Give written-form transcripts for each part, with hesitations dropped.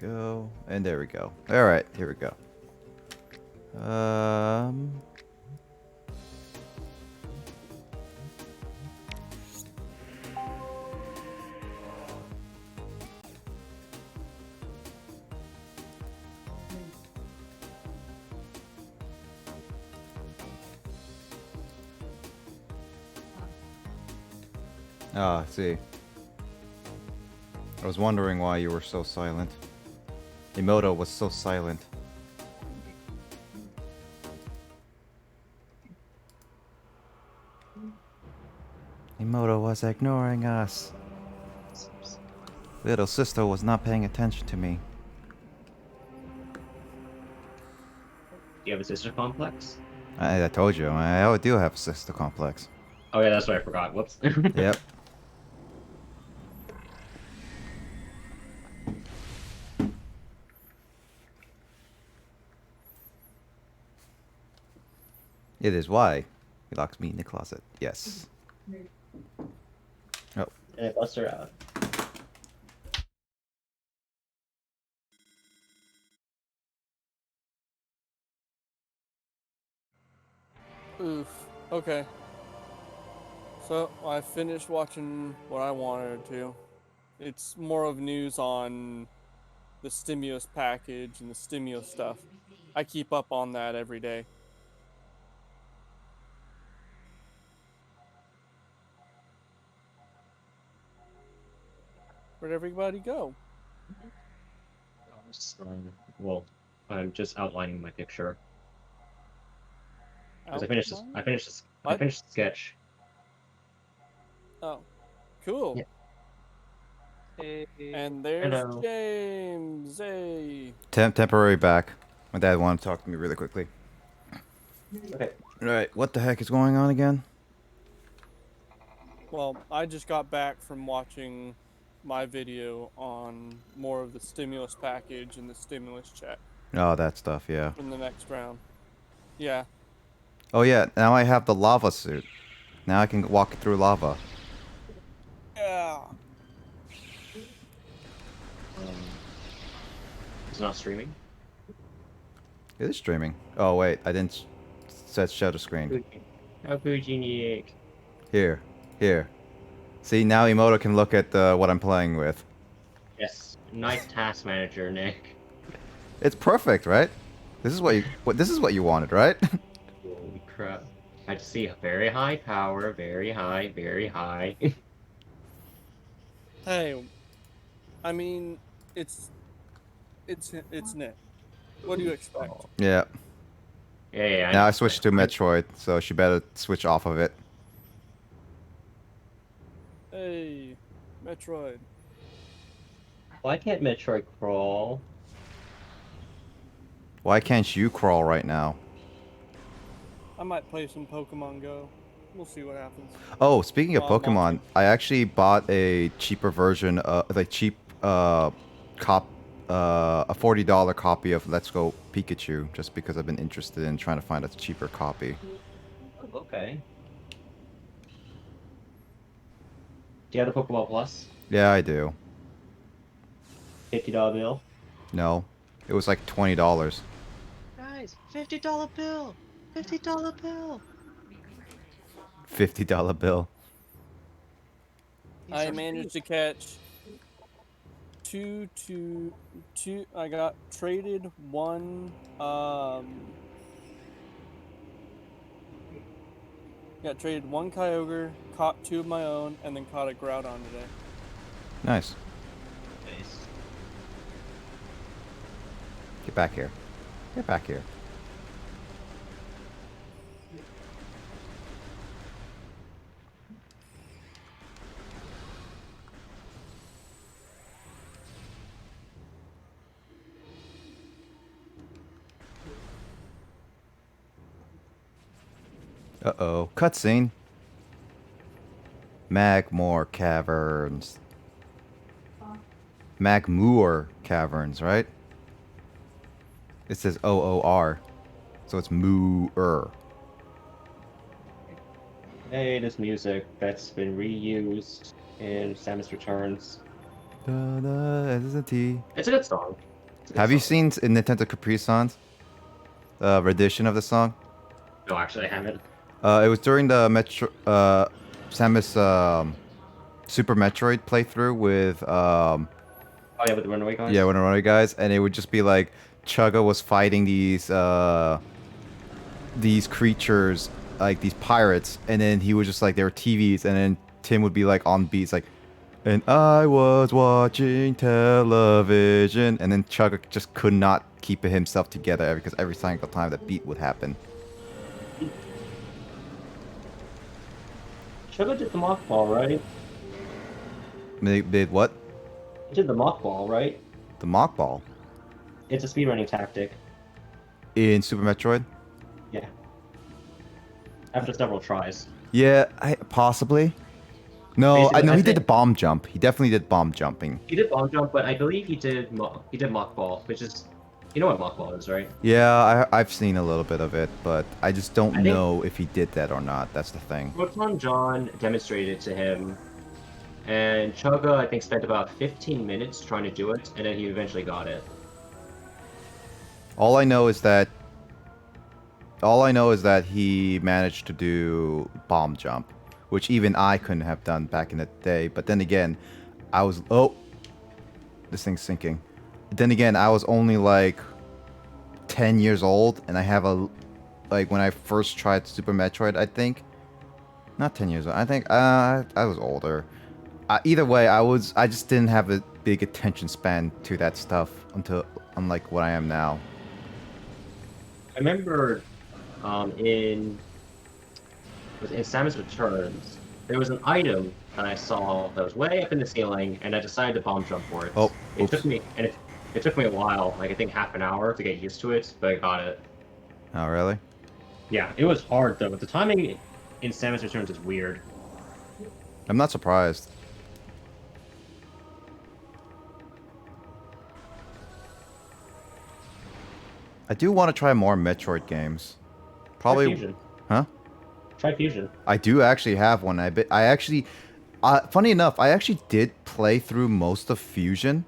go. And there we go. Alright, here we go. Ah, see. I was wondering why you were so silent. Emoto was so silent. Emoto was ignoring us. Little sister was not paying attention to me. Do you have a sister complex? I told you, I do have a sister complex. Oh yeah, that's what I forgot. Whoops. Yep. It is why he locks me in the closet. Yes. Oh. And I bust her out. Oof. Okay. So, I finished watching what I wanted to. It's more of news on the stimulus package and the stimulus stuff. I keep up on that every day. Where'd everybody go? Well, I'm just outlining my picture. Because I Outline? finished What? the sketch. Oh. Cool. Yeah. And there's Hello. James. Hey. Temporary back. My dad wanted to talk to me really quickly. Okay. Right, what the heck is going on again? Well, I just got back from watching my video on more of the stimulus package and the stimulus check Oh, that stuff, yeah. from the next round. Yeah. Oh yeah, now I have the lava suit. Now I can walk through lava. Yeah. It's not streaming. It is streaming. Oh wait, I didn't set shutter screen. How Nick. Here, here. See, now Emoto can look at what I'm playing with. Yes. Nice task manager, Nick. It's perfect, right? This is what you wanted, right? Holy crap. I just see a very high power, very high, very high. Hey, I mean, it's Nick. What do you expect? Yeah. Yeah, Now I switched to Metroid, so she better switch off of it. Hey, Metroid. Why can't Metroid crawl? Why can't you crawl right now? I might play some Pokemon Go. We'll see what happens. Oh, speaking of While I'm Pokemon, watching. I actually bought a cheaper version, a $40 copy of Let's Go Pikachu, just because I've been interested in trying to find a cheaper copy. Okay. Do you have the Pokeball Plus? Yeah, I do. $50 bill? No, it was like $20. Guys, $50 bill! $50 bill! $50 bill. I managed to catch two. I got traded one. Got traded one Kyogre, caught two of my own, and then caught a Groudon today. Nice. Nice. Get back here. Get back here. Uh-oh. Cutscene. Magmoor Caverns. Magmoor Caverns, right? It says O-O-R. So it's Moo-er. Hey, this music that's been reused in Samus Returns. Da-da, S-S-T. It's a good song. Have you seen Nintendo Capri Sun's rendition of the song? No, actually, I haven't. It was during the Samus Super Metroid playthrough with Oh yeah, with the Runaway guys. yeah, one of the other guys, and it would just be like Chugga was fighting these creatures, like these pirates, and then he was just like they were TVs, and then Tim would be like on beats like, and I was watching television, and then Chugga just could not keep himself together because every single time that beat would happen. Sugar did the mothball, right? They did what? He did the mothball, right? The mock ball It's a speedrunning tactic. in Super Metroid? Yeah. After several tries. Yeah, possibly. No, Basically, I know I he did the think- bomb jump. He definitely did bomb jumping. He did bomb jump, but I believe he did mothball, which is, you know what mothball is, right? Yeah, I've seen a little bit of it, but I just don't I think- know if he did that or not. That's the thing. Proton John demonstrated to him, and Chugga, I think, spent about 15 minutes trying to do it, and then he eventually got it. All I know is that he managed to do bomb jump, which even I couldn't have done back in the day. But then again, this thing's sinking. Then again, I was only like 10 years old, and I have like when I first tried Super Metroid, I think. Not 10 years old. I think I was older. Either way, I just didn't have a big attention span to that stuff unlike what I am now. I remember in Samus Returns, there was an item that I saw that was way up in the ceiling, and I decided to bomb jump for it. Oh, it oops. took me it took me a while, like I think half an hour to get used to it, but I got it. Oh, really? Yeah, it was hard though, but the timing in Samus Returns is weird. I'm not surprised. I do want to try more Metroid games. Try Probably, Fusion. huh? Try Fusion. I do actually have one. I actually, funny enough, I actually did play through most of Fusion,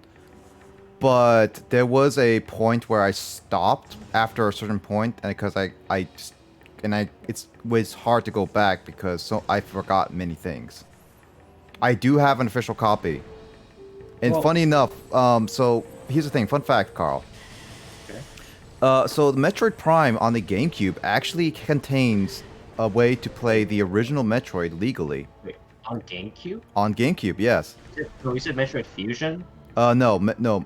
but there was a point where I stopped after a certain point, and because it was hard to go back because I forgot many things. I do have an official copy, and Well- funny enough, so here's the thing. Fun fact, Carl. Okay. So the Metroid Prime on the GameCube actually contains a way to play the original Metroid legally. Wait, on GameCube? On GameCube, yes. So we said Metroid Fusion? No.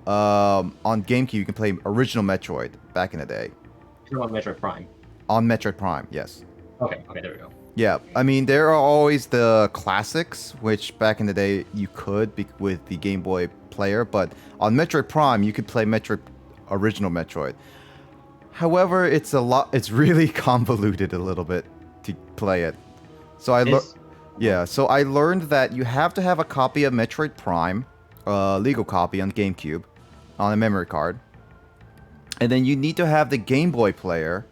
On GameCube, you can play original Metroid back in the day. You're on Metroid Prime. On Metroid Prime, yes. Okay, there we go. Yeah, I mean, there are always the classics, which back in the day you could with the Game Boy player, but on Metroid Prime, you could play original Metroid. However, it's really convoluted a little bit to play it. So so I learned that you have to have a copy of Metroid Prime, legal copy on GameCube, on a memory card. And then you need to have the Game Boy player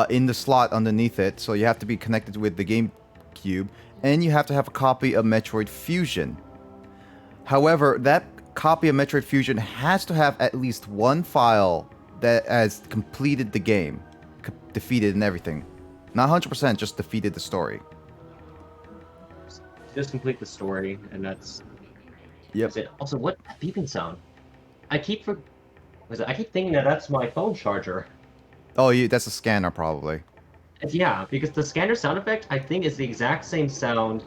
in the slot underneath it, so you have to be connected with the GameCube, and you have to have a copy of Metroid Fusion. However, that copy of Metroid Fusion has to have at least one file that has completed the game, defeated and everything. Not 100%, just defeated the story. Just complete the story, and that's Yep. it. Also, what that beeping sound? I keep thinking that's my phone charger. Oh, that's a scanner probably. Yeah, because the scanner sound effect I think is the exact same sound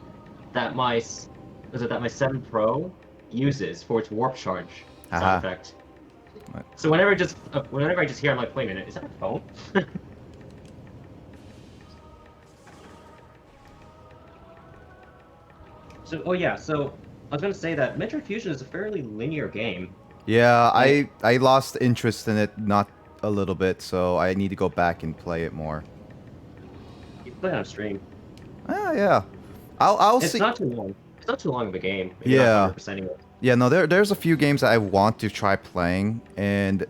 that my 7 Pro uses for its warp charge sound Aha. effect. What? So whenever I just hear, I'm like, wait a minute, is that a phone? So I was gonna say that Metroid Fusion is a fairly linear game. Yeah, I lost interest in it not a little bit, so I need to go back and play it more. You can play it on stream. Ah, yeah. I'll It's see. not too long. It's not too long of a game. You're Yeah. not 100%ing it. Yeah, no, there's a few games that I want to try playing, and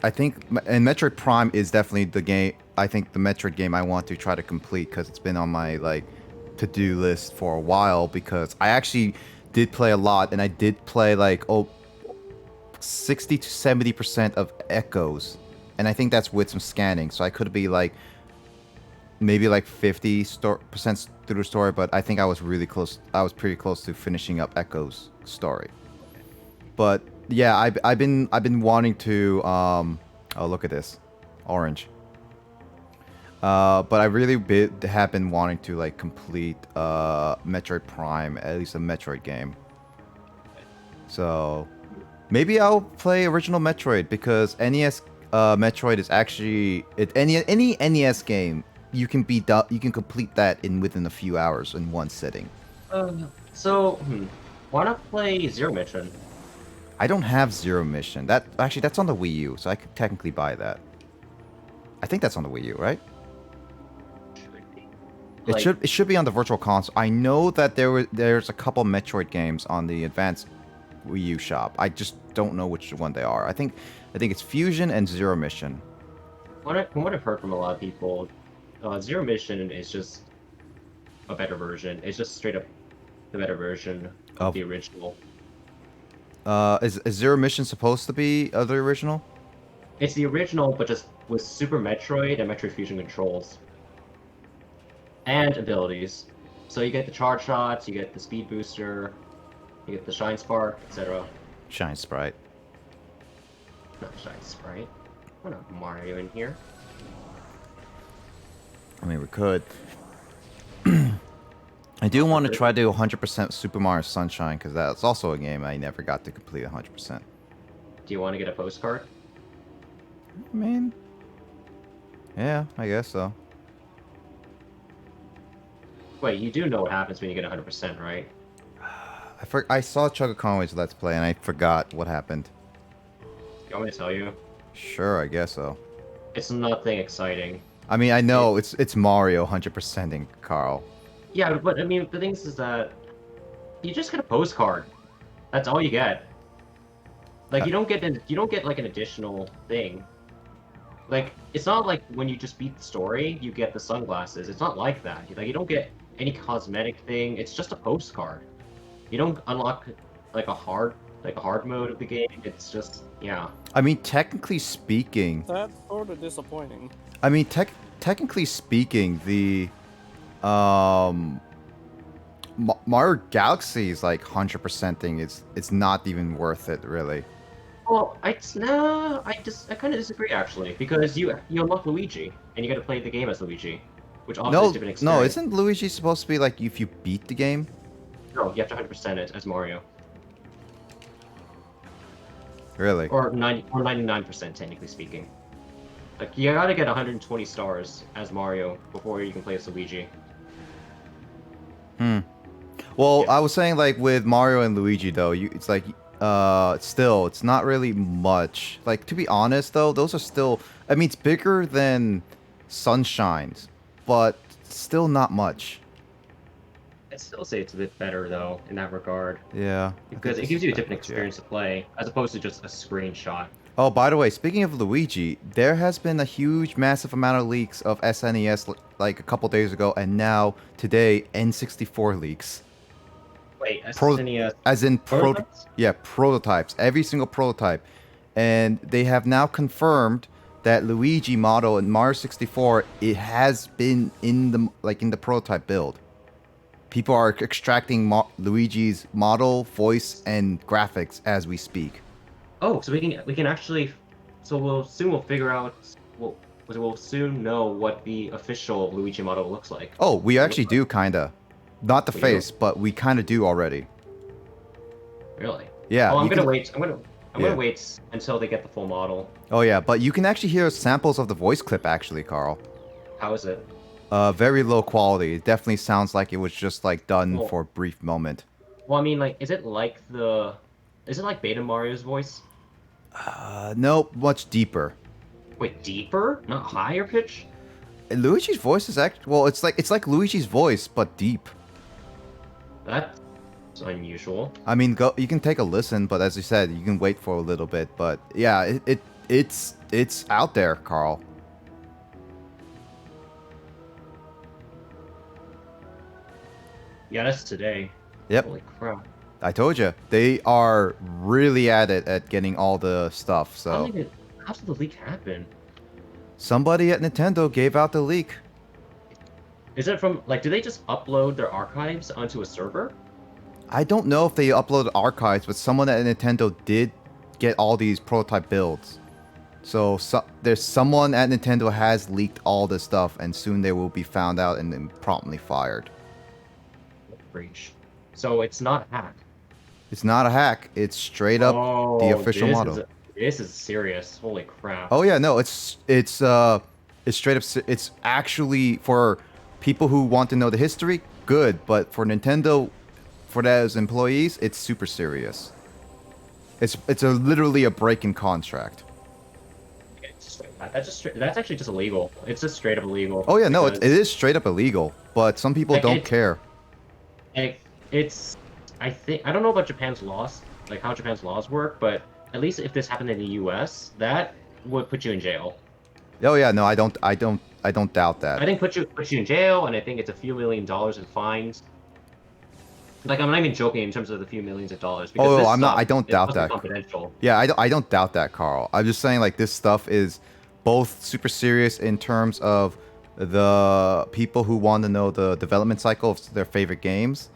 I think Metroid Prime is definitely the game. I think the Metroid game I want to try to complete because it's been on my to-do list for a while because I actually did play a lot, and I did play 60 to 70% of echoes, and I think that's with some scanning. So I could be like maybe like 50% through the story, but I think I was really close. I was pretty close to finishing up Echo's story. But yeah, I've been wanting to oh, look at this, orange. But I really have been wanting to like complete Metroid Prime, at least a Metroid game. So maybe I'll play original Metroid, because NES Metroid is actually any NES game you can you can complete that within a few hours in one sitting. Why not play Zero Mission? I don't have Zero Mission. That's on the Wii U, so I could technically buy that. I think that's on the Wii U, right? It should be on the Virtual Console. I know that there's a couple Metroid games on the Advanced Wii U shop. I just don't know which one they are. I think it's Fusion and Zero Mission. From what I've heard from a lot of people, Zero Mission is just a better version. It's just straight up the better version of the original. Is Zero Mission supposed to be the original? It's the original, but just with Super Metroid and Metroid Fusion controls. And abilities. So you get the charge shots, you get the speed booster, you get the shine spark, etc. Shine Sprite. Not shine sprite. We're not Mario in here. I mean, we could. I do want to try to do 100% Super Mario Sunshine, because that's also a game I never got to complete 100%. Do you want to get a postcard? I mean, yeah, I guess so. Wait, you do know what happens when you get 100%, right? I saw Chugga Conway's Let's Play, and I forgot what happened. You want me to tell you? Sure, I guess so. It's nothing exciting. I mean, I know it's Mario 100%ing Carl. Yeah, but I mean, the thing is that you just get a postcard. That's all you get. Like you don't get like an additional thing. Like it's not like when you just beat the story, you get the sunglasses. It's not like that. Like you don't get any cosmetic thing. It's just a postcard. You don't unlock like a hard mode of the game. It's just yeah. I mean, technically speaking, That's sort of disappointing. I mean, technically speaking, the Mario Galaxy's like 100% thing. It's not even worth it, really. Well, I kind of disagree actually, because you unlock Luigi and you got to play the game as Luigi, which obviously is a different experience. No, isn't Luigi supposed to be like if you beat the game? No, you have to 100% it as Mario. Really? Or 99% technically speaking. Like you gotta get 120 stars as Mario before you can play as Luigi. Well, Yeah. I was saying like with Mario and Luigi though, it's like still it's not really much. Like to be honest though, those are still, I mean, it's bigger than Sunshine's, but still not much. I'd still say it's a bit better though in that regard. Yeah. Because it gives you a different experience to play, as opposed to just a screenshot. Oh, by the way, speaking of Luigi, there has been a huge, massive amount of leaks of SNES like a couple days ago, and now today N64 leaks. Wait, SNES As in prototypes? prototypes, every single prototype, and they have now confirmed that Luigi model in Mario 64 it has been in the prototype build. People are extracting Luigi's model, voice, and graphics as we speak. Oh, so we can actually, so we'll figure out, we'll soon know what the official Luigi model looks like. Oh, we actually do kinda, not the We face, but we kinda do already. Really? Yeah. Oh, I'm you gonna can- wait. I'm Yeah. gonna wait until they get the full model. Oh yeah, but you can actually hear samples of the voice clip actually, Carl. How is it? Very low quality. It definitely sounds like it was just like done Oh. for a brief moment. Well, I mean, like, is it like Beta Mario's voice? No, much deeper. Wait, deeper? Not higher pitch? And Luigi's voice is actually, well, it's like Luigi's voice but deep. That's unusual. I mean, you can take a listen, but as you said, you can wait for a little bit. But yeah, it's out there, Carl. Yeah, that's today. Yep. Holy crap. I told you they are really at it at getting all the stuff. So How did the leak happen? somebody at Nintendo gave out the leak. Is it from like? Do they just upload their archives onto a server? I don't know if they uploaded archives, but someone at Nintendo did get all these prototype builds. So there's someone at Nintendo has leaked all this stuff, and soon they will be found out and then promptly fired. Breach. So it's not a hack. It's not a hack. It's straight up the official model. This is serious. Holy crap. Oh yeah, no, it's straight up. It's actually for people who want to know the history, good. But for Nintendo, for those employees, it's super serious. It's literally a break in contract. That's actually just illegal. It's just straight up illegal. Oh yeah, no, it is straight up illegal. But some people don't care. It's I don't know about Japan's laws, like how Japan's laws work, but at least if this happened in the U.S., that would put you in jail. Oh yeah, no, I don't doubt that. I think put you in jail, and I think it's a few $1 million in fines. Like I'm not even joking in terms of the few millions of dollars. Oh, I'm not. I don't doubt that. Confidential. Yeah, I don't doubt that, Carl. I'm just saying like this stuff is both super serious in terms of the people who want to know the development cycle of their favorite games,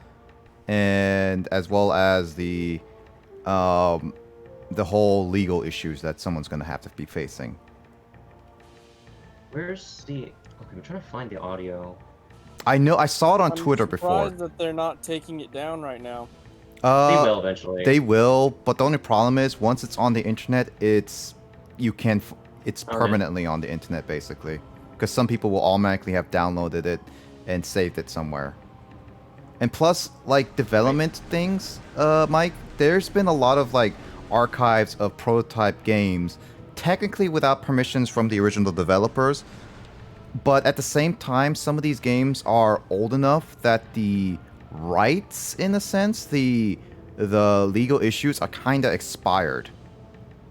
and as well as the whole legal issues that someone's going to have to be facing. Where's the? Okay, I'm trying to find the audio. I know. I saw it on Twitter before. I'm surprised that they're not taking it down right now. They will eventually. They will, but the only problem is once it's on the internet, it's permanently on the internet basically, because some people will automatically have downloaded it and saved it somewhere. And plus, like development things, Mike, there's been a lot of like archives of prototype games, technically without permissions from the original developers. But at the same time, some of these games are old enough that the rights, in a sense, the legal issues are kind of expired.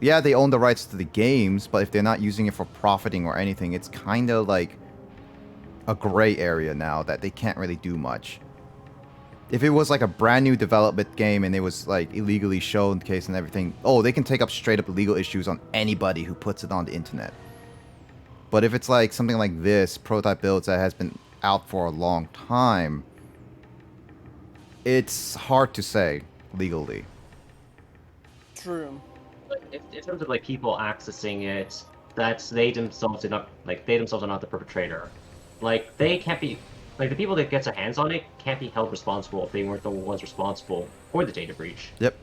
Yeah, they own the rights to the games, but if they're not using it for profiting or anything, it's kind of like a gray area now that they can't really do much. If it was like a brand new development game and it was like illegally showcased and everything, oh, they can take up straight up legal issues on anybody who puts it on the internet. But if it's like something like this, prototype builds that has been out for a long time, it's hard to say legally. True. But in terms of like people accessing it, that's they themselves are not the perpetrator. Like they can't be like the people that get their hands on it can't be held responsible if they weren't the ones responsible for the data breach. Yep.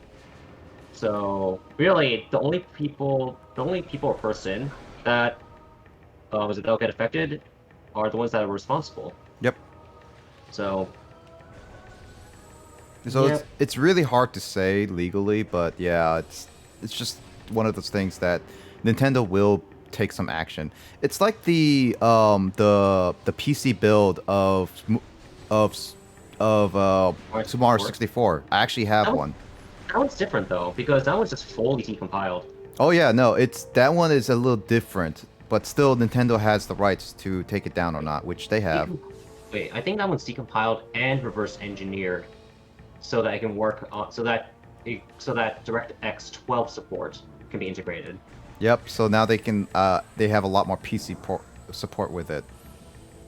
So really, the only people or person that that'll get affected are the ones that are responsible. Yep. So yeah. It's really hard to say legally, but yeah, it's just one of those things that Nintendo will take some action. It's like the PC build of Super Mario 64. I actually have one. That one's different though, because that one's just fully decompiled. Oh yeah, no, that one is a little different, but still Nintendo has the rights to take it down or not, which they have. Wait, I think that one's decompiled and reverse engineered, so that it can work on so that DirectX 12 support can be integrated. Yep. So now they can they have a lot more PC support with it.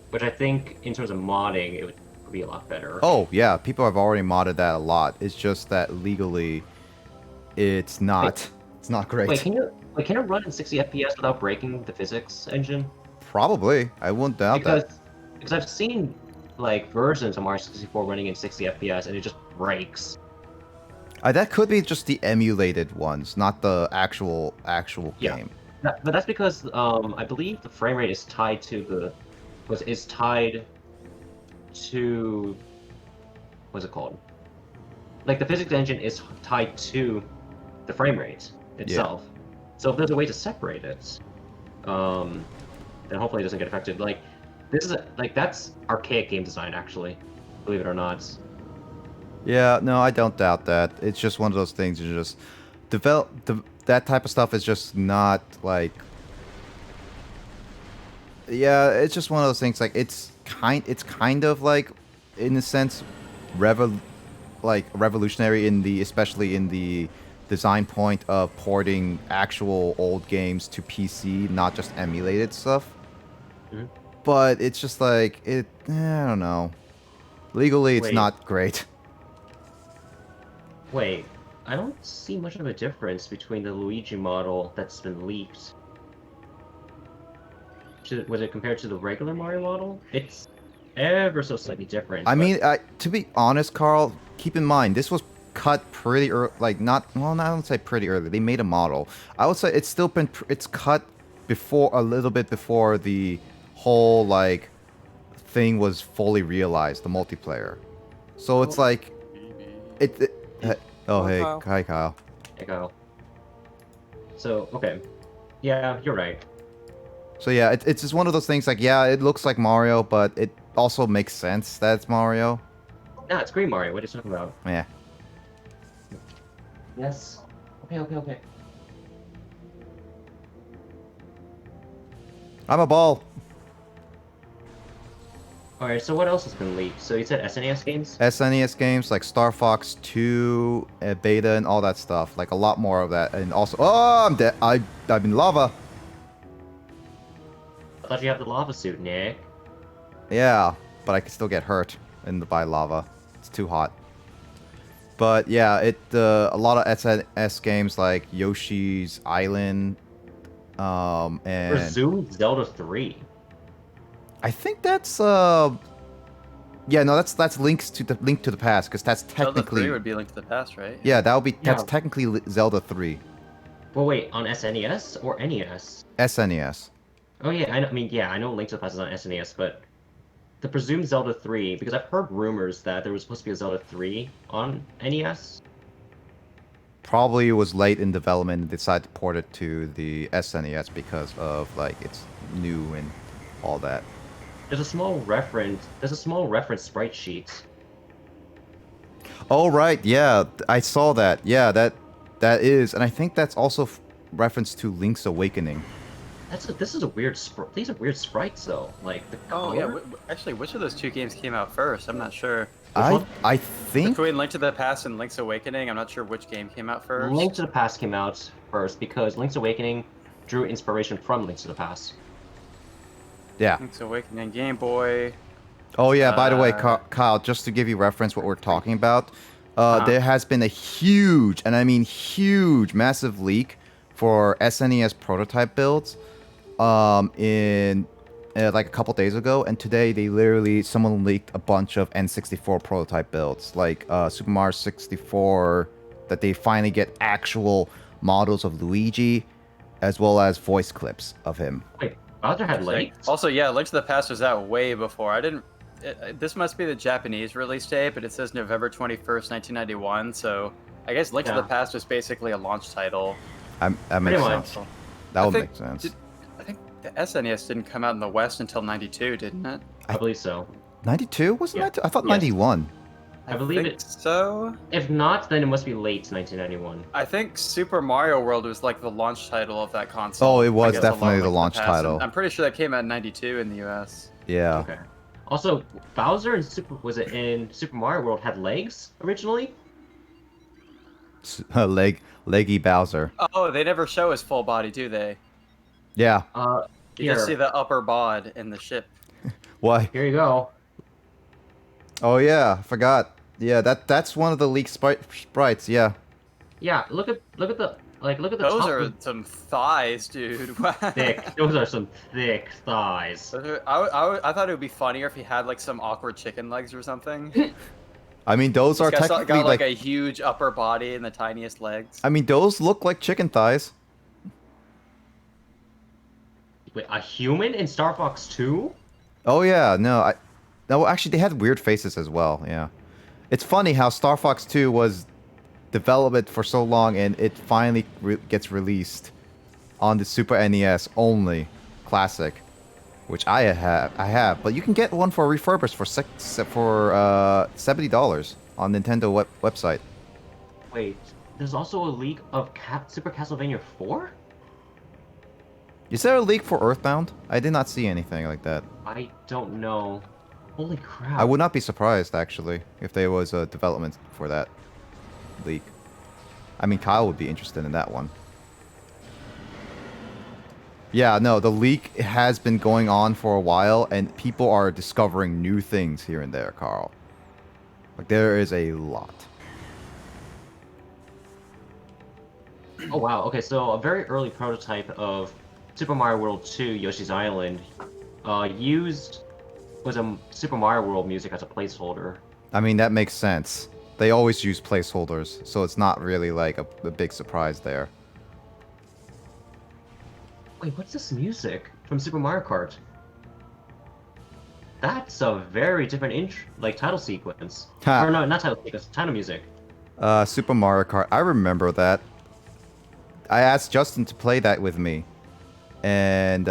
Which I think, in terms of modding, it would be a lot better. Oh yeah, people have already modded that a lot. It's just that legally, it's not. It's not great. Wait, can it run in 60 FPS without breaking the physics engine? Probably. I wouldn't doubt that. Because I've seen like versions of Mario 64 running in 60 FPS and it just breaks. That could be just the emulated ones, not the actual game. But that's because I believe the frame rate is tied to what's it called? Like the physics engine is tied to the frame rate itself. Yeah. So if there's a way to separate it, then hopefully it doesn't get affected. Like that's archaic game design, actually, believe it or not. Yeah, no, I don't doubt that. It's just one of those things. You just that type of stuff is just not like. Yeah, it's just one of those things. Like it's kind of like, in a sense, like revolutionary especially in the design point of porting actual old games to PC, not just emulated stuff. Mhm. But it's just like I don't know. Legally, it's Wait. not great. Wait, I don't see much of a difference between the Luigi model that's been leaked. Was it compared to the regular Mario model? It's ever so slightly different. I but- mean, to be honest, Carl, keep in mind this was cut pretty early. Like not well, I don't say pretty early. They made a model. I would say it's still been it's cut before a little bit before the whole like thing was fully realized, the multiplayer. So it's like oh hey, Kyle. hi Kyle. Hey, Kyle. So, okay. Yeah, you're right. So yeah, it's just one of those things like, yeah, it looks like Mario, but it also makes sense that it's Mario. Nah, it's Green Mario. What are you talking about? Yeah. Yes. Okay. I'm a ball. Alright, so what else has been leaked? So you said SNES games? SNES games like Star Fox 2, beta, and all that stuff. Like a lot more of that. And also, oh, I'm dead. I'm in lava. I thought you had the lava suit, Nick. Yeah, but I can still get hurt by lava. It's too hot. But yeah, a lot of SNS games like Yoshi's Island, and Resumed Zelda 3. I think that's yeah, no, that's Link to the Past, because that's Zelda 3 technically would be Link to the Past, right? yeah, that's Yeah. technically Zelda 3 Well, wait, on SNES or NES? SNES. Oh yeah, I know Link to the Past is on SNES, but the presumed Zelda 3, because I've heard rumors that there was supposed to be a Zelda 3 on NES. Probably was late in development and decided to port it to the SNES because of like it's new and all that. There's a small reference sprite sheet. Oh right, yeah, I saw that. Yeah, that is, and I think that's also reference to Link's Awakening. These are weird sprites though. Like the Oh color. yeah. Actually, which of those two games came out first? I'm not sure. I think Between Link to the Past and Link's Awakening, I'm not sure which game came out first. Link to the Past came out first because Link's Awakening drew inspiration from Link to the Past. yeah. Link's Awakening, Game Boy. Oh yeah, by the way, Uh, Kyle, just to give you reference what we're talking about, Uh-huh. there has been a huge, and I mean huge, massive leak for SNES prototype builds in like a couple days ago, and today someone leaked a bunch of N64 prototype builds, like Super Mario 64, that they finally get actual models of Luigi, as well as voice clips of him. Wait, Bowser had legs? Also, yeah, Link to the Past was out way before. This must be the Japanese release date, but it says November 21st, 1991. So I guess Link to Yeah. the Past was basically a launch title. That makes Pretty much. sense. That I would think- make sense. I think the SNES didn't come out in the West until '92, didn't it? I believe so. 92? Wasn't Yeah. that? I thought Yes. 91. I believe think it. so. If not, then it must be late 1991. I think Super Mario World was like the launch title of that console. Oh, it was I guess, along definitely with the Link launch to Past, and title. I'm pretty sure that came out in '92 in the US. Yeah. Okay. Also, Bowser in Super Mario World had legs originally? Leggy Bowser. Oh, they never show his full body, do they? Yeah. You just see Here. the upper bod in the ship. Why? Here you go. Oh yeah, I forgot. Yeah, that's one of the leaked sprites. Yeah. Yeah, look at the Those top are some thighs, dude. Wow. thick. Those are some thick thighs. I thought it would be funnier if he had like some awkward chicken legs or something. I mean, those are This guy's technically got like like. a huge upper body and the tiniest legs. I mean, those look like chicken thighs. Wait, a human in Star Fox 2? Oh yeah, no, actually they had weird faces as well. Yeah. It's funny how Star Fox 2 was development for so long, and it finally gets released on the Super NES only classic, which I have, but you can get one for refurbished for $70 on Nintendo website. Wait, there's also a leak of Super Castlevania 4? Is there a leak for Earthbound? I did not see anything like that. I don't know. Holy crap! I would not be surprised actually if there was a development for that leak. I mean, Kyle would be interested in that one. Yeah, no, the leak has been going on for a while, and people are discovering new things here and there, Carl. Like, there is a lot. Oh wow. Okay, so a very early prototype of Super Mario World 2: Yoshi's Island was a Super Mario World music as a placeholder. I mean, that makes sense. They always use placeholders, so it's not really like a big surprise there. Wait, what's this music from Super Mario Kart? That's a very different title sequence. Ha. Or no, not title sequence, title music. Super Mario Kart. I remember that. I asked Justin to play that with me, and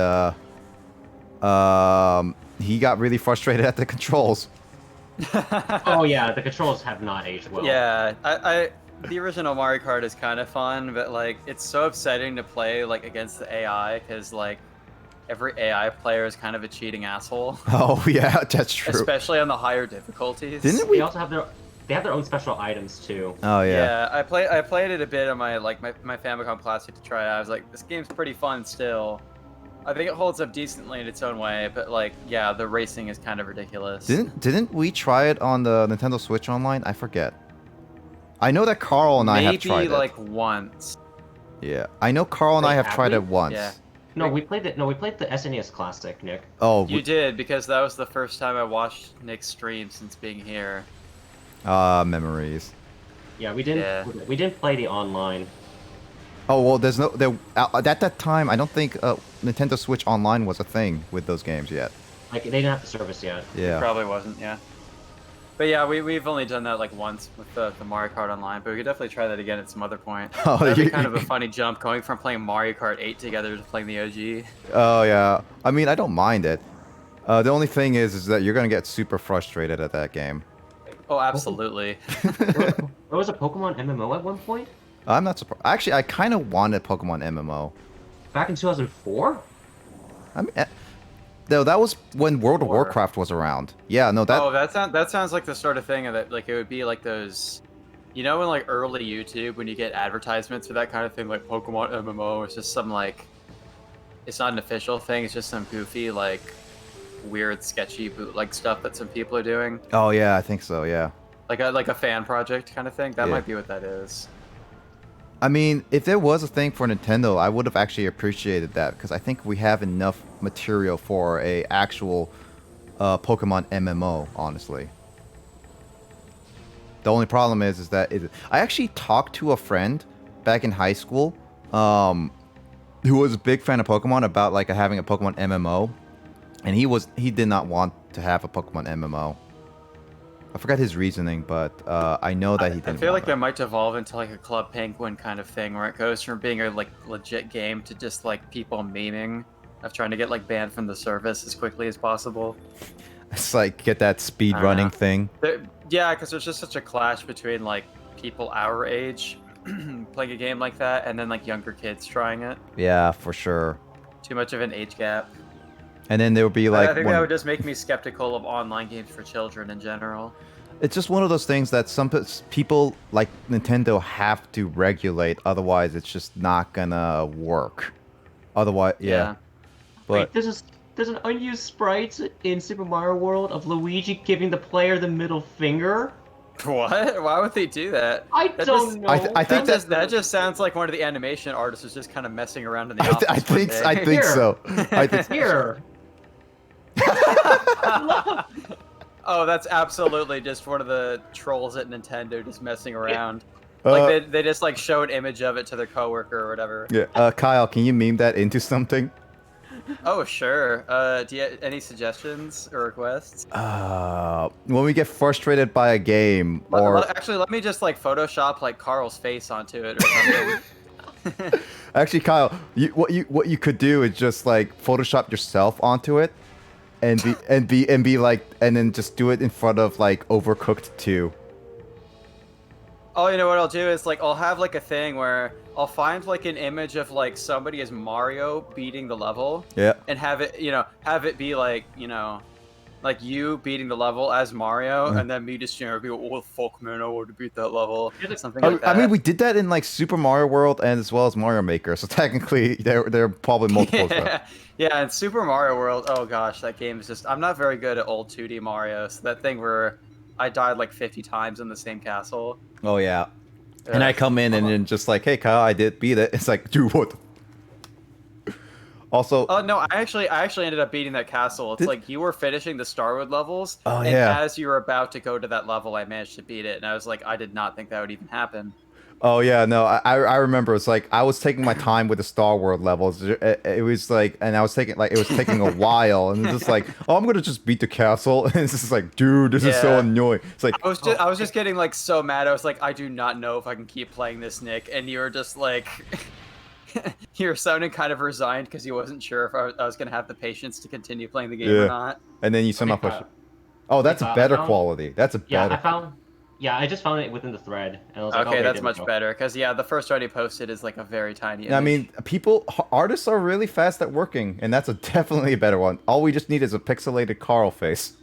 he got really frustrated at the controls. Oh yeah, the controls have not aged well. Yeah, the original Mario Kart is kind of fun, but like it's so upsetting to play like against the AI because like every AI player is kind of a cheating asshole. Oh yeah, that's true. Especially on the higher difficulties. Didn't we? They also have their own special items too. Oh yeah. Yeah, I played it a bit on my Famicom Classic to try it. I was like, this game's pretty fun still. I think it holds up decently in its own way, but like, yeah, the racing is kind of ridiculous. Didn't we try it on the Nintendo Switch Online? I forget. I know that Carl and I have tried it. Maybe like once. Yeah, I know Carl and I have tried it once. Yeah. No, we played it. No, we played the SNES Classic, Nick. Oh, You did, because that was the first time I watched Nick's stream since being here. memories. Yeah, we didn't. Yeah. We didn't play the online. Oh well, there's no there at that time. I don't think Nintendo Switch Online was a thing with those games yet. Like they didn't have the service yet. Yeah. It probably wasn't, yeah. But yeah, we've only done that like once with the Mario Kart Online, but we could definitely try that again at some other point. Oh, That'd be kind of a funny jump going from playing Mario Kart 8 together to playing the OG. Oh yeah. I mean, I don't mind it. The only thing is that you're gonna get super frustrated at that game. Oh, absolutely. There was a Pokemon MMO at one point. I'm not surprised. Actually, I kind of wanted Pokemon MMO. Back in 2004. I mean, no, that was when World of Or- Warcraft was around. Yeah, no, that. Oh, that sounds like the sort of thing that like it would be like those, you know, in like early YouTube when you get advertisements for that kind of thing, like Pokemon MMO. It's just some like, it's not an official thing. It's just some goofy like, weird sketchy bootleg stuff that some people are doing. Oh yeah, I think so. Yeah. Like a fan project kind of thing. That Yeah. might be what that is. I mean, if there was a thing for Nintendo, I would have actually appreciated that because I think we have enough material for a actual Pokemon MMO. Honestly, the only problem is that I actually talked to a friend back in high school, who was a big fan of Pokemon about like having a Pokemon MMO, and he did not want to have a Pokemon MMO. I forgot his reasoning, but I know that he didn't. I feel want like it. that might evolve into like a Club Penguin kind of thing, where it goes from being a like legit game to just like people memeing of trying to get like banned from the service as quickly as possible. It's like get that speed I don't running know. thing. Yeah, because there's just such a clash between like people our age playing a game like that, and then like younger kids trying it. Yeah, for sure. Too much of an age gap. And then there would be like I think one- that would just make me skeptical of online games for children in general. it's just one of those things that some people like Nintendo have to regulate, otherwise it's just not gonna work. Otherwise, yeah. But Wait, there's an unused sprite in Super Mario World of Luigi giving the player the middle finger. What? Why would they do that? I That don't just- know. I think that just sounds like one of the animation artists was just kind of messing around in the office. I think one I day. think Here. so. I think Here. Oh, that's absolutely just one of the trolls at Nintendo just messing around. uh, Like they just like show an image of it to their coworker or whatever. yeah. Kyle, can you meme that into something? Oh sure. Do you have any suggestions or requests? When we get frustrated by a game, or Actually, let me just like Photoshop like Carl's face onto it or something. actually, Kyle, what you could do is just like Photoshop yourself onto it, and be like, and then just do it in front of like Overcooked 2. Oh, you know what I'll do is like I'll have like a thing where I'll find like an image of like somebody as Mario beating the level. Yeah. And have it be like, you know, like you beating the level as Mario, and then me just be like, oh fuck man, I want to beat that level, something like that. I mean, we did that in like Super Mario World and as well as Mario Maker, so technically there are probably multiples. Yeah, and Super Mario World. Oh gosh, that game is just. I'm not very good at old 2D Mario. So that thing where I died like 50 times in the same castle. Oh yeah, and I come in and then just like, hey Kyle, I did beat it. It's like, dude, what? Also, oh no, I actually ended up beating that castle. It's like you were finishing the Starwood levels, and as you were about to go to that level, I managed to beat it, and I was like, I did not think that would even happen. Oh yeah, no, I remember. It's like I was taking my time with the Star World levels. It was like, and I was taking like it was taking a while, and it's just like, oh, I'm gonna just beat the castle, and it's just like, dude, this is so annoying. It's like I was just getting like so mad. I was like, I do not know if I can keep playing this, Nick, and you were just like. You were sounding kind of resigned because you wasn't sure if I was going to have the patience to continue playing the game or not. And then you somehow push it. Oh, that's a better quality. That's a better. I just found it within the thread. And I was like, okay, that's much better because the first one you posted is like a very tiny image. I mean, artists are really fast at working, and that's definitely a better one. All we just need is a pixelated Carl face.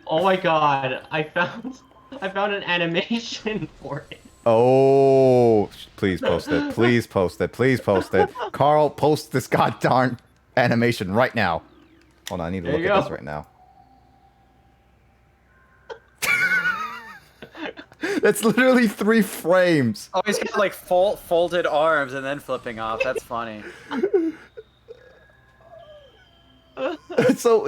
Oh my god, I found an animation for it. Oh, please post it. Please post it. Please post it. Carl, post this goddamn animation right now. Hold on, I need to look at this right now. That's literally 3 frames. Oh, he's got like folded arms and then flipping off. That's funny. So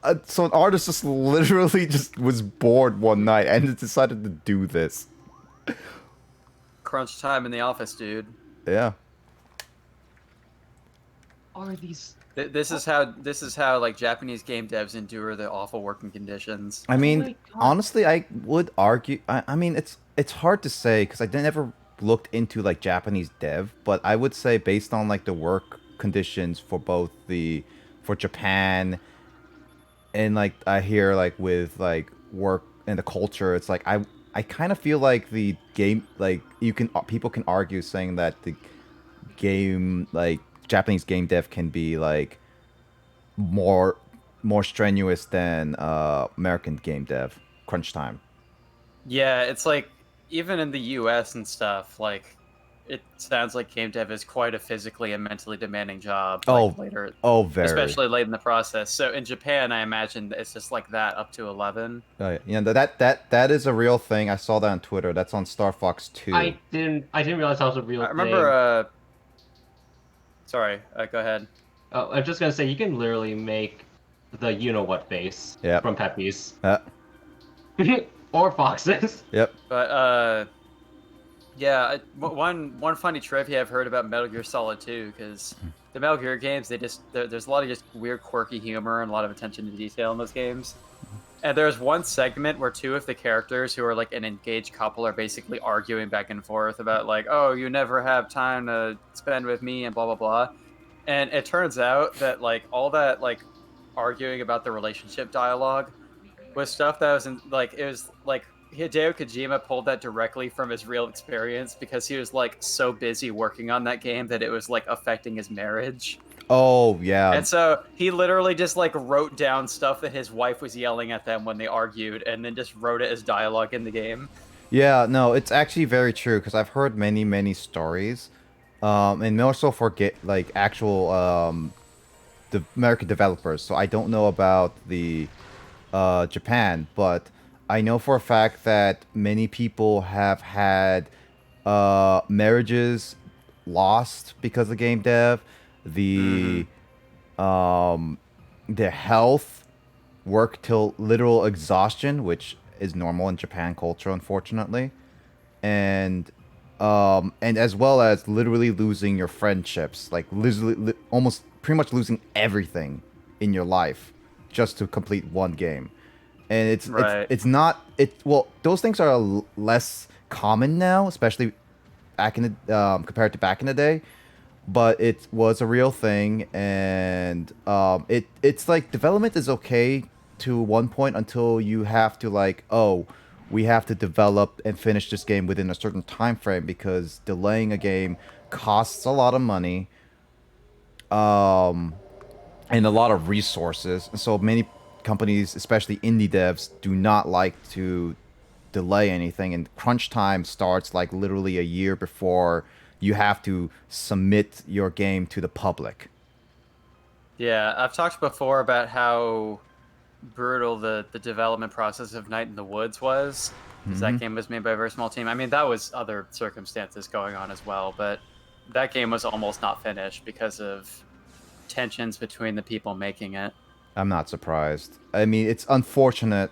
an artist just literally just was bored one night and decided to do this. Crunch time in the office, dude. Yeah. Are these? This is how like Japanese game devs endure the awful working conditions. I mean, honestly, I would argue. I mean, it's hard to say because I never looked into like Japanese dev, but I would say based on like the work conditions for for Japan, and like I hear like with like work and the culture, it's like I kind of feel like the game, like people can argue saying that the game, like Japanese game dev can be like more strenuous than American game dev crunch time. Yeah, it's like even in the US and stuff, like it sounds like game dev is quite a physically and mentally demanding job. Like, later, very. Especially late in the process. So in Japan, I imagine it's just like that up to 11. Oh yeah, that is a real thing. I saw that on Twitter. That's on Star Fox 2. I didn't realize that was a real thing. I remember. Sorry, go ahead. Oh, I'm just gonna say you can literally make the you know what face from Pepe's. Or Fox's. Yep. But yeah, one funny trivia I've heard about Metal Gear Solid 2, because the Metal Gear games, there's a lot of just weird, quirky humor and a lot of attention to detail in those games. And there's one segment where 2 of the characters who are like an engaged couple are basically arguing back and forth about like, oh, you never have time to spend with me and blah blah blah. And it turns out that like all that like arguing about the relationship dialogue was stuff that was it was like Hideo Kojima pulled that directly from his real experience because he was like so busy working on that game that it was like affecting his marriage. Oh yeah. And so he literally just like wrote down stuff that his wife was yelling at them when they argued, and then just wrote it as dialogue in the game. Yeah, no, it's actually very true because I've heard many stories, and more so for like actual the American developers. So I don't know about the Japan, but I know for a fact that many people have had marriages lost because of game dev. Their health work till literal exhaustion, which is normal in Japan culture, unfortunately, and as well as literally losing your friendships, like almost pretty much losing everything in your life just to complete one game. And it's not those things are less common now, especially back in the compared to back in the day. But it was a real thing, and it's like development is okay to one point until you have to like, oh, we have to develop and finish this game within a certain time frame because delaying a game costs a lot of money, and a lot of resources. And so companies, especially indie devs, do not like to delay anything, and crunch time starts like literally a year before you have to submit your game to the public. Yeah, I've talked before about how brutal the development process of Night in the Woods was, because that game was made by a very small team. I mean, that was other circumstances going on as well, but that game was almost not finished because of tensions between the people making it. I'm not surprised. I mean, it's unfortunate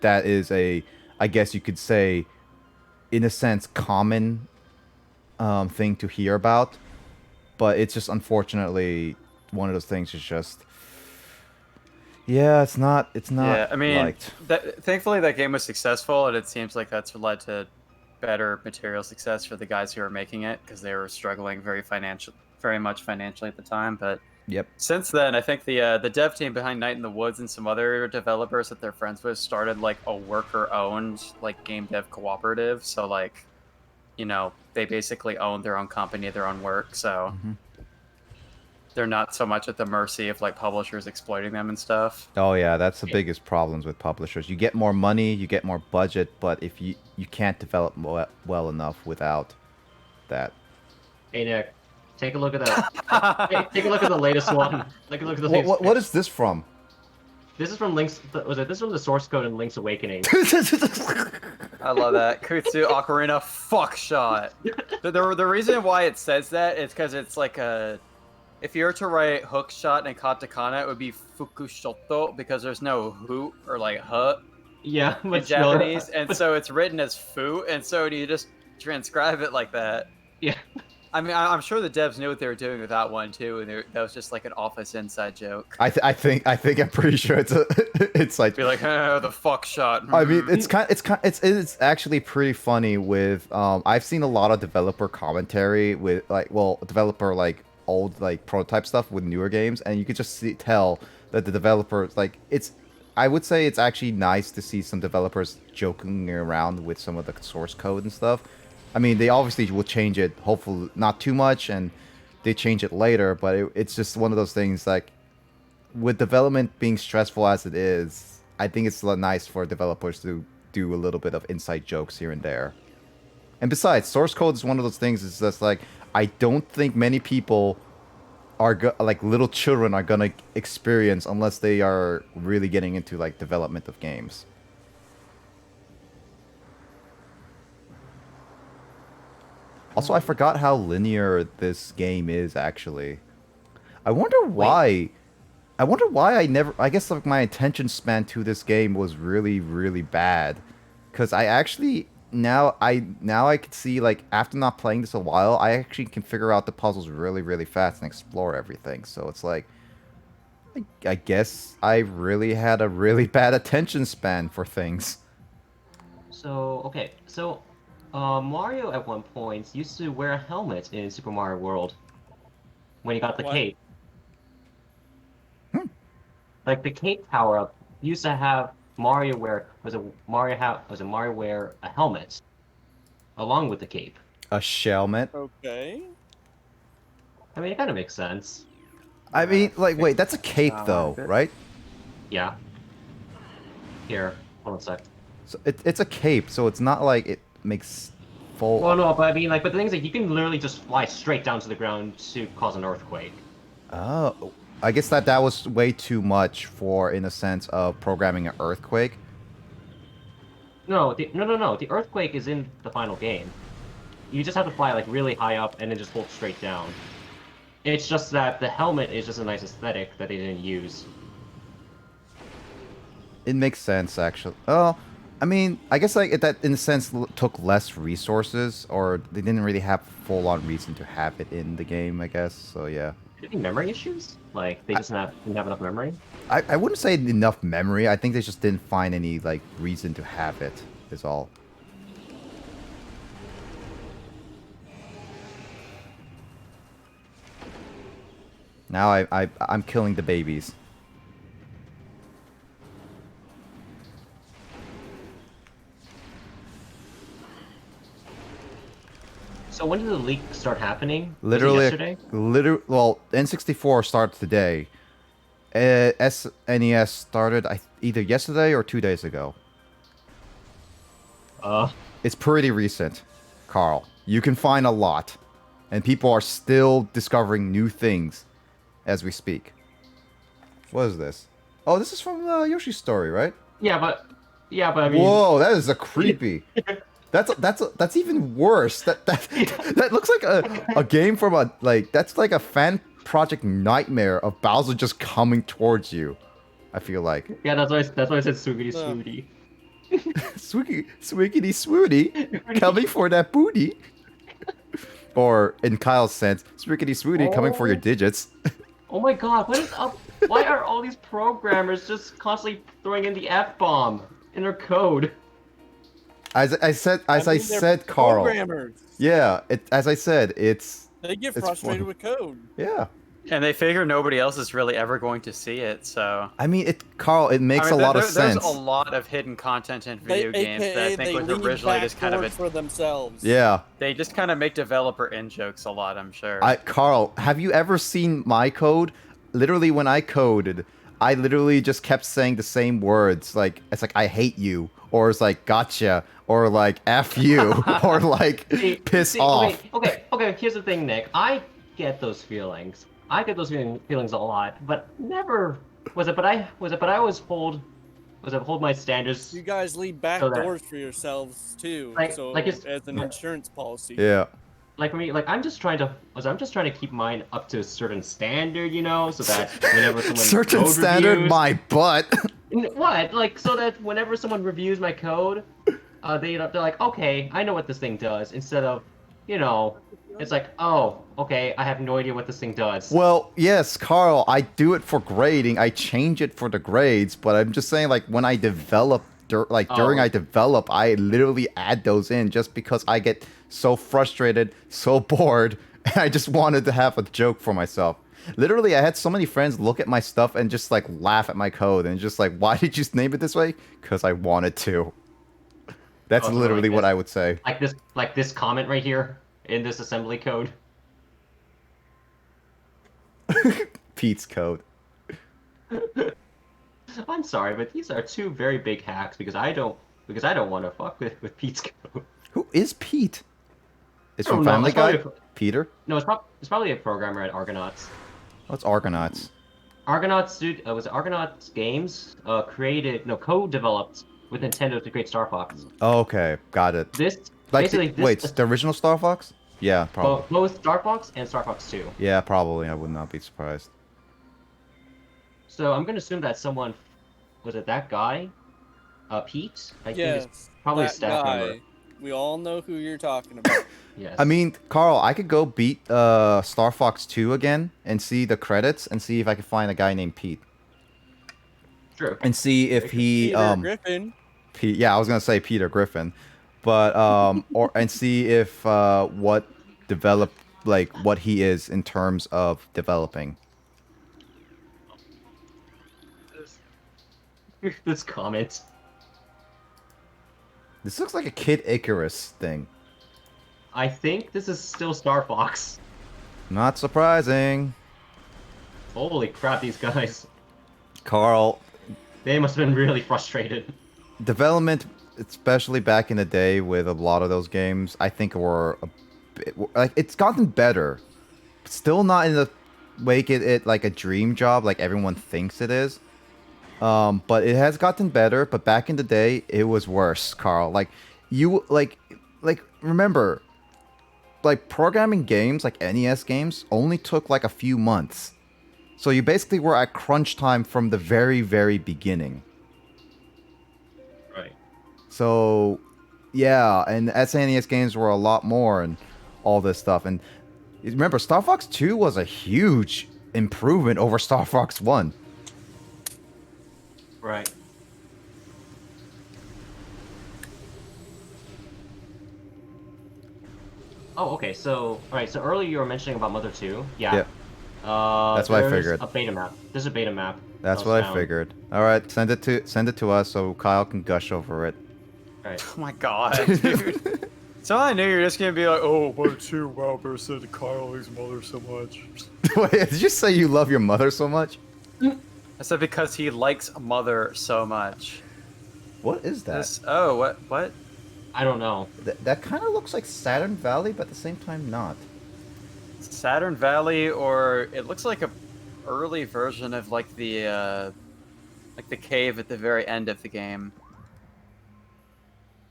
that is a, I guess you could say, in a sense, common thing to hear about, but it's just unfortunately one of those things is just, yeah, it's not Yeah, I mean, liked. thankfully that game was successful, and it seems like that's led to better material success for the guys who were making it, because they were struggling very much financially at the time. But Yep. since then, I think the dev team behind Night in the Woods and some other developers that they're friends with started like a worker-owned like game dev cooperative. So like, you know, they basically own their own company, their own work. So they're not so much at the mercy of like publishers exploiting them and stuff. Oh yeah, that's the biggest problems with publishers. You get more money, you get more budget, but if you can't develop well enough without that. Hey Nick, take a look at that. Take a look at the latest one. Take a look at the latest. What is this from? This is from Link's. This is from the source code in Link's Awakening. I love that. Kutsu Ocarina fuck shot. The reason why it says that is because it's like a... If you were to write hook shot in katakana, it would be fukushoto, because there's no hu or like hu Yeah, in Japanese, and so it's written as fu, and so you just transcribe it like that. Yeah. I mean, I'm sure the devs knew what they were doing with that one too, and that was just like an office inside joke. I think I'm pretty sure it's like Be like, oh, the fuck shot. I mean, it's actually pretty funny with I've seen a lot of developer commentary with like, well, developer like old like prototype stuff with newer games, and you could just tell that the developers like I would say it's actually nice to see some developers joking around with some of the source code and stuff. I mean, they obviously will change it, hopefully not too much, and they change it later, but it's just one of those things like, with development being stressful as it is, I think it's nice for developers to do a little bit of inside jokes here and there. And besides, source code is one of those things, it's just like, I don't think many people are like little children are gonna experience unless they are really getting into like development of games. Also, I forgot how linear this game is actually. I wonder why. I wonder why I guess like my attention span to this game was really, really bad. Cause I actually now I can see, like, after not playing this a while, I actually can figure out the puzzles really, really fast and explore everything. So it's like, I guess I really had a really bad attention span for things. So okay, so Mario at one point used to wear a helmet in Super Mario World when he got the What? cape. Like the cape power up used to have Mario wear a helmet along with the cape. A shelmet. Okay. I mean, it kind of makes sense. I mean, like, wait, that's a cape though, right? Yeah. Here, hold on a sec. So it's a cape, so it's not like it makes full. Well, no, but I mean, like, but the thing is, like, you can literally just fly straight down to the ground to cause an earthquake. Oh, I guess that was way too much for, in a sense of programming an earthquake. No, no. The earthquake is in the final game. You just have to fly like really high up and then just hold straight down. It's just that the helmet is just a nice aesthetic that they didn't use. It makes sense, actually. Oh, I mean, I guess like that in a sense took less resources, or they didn't really have full-on reason to have it in the game, I guess. So yeah. Any memory issues? Like they just didn't have enough memory? I wouldn't say enough memory. I think they just didn't find any like reason to have it. Is all. Now I'm killing the babies. So when did the leak start happening? Was it Literally, yesterday? well, N64 starts today, SNES started either yesterday or 2 days ago. It's pretty recent, Carl. You can find a lot, and people are still discovering new things as we speak. What is this? Oh, this is from Yoshi's Story, right? Yeah, but I mean. Whoa, that is a creepy. That's even worse. That looks like a game from that's like a fan project nightmare of Bowser just coming towards you. I feel like. Yeah, that's why I said swoogity swooty. Swiggity swooty, coming for that booty. Or in Kyle's sense, swiggity swooty, coming for your digits. Oh my god, what is up? Why are all these programmers just constantly throwing in the F-bomb in their code? As I said, Carl. Programmers. Yeah, as I said, They get it's frustrated fun. with code. Yeah. And they figure nobody else is really ever going to see it, so... I mean, Carl, it makes a lot of sense. There's a lot of hidden content in video games that I think was lean originally just kind of... for themselves. Yeah. They just kind of make developer in-jokes a lot, I'm sure. Carl, have you ever seen my code? Literally, when I coded, I literally just kept saying the same words. Like, it's like, I hate you. Or it's like, gotcha. Or like, F you. Or like, piss off. Okay, here's the thing, Nick. I get those feelings. I get those feelings a lot, but never but I always hold my standards. You guys leave back So that- doors for yourselves too. Like it's- as an insurance policy. Yeah. Like for me, like I'm just trying to keep mine up to a certain standard, you know, so that whenever someone Certain code standard, reviews, my butt. What? Like so that whenever someone reviews my code, they're like, okay, I know what this thing does, instead of, you know, it's like, oh, okay, I have no idea what this thing does. Well, yes, Carl, I do it for grading. I change it for the grades, but I'm just saying, like, when I develop, during I develop, I literally add those in just because I get so frustrated, so bored, and I just wanted to have a joke for myself. Literally, I had so many friends look at my stuff and just, like, laugh at my code, and just like, why did you name it this way? Because I wanted to. That's Oh, so literally like what this- I would say. Like this comment right here in this assembly code. Pete's code. I'm sorry, but these are two very big hacks because I don't want to fuck with Pete's code. Who is Pete? It's Oh, from no, Family it's probably Guy? Peter? No, it's probably a programmer at Argonauts. What's Argonauts? Argonauts, dude, was it Argonauts Games? Co-developed with Nintendo to create Star Fox. Oh, okay, got it. This Like, basically this, wait, the original Star Fox? Yeah, probably. both Star Fox and Star Fox 2. Yeah, probably. I would not be surprised. So I'm gonna assume that someone was it that guy, Pete? I think Yes, it's probably a that staff guy. member. We all know who you're talking about. Yes. I mean, Carl, I could go beat Star Fox 2 again and see the credits and see if I can find a guy named Pete. True. And see if he Peter Griffin. Pete, yeah, I was gonna say Peter Griffin, but and see if what he is in terms of developing. This comment. This looks like a Kid Icarus thing. I think this is still Star Fox. Not surprising. Holy crap, these guys. Carl, They must have been really frustrated. development, especially back in the day with a lot of those games, I think were a bit, like, it's gotten better. Still not in the make it like a dream job like everyone thinks it is. But it has gotten better, but back in the day it was worse, Carl. Like you like remember, like programming games like NES games only took like a few months. So you basically were at crunch time from the very, very beginning. Right. So, yeah, and SNES games were a lot more and all this stuff. And remember, Star Fox 2 was a huge improvement over Star Fox 1. Right. Oh, okay. So, all right. So earlier you were mentioning about Mother 2. Yeah. Yeah. That's what I there's figured. A beta map. There's a beta map. That's that what was I found. figured. All right, send it to us so Kyle can gush over it. All right. Oh my god, dude. So I knew you were just gonna be like, oh, Mother 2, wow, but said Kyle his mother so much. Wait, did you say you love your mother so much? I said because he likes Mother so much. What is that? Oh, what? I don't know. That kind of looks like Saturn Valley, but at the same time not. Saturn Valley, or it looks like a early version of like the cave at the very end of the game.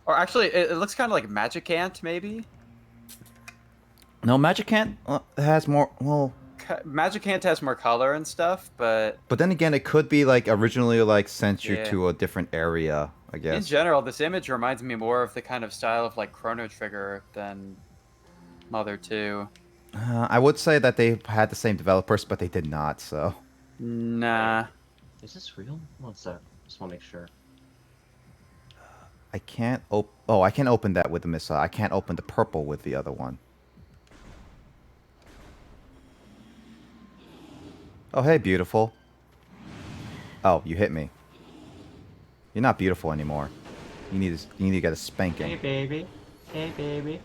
Or actually, it looks kind of like Magic Ant, maybe. No, Magic Ant has more. Well, Magic Ant has more color and stuff, but then again, it could be like originally like sent you Yeah. to a different area. I in guess. general, this image reminds me more of the kind of style of like Chrono Trigger than Mother 2. I would say that they had the same developers, but they did not. So. Nah. Is this real? One sec. Just want to make sure. I can't Oh, I can open that with the missile. I can't open the purple with the other one. Oh, hey, beautiful. Oh, you hit me. You're not beautiful anymore. You need to get a spanking. Hey, baby. Hey, baby.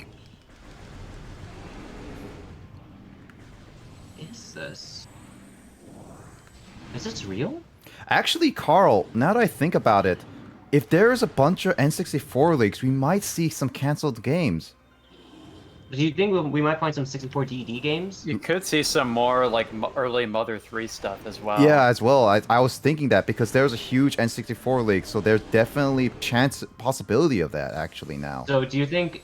Is this? Is this real? Actually, Carl, now that I think about it, if there's a bunch of N64 leaks, we might see some canceled games. Do you think we might find some 64 DD games? You could see some more like early Mother 3 stuff as well. Yeah, as well. I was thinking that because there's a huge N64 leak, so there's definitely possibility of that actually now. So do you think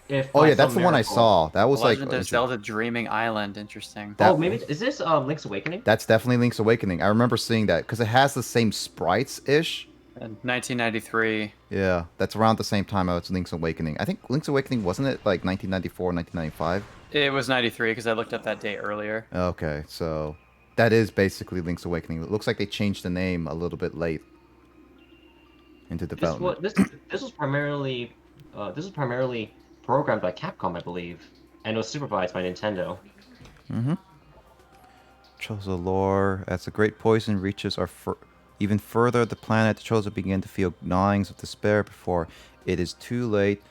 if Oh by yeah, that's some the one I miracle- saw. That was Legend like of Zelda Dreaming Island, interesting. that- Oh, maybe is this Link's Awakening? That's definitely Link's Awakening. I remember seeing that because it has the same sprites ish. In 1993. Yeah, that's around the same time as Link's Awakening. I think Link's Awakening wasn't it like 1994, 1995? It was 93 because I looked up that date earlier. Okay, so that is basically Link's Awakening. It looks like they changed the name a little bit late into development. This was primarily programmed by Capcom, I believe, and was supervised by Nintendo. Mm-hmm. Chozo lore. As the great poison reaches even further, the planet, the Chozo begin to feel gnawings of despair before it is too late.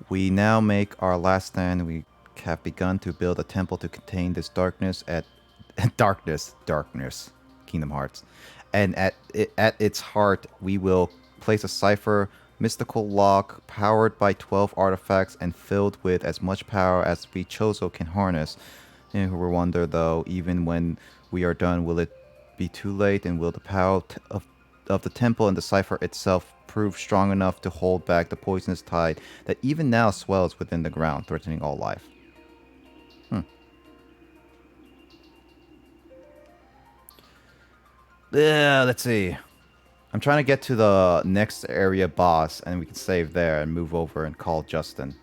We now make our last stand. We have begun to build a temple to contain this darkness darkness, Kingdom Hearts. And at its heart, we will place a cipher, mystical lock, powered by 12 artifacts and filled with as much power as we Chozo can harness. And we wonder, though, even when we are done, will it be too late, and will the power of the temple and the cipher itself prove strong enough to hold back the poisonous tide that even now swells within the ground, threatening all life? Yeah, let's see. I'm trying to get to the next area boss, and we can save there and move over and call Justin.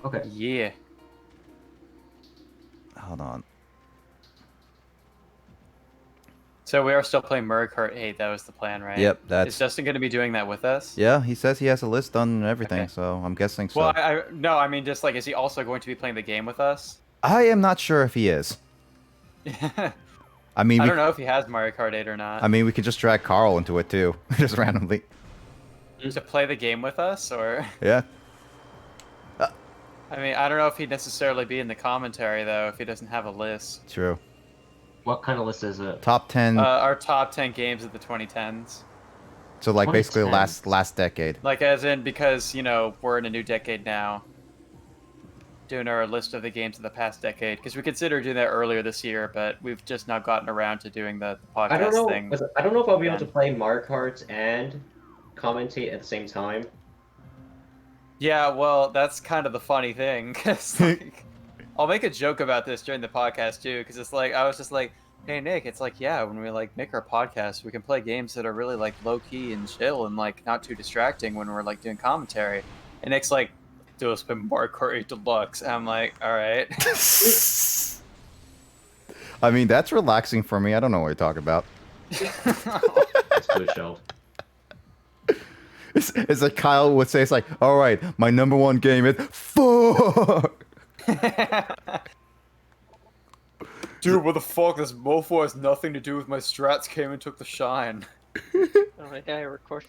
Okay. Yeah. Hold on. So we are still playing Mario Kart 8. That was the plan, right? Yep, Is that's... Justin going to be doing that with us? Yeah, he says he has a list done and everything, Okay. so I'm guessing so. Well, no, I mean just like, is he also going to be playing the game with us? I am not sure if he is. I I mean, don't know if he has Mario Kart 8 or not. I mean, we could just drag Carl into it too, just randomly. To play the game with us, or Yeah. I mean, I don't know if he'd necessarily be in the commentary though if he doesn't have a list. True. What kind of list is it? Top 10. Our top 10 games of the 2010s. So like basically 2010. last decade. Like as in because, you know, we're in a new decade now. Doing our list of the games of the past decade, because we considered doing that earlier this year, but we've just now gotten around to doing the podcast I don't know. thing. I don't know if I'll be able to Yeah. play Mario Kart and commentate at the same time. Yeah, well, that's kind of the funny thing, because like, I'll make a joke about this during the podcast too, because it's like I was just like, hey Nick, it's like yeah, when we like make our podcast, we can play games that are really like low key and chill and like not too distracting when we're like doing commentary. And Nick's like, do us play Mario Kart 8 Deluxe. And I'm like, all right. I mean, that's relaxing for me. I don't know what you're talking about. It's good show. It's like Kyle would say, it's like, all right, my number one game is 4. Dude, what the fuck? This mofo has nothing to do with my strats. Came and took the shine. Oh my god, record.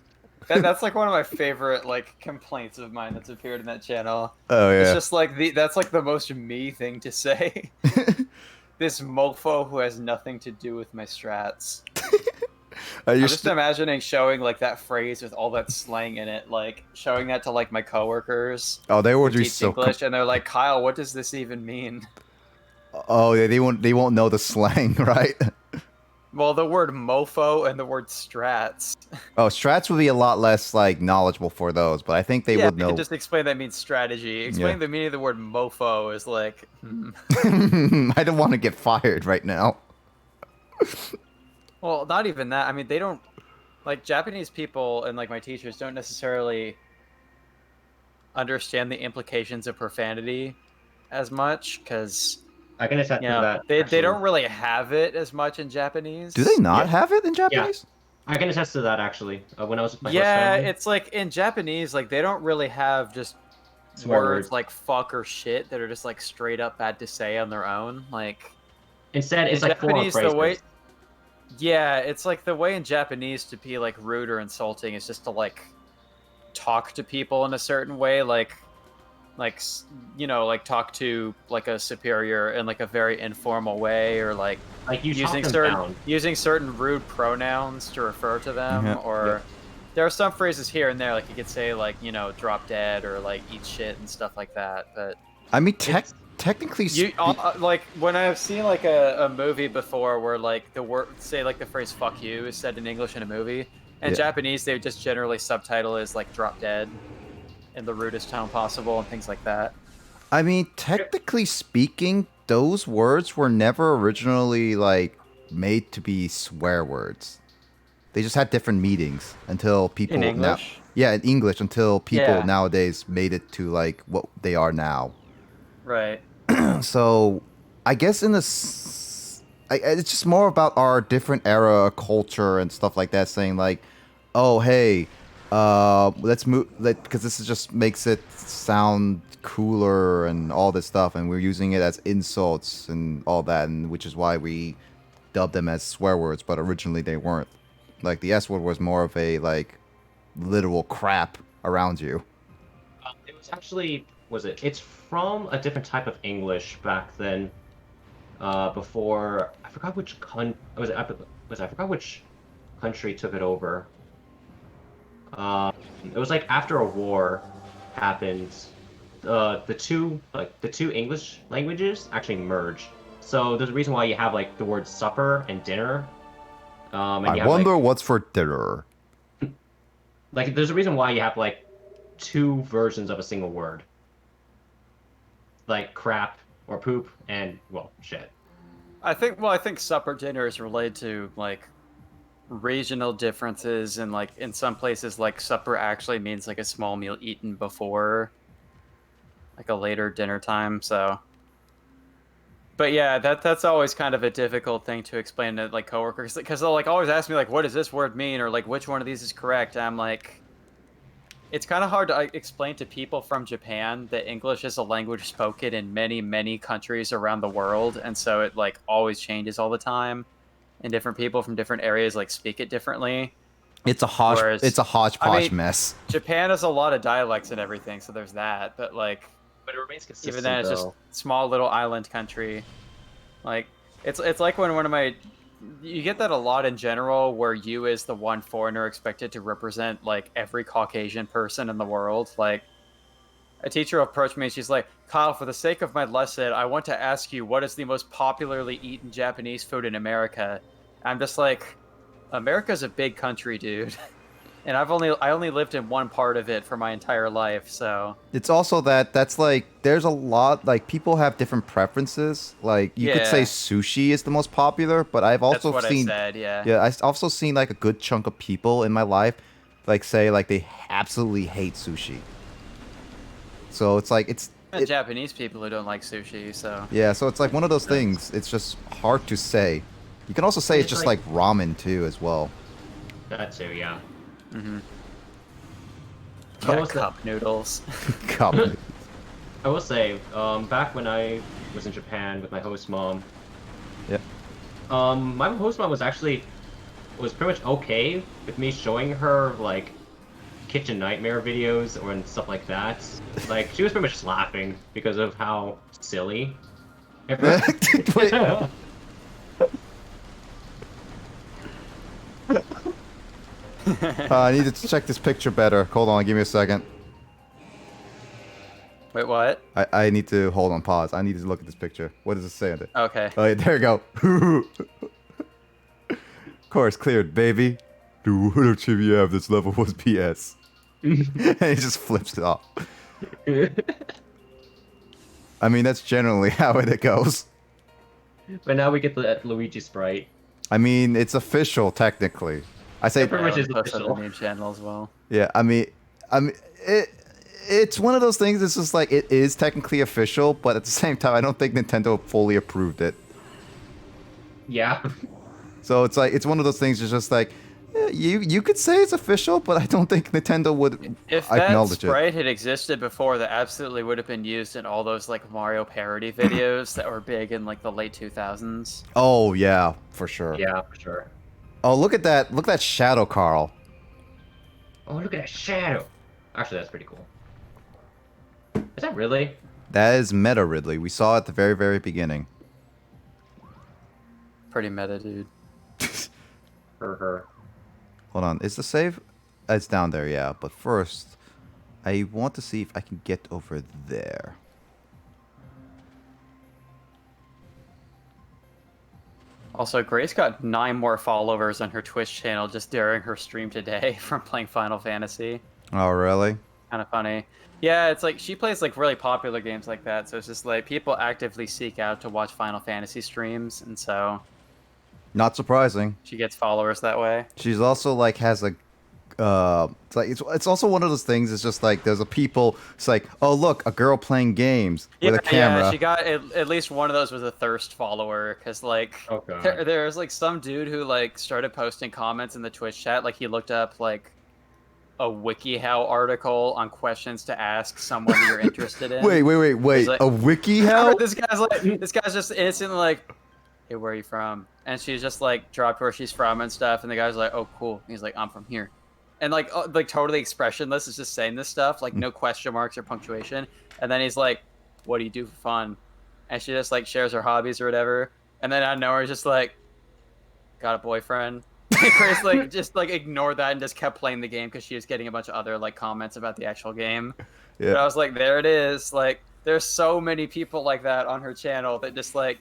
That's like one of my favorite like complaints of mine that's appeared in that channel. Oh It's yeah. just like that's like the most me thing to say. this mofo who has nothing to do with my strats. You're I'm just imagining showing like that phrase with all that slang in it, like showing that to like my coworkers. Oh, they would who be teach so. English, and they're like, Kyle, what does this even mean? Oh, yeah, they won't know the slang, right? Well, the word mofo and the word strats. Oh, strats would be a lot less like knowledgeable for those, but I think they would You know. can just explain that means strategy. Explaining the meaning of the word mofo is like. I don't want to get fired right now. Well, not even that. I mean, they don't like Japanese people and like my teachers don't necessarily understand the implications of profanity as much because I can attest to that. they actually. don't really have it as much in Japanese. Do they not Yeah. have it in Japanese? I can attest to that actually. When I was with my host Yeah, family. it's like in Japanese, like they don't really have just Swear words words. like fuck or shit that are just like straight up bad to say on their own. Like Instead, it's in like full-on Japanese, the phrases. way. Yeah, it's like the way in Japanese to be like rude or insulting is just to like talk to people in a certain way, like like talk to like a superior in like a very informal way, or like You talk using them certain down. rude pronouns to refer to them, Yeah. or there are some phrases here and there, like you could say like drop dead or like eat shit and stuff like that, but I mean, It's- technically, like when I've seen like a movie before where like the word, say like the phrase "fuck you" is said in English in a movie, and Yeah. Japanese they would just generally subtitle as like "drop dead" in the rudest tone possible and things like that. I mean, technically speaking, those words were never originally like made to be swear words. They just had different meanings until people In English? in English until people Yeah. nowadays made it to like what they are now. Right. So, I guess it's just more about our different era culture and stuff like that. Saying like, oh hey, let's move, because this just makes it sound cooler and all this stuff, and we're using it as insults and all that, and which is why we dubbed them as swear words, but originally they weren't. Like the S word was more of a like literal crap around you. It was actually It's from a different type of English back then. Before I forgot which I forgot which country took it over. It was like after a war happened, the two English languages actually merged. So there's a reason why you have like the word supper and dinner. And you I have, wonder what's for dinner. like there's a reason why you have like two versions of a single word. Like crap or poop and well shit. I think supper dinner is related to like regional differences, and like in some places like supper actually means like a small meal eaten before like a later dinner time. So but yeah, that's always kind of a difficult thing to explain to like coworkers, because they'll like always ask me like, what does this word mean, or like which one of these is correct. And I'm like, it's kind of hard to explain to people from Japan that English is a language spoken in many countries around the world, and so it like always changes all the time, and different people from different areas like speak it differently. It's a hodgepodge mess. Japan has a lot of dialects and everything, so there's that. But like, But it remains consistent. even then, it's just though. small little island country. Like it's like when one of my, you get that a lot in general, where you as the one foreigner expected to represent like every Caucasian person in the world. Like a teacher approached me and she's like, Kyle, for the sake of my lesson, I want to ask you what is the most popularly eaten Japanese food in America. I'm just like, America's a big country, dude. And I only lived in one part of it for my entire life, so It's also that's like there's a lot, like people have different preferences. Like you could say Yeah. sushi is the most popular, but I've that's also what seen I said, yeah. I've also seen like a good chunk of people in my life like say like they absolutely hate sushi. So it's like And Japanese people who don't like sushi, so yeah, so it's like one of those things. It's just hard to say. You can also say it's It's just like- like ramen too as well. That too, yeah. yeah, What was that? cup noodles. Cup. I will say, back when I was in Japan with my host mom, Yeah. my host mom was pretty much okay with me showing her like kitchen nightmare videos and stuff like that. Like she was pretty much laughing because of how silly Wait. I need to check this picture better. Hold on, give me a second. Wait, what? I need to hold on, pause. I need to look at this picture. What does it say on it? Okay. Oh, yeah, there you go. Course cleared, baby. Dude, what chip you have? This level was PS. And he just flips it off. I mean, that's generally how it goes. But now we get the Luigi sprite. I mean, it's official technically. I say Pretty much is Post on the official. main channel as well. yeah. I mean, it's one of those things. It's just like it is technically official, but at the same time, I don't think Nintendo fully approved it. Yeah. So it's like it's one of those things. It's just like you could say it's official, but I don't think Nintendo would If that acknowledge it. sprite had existed before, that absolutely would have been used in all those like Mario parody videos that were big in like the late 2000s. Oh yeah, for sure. Yeah, for sure. Oh, look at that! Look at that shadow, Carl. Oh, look at that shadow. Actually, that's pretty cool. Is that really? That is meta Ridley. We saw it at the very, very beginning. Pretty meta, dude. For her. Hold on, is the save? It's down there, yeah. But first, I want to see if I can get over there. Also, Grace got 9 more followers on her Twitch channel just during her stream today from playing Final Fantasy. Oh, really? Kind of funny. Yeah, it's like she plays like really popular games like that, so it's just like people actively seek out to watch Final Fantasy streams, and so Not surprising. she gets followers that way. She's also like has a it's like it's also one of those things. It's just like there's a people. It's like, oh look, a girl playing games with a camera. Yeah, she got at least one of those was a thirst follower, because like Oh, God. there's like some dude who like started posting comments in the Twitch chat, like he looked up like a WikiHow article on questions to ask someone that you're interested in. Wait. like- A wiki how? This guy's just instantly like, hey, where are you from? And she's just like dropped where she's from and stuff, and the guy's like, oh cool. He's like, I'm from here. And like totally expressionless, is just saying this stuff, like no question marks or punctuation. And then he's like, what do you do for fun? And she just like shares her hobbies or whatever. And then out of nowhere, just like, got a boyfriend. And Chris like just like ignored that and just kept playing the game because she was getting a bunch of other like comments about the actual game. Yeah. But I was like, there it is. Like, there's so many people like that on her channel that just like,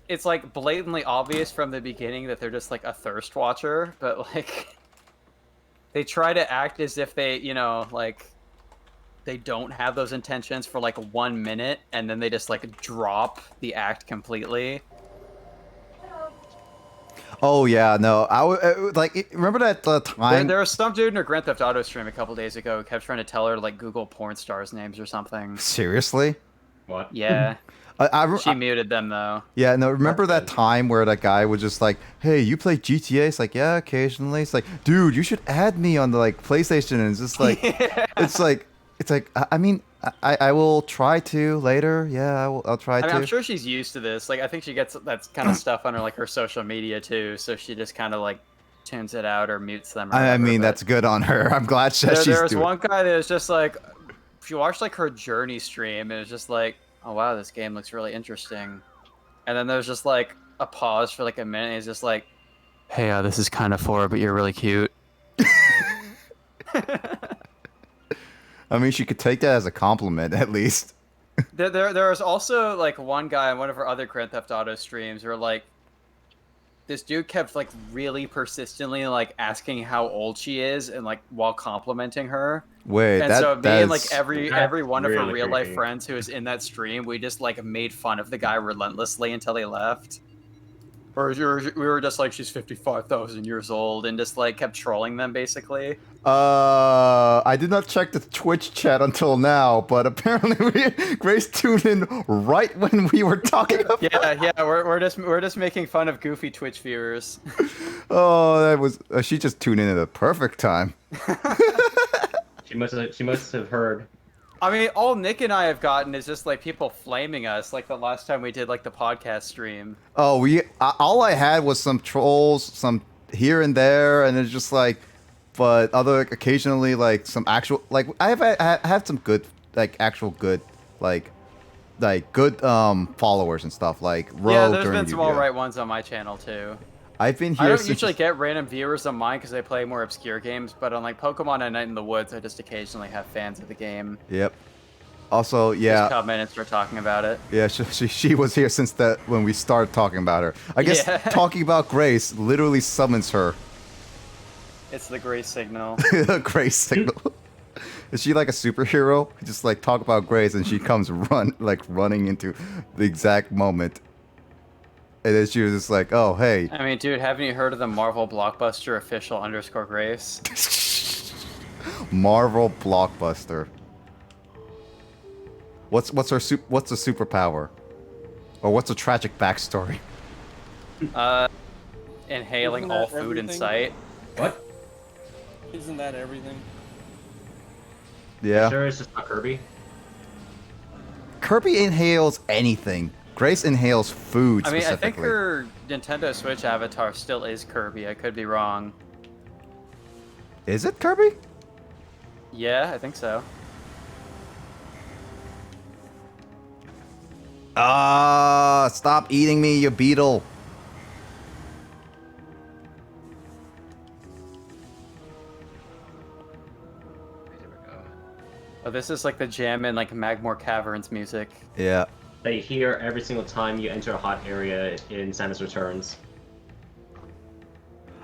it's like blatantly obvious from the beginning that they're just like a thirst watcher, but like, they try to act as if they, you know, like, they don't have those intentions for like 1 minute, and then they just like drop the act completely. Oh yeah, no. Remember that time? There was some dude in her Grand Theft Auto stream a couple days ago who kept trying to tell her to like Google porn stars names or something. Seriously? What? Yeah, she muted them though. Yeah, no, remember that That's good. time where that guy was just like, hey, you play GTA? It's like, yeah, occasionally. It's like, dude, you should add me on the like PlayStation. And it's just like, it's like, I mean, I will try to later. Yeah, I'll try I to. mean, I'm sure she's used to this. Like, I think she gets that kind of stuff on her like her social media too, so she just kind of like tunes it out or mutes them. Or I whatever, mean, but that's good on her. I'm glad she's there was doing one guy that was just like, if you watch like her Journey stream, it was just like, oh wow, this game looks really interesting. And then there's just like a pause for like a minute. And he's just like, hey, this is kind of for, but you're really cute. I mean, she could take that as a compliment, at least. There was also like one guy on one of her other Grand Theft Auto streams where like this dude kept like really persistently like asking how old she is and like while complimenting her. Wait, And so me and like that's every one of her really real life creepy. friends who was in that stream, we just like made fun of the guy relentlessly until he left. Or we were just like, she's 55,000 years old, and just like kept trolling them basically. I did not check the Twitch chat until now, but apparently Grace tuned in right when we were talking about. Yeah, we're just making fun of goofy Twitch viewers. Oh, that was she just tuned in at the perfect time. She must have heard. I mean, all Nick and I have gotten is just like people flaming us, like the last time we did like the podcast stream. Oh, all I had was some trolls, some here and there, and it's just like, but other occasionally like some actual like I have some good like actual good like like good followers and stuff like Rogue Yeah, there's during been some Yu-Gi-Oh. alright ones on my channel too. I've been I here don't since usually get random viewers on mine because they play more obscure games, but on like Pokemon and Night in the Woods, I just occasionally have fans of the game. Yep. Also, Just yeah, come in and start talking about it. yeah, she was here since when we started talking about her. I guess Yeah. talking about Grace literally summons her. It's the Grace signal. Grace signal. Is she like a superhero? Just like talk about Grace and she comes running into the exact moment. And then she was just like, oh, hey. I mean, dude, haven't you heard of the Marvel Blockbuster official _ Grace? Marvel Blockbuster. What's the superpower? Or what's a tragic backstory? Inhaling Isn't all that food in everything? sight. What? Isn't that everything? Yeah. Sure, it's just not Kirby. Kirby inhales anything. Grace inhales food I mean, I think specifically. her Nintendo Switch avatar still is Kirby. I could be wrong. Is it Kirby? Yeah, I think so. Stop eating me, you beetle. There we go. Oh, this is like the jam in like Magmore Caverns music. Yeah. That you hear every single time you enter a hot area in Samus Returns.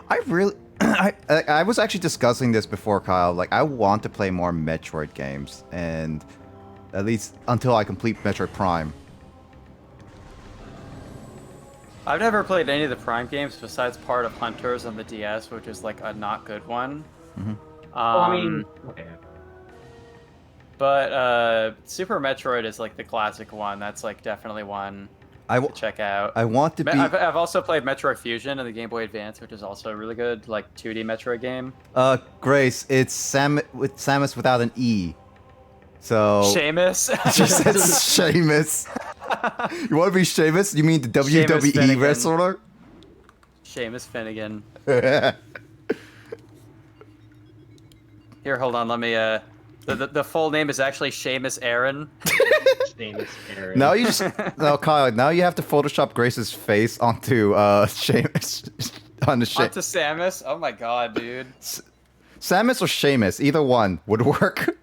I really... I was actually discussing this before, Kyle. Like, I want to play more Metroid games. And at least until I complete Metroid Prime. I've never played any of the Prime games besides part of Hunters on the DS, which is like a not good one. Mhm. Well, I mean, okay. But Super Metroid is like the classic one. That's like definitely one to check out. I want to be... I've also played Metroid Fusion on the Game Boy Advance, which is also a really good like 2D Metroid game. Grace, it's Samus without an E. So... Seamus. She said Seamus. You want to be Seamus? You mean the WWE Finnegan. wrestler? Seamus Finnegan. Here, hold on. Let me. The full name is actually Seamus Aaron. Samus Aran. Now you just... No, Kyle, now you have to Photoshop Grace's face onto Seamus. Onto Samus. Oh my god, dude. Samus or Seamus, either one would work.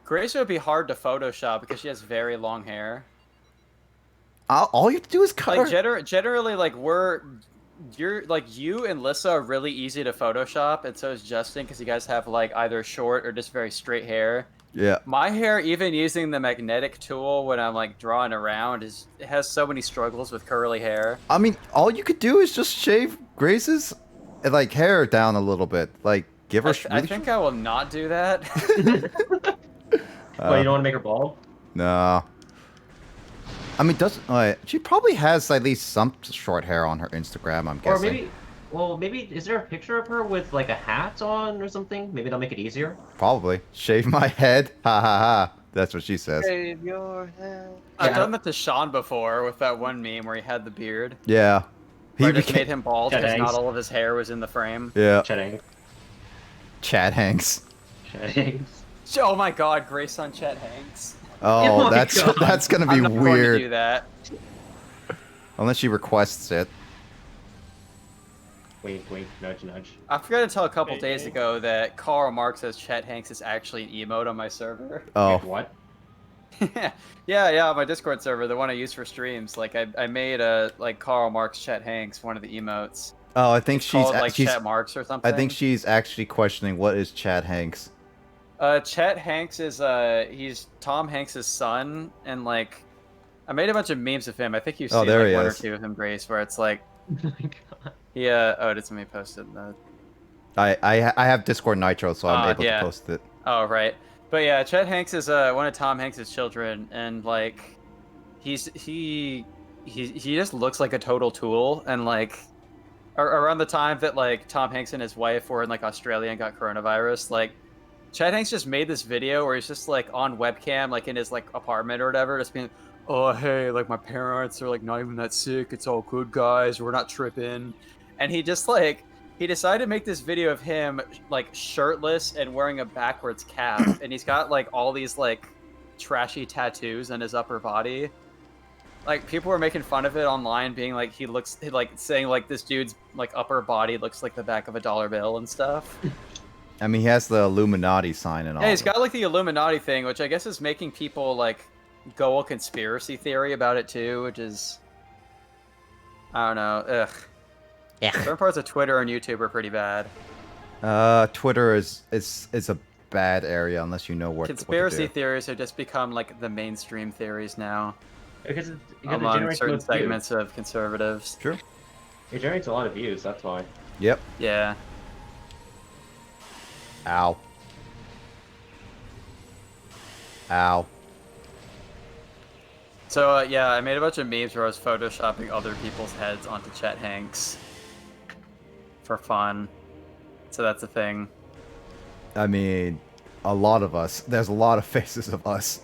Grace would be hard to Photoshop because she has very long hair. All you have to do is cut Like her. generally, like you and Lissa are really easy to Photoshop, and so is Justin because you guys have like either short or just very straight hair. Yeah. My hair, even using the magnetic tool when I'm like drawing around, it has so many struggles with curly hair. I mean, all you could do is just shave Grace's like hair down a little bit. Like, give her. I think I will not do that. Well, you don't want to make her bald? No. I mean, she probably has at least some short hair on her Instagram, I'm guessing. Or maybe, is there a picture of her with like a hat on or something? Maybe that'll make it easier. Probably. Shave my head? Ha ha ha. That's what she says. Save your head. I've done that to Sean before with that one meme where he had the beard. Yeah. Where I just made him bald Chet because not Hanks. all of his hair was in the frame. Yeah. Chetting. Chad Hanks. Chetting. Oh my god, Grace on Chet Hanks. Oh, my God. that's gonna be I'm not going to weird. do that. Unless she requests it. Wink, wink, nudge, nudge. I forgot to tell a couple days ago that Karl Marx as Chet Hanks is actually an emote on my server. Oh. Wait, what? yeah, on my Discord server, the one I use for streams. Like I made a like Karl Marx Chet Hanks, one of the emotes. Oh, I think she's Called like Chet Marx or something. I think she's actually questioning what is Chad Hanks. Chet Hanks is he's Tom Hanks' son, and like I made a bunch of memes of him. I think you've seen there like he one is. or two of him, Grace, where it's like Oh my god. he oh, did somebody post it? I have Discord Nitro, so I'm able yeah. to post it. Oh right, but yeah, Chet Hanks is one of Tom Hanks' children, and like he just looks like a total tool, and like around the time that like Tom Hanks and his wife were in like Australia and got coronavirus, like Chet Hanks just made this video where he's just like on webcam, like in his like apartment or whatever, just being, oh hey, like my parents are like not even that sick, it's all good guys, we're not tripping. And he just like he decided to make this video of him like shirtless and wearing a backwards cap, and he's got like all these like trashy tattoos on his upper body. like people were making fun of it online, being like saying like this dude's like upper body looks like the back of a dollar bill and stuff. I mean, he has the Illuminati sign and all. Yeah, he's got like the Illuminati thing, which I guess is making people like go a conspiracy theory about it too, which is I don't know. Ugh. Yeah. Certain parts of Twitter and YouTube are pretty bad. Twitter is a bad area unless you know what Conspiracy what to do. theories have just become like the mainstream theories now Because it among generates certain most views. segments of conservatives. True. It generates a lot of views. That's why. Yep. Yeah. Ow. Ow. So yeah, I made a bunch of memes where I was photoshopping other people's heads onto Chet Hanks for fun. So that's a thing. I mean, a lot of us. There's a lot of faces of us.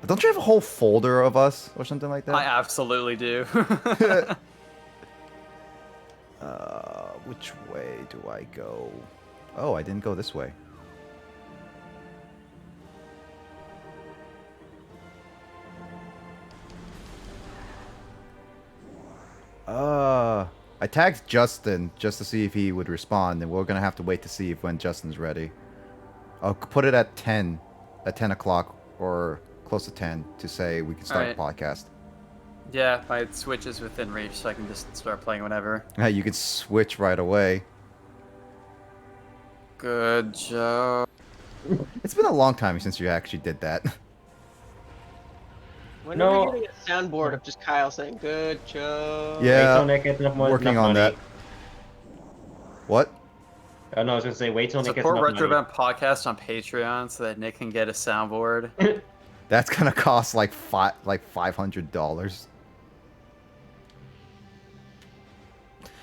Don't you have a whole folder of us or something like that? I absolutely do. Which way do I go? Oh, I didn't go this way. I tagged Justin just to see if he would respond, and we're gonna have to wait to see if when Justin's ready. I'll put it at 10 o'clock or close to 10 to say we can start the podcast. Yeah, my Switch is within reach, so I can just start playing whenever. Yeah, you can switch right away. Good job. It's been a long time since you actually did that. When No. are we getting a soundboard of just Kyle saying "Good job"? Yeah, Wait till Nick gets enough working enough on money. that. What? Oh, no, I was gonna say wait till Nick gets Support enough money. RetroBound podcast on Patreon so that Nick can get a soundboard. That's gonna cost like $500.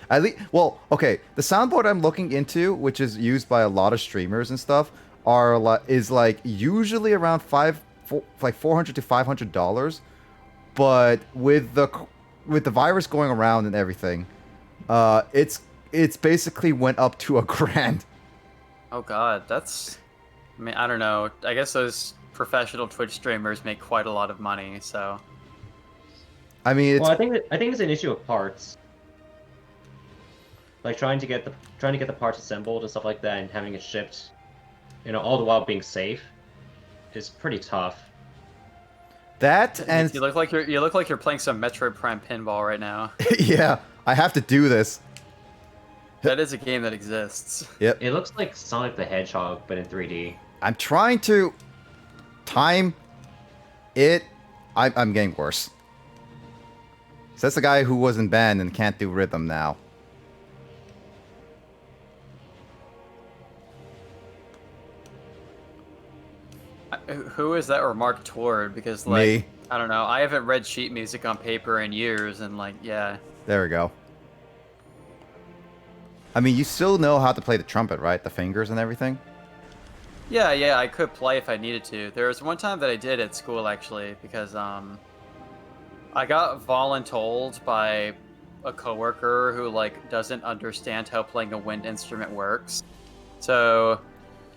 At least, well, okay. The soundboard I'm looking into, which is used by a lot of streamers and stuff, is like usually around $400 to $500. But with the virus going around and everything, it's basically went up to $1,000. Oh god, that's... I mean, I don't know. I guess those professional Twitch streamers make quite a lot of money, so... I mean, it's, Well, I think it's an issue of parts. Like trying to get the parts assembled and stuff like that, and having it shipped, all the while being safe, is pretty tough. that and You look like you're playing some Metroid Prime pinball right now. yeah, I have to do this. That is a game that exists. Yep. It looks like Sonic the Hedgehog, but in 3D. I'm trying to time it. I'm getting worse. So that's the guy who wasn't banned and can't do rhythm now. Who is that remark toward? Because, like, Me. I don't know. I haven't read sheet music on paper in years, and, like, yeah. There we go. I mean, you still know how to play the trumpet, right? The fingers and everything? Yeah, I could play if I needed to. There was one time that I did at school, actually, because, I got voluntold by a coworker who, like, doesn't understand how playing a wind instrument works. So,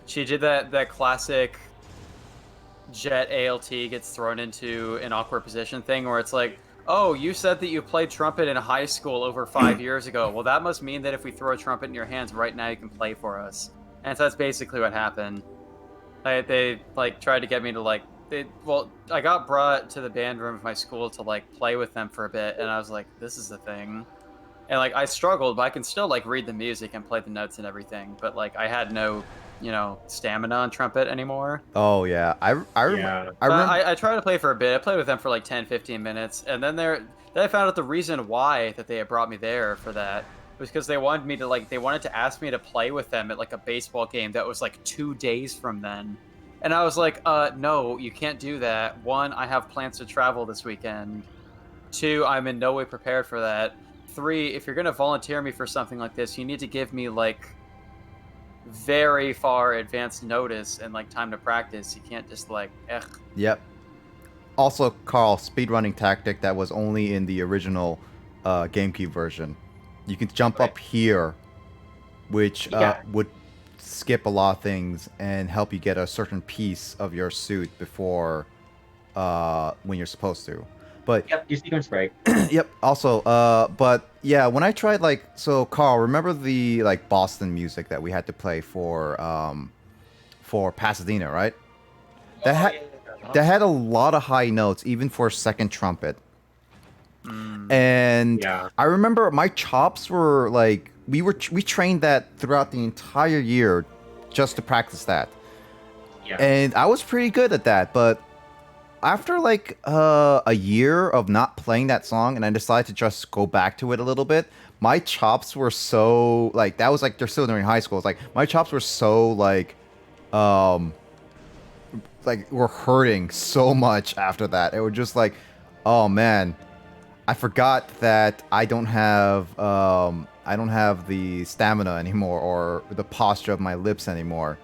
she did that classic Jet ALT gets thrown into an awkward position thing where it's like, oh, you said that you played trumpet in high school over 5 years ago. Well, that must mean that if we throw a trumpet in your hands right now, you can play for us. And so that's basically what happened. They like tried to get me to like, I got brought to the band room of my school to like play with them for a bit, and I was like, this is the thing. And like I struggled, but I can still like read the music and play the notes and everything. But like I had no, stamina on trumpet anymore. Oh yeah, I remember. Yeah. I tried to play for a bit. I played with them for like 10-15 minutes, and then I found out the reason why that they had brought me there for that was because they wanted to ask me to play with them at like a baseball game that was like 2 days from then. And I was like, no, you can't do that. 1, I have plans to travel this weekend. 2, I'm in no way prepared for that. 3, if you're going to volunteer me for something like this, you need to give me like very far advanced notice and like time to practice. You can't just like, Yep. Also, Carl, speedrunning tactic that was only in the original GameCube version. You can jump up here, which would skip a lot of things and help you get a certain piece of your suit before when you're supposed to. But Yep, your sequence break. yep. Also, but yeah, when I tried Carl, remember the like Boston music that we had to play for Pasadena, right? That Oh, had yeah. that had a lot of high notes, even for second trumpet. Mm. And Yeah. I remember my chops were like we trained that throughout the entire year just to practice that. Yeah. And I was pretty good at that, but after like a year of not playing that song and I decided to just go back to it a little bit, my chops were so like that was like they're still during high school. It's like my chops were so um were hurting so much after that. It was just like, oh man, I forgot that I don't have the stamina anymore or the posture of my lips anymore.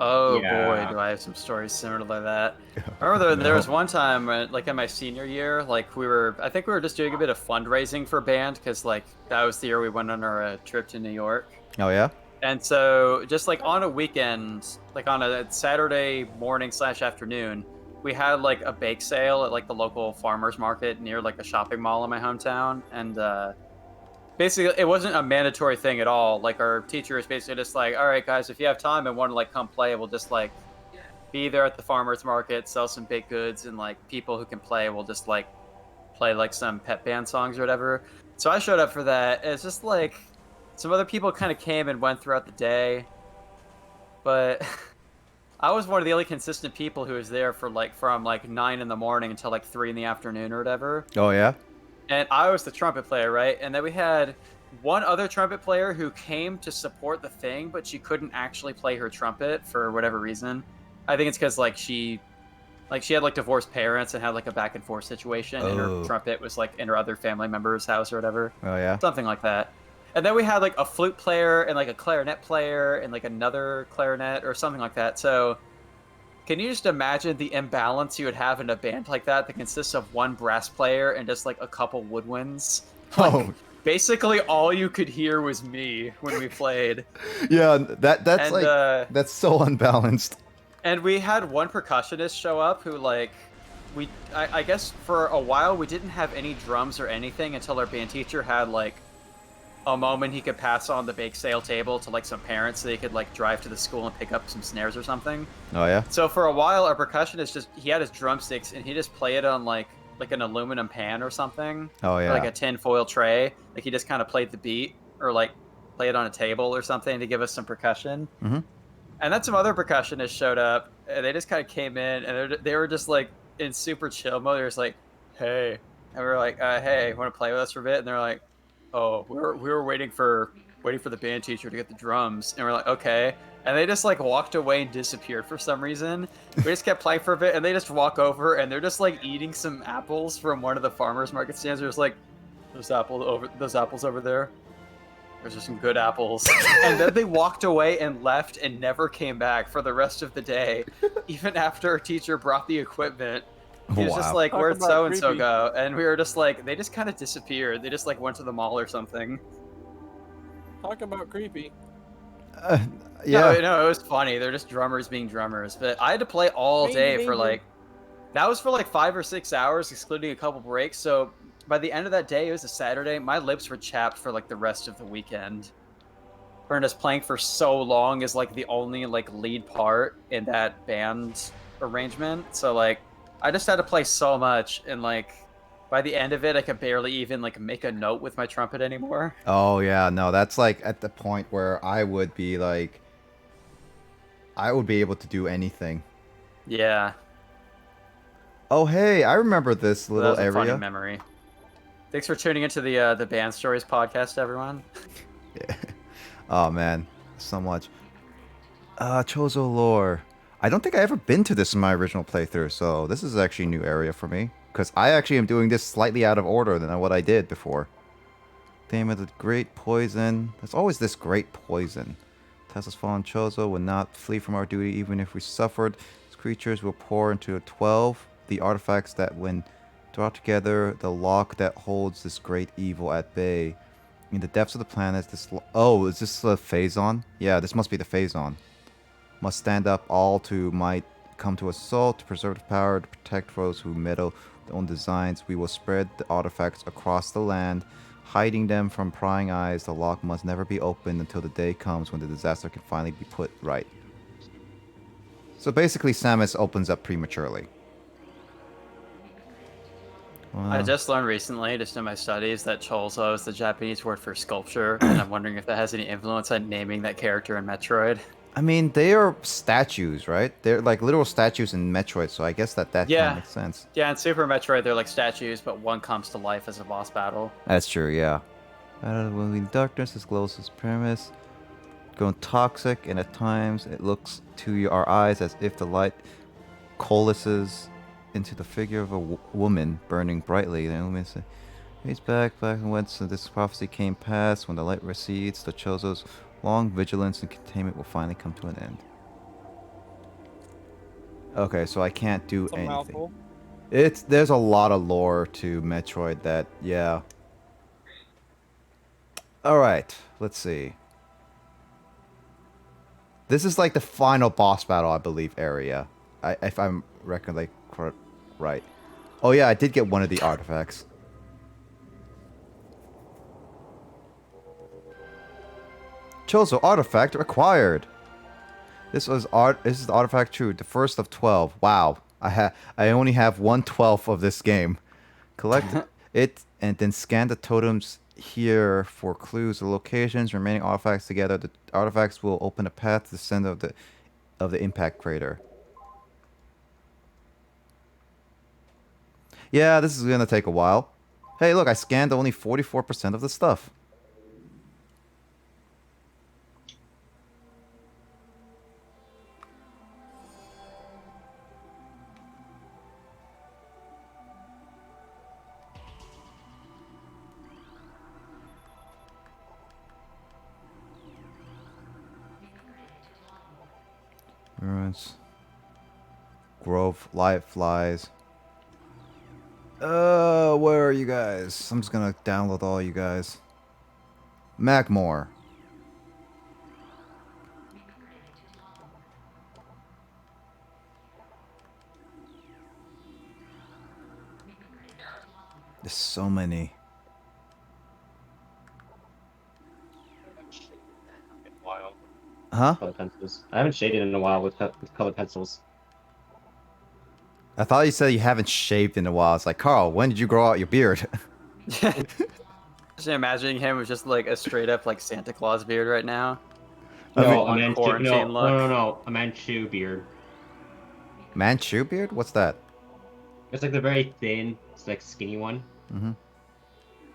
Oh boy, Yeah. do I have some stories similar to that. I remember there was one time, like in my senior year, like I think we were just doing a bit of fundraising for band because like that was the year we went on our trip to New York. Oh yeah? And so just like on a weekend, like on a Saturday morning / afternoon, we had like a bake sale at like the local farmers market near like a shopping mall in my hometown. And basically it wasn't a mandatory thing at all. Like our teacher was basically just like, all right guys, if you have time and want to like come play, we'll just like be there at the farmers market, sell some baked goods, and like people who can play will just like play like some pep band songs or whatever. So I showed up for that. It's just like some other people kind of came and went throughout the day, but I was one of the only consistent people who was there for like from like 9 in the morning until like 3 in the afternoon or whatever. Oh yeah? And I was the trumpet player, right? And then we had one other trumpet player who came to support the thing, but she couldn't actually play her trumpet for whatever reason. I think it's because like she had like divorced parents and had like a back and forth situation, and Oh. her trumpet was like in her other family member's house or whatever. Oh yeah? Something like that. And then we had like a flute player and like a clarinet player and like another clarinet or something like that. So can you just imagine the imbalance you would have in a band like that consists of one brass player and just like a couple woodwinds? Like, Oh. basically all you could hear was me when we played. Yeah, that's And, like that's so unbalanced. And we had one percussionist show up who like I guess for a while we didn't have any drums or anything until our band teacher had like a moment he could pass on the bake sale table to like some parents so they could like drive to the school and pick up some snares or something. Oh yeah? So for a while our percussionist he had his drumsticks and he just played it on like an aluminum pan or something. Oh Or yeah. like a tin foil tray. Like he just kind of played the beat or like play it on a table or something to give us some percussion. Mm-hmm. And then some other percussionists showed up, and they just kind of came in, and they were just like in super chill mode. They're just like, "Hey," and we were like, "Hey, want to play with us for a bit?" And they're like, "Oh, we were waiting for the band teacher to get the drums," and we're like, "Okay." And they just like walked away and disappeared for some reason. We just kept playing for a bit, and they just walk over, and they're just like eating some apples from one of the farmers market stands. There's like, those apples over there. Those are some good apples. And then they walked away and left and never came back for the rest of the day. Even after our teacher brought the equipment. He was just Wow. like, Talk where'd about so-and-so creepy. go? And we were just like, they just kind of disappeared. They just like went to the mall or something. Talk about creepy. Yeah. No, it was funny. They're just drummers being drummers. But I had to play all day for like, that was for like 5 or 6 hours, excluding a couple breaks. So by the end of that day, it was a Saturday, my lips were chapped for like the rest of the weekend. We're just playing for so long is like the only like lead part in that band arrangement. So like I just had to play so much, and like by the end of it I could barely even like make a note with my trumpet anymore. Oh yeah, no, that's like at the point where I would be able to do anything. Yeah. Oh hey, I remember this That little was a funny area. memory. Thanks for tuning into the Band Stories podcast, everyone. Yeah. Oh man, so much. Chozo lore. I don't think I ever been to this in my original playthrough, so this is actually a new area for me. Because I actually am doing this slightly out of order than what I did before. Damn it, the great poison. There's always this great poison. Tesla's fallen Chozo will not flee from our duty even if we suffered. These creatures will pour into 12 the artifacts that when brought together, the lock that holds this great evil at bay. In the depths of the planet, oh, is this the Phazon? Yeah, this must be the Phazon. Must stand up all to might come to assault, to preserve the power, to protect those who meddle own designs. We will spread the artifacts across the land, hiding them from prying eyes. The lock must never be opened until the day comes when the disaster can finally be put right. So basically, Samus opens up prematurely. I just learned recently, just in my studies, that Cholzo is the Japanese word for sculpture, and I'm wondering if that has any influence on naming that character in Metroid. I mean, they are statues, right? They're like literal statues in Metroid, so I guess that kind of Yeah. makes sense. Yeah, in Super Metroid, they're like statues, but one comes to life as a boss battle. That's true, yeah. When the darkness discloses premise, going toxic, and at times it looks to our eyes as if the light coalesces into the figure of a woman burning brightly. The woman says, "He's back and whence this prophecy came past. When the light recedes, the Chozo's long vigilance and containment will finally come to an end." Okay, so I can't do It's a anything. mouthful. There's a lot of lore to Metroid that, yeah. All right, let's see. This is like the final boss battle, I believe, area. If I'm reckon right. Oh yeah, I did get one of the artifacts. Chozo artifact acquired. This is the artifact true, the first of 12. Wow. I only have 1/12 of this game. Collect it and then scan the totems here for clues or locations. Remaining artifacts together. The artifacts will open a path to the center of the impact crater. Yeah, this is gonna take a while. Hey, look, I scanned only 44% of the stuff. Ruins. Grove, light flies. Where are you guys? I'm just gonna download all you guys. Magmore. There's so many. Huh? Colored pencils. I haven't shaded in a while with colored pencils. I thought you said you haven't shaved in a while. It's like, Carl, when did you grow out your beard? Just imagining him with just like a straight up like Santa Claus beard right now. I No, mean- a On Manchu. quarantine No, look. no. A Manchu beard. Manchu beard? What's that? It's like the very thin, it's like skinny one. Mm-hmm.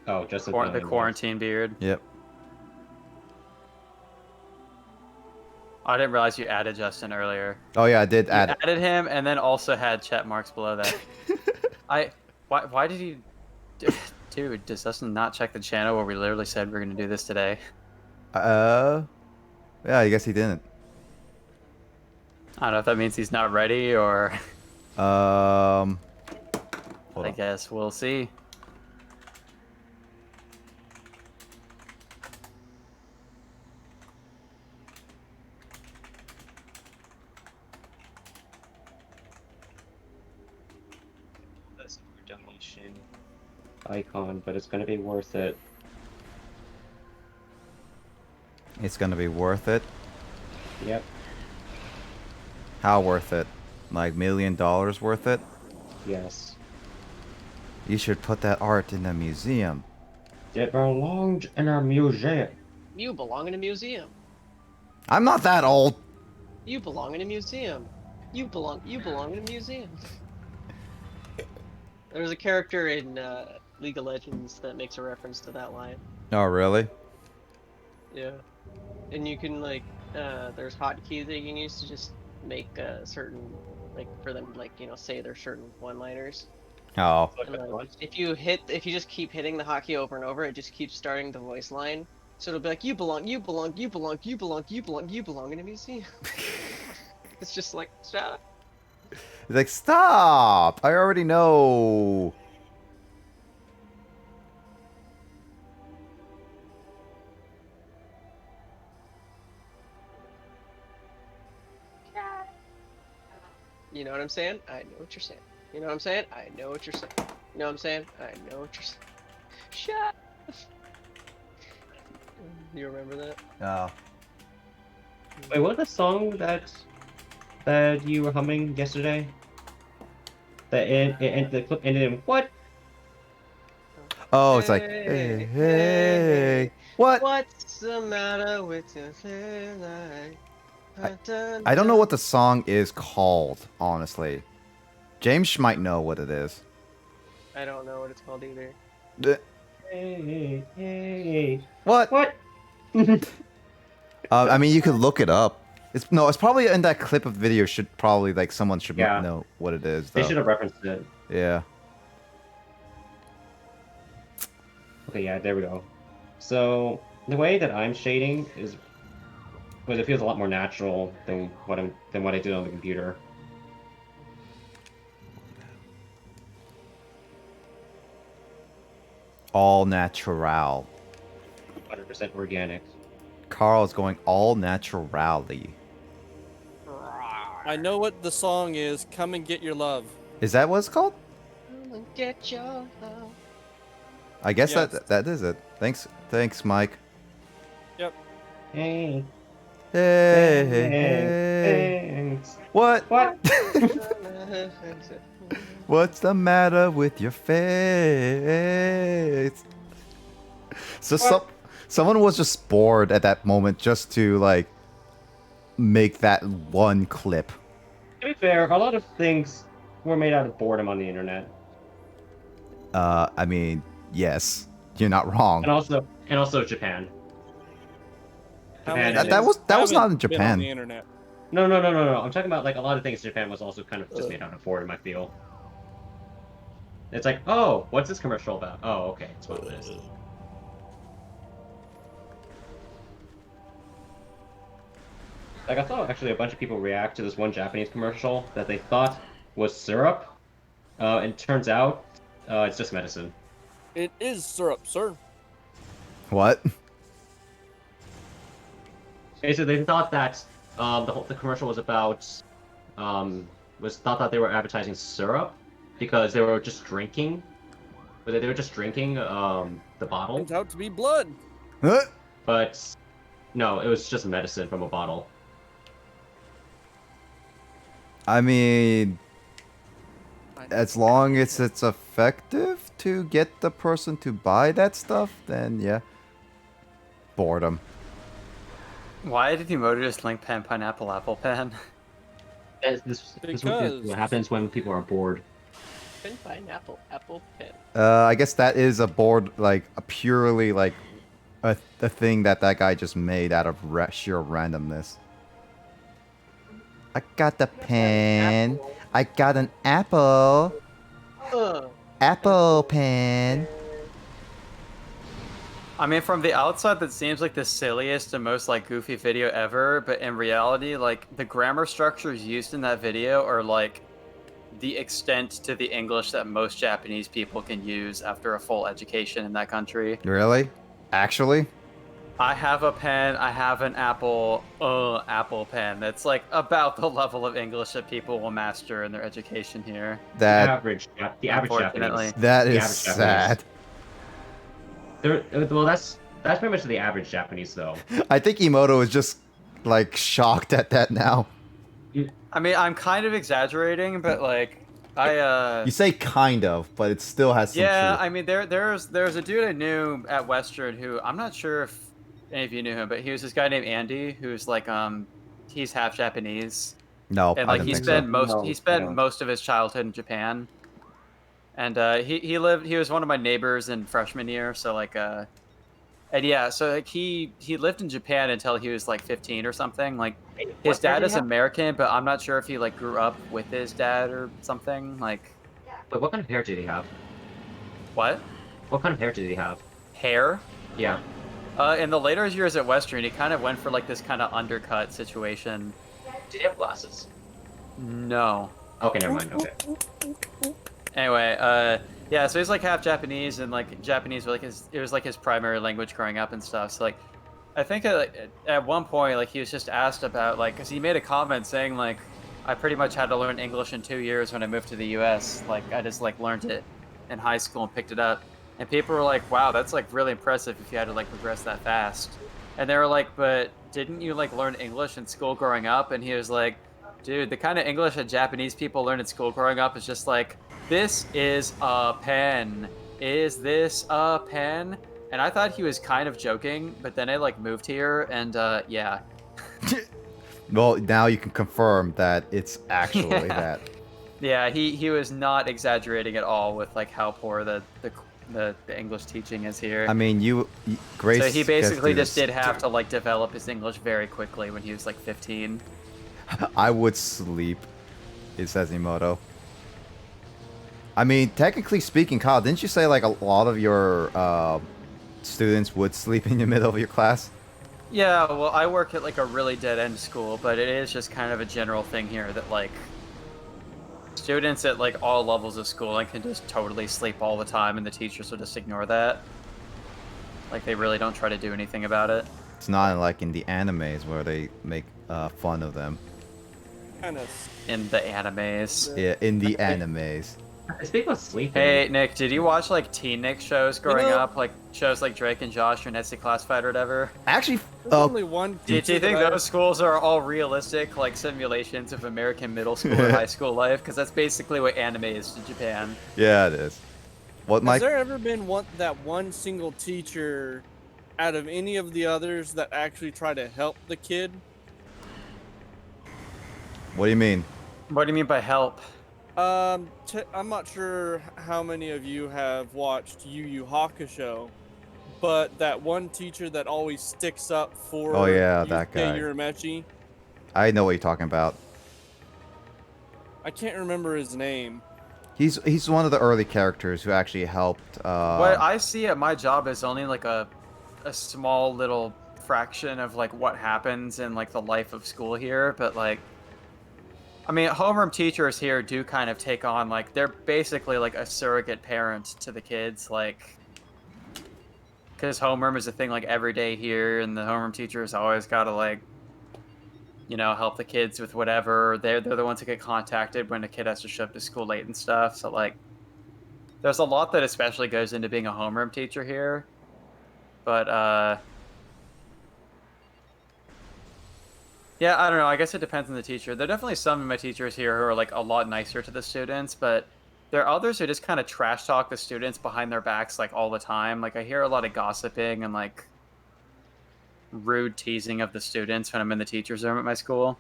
Oh, just The quarantine beard. Yep. I didn't realize you added Justin earlier. Oh yeah, I did You add it. added him and then also had chat marks below that. Why did you... Dude, does Justin not check the channel where we literally said we're going to do this today? Yeah, I guess he didn't. I don't know if that means he's not ready or... Hold I on. guess we'll see. That's a donation icon, but it's gonna be worth it. It's gonna be worth it. Yep. How worth it? Like $1 million worth it? Yes. You should put that art in a museum. It belonged in a museum. You belong in a museum. I'm not that old. You belong in a museum. You belong in a museum. There's a character in League of Legends that makes a reference to that line. Oh, really? Yeah. And you can like there's hotkeys that you can use to just make certain like for them like say their certain one-liners. Oh. And, like, if you just keep hitting the hotkey over and over, it just keeps starting the voice line. So it'll be like you belong in a museum. It's just like shut up. He's like, stop! I already know. You know what I'm saying? I know what you're saying. You know what I'm saying? I know what you're saying. You know what I'm saying? I know what you're saying. Shut. You remember that? Oh. Wait, what was the song that you were humming yesterday? The clip ended in what? Oh, it's like, hey, hey. What? What's the matter with your hair like? I don't know what the song is called, honestly. James might know what it is. I don't know what it's called either. Hey, hey. What? What? I mean, you could look it up. It's probably in that clip of video. Someone should Yeah. know what it is. They Though. should have referenced it. Yeah. Okay, yeah, there we go. So the way that I'm shading is, because it feels a lot more natural than what I did on the computer. All natural. 100% organic. Carl's going all naturally. I know what the song is. Come and get your love. Is that what it's called? Come and get your love. I guess Yes. that is it. Thanks, Mike. Yep. Hey. Hey, hey, hey. Thanks. What? What? What's the matter with your face? So someone was just bored at that moment just to like make that one clip. To be fair, a lot of things were made out of boredom on the internet, I mean, yes, you're not wrong. and also Japan. How Japan many That was things not in haven't been Japan. on the internet? No. I'm talking about like a lot of things in Japan was also kind of just made out of boredom, I feel. It's like, oh, what's this commercial about? Oh, okay, it's one of this. Like, I saw actually a bunch of people react to this one Japanese commercial that they thought was syrup, and it turns out it's just medicine. It is syrup, sir. What? Basically, they thought that the commercial was about thought that they were advertising syrup because they were just drinking, but they were just drinking the bottle. Turns out to be blood. Huh? But no, it was just medicine from a bottle. I mean, as long as it's effective to get the person to buy that stuff, then yeah. Boredom. Why did Emoto just link pen pineapple apple pen? This is Because- what happens when people are bored. Pen pineapple apple pen. I guess that is a board, like a purely like a thing that guy just made out of sheer randomness. I got the pen. Apple. I got an apple. Ugh. Apple pen. I mean, from the outside, that seems like the silliest and most like goofy video ever, but in reality, like the grammar structures used in that video are like the extent to the English that most Japanese people can use after a full education in that country. Really? Actually? I have a pen, I have an apple, apple pen. That's like about the level of English that people will master in their education here. The average Unfortunately. Japanese. That The is average sad. Well, that's pretty much the average Japanese, though. I think Emoto is just like shocked at that now. I mean, I'm kind of exaggerating, but like, You say kind of, but it still has some yeah, truth. I mean, there's a dude I knew at Western who I'm not sure if any of you knew him, but he was this guy named Andy who's like he's half Japanese, No, and I like don't he think spent so. most No, he I spent don't. most of his childhood in Japan, and he was one of my neighbors in freshman year, so like and yeah, so like he lived in Japan until he was like 15 or something. Like his dad is American, but I'm not sure if he like grew up with his dad or something. Like But what kind of hair did he have? what? What kind of hair did he have? Hair? Yeah. In the later years at Western, he kind of went for like this kind of undercut situation. Did he have glasses? No. Okay, never mind. Okay. Anyway, yeah, so he's like half Japanese, and like Japanese was like it was like his primary language growing up and stuff. So like, I think at one point like he was just asked about like, cause he made a comment saying like, I pretty much had to learn English in 2 years when I moved to the U.S. Like, I just, like, learned it in high school and picked it up. And people were like, wow, that's, like, really impressive if you had to, like, progress that fast. And they were like, but didn't you, like, learn English in school growing up? And he was like, dude, the kind of English that Japanese people learn in school growing up is just like, this is a pen. Is this a pen? And I thought he was kind of joking, but then I, like, moved here, and, yeah. Well, now you can confirm that it's actually that. Yeah, he was not exaggerating at all with, like, how poor the English teaching is here. I mean, Grace. So he basically just this. did have to, like, develop his English very quickly when he was, like, 15. I would sleep, it says Emoto. I mean, technically speaking, Kyle, didn't you say like a lot of your students would sleep in the middle of your class? Yeah, well, I work at, like, a really dead-end school, but it is just kind of a general thing here that, like, students at, like, all levels of schooling can just totally sleep all the time, and the teachers will just ignore that. Like, they really don't try to do anything about it. It's not like in the animes where they make fun of them. Kind of. In the animes. Yeah, in the animes. Speaking of sleeping, Hey, Nick, did you watch, like, teen Nick shows growing know- up? Like, shows like Drake and Josh or Nessie Classified or whatever? Actually, There's only one Do you teacher think that I- those schools are all realistic, like, simulations of American middle school or high school life? Because that's basically what anime is to Japan. yeah, it is. What, Has Mike? there ever been that one single teacher out of any of the others that actually try to help the kid? What do you mean? What do you mean by help? I'm not sure how many of you have watched Yu Yu Hakusho, but that one teacher that always sticks up for Oh, yeah, Yusuke that guy. Urameshi. I know what you're talking about. I can't remember his name. He's one of the early characters who actually helped. What I see at my job is only, like, a small little fraction of, like, what happens in, like, the life of school here, but, like, I mean, homeroom teachers here do kind of take on, like, they're basically, like, a surrogate parent to the kids, like, because homeroom is a thing, like, every day here, and the homeroom teachers always gotta, like, you know, help the kids with whatever. They're the ones that get contacted when a kid has to show up to school late and stuff, so, like, there's a lot that especially goes into being a homeroom teacher here, but, yeah, I don't know. I guess it depends on the teacher. There are definitely some of my teachers here who are, like, a lot nicer to the students, but there are others who just kind of trash talk the students behind their backs, like, all the time. Like, I hear a lot of gossiping and, like, rude teasing of the students when I'm in the teacher's room at my school.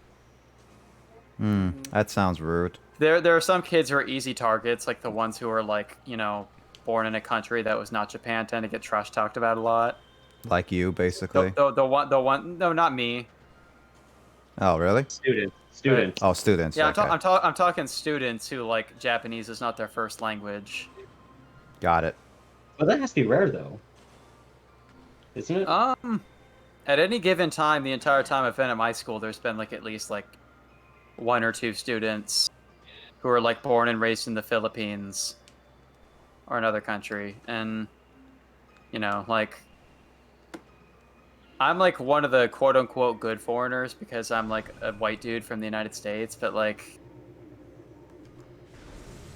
That sounds rude. There are some kids who are easy targets, like the ones who are, like, you know, born in a country that was not Japan, tend to get trash talked about a lot. Like you, basically. The one, no, not me. Oh, really? students. Oh, students. Yeah, okay. I'm talking students who, like, Japanese is not their first language. Got it. But that has to be rare, though, isn't it? At any given time, the entire time I've been at my school, there's been, like, at least, like, 1 or 2 students who are, like, born and raised in the Philippines or another country, and, you know, like, I'm, like, one of the quote-unquote good foreigners because I'm, like, a white dude from the United States, but, like,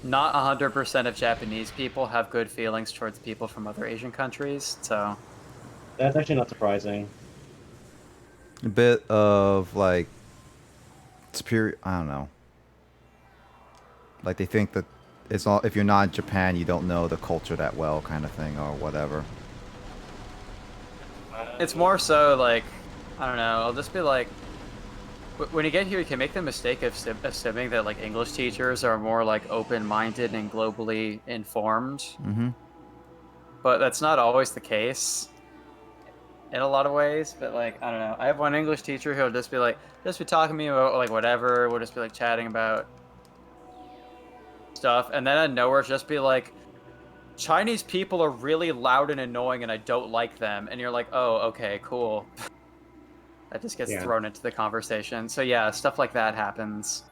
not 100% of Japanese people have good feelings towards people from other Asian countries, so... That's actually not surprising. A bit of, like, superior. I don't know. Like, they think that it's all, if you're not in Japan, you don't know the culture that well, kind of thing, or whatever. It's more so, like, I don't know, I'll just be like, when you get here, you can make the mistake of assuming that, like, English teachers are more, like, open-minded and globally informed. Mm-hmm. But that's not always the case in a lot of ways. But, like, I don't know. I have one English teacher who'll just be, like, just be talking to me about, like, whatever. We'll just be, like, chatting about stuff. And then out of nowhere, just be, like, Chinese people are really loud and annoying and I don't like them. And you're like, oh, okay, cool. That just gets thrown into the conversation. So yeah, stuff like that happens.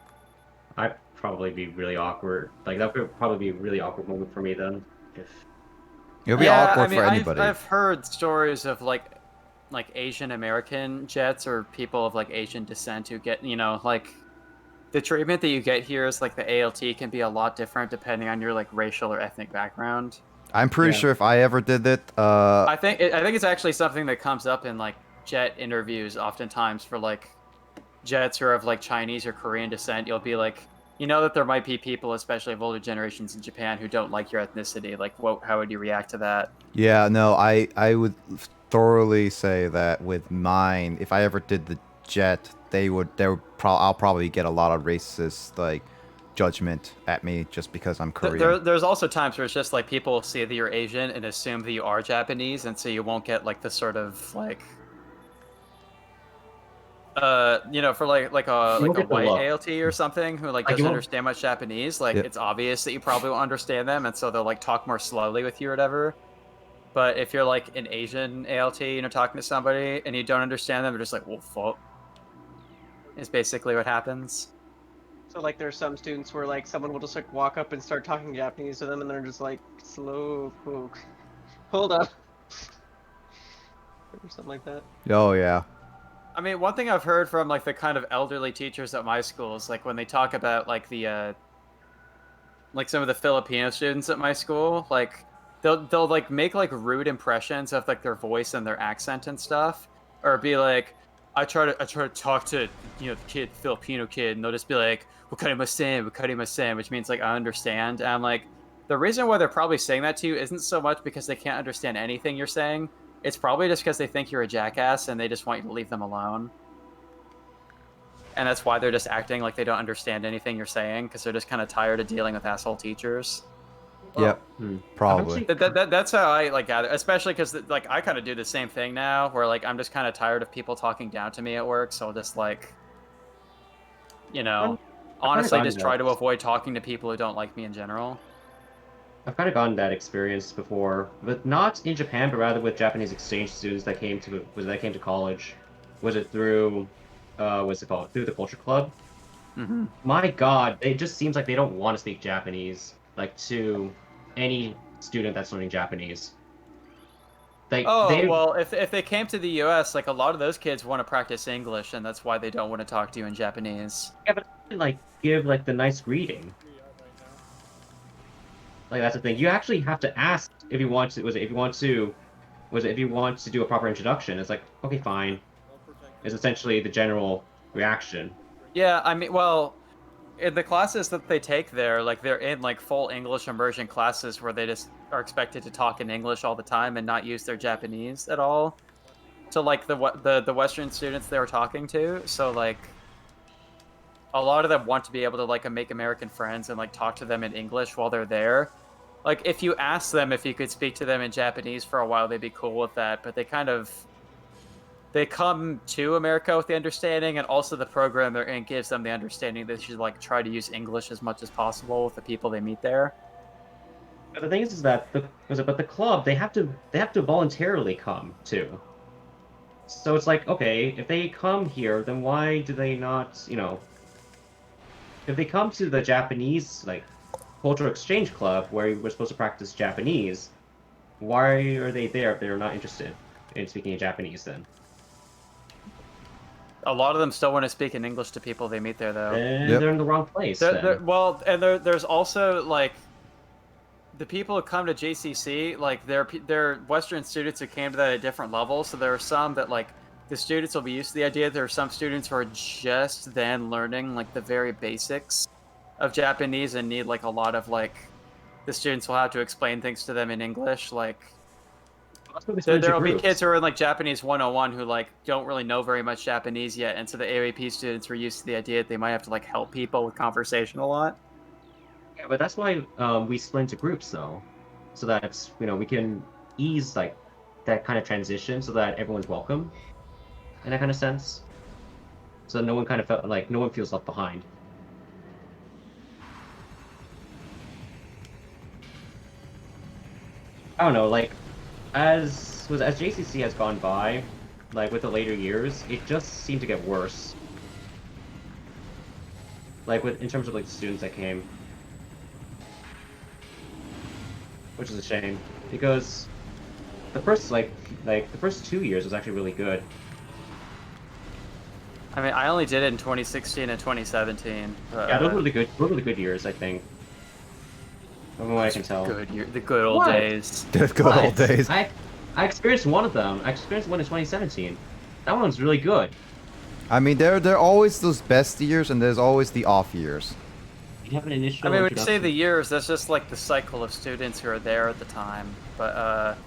I'd probably be really awkward. Like, that would probably be a really awkward moment for me then. If It'll be yeah, awkward I mean, for anybody. I've heard stories of, like Asian American jets or people of, like, Asian descent who get, you know, like, the treatment that you get here is like the ALT can be a lot different depending on your like racial or ethnic background. I'm pretty Yeah. sure if I ever did it, I think it's actually something that comes up in like jet interviews oftentimes for like jets who are of like Chinese or Korean descent. You'll be like, you know that there might be people, especially of older generations in Japan, who don't like your ethnicity. Like, how would you react to that? yeah, no, I would thoroughly say that with mine, if I ever did the jet, I'll probably get a lot of racist like judgment at me just because I'm Korean. There's also times where it's just like people see that you're Asian and assume that you are Japanese, and so you won't get like the sort of like for You won't a get the white look. ALT or something who like Like, you doesn't won't- understand much Japanese, like Yep. it's obvious that you probably won't understand them, and so they'll like talk more slowly with you or whatever. But if you're like an Asian ALT and you're talking to somebody and you don't understand them, they're just like, well, fuck. Is basically what happens. So like there's some students where like someone will just like walk up and start talking Japanese to them and they're just like slow poke. Hold up. Or something like that. Oh yeah. I mean, one thing I've heard from like the kind of elderly teachers at my school is like when they talk about like the like some of the Filipino students at my school, like they'll like make like rude impressions of like their voice and their accent and stuff, or be like, I try to talk to the kid Filipino kid, and they'll just be like, wakarimasen, which means like I understand. And I'm like, the reason why they're probably saying that to you isn't so much because they can't understand anything you're saying. It's probably just because they think you're a jackass and they just want you to leave them alone. And that's why they're just acting like they don't understand anything you're saying, because they're just kind of tired of dealing with asshole teachers. Yep. Hmm. Probably. That's how I like gather, especially because like I kind of do the same thing now, where like I'm just kind of tired of people talking down to me at work, so I'll just like, honestly, gotten just try that. to avoid talking to people who don't like me in general. I've kind of gotten that experience before, but not in Japan, but rather with Japanese exchange students that came to college. Was it through, what's it called? Through the culture club? Mm-hmm. My God, it just seems like they don't want to speak Japanese, like to any student that's learning Japanese. Like Well, if they came to the U.S., like a lot of those kids want to practice English, and that's why they don't want to talk to you in Japanese. yeah, but like give like the nice greeting. Like that's the thing. You actually have to ask if you want to. If you want to do a proper introduction. It's like, okay, fine. Is essentially the general reaction. Yeah, I mean, well, in the classes that they take there, like they're in like full English immersion classes where they just are expected to talk in English all the time and not use their Japanese at all. To like the Western students they were talking to, so like a lot of them want to be able to like make American friends and like talk to them in English while they're there. Like if you ask them if you could speak to them in Japanese for a while, they'd be cool with that, but they come to America with the understanding, and also the program they're in gives them the understanding that they should like try to use English as much as possible with the people they meet there. But the thing is that the club they have to voluntarily come too. So it's like, okay, if they come here, then why do they not, if they come to the Japanese like cultural exchange club where we're supposed to practice Japanese, why are they there if they're not interested in speaking Japanese then? A lot of them still want to speak in English to people they meet there, though. And Yep. they're in the wrong place. Then. There's also like the people who come to JCC, like they're Western students who came to that at a different level. So there are some that like the students will be used to the idea. There are some students who are just then learning like the very basics of Japanese and need like a lot of like the students will have to explain things to them in English, like. That's what we split into There'll be groups. kids who are in like Japanese 101 who like don't really know very much Japanese yet, and so the AAP students were used to the idea that they might have to like help people with conversation a lot. Yeah, but that's why we split into groups though, so that we can ease like that kind of transition, so that everyone's welcome, in that kind of sense. So no one kind of felt like no one feels left behind. I don't know, like as JCC has gone by, like with the later years, it just seemed to get worse. Like in terms of like the students that came. Which is a shame, because the first the first 2 years was actually really good. I mean, I only did it in 2016 and 2017. But, Yeah, those were the good. Those were the good years, I think. From what I can tell. the good old What? days. The good What? old days. I experienced one of them. I experienced one in 2017. That one's really good. I mean, there are always those best years, and there's always the off years. You have an initial. I mean, when you say introduction. the years, that's just like the cycle of students who are there at the time. But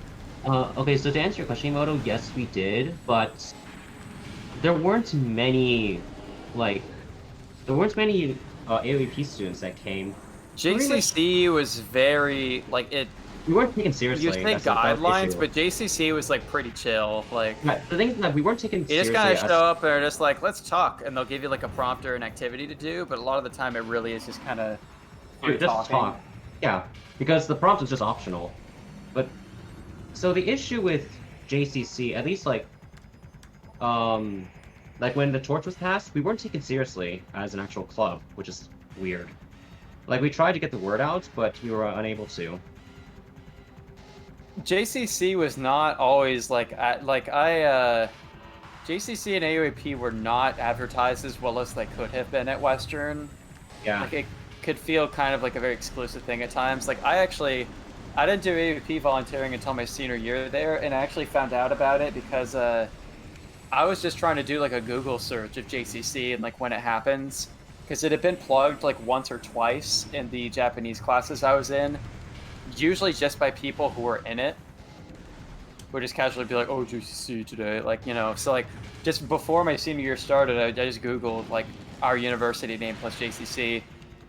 Okay, so to answer your question, Moto, yes, we did, but there weren't many, AOEP students that came. JCC was very like it. We weren't taken seriously. You say that's the guidelines, issue. but JCC was like pretty chill. Like Yeah, the thing is that we weren't taken you seriously. just kind of as- show up and are just like, let's talk, and they'll give you like a prompt or an activity to do. But a lot of the time, it really is just kind of Dude, just talk. Yeah, because the prompt is just optional. But so the issue with JCC, at least like when the torch was passed, we weren't taken seriously as an actual club, which is weird. Like we tried to get the word out, but we were unable to. JCC was not always like JCC and AOAP were not advertised as well as they could have been at Western. Yeah. Like it could feel kind of like a very exclusive thing at times. Like I didn't do AOAP volunteering until my senior year there, and I actually found out about it because I was just trying to do like a Google search of JCC and like when it happens, because it had been plugged like once or twice in the Japanese classes I was in, usually just by people who were in it, who would just casually be like, oh, JCC today, like, you know. So like just before my senior year started, I just Googled like our university name plus JCC,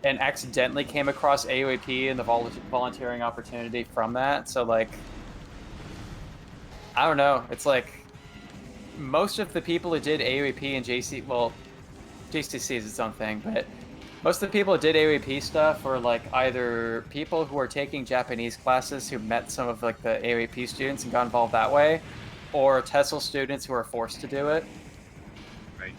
and accidentally came across AOAP and the volunteering opportunity from that. So like, I don't know, it's like most of the people who did AOAP and JCC is its own thing, but most of the people who did AOAP stuff were like either people who are taking Japanese classes who met some of like the AOAP students and got involved that way, or TESOL students who are forced to do it. Right.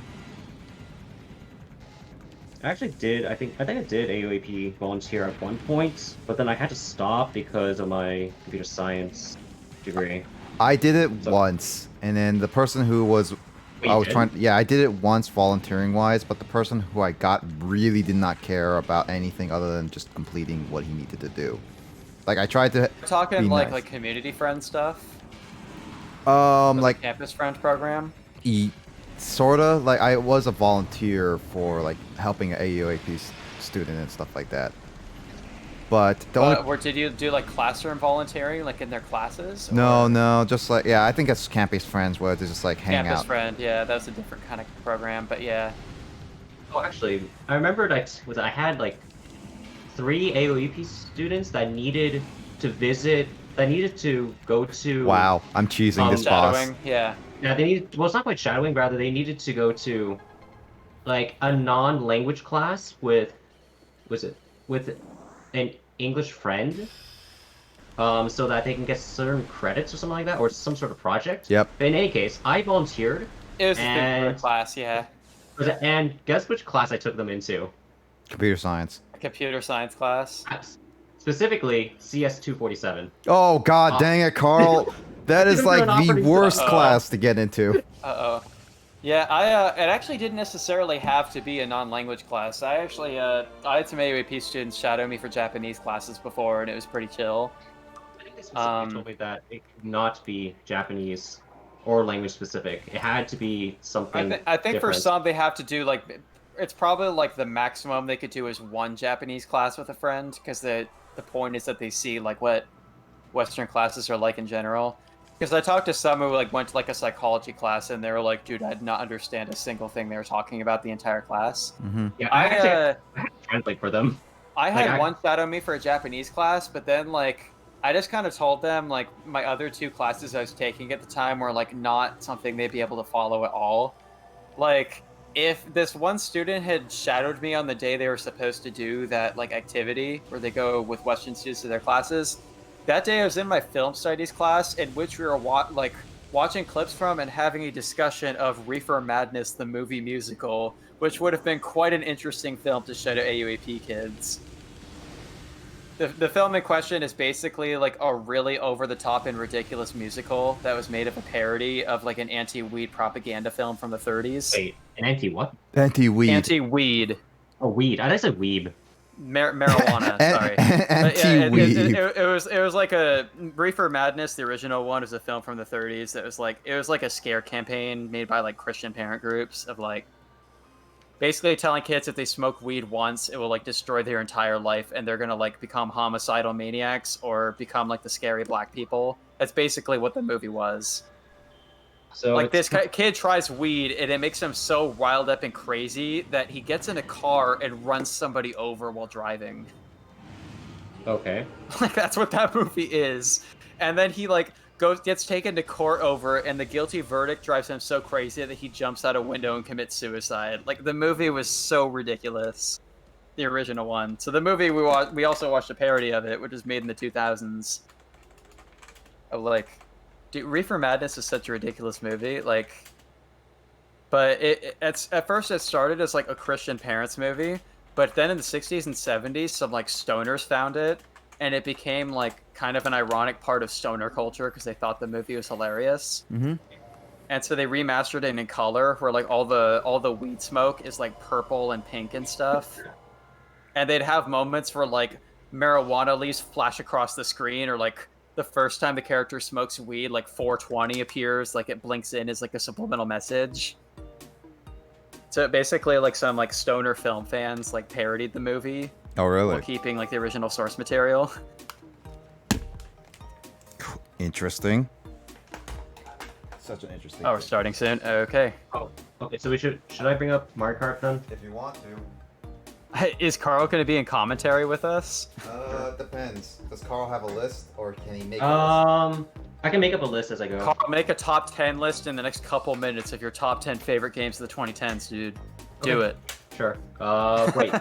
I think I did AOAP volunteer at one point, but then I had to stop because of my computer science degree. I did it So- once, and then the person who was Wait, I you was did? trying. Yeah, I did it once volunteering wise, but the person who I got really did not care about anything other than just completing what he needed to do. Like I tried to. Talking Be like nice. community friend stuff, Like campus friend program. sorta. Like I was a volunteer for like helping an AUAP student and stuff like that. But the only Or did you do like classroom volunteering, like in their classes? no, just like yeah, I think it's campus friends where they just like hang Campus out. friend, yeah, that was a different kind of program, but yeah. Oh, actually, I remembered I had like 3 AOEP students that needed to go to. Wow, I'm cheesing this boss. Shadowing, yeah. Yeah, they needed. Well, it's not quite shadowing. Rather, they needed to go to, like, a non-language class with an English friend, so that they can get certain credits or something like that, or some sort of project. Yep. But in any case, I volunteered, It was a And- different class, yeah. and guess which class I took them into? Computer science. A computer science class. Specifically, CS 247. Oh god dang it, Carl. That is Even for like an the operating worst system. class to get into. Uh-oh. Yeah, it actually didn't necessarily have to be a non-language class. I actually, I had some AOAP students shadow me for Japanese classes before, and it was pretty chill. I think they specifically told me that it could not be Japanese or language specific. It had to be something. I think for different. some they have to do like, it's probably like the maximum they could do is one Japanese class with a friend, because the point is that they see like what Western classes are like in general. Because I talked to some who like went to like a psychology class and they were like, dude, I did not understand a single thing they were talking about the entire class. Hmm. Yeah, I I had to translate for them. I had Like, I- one shadow me for a Japanese class, but then like I just kind of told them like my other 2 classes I was taking at the time were like not something they'd be able to follow at all. Like if this one student had shadowed me on the day they were supposed to do that like activity where they go with Western students to their classes, that day I was in my film studies class in which we were watching clips from and having a discussion of Reefer Madness, the movie musical, which would have been quite an interesting film to show to AUAP kids. The film in question is basically like a really over-the-top and ridiculous musical that was made of a parody of like an anti-weed propaganda film from the 30s. Wait, An anti what? Anti-weed. Anti-weed. Oh, weed. I said weeb. Marijuana, sorry. But yeah, Anti-weed. it was like a Reefer Madness. The original one was a film from the 30s. It was like a scare campaign made by like Christian parent groups of like basically telling kids if they smoke weed once, it will like destroy their entire life, and they're gonna like become homicidal maniacs or become like the scary black people. That's basically what the movie was. So Like this kid tries weed and it makes him so riled up and crazy that he gets in a car and runs somebody over while driving. Okay. Like that's what that movie is. And then he like gets taken to court over, and the guilty verdict drives him so crazy that he jumps out a window and commits suicide. Like the movie was so ridiculous. The original one. So the movie we also watched a parody of it, which was made in the 2000s. Of like, dude, Reefer Madness is such a ridiculous movie. Like, but it's at first it started as like a Christian parents movie, but then in the 60s and 70s, some like stoners found it, and it became like kind of an ironic part of stoner culture because they thought the movie was hilarious. Mm-hmm. And so they remastered it in color, where like all the weed smoke is like purple and pink and stuff. And they'd have moments where like marijuana leaves flash across the screen, or like the first time the character smokes weed, like 420 appears, like it blinks in as like a subliminal message. So basically, like some like stoner film fans like parodied the movie. Oh, really? While keeping like the original source material. Interesting. Such an interesting. Oh, we're starting soon. Okay. Oh, okay. So should I bring up Mario Kart then? If you want to. Is Carl going to be in commentary with us? Depends. Does Carl have a list, or can he make I can make up a list as I go. Carl, make a top 10 list in the next couple minutes of your top 10 favorite games of the 2010s, dude. Do Okay. it. Sure. Wait.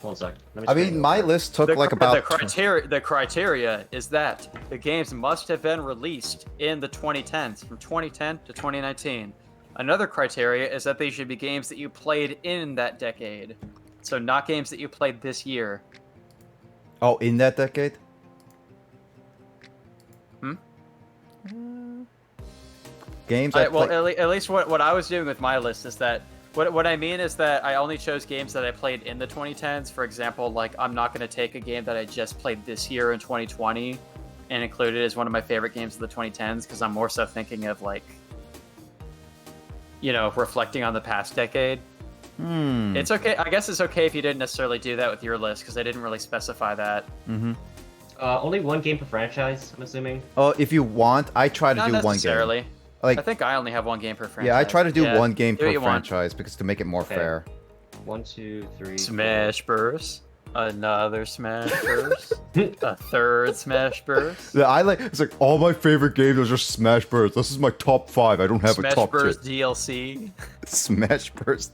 One sec. Let me I just mean, my list took The about. criteria is that the games must have been released in the 2010s, from 2010 to 2019. Another criteria is that they should be games that you played in that decade. So not games that you played this year. Oh, in that decade? Games I Well, played. at least what I was doing with my list is that what I mean is that I only chose games that I played in the 2010s. For example, like I'm not going to take a game that I just played this year in 2020 and include it as one of my favorite games of the 2010s, because I'm more so thinking of like, you know, reflecting on the past decade. It's okay. I guess it's okay if you didn't necessarily do that with your list, because I didn't really specify that. only one game per franchise, I'm assuming. Oh, if you want, I try to Not do one game. necessarily. Like, I think I only have one game per franchise. yeah, I try to do Yeah, one game do what per you want. franchise because to make it more Okay. fair. 1, 2, 3. Smash Bros. Another Smash Bros. A third Smash Bros. Yeah, I like. It's like all my favorite games are just Smash Bros. This is my top 5. I don't have Smash a top Bros. 2. DLC. Smash Bros.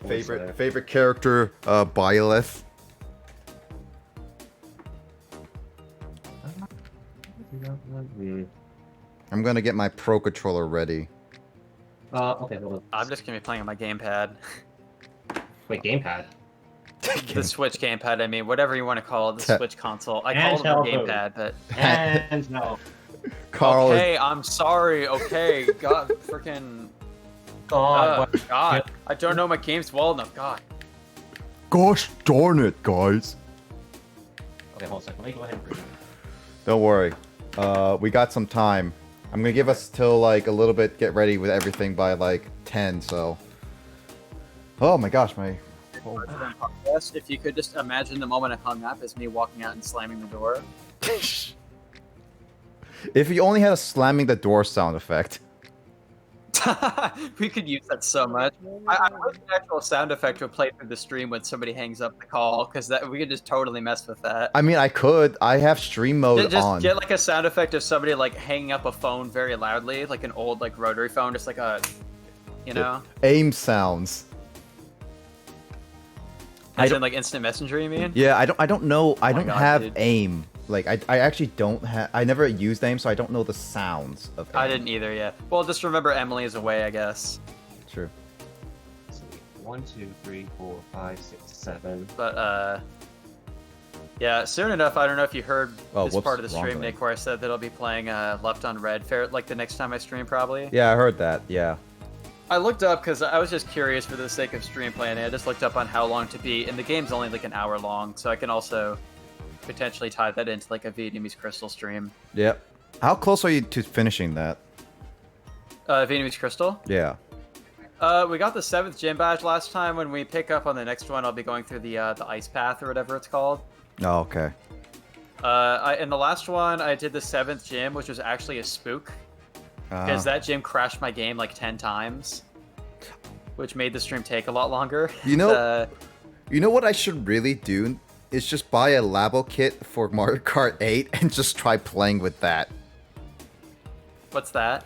Favorite character, Byleth. I'm gonna get my Pro Controller ready. Okay, hold on. I'm just gonna be playing on my gamepad. Wait, gamepad? The Switch gamepad, I mean, whatever you want to call it, the Switch console. I call it the Handheld gamepad, but... And no. Carl is- Okay, I'm sorry, okay. God, freaking... God, what? God, I don't know my games well enough, God. Gosh darn it, guys. Okay, hold on a second. Let me go ahead and bring it. Don't worry. We got some time. I'm gonna give us till like a little bit, get ready with everything by like 10, so. Oh my gosh, my. Yes, if you could just imagine the moment I hung up as me walking out and slamming the door. If you only had a slamming the door sound effect. We could use that so much. I wish an actual sound effect would play through the stream when somebody hangs up the call, because that we could just totally mess with that. I mean, I could. I have stream mode Just on. get like a sound effect of somebody like hanging up a phone very loudly, like an old like rotary phone, just like a, you know, Aim sounds. as in like instant messenger. You mean? Yeah, I don't know. I Oh my don't God, have dude. aim. Like I actually don't have. I never used aim, so I don't know the sounds of aim. I didn't either. Yeah. Well, just remember Emily is away, I guess. True. Let's see. 1, 2, 3, 4, 5, 6, 7. But Yeah, soon enough. I don't know if you heard Oh, this whoops, part of the wrong stream, button. Nick, where I said that I'll be playing Left on Red fair like the next time I stream, probably. Yeah, I heard that. Yeah. I looked up because I was just curious for the sake of stream planning. I just looked up on how long to beat, and the game's only like an hour long, so I can also potentially tie that into like a Vietnamese Crystal stream. Yep. How close are you to finishing that? Vietnamese Crystal? Yeah. We got the 7th gym badge last time. When we pick up on the next one, I'll be going through the ice path or whatever it's called. Oh, okay. In the last one, I did the 7th gym, which was actually a spook. Because that gym crashed my game like 10 times. Which made the stream take a lot longer. You know what I should really do? Is just buy a Labo kit for Mario Kart 8 and just try playing with that. What's that?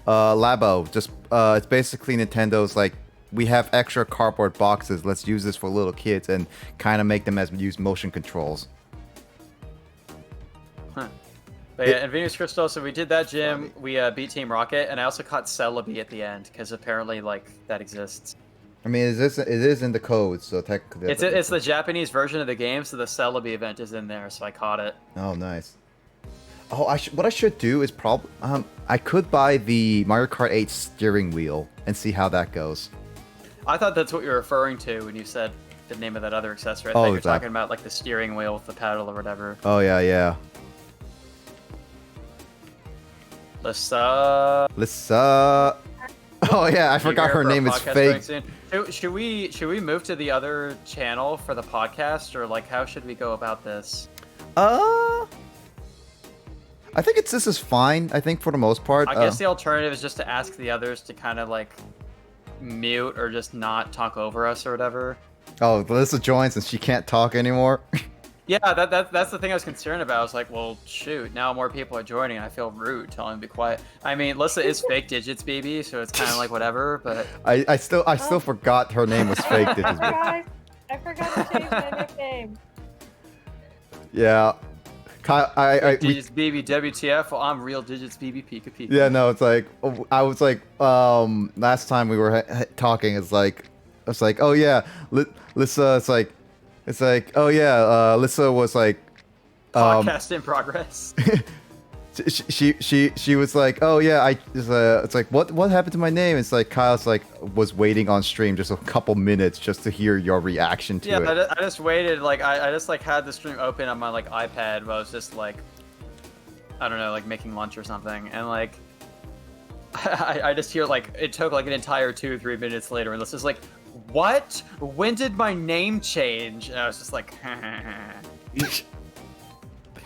Labo. Just, it's basically Nintendo's like, we have extra cardboard boxes, let's use this for little kids and kind of make them as use motion controls. Huh. But yeah, in Venus Crystal, so we did that gym, we beat Team Rocket, and I also caught Celebi at the end, because apparently, like, that exists. I mean, it is in the code, so technically... It's the Japanese version of the game, so the Celebi event is in there, so I caught it. Oh, nice. Oh, what I should do is probably... I could buy the Mario Kart 8 steering wheel and see how that goes. I thought that's what you were referring to when you said the name of that other accessory. I thought you were talking about, like, the steering wheel with the paddle or whatever. Oh, yeah, yeah. Lissa. Oh yeah, I forgot her name is fake. Should we move to the other channel for the podcast, or like how should we go about this? I think this is fine. I think for the most part. I guess the alternative is just to ask the others to kind of like mute or just not talk over us or whatever. Oh, Melissa joins and she can't talk anymore. Yeah, that's the thing I was concerned about. I was like, well, shoot, now more people are joining, and I feel rude telling them to be quiet. I mean, Lissa is fake digits, baby, so it's kind of like whatever. But I still forgot her name was fake digits. I forgot to change my nickname. Yeah, digits, baby, WTF? Well, I'm real digits, baby, Pika Pika. Yeah, no, it's like I was like last time we were talking. It's like oh yeah, Lissa. It's like, oh yeah, Lissa was like... Podcast in progress. she was like, oh yeah, it's like, what happened to my name? It's like, Kyle's like, was waiting on stream just a couple minutes just to hear your reaction to it. Yeah, I just waited, like, I just like had the stream open on my like iPad while I was just like, I don't know, like making lunch or something. And like, I just hear like, it took like an entire 2 or 3 minutes later and Lissa's like, what? When did my name change? And I was just like,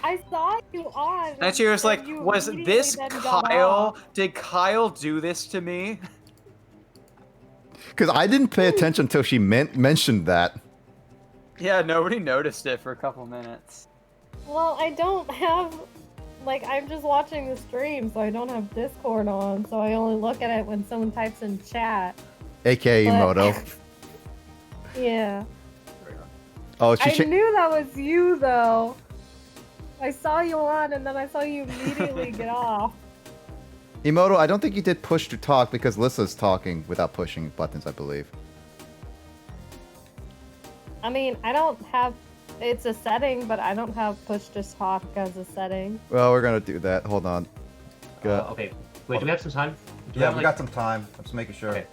I saw you on. and she was like, was this Kyle? Did Kyle do this to me? Because I didn't pay attention until she mentioned that. Yeah, nobody noticed it for a couple minutes. Well, I don't have, like, I'm just watching the stream, so I don't have Discord on, so I only look at it when someone types in chat. AKA Emoto. Yeah. Oh, I knew that was you, though. I saw you on, and then I saw you immediately get off. Emoto, I don't think you did push to talk because Lissa's talking without pushing buttons, I believe. I mean, I don't have... It's a setting, but I don't have push to talk as a setting. Well, we're gonna do that. Hold on. Okay. Wait, do we have some time? Yeah, we got some time. I'm just making sure. Okay.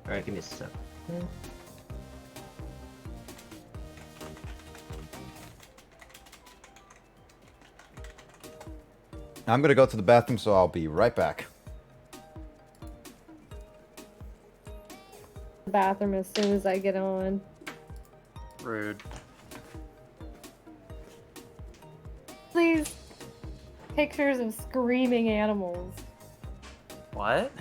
Alright, give me a sec. I'm gonna go to the bathroom, so I'll be right back. The bathroom as soon as I get on. Rude. Please. Pictures of screaming animals. What?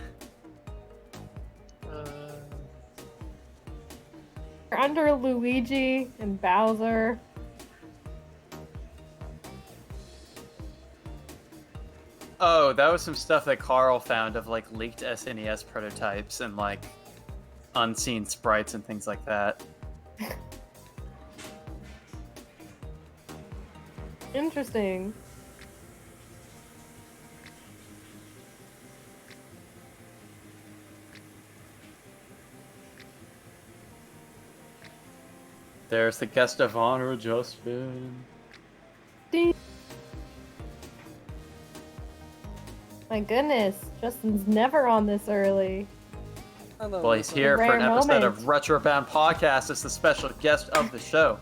They're under Luigi and Bowser. Oh, that was some stuff that Carl found of like leaked SNES prototypes and like unseen sprites and things like that. Interesting. There's the guest of honor, Justin. Ding. My goodness, Justin's never on this early. Hello, Well, he's here for an Rare episode moment. of RetroBound Podcast as the special guest of the show.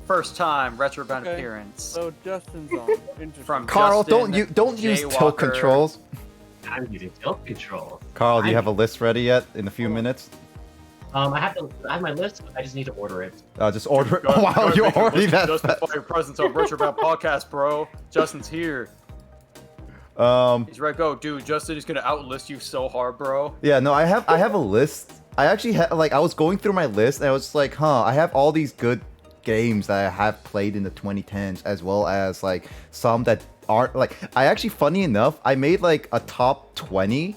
First time RetroBound Okay. appearance. So Justin's on. Interesting. From Carl, Justin, don't use Jay tilt Walker. controls. I'm using tilt controls. Carl, do you I'm- have a list ready yet? In a few minutes. I have my list. I just need to order it. Just order it. Guys, Wow, guys, you're make a already list that of Justin fast. for your presence on RetroBound Podcast, bro. Justin's here. He's right. Go, dude. Justin is gonna outlist you so hard, bro. Yeah, no, I have a list. I actually had I was going through my list and I was like, I have all these good games that I have played in the 2010s, as well as like some that aren't like. I actually, funny enough, I made like a top 20,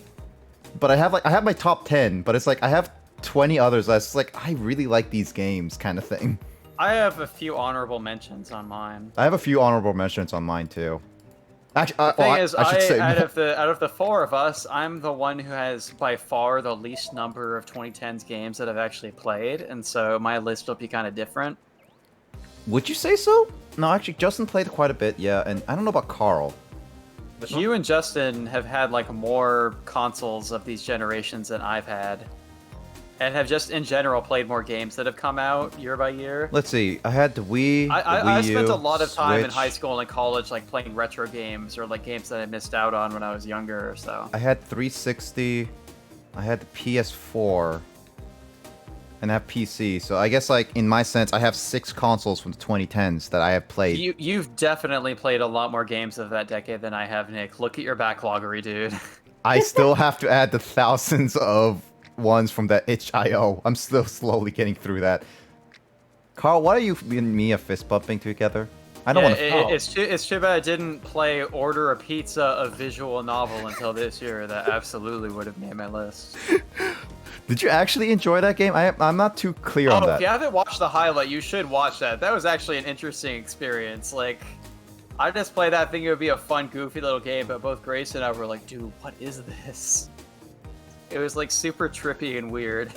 but I have my top 10, but it's like I have 20 others that's like I really like these games kind of thing. I have a few honorable mentions on mine. I have a few honorable mentions on mine too. Actually, The thing is, I should say out of the four of us, I'm the one who has by far the least number of 2010s games that I've actually played, and so my list will be kind of different. Would you say so? No, actually, Justin played quite a bit, yeah, and I don't know about Carl. You and Justin have had like more consoles of these generations than I've had, and have just in general played more games that have come out year by year. Let's see, I had the Wii, the I Wii spent U, a lot of time in Switch. high school and college like playing retro games or like games that I missed out on when I was younger. So I had 360, I had the PS4, and I have PC. So I guess like in my sense, I have 6 consoles from the 2010s that I have played. you've definitely played a lot more games of that decade than I have, Nick. Look at your backloggery, dude. I still have to add the thousands of ones from that itch.io. I'm still slowly getting through that. Carl, why are you and me fist bumping together? I don't Yeah, want to. it's too bad I didn't play Order a Pizza, a visual novel until this year. That absolutely would have made my list. Did you actually enjoy that game? I'm not too clear on Oh, that. if you haven't watched the highlight, you should watch that. That was actually an interesting experience. Like, I just played that thinking it would be a fun, goofy little game, but both Grace and I were like, dude, what is this? It was like super trippy and weird.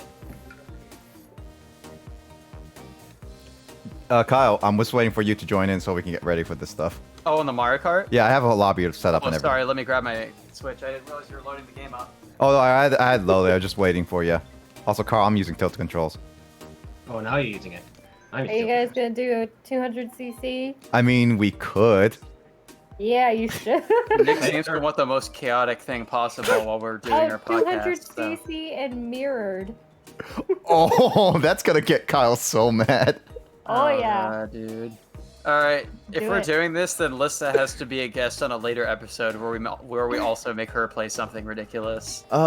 Kyle, I'm just waiting for you to join in so we can get ready for this stuff. Oh, and the Mario Kart? Yeah, I have a lobby set up Oh, and everything. sorry, let me grab my Switch. I didn't realize you were loading the game up. Oh, no, I had low there. Just waiting for you. Also, Carl, I'm using tilt controls. Oh, now you're using it. I'm Are you guys gonna do a 200cc? I mean, we could. Yeah, you should. Nick seems to want the most chaotic thing possible while we're doing our podcast. So. 200cc and mirrored. Oh, that's gonna get Kyle so mad. Oh, yeah. Dude. All right, if Do we're it. doing this, then Lissa has to be a guest on a later episode where we also make her play something ridiculous. We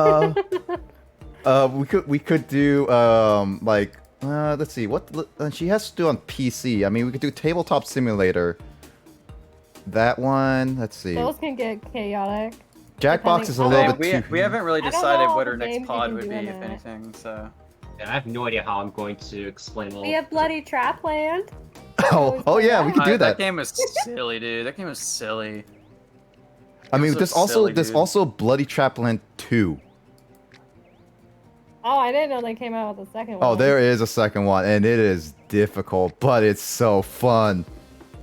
could do let's see what she has to do on PC. I mean, we could do Tabletop Simulator. That one. Let's see. Those can get chaotic. Jackbox is a depending- little Oh, bit too. We haven't really I don't know decided all what the our next games you pod can would do be, in if that. anything. So. Yeah, I have no idea how I'm going to explain all. We have Bloody Trapland. Oh yeah, we could do That that. game was silly, dude. That game was silly. I mean, so there's also silly, there's dude. also Bloody Trapland 2. Oh, I didn't know they came out with a second one. Oh, there is a second one, and it is difficult, but it's so fun.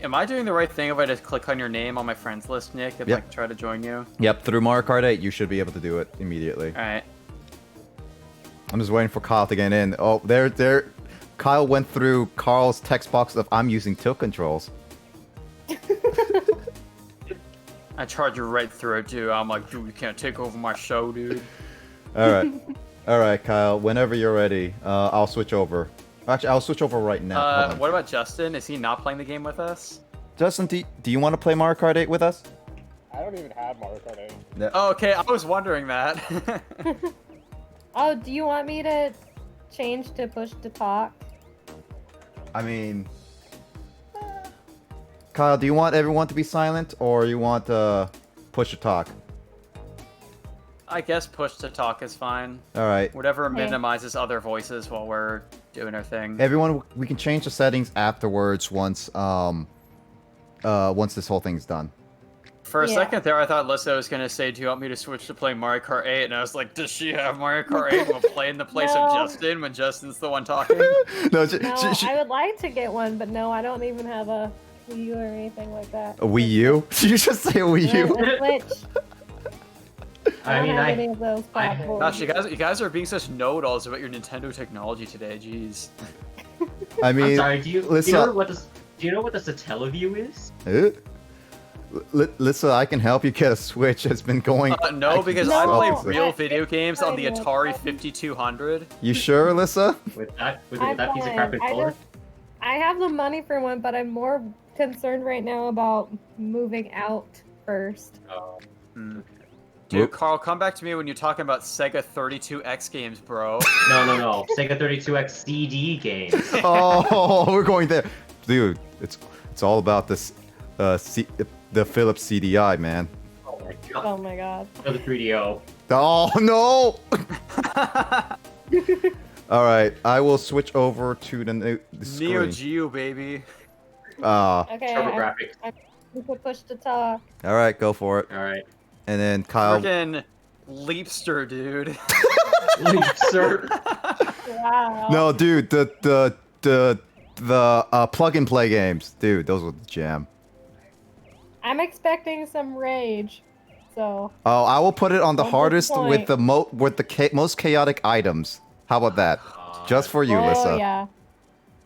Am I doing the right thing if I just click on your name on my friends list, Nick, and Yep. like try to join you? Yep, through Mario Kart 8, you should be able to do it immediately. All right. I'm just waiting for Kyle to get in. Oh, there. Kyle went through Carl's text box of I'm using tilt controls. I charge you right through it, too. I'm like, dude, you can't take over my show, dude. All right, all right, Kyle. Whenever you're ready, I'll switch over. Actually, I'll switch over right now. Hold on. What about Justin? Is he not playing the game with us? Justin, do you want to play Mario Kart 8 with us? I don't even have Mario Kart 8. No. Oh, okay. I was wondering that. Oh, do you want me to change to push to talk? I mean, Kyle, do you want everyone to be silent, or you want push to talk? I guess push to talk is fine. All right, Whatever Okay. minimizes other voices while we're doing our thing. everyone, we can change the settings afterwards once this whole thing's done. For a Yeah. second there, I thought Lissa was gonna say, "Do you want me to switch to play Mario Kart 8?" And I was like, "Does she have Mario Kart 8 and will play in the place of No. Justin when Justin's the one talking?" No, No, I would like to get one, but no, I don't even have a Wii U or anything like that. a Wii U? Did you just say a Wii U? A Switch. I don't have any of those platforms. Gosh, you guys are being such know-it-alls about your Nintendo technology today. Jeez. I mean, I'm sorry. Do you Lissa, know what the Satellaview is? Lissa, I can help you get a Switch. It's been going. No, because No, I play I- real video games on the I know. Atari 5200. You sure, Lissa? With that I'm piece of fine. crap controller? I have the money for one, but I'm more concerned right now about moving out first. Hmm. Dude, Carl, come back to me when you're talking about Sega 32X games, bro. No. Sega 32X CD games. Oh, we're going there, dude. It's all about this, the Philips CDI, man. Oh my god. Oh my god. Oh, the 3DO. Oh no! All right, I will switch over to the Neo screen. Geo, baby. Okay, TurboGrafx. you can push to talk. All right, go for it. All right. And then Kyle. Frickin' Leapster, dude. Sir. Wow. No, dude, the plug and play games, dude. Those were the jam. I'm expecting some rage, so. Oh, I will put it on the One hardest with point. the most chaotic items. How about that? Just for you, Oh Lissa. yeah.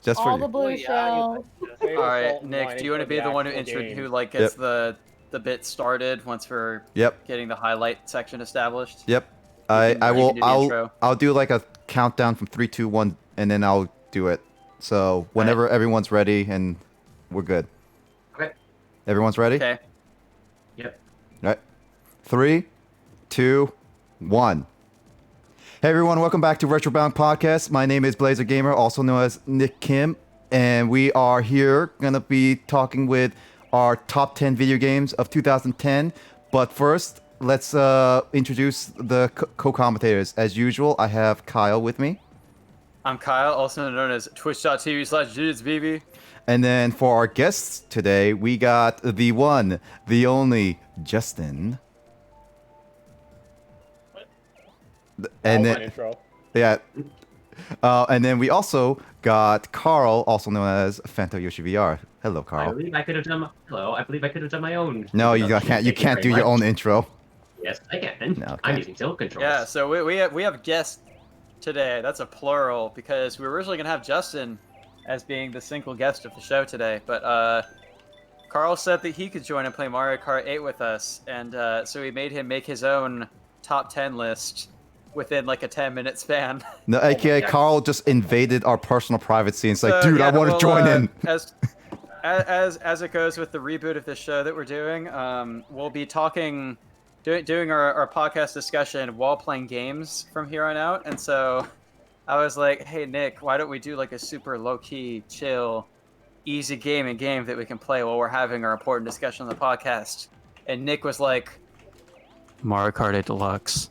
Just for All you. the blue shells. All right, Nick, do you want to be the one who like gets the bit started once we're Yep. getting the highlight section established? Yep. You I can will. do the intro. I'll do like a countdown from 3, 2, 1, and then I'll do it. So whenever everyone's ready, and we're good. Okay. Everyone's ready? Okay. Yep. All right. 3, 2, 1. Hey everyone, welcome back to RetroBound Podcast. My name is Blazer Gamer, also known as Nick Kim, and we are here gonna be talking with our top 10 video games of 2010. But first, let's introduce the co-commentators. As usual, I have Kyle with me. I'm Kyle, also known as twitch.tv/JizzBB. And then for our guests today, we got the one, the only, Justin. And then, Intro. yeah. And then we also got Carl, also known as Fanto Yoshi VR. Hello, I Carl. believe I could have done. Hello. I believe I could have done my own. No, you introduction. can't. You Thank can't do very your much. own intro. Yes, I can. No, I'm okay. using tilt controls. Yeah, so we have guests today. That's a plural because we were originally gonna have Justin as being the single guest of the show today, but Carl said that he could join and play Mario Kart 8 with us, and so we made him make his own top 10 list within like a 10-minute span. No, aka God. Carl just invaded our personal privacy and it's like, So, dude, yeah, I want to well, join in. As it goes with the reboot of the show that we're doing, we'll be doing our podcast discussion while playing games from here on out. And so I was like, hey Nick, why don't we do like a super low-key, chill, easy game that we can play while we're having our important discussion on the podcast? And Nick was like, Mario Kart 8 Deluxe.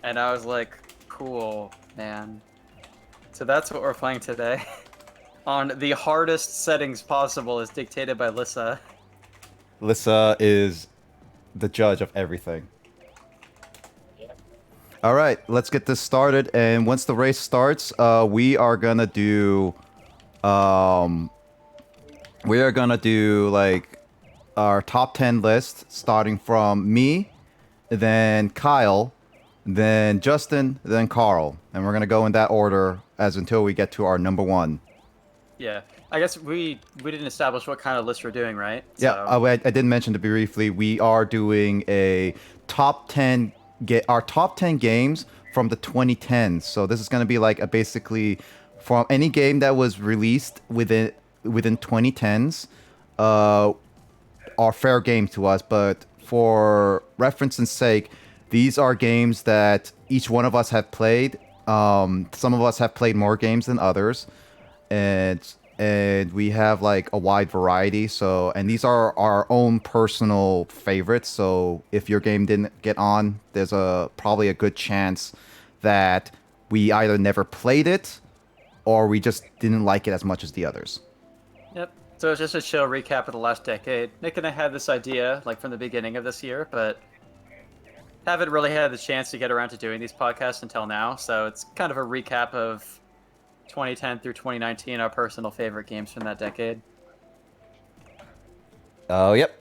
And I was like, cool, man. So that's what we're playing today. On the hardest settings possible as dictated by Lissa. Lissa is the judge of everything. All right, let's get this started. And once the race starts, we are gonna do like our top 10 list, starting from me, then Kyle, then Justin, then Carl, and we're gonna go in that order until we get to our number one. Yeah, I guess we didn't establish what kind of list we're doing, right? Yeah, So- I did mention to briefly, we are doing a top 10 our top 10 games from the 2010s. So this is going to be like basically from any game that was released within 2010s are fair game to us, but for reference's sake, these are games that each one of us have played. Some of us have played more games than others, and we have like a wide variety. So, and these are our own personal favorites. So if your game didn't get on, there's probably a good chance that we either never played it or we just didn't like it as much as the others. Yep. So it's just a chill recap of the last decade. Nick and I had this idea, like, from the beginning of this year, but haven't really had the chance to get around to doing these podcasts until now, so it's kind of a recap of 2010 through 2019, our personal favorite games from that decade. Oh, yep.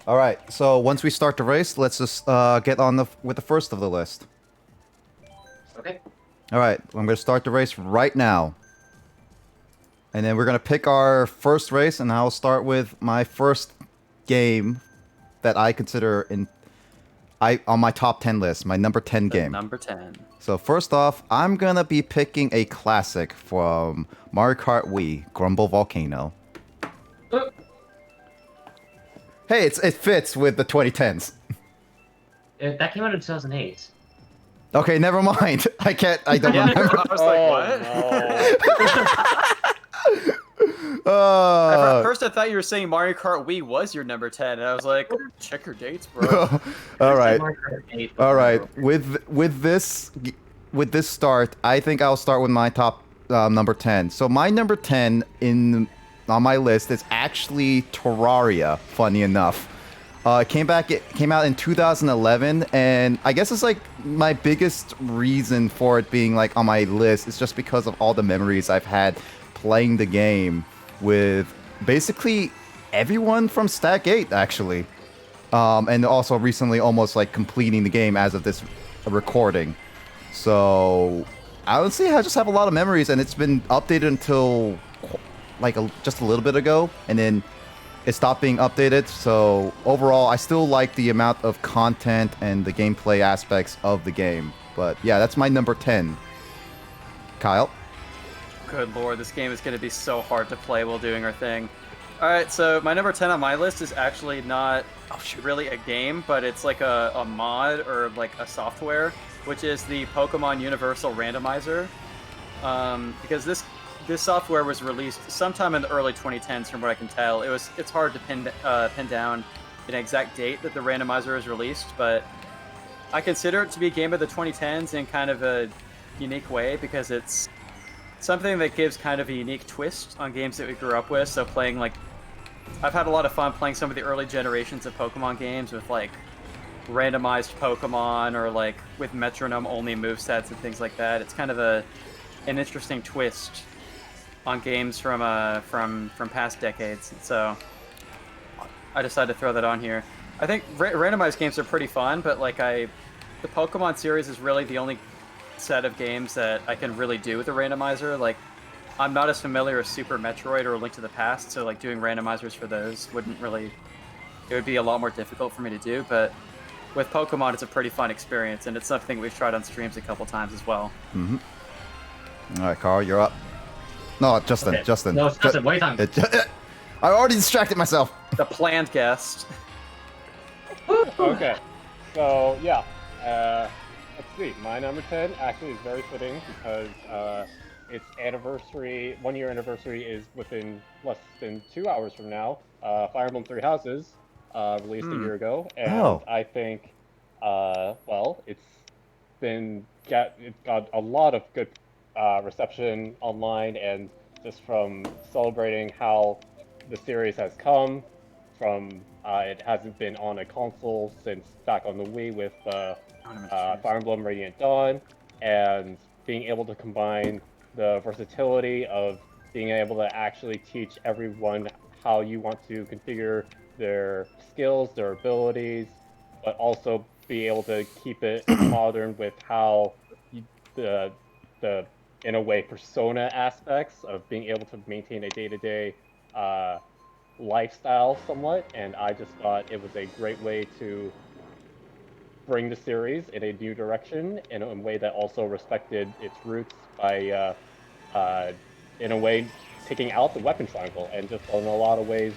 All right, so once we start the race, let's just get on with the first of the list. Okay. All right, I'm going to start the race right now. And then we're going to pick our first race, and I'll start with my first game that I consider on my top 10 list, my number 10 game. Number 10. So first off, I'm going to be picking a classic from Mario Kart Wii, Grumble Volcano. Hey, it fits with the 2010s. That came out in 2008. Okay, never mind. I don't Yeah, remember. I was like, what? At first, I thought you were saying Mario Kart Wii was your number 10, and I was like, check your dates, bro. All right. Mario Kart 8 All right. before. With this start, I think I'll start with my top number 10. So my number 10 on my list is actually Terraria. Funny enough, it came out in 2011, and I guess it's like my biggest reason for it being like on my list is just because of all the memories I've had playing the game with basically everyone from Stack 8 actually, and also recently almost like completing the game as of this recording. So I would say I just have a lot of memories, and it's been updated until like just a little bit ago, and then it stopped being updated. So overall, I still like the amount of content and the gameplay aspects of the game. But yeah, that's my number 10. Kyle? Good lord, this game is going to be so hard to play while doing our thing. Alright, so my number 10 on my list is actually not really a game, but it's like a mod or like a software, which is the Pokemon Universal Randomizer. Because this software was released sometime in the early 2010s, from what I can tell. It's hard to pin down an exact date that the randomizer is released, but I consider it to be a game of the 2010s in kind of a unique way, because it's something that gives kind of a unique twist on games that we grew up with. So playing, like, I've had a lot of fun playing some of the early generations of Pokemon games with like randomized Pokemon, or like with metronome only movesets and things like that. It's kind of an interesting twist on games from past decades. So I decided to throw that on here. I think randomized games are pretty fun, but like the Pokemon series is really the only set of games that I can really do with a randomizer. Like, I'm not as familiar with Super Metroid or Link to the Past, so like doing randomizers for those it would be a lot more difficult for me to do. But with Pokemon, it's a pretty fun experience, and it's something we've tried on streams a couple times as well. Mm-hmm. All right, Carl, you're up. No, Justin. Okay. Justin. No, it's Justin. What are you talking? I already distracted myself. The planned guest. Okay, so yeah, let's see. My number 10 actually is very fitting because its anniversary, 1 year anniversary, is within less than 2 hours from now. Fire Emblem Three Houses released a year ago, and I think, well, it's got a lot of good reception online, and just from celebrating how the series has come from. It hasn't been on a console since back on the Wii with Fire Emblem Radiant Dawn, and being able to combine the versatility of being able to actually teach everyone how you want to configure their skills, their abilities, but also be able to keep it modern with how the in a way persona aspects of being able to maintain a day-to-day lifestyle somewhat. And I just thought it was a great way to bring the series in a new direction in a way that also respected its roots by in a way taking out the weapon triangle, and just in a lot of ways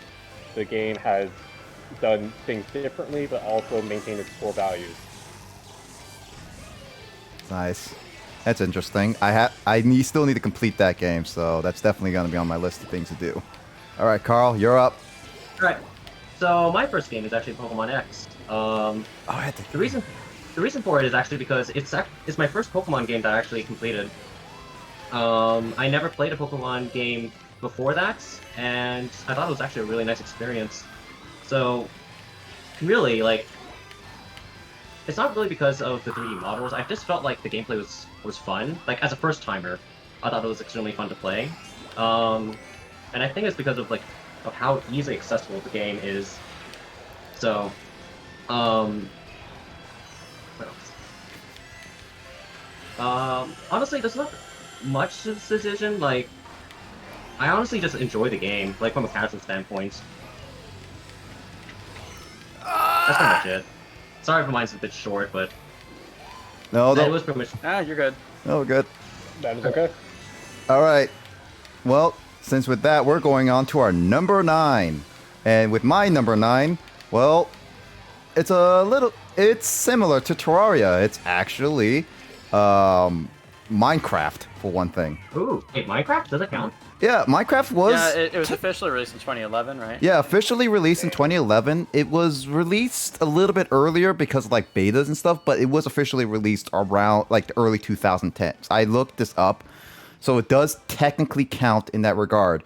the game has done things differently but also maintained its core values. Nice. That's interesting. I still need to complete that game, so that's definitely going to be on my list of things to do. All right, Carl, you're up. All right. So my first game is actually Pokemon X. The reason for it is actually because it's my first Pokemon game that I actually completed. I never played a Pokemon game before that, and I thought it was actually a really nice experience. So, really, like, it's not really because of the 3D models. I just felt like the gameplay was fun. Like, as a first timer, I thought it was extremely fun to play. And I think it's because of of how easily accessible the game is. So, what else? Honestly, there's not much to this decision. Like, I honestly just enjoy the game, like from a casual standpoint. That's pretty much it. Sorry if mine's a bit short, but No, that no, was pretty much. Ah, you're good. no, good. That is okay. All right. Well, since with that, we're going on to our number 9. And with my number 9, well, it's similar to Terraria. It's actually Minecraft, for one thing. Ooh, wait, Minecraft? Does it count? Yeah, Minecraft was... Yeah, it was officially released in 2011, right? Yeah, officially released in 2011. It was released a little bit earlier because of like betas and stuff, but it was officially released around like the early 2010s. I looked this up, so it does technically count in that regard.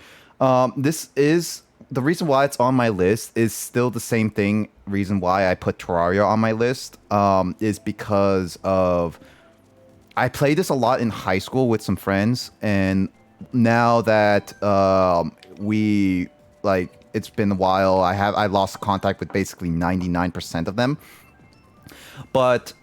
This is the reason why it's on my list is still the same thing. Reason why I put Terraria on my list is because of I played this a lot in high school with some friends, and now that we it's been a while, I lost contact with basically 99% of them. But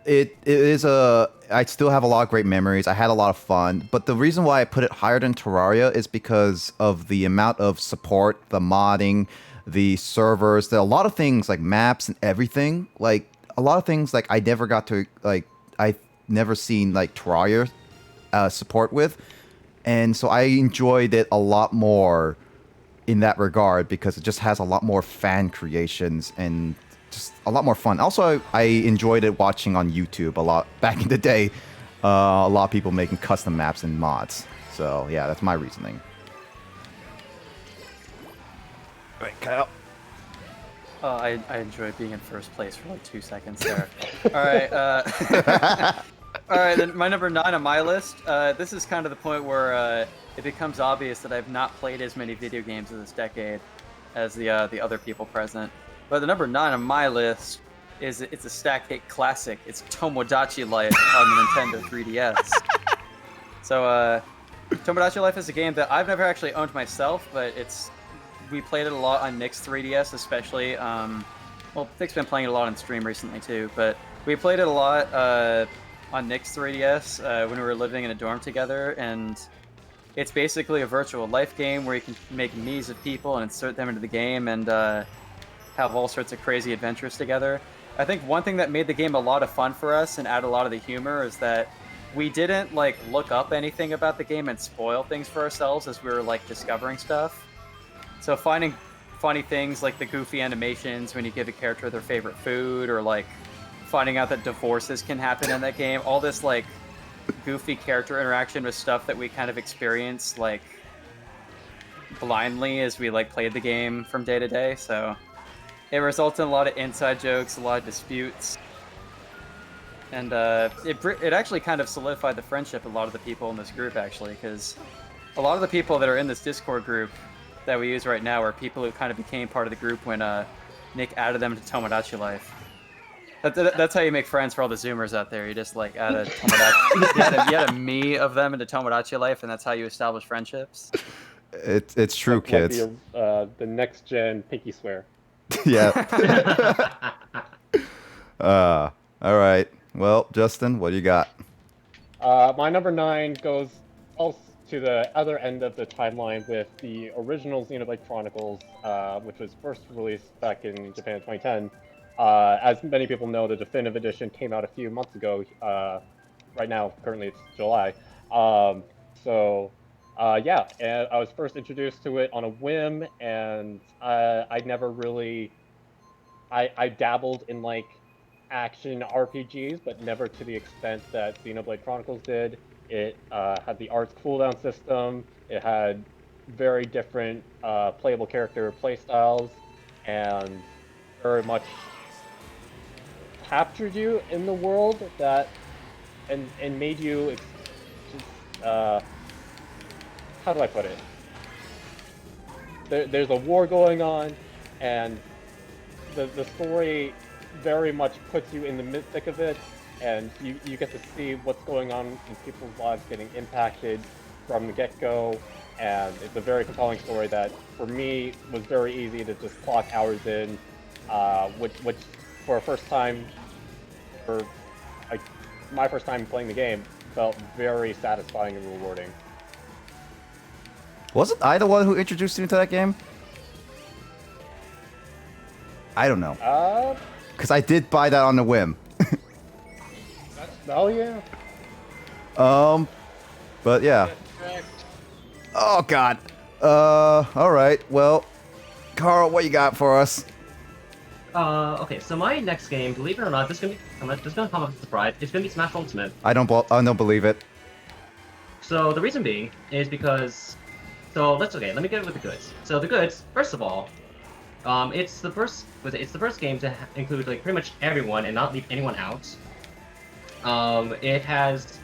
it is I still have a lot of great memories. I had a lot of fun. But the reason why I put it higher than Terraria is because of the amount of support, the modding, the servers, a lot of things like maps and everything. Like a lot of things like I never got to I never seen like Terraria support with. And so I enjoyed it a lot more in that regard because it just has a lot more fan creations and just a lot more fun. Also, I enjoyed it watching on YouTube a lot back in the day. A lot of people making custom maps and mods. So yeah, that's my reasoning. Wait, Kyle. I enjoyed being in first place for like 2 seconds there. All right. All right, then my number 9 on my list. This is kind of the point where it becomes obvious that I've not played as many video games in this decade as the other people present. But the number 9 on my list it's a Stackgate classic. It's Tomodachi Life on the Nintendo 3DS. So Tomodachi Life is a game that I've never actually owned myself, but we played it a lot on Nick's 3DS, especially. Well, Nick's been playing it a lot on stream recently too, but we played it a lot on Nick's 3DS when we were living in a dorm together, and it's basically a virtual life game where you can make Miis of people and insert them into the game and have all sorts of crazy adventures together. I think one thing that made the game a lot of fun for us and add a lot of the humor is that we didn't look up anything about the game and spoil things for ourselves as we were discovering stuff. So finding funny things like the goofy animations when you give a character their favorite food, or finding out that divorces can happen in that game. All this goofy character interaction with stuff that we kind of experienced blindly as we played the game from day to day. So it results in a lot of inside jokes, a lot of disputes, and it actually kind of solidified the friendship of a lot of the people in this group, actually, because a lot of the people that are in this Discord group that we use right now are people who kind of became part of the group when Nick added them to Tomodachi Life. That's how you make friends for all the Zoomers out there. You just add a Tomodachi. you had a me of them into Tomodachi Life, and that's how you establish friendships. It's true, kids. The next gen pinky swear. Yeah. All right. Well, Justin, what do you got? My number 9 goes also to the other end of the timeline with the original Xenoblade Chronicles, which was first released back in Japan in 2010. As many people know, the definitive edition came out a few months ago. Right now, currently it's July. Yeah, and I was first introduced to it on a whim, and I never really... I dabbled in action RPGs, but never to the extent that Xenoblade Chronicles did. It had the arts cooldown system. It had very different playable character playstyles, and very much captured you in the world and made you how do I put it? There's a war going on, and the story very much puts you in the thick of it, and you get to see what's going on in people's lives getting impacted from the get-go, and it's a very compelling story that, for me, was very easy to just clock hours in, which for a first time, for like my first time playing the game, felt very satisfying and rewarding. Wasn't I the one who introduced you to that game? I don't know. Because I did buy that on a whim. Oh yeah. But yeah. Oh god. All right. Well, Carl, what you got for us? Okay, so my next game, believe it or not, this is gonna come up as a surprise. It's gonna be Smash Ultimate. I don't believe it. So the reason being is because, let me get with the goods. So the goods, first of all, it's the first game to include like pretty much everyone and not leave anyone out. It has,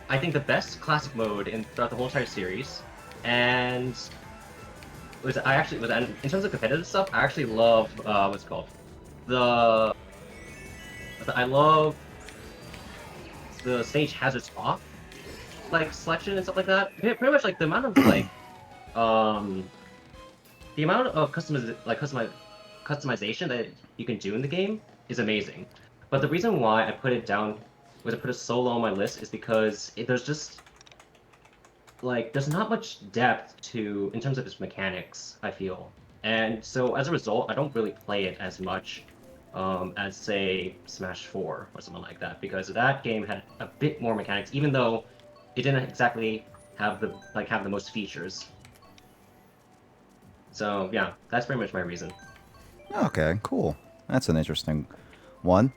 I think, the best classic mode throughout the whole entire series, and in terms of competitive stuff, I actually love what's it called, I love the stage hazards off like selection and stuff like that. Pretty much like the amount of like customization that you can do in the game is amazing. But the reason why I put it so low on my list is because there's not much depth in terms of its mechanics, I feel. And so as a result, I don't really play it as much as, say, Smash 4 or something like that, because that game had a bit more mechanics, even though it didn't exactly have the most features. So yeah, that's pretty much my reason. Okay, cool. That's an interesting one.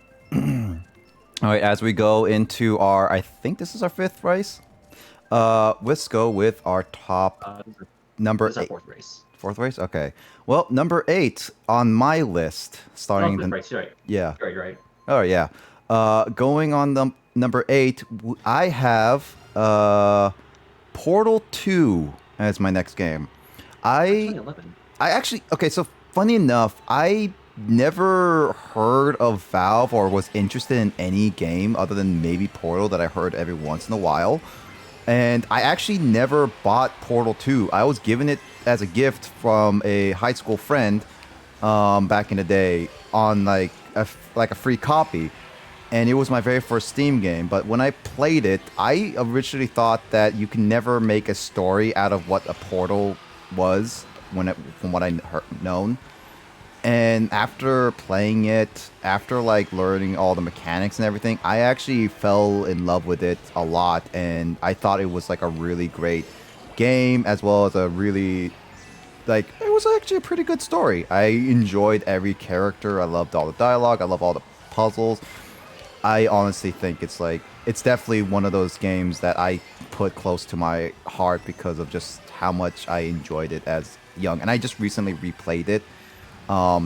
All right, as we go into I think this is our 5th race. Let's go with our top number 8. This is our 4th race. 4th race? Okay. Well, number 8 on my list, starting the race, you're right. Yeah. You're right. Oh yeah. Going on the number 8, I have Portal 2 as my next game. I actually, okay, so funny enough, I never heard of Valve or was interested in any game other than maybe Portal that I heard every once in a while. And I actually never bought Portal 2. I was given it as a gift from a high school friend back in the day on like a free copy. And it was my very first Steam game. But when I played it, I originally thought that you can never make a story out of what a Portal was from what I known. And after playing it, after like learning all the mechanics and everything, I actually fell in love with it a lot, and I thought it was like a really great game, as well as a really it was actually a pretty good story. I enjoyed every character. I loved all the dialogue. I love all the puzzles. I honestly think it's definitely one of those games that I put close to my heart because of just how much I enjoyed it as young. And I just recently replayed it.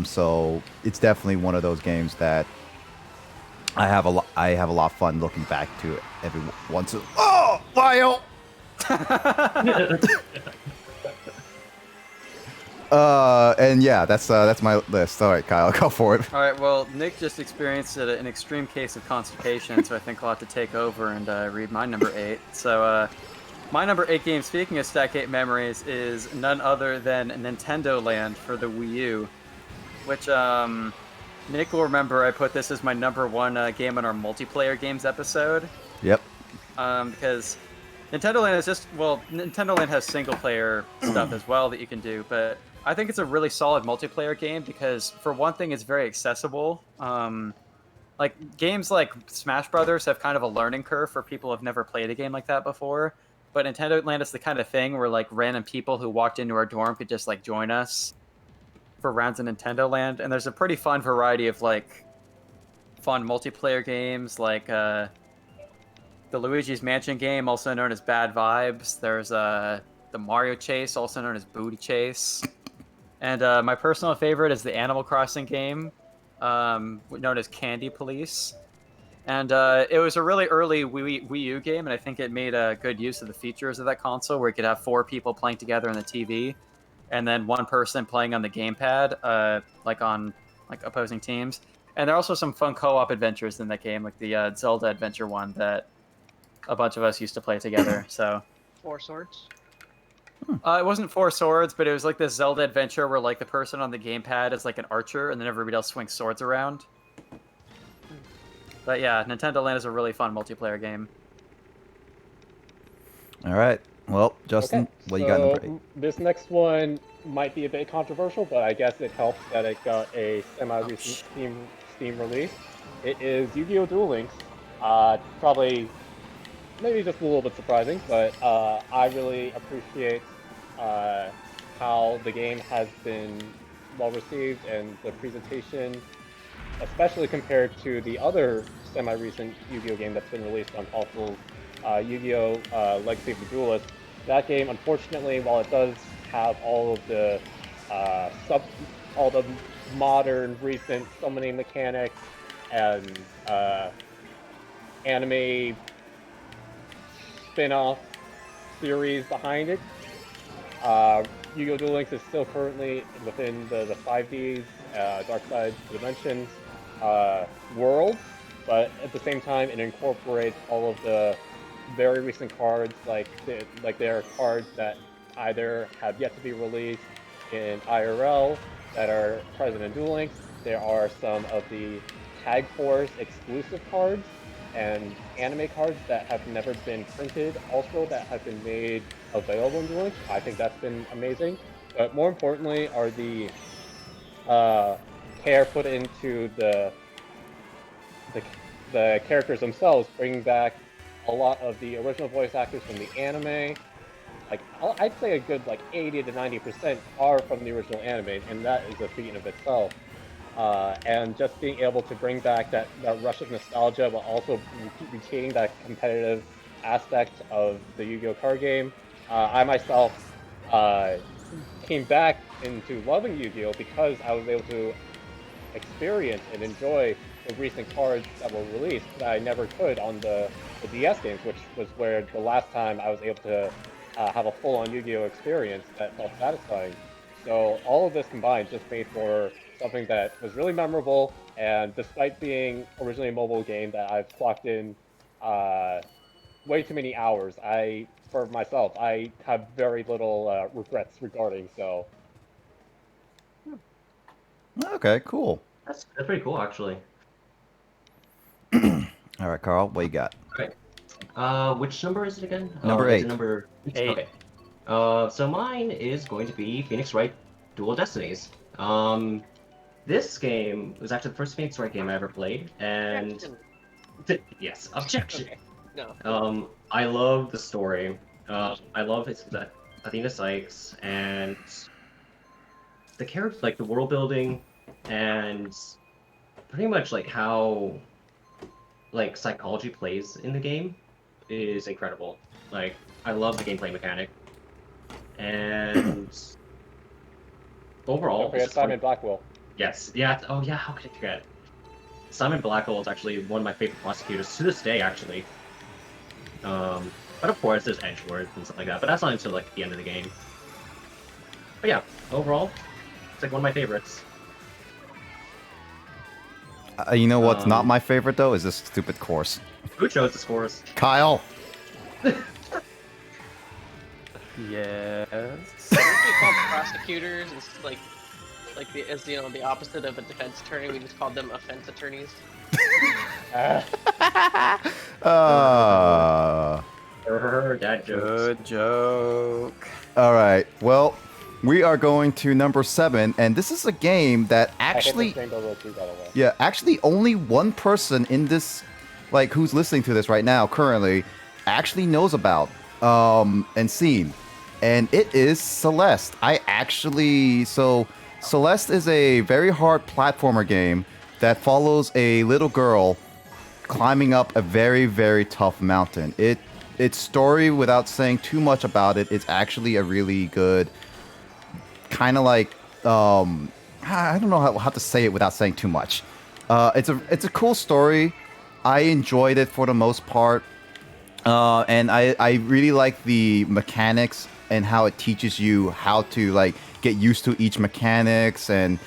So it's definitely one of those games that I have a lot of fun looking back to every once in oh, Lyle! And yeah, that's my list. All right, Kyle, go for it. All right, well, Nick just experienced an extreme case of constipation, so I think I'll have to take over and read my number 8. So, my number 8 game, speaking of Stack 8 memories, is none other than Nintendo Land for the Wii U, which, Nick will remember I put this as my number 1 game in our multiplayer games episode. Yep. Because Nintendo Land is Nintendo Land has single-player stuff as well that you can do, but I think it's a really solid multiplayer game because, for one thing, it's very accessible. Like, games like Smash Brothers have kind of a learning curve for people who have never played a game like that before, but Nintendo Land is the kind of thing where, like, random people who walked into our dorm could just, like, join us for rounds in Nintendo Land, and there's a pretty fun variety of, like, fun multiplayer games, like, the Luigi's Mansion game, also known as Bad Vibes. There's the Mario Chase, also known as Booty Chase. And my personal favorite is the Animal Crossing game, known as Candy Police. And it was a really early Wii U game, and I think it made a good use of the features of that console, where you could have 4 people playing together on the TV, and then 1 person playing on the gamepad, like on like opposing teams. And there are also some fun co-op adventures in that game, like the Zelda adventure one that a bunch of us used to play together. So 4 swords. it wasn't 4 swords, but it was like this Zelda adventure where like the person on the gamepad is like an archer, and then everybody else swings swords around. But yeah, Nintendo Land is a really fun multiplayer game. All right. Well, Justin, Okay, what you got number 8? so this next one might be a bit controversial, but I guess it helps that it got a semi-recent Steam release. It is Yu-Gi-Oh! Duel Links. Probably, maybe just a little bit surprising, but I really appreciate how the game has been well received and the presentation, especially compared to the other semi-recent Yu-Gi-Oh! Game that's been released on consoles, Yu-Gi-Oh! Legacy of the Duelist. That game, unfortunately, while it does have all of the all the modern, recent summoning mechanics and anime spin-off series behind it, Yu-Gi-Oh! Duel Links is still currently within the 5Ds, Dark Side Dimensions world, but at the same time it incorporates all of the very recent cards, like there are cards that either have yet to be released in IRL that are present in Duel Links. There are some of the Tag Force exclusive cards and anime cards that have never been printed, also that have been made available in Duel Links. I think that's been amazing. But more importantly are the care put into the characters themselves, bringing back a lot of the original voice actors from the anime. Like, I'd say a good 80 to 90% are from the original anime, and that is a feat in of itself. And just being able to bring back that rush of nostalgia, but also retaining that competitive aspect of the Yu-Gi-Oh! Card game. I myself came back into loving Yu-Gi-Oh! Because I was able to experience and enjoy the recent cards that were released that I never could on the DS games, which was where the last time I was able to have a full-on Yu-Gi-Oh! Experience that felt satisfying. So all of this combined just made for something that was really memorable, and despite being originally a mobile game that I've clocked in way too many hours, for myself, I have very little regrets regarding, so. Okay, cool. That's pretty cool, actually. All right, Carl, what you got? Which number is it again? Number it's 8. Number 8. Okay. So mine is going to be Phoenix Wright Dual Destinies. This game was actually the first Phoenix Wright game I ever played, and yes, objection. Okay. No. I love the story. I love Athena Sykes and the characters, like the world building, and pretty much how psychology plays in the game is incredible. Like, I love the gameplay mechanic, and overall, Don't forget Simon Blackwell. yes, yeah. Oh yeah, how could I forget? Simon Blackwell is actually one of my favorite prosecutors to this day, actually. But of course, there's Edgeworth and stuff like that. But that's not until the end of the game. But yeah, overall, it's one of my favorites. You know what's not my favorite though? Is this stupid course. Who chose the scores? Kyle. Yes. Aren't we called prosecutors? It's the opposite of a defense attorney. We just called them offense attorneys. Dad jokes. Good joke. All right. Well, we are going to number 7, and this is a game that actually, Rainbow Road 2, by the way. yeah, actually only one person in this, who's listening to this right now currently, actually knows about and seen, and it is Celeste. Celeste is a very hard platformer game that follows a little girl climbing up a very, very tough mountain. Its story, without saying too much about it, it's actually a really good kind of I don't know how to say it without saying too much. It's a cool story. I enjoyed it for the most part. And I really like the mechanics and how it teaches you how to like get used to each mechanics, and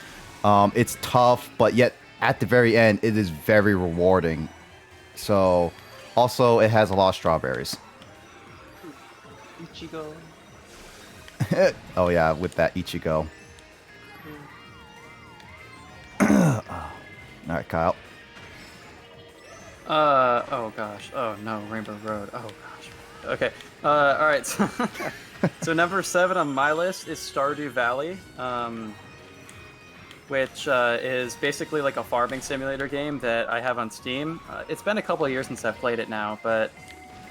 it's tough, but yet at the very end it is very rewarding. So also it has a lot of strawberries. Ichigo. Oh yeah, with that Ichigo. All right, Kyle. Oh gosh. Oh no, Rainbow Road. Oh gosh. Okay. All right. So, so number 7 on my list is Stardew Valley, which is basically like a farming simulator game that I have on Steam. It's been a couple of years since I've played it now, but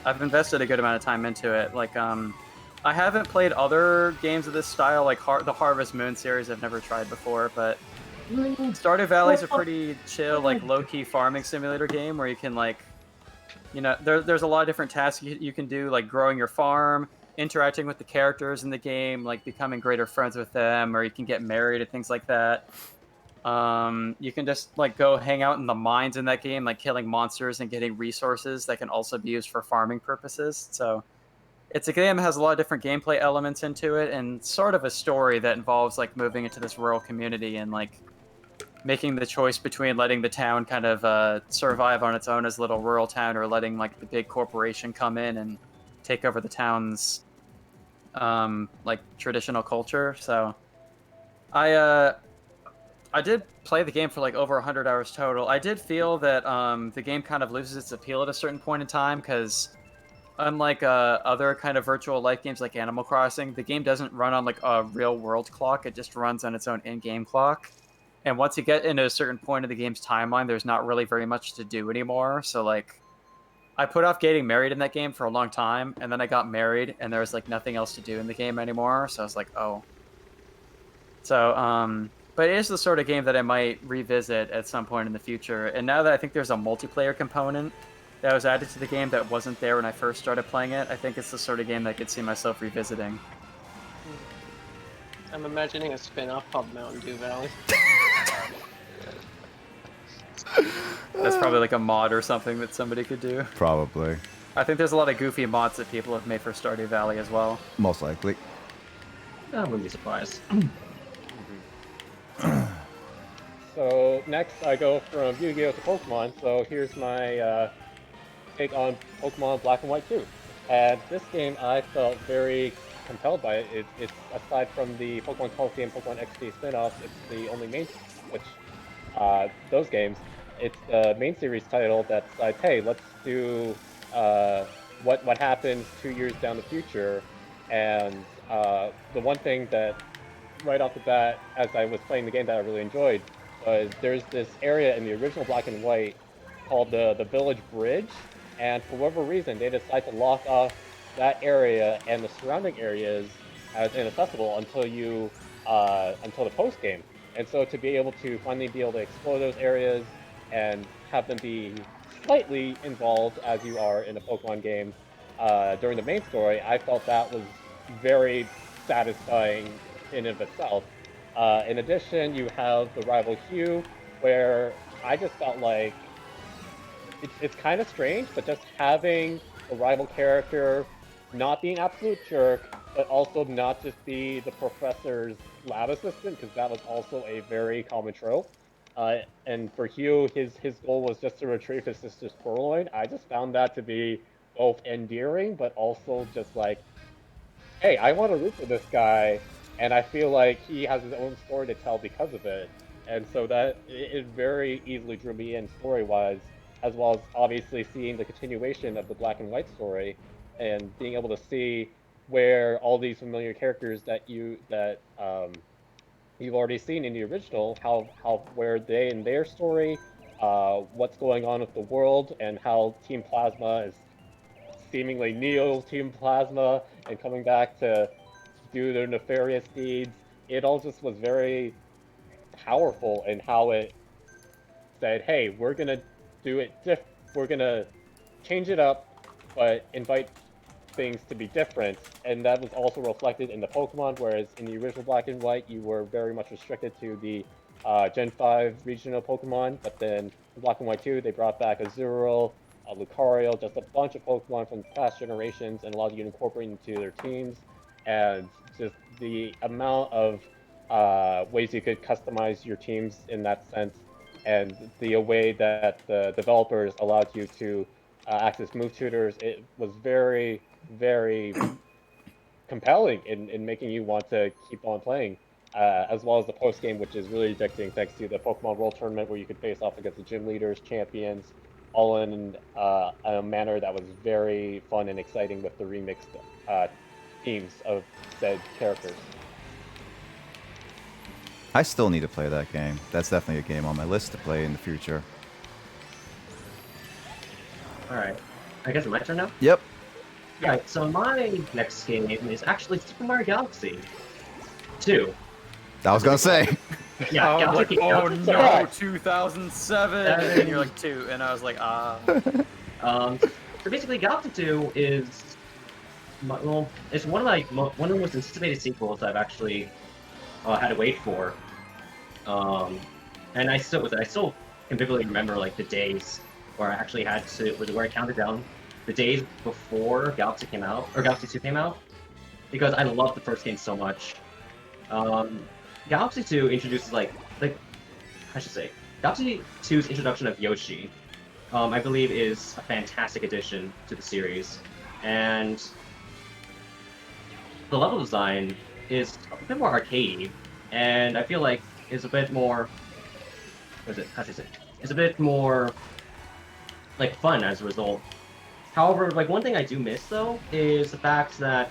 I've invested a good amount of time into it. Like, I haven't played other games of this style, like the Harvest Moon series. I've never tried before, but Stardew Valley is a pretty chill, like low-key farming simulator game where you can like, there's a lot of different tasks you can do, like growing your farm, interacting with the characters in the game, like becoming greater friends with them, or you can get married and things like that. You can just like go hang out in the mines in that game, like killing monsters and getting resources that can also be used for farming purposes. So it's a game that has a lot of different gameplay elements into it, and sort of a story that involves like moving into this rural community and like making the choice between letting the town kind of survive on its own as a little rural town, or letting like the big corporation come in and take over the town's like traditional culture. So I did play the game for like over 100 hours total. I did feel that the game kind of loses its appeal at a certain point in time, because unlike other kind of virtual life games like Animal Crossing, the game doesn't run on like a real world clock. It just runs on its own in-game clock. And once you get into a certain point of the game's timeline, there's not really very much to do anymore. So like, I put off getting married in that game for a long time, and then I got married, and there was like nothing else to do in the game anymore. So I was like, oh. So but it is the sort of game that I might revisit at some point in the future. And now that I think there's a multiplayer component that was added to the game that wasn't there when I first started playing it, I think it's the sort of game that I could see myself revisiting. I'm imagining a spin-off called Mountain Dew Valley. That's probably like a mod or something that somebody could do. Probably. I think there's a lot of goofy mods that people have made for Stardew Valley as well. Most likely. I wouldn't be surprised. So next I go from Yu-Gi-Oh to Pokemon, so here's my take on Pokemon Black and White 2. And this game I felt very compelled by it. It's aside from the Pokemon Colosseum and Pokemon XD spin-offs, it's the only main switch. Those games, it's the main series title that decides, hey, let's do what happens 2 years down the future. And the one thing that right off the bat, as I was playing the game that I really enjoyed, was there's this area in the original Black and White called the Village Bridge, and for whatever reason they decided to lock off that area and the surrounding areas as inaccessible until the post game. And so to be able to finally be able to explore those areas and have them be slightly involved as you are in a Pokemon game during the main story, I felt that was very satisfying in and of itself. In addition, you have the rival Hue, where I just felt like it's kind of strange, but just having a rival character not being an absolute jerk, but also not just be the professor's lab assistant, because that was also a very common trope. And for Hugh, his goal was just to retrieve his sister's Purloin. I just found that to be both endearing, but also just like, hey, I want to root for this guy, and I feel like he has his own story to tell because of it. And so that it very easily drew me in story-wise, as well as obviously seeing the continuation of the Black and White story, and being able to see where all these familiar characters that you've already seen in the original, where they in their story, what's going on with the world, and how Team Plasma is seemingly Neo Team Plasma and coming back to do their nefarious deeds. It all just was very powerful in how it said, hey, we're gonna do it we're gonna change it up, but invite things to be different. And that was also reflected in the Pokemon, whereas in the original Black and White, you were very much restricted to the Gen 5 regional Pokemon, but then in Black and White 2, they brought back Azurill, Lucario, just a bunch of Pokemon from past generations, and allowed you to incorporate into their teams. And just the amount of ways you could customize your teams in that sense, and the way that the developers allowed you to access move tutors, it was very, very compelling in making you want to keep on playing. As well as the post game, which is really addicting thanks to the Pokemon World Tournament, where you could face off against the gym leaders, champions, all in a manner that was very fun and exciting with the remixed themes of said characters. I still need to play that game. That's definitely a game on my list to play in the future. Alright. I guess it's my turn now? Yep. Yeah, so my next game is actually Super Mario Galaxy 2. I was gonna say. Yeah, I was like, Galaxy, oh Galaxy no, 2007, and you're like 2, and I was like, So basically, Galaxy 2 is, well, it's one of the most anticipated sequels I've actually had to wait for. And I still can vividly remember like the days where I actually had to, where I counted down the days before Galaxy came out, or Galaxy 2 came out, because I loved the first game so much. Galaxy 2 introduces Galaxy 2's introduction of Yoshi, I believe, is a fantastic addition to the series, and the level design is a bit more arcadey, and I feel like is a bit more, it's a bit more like fun as a result. However, like one thing I do miss though is the fact that,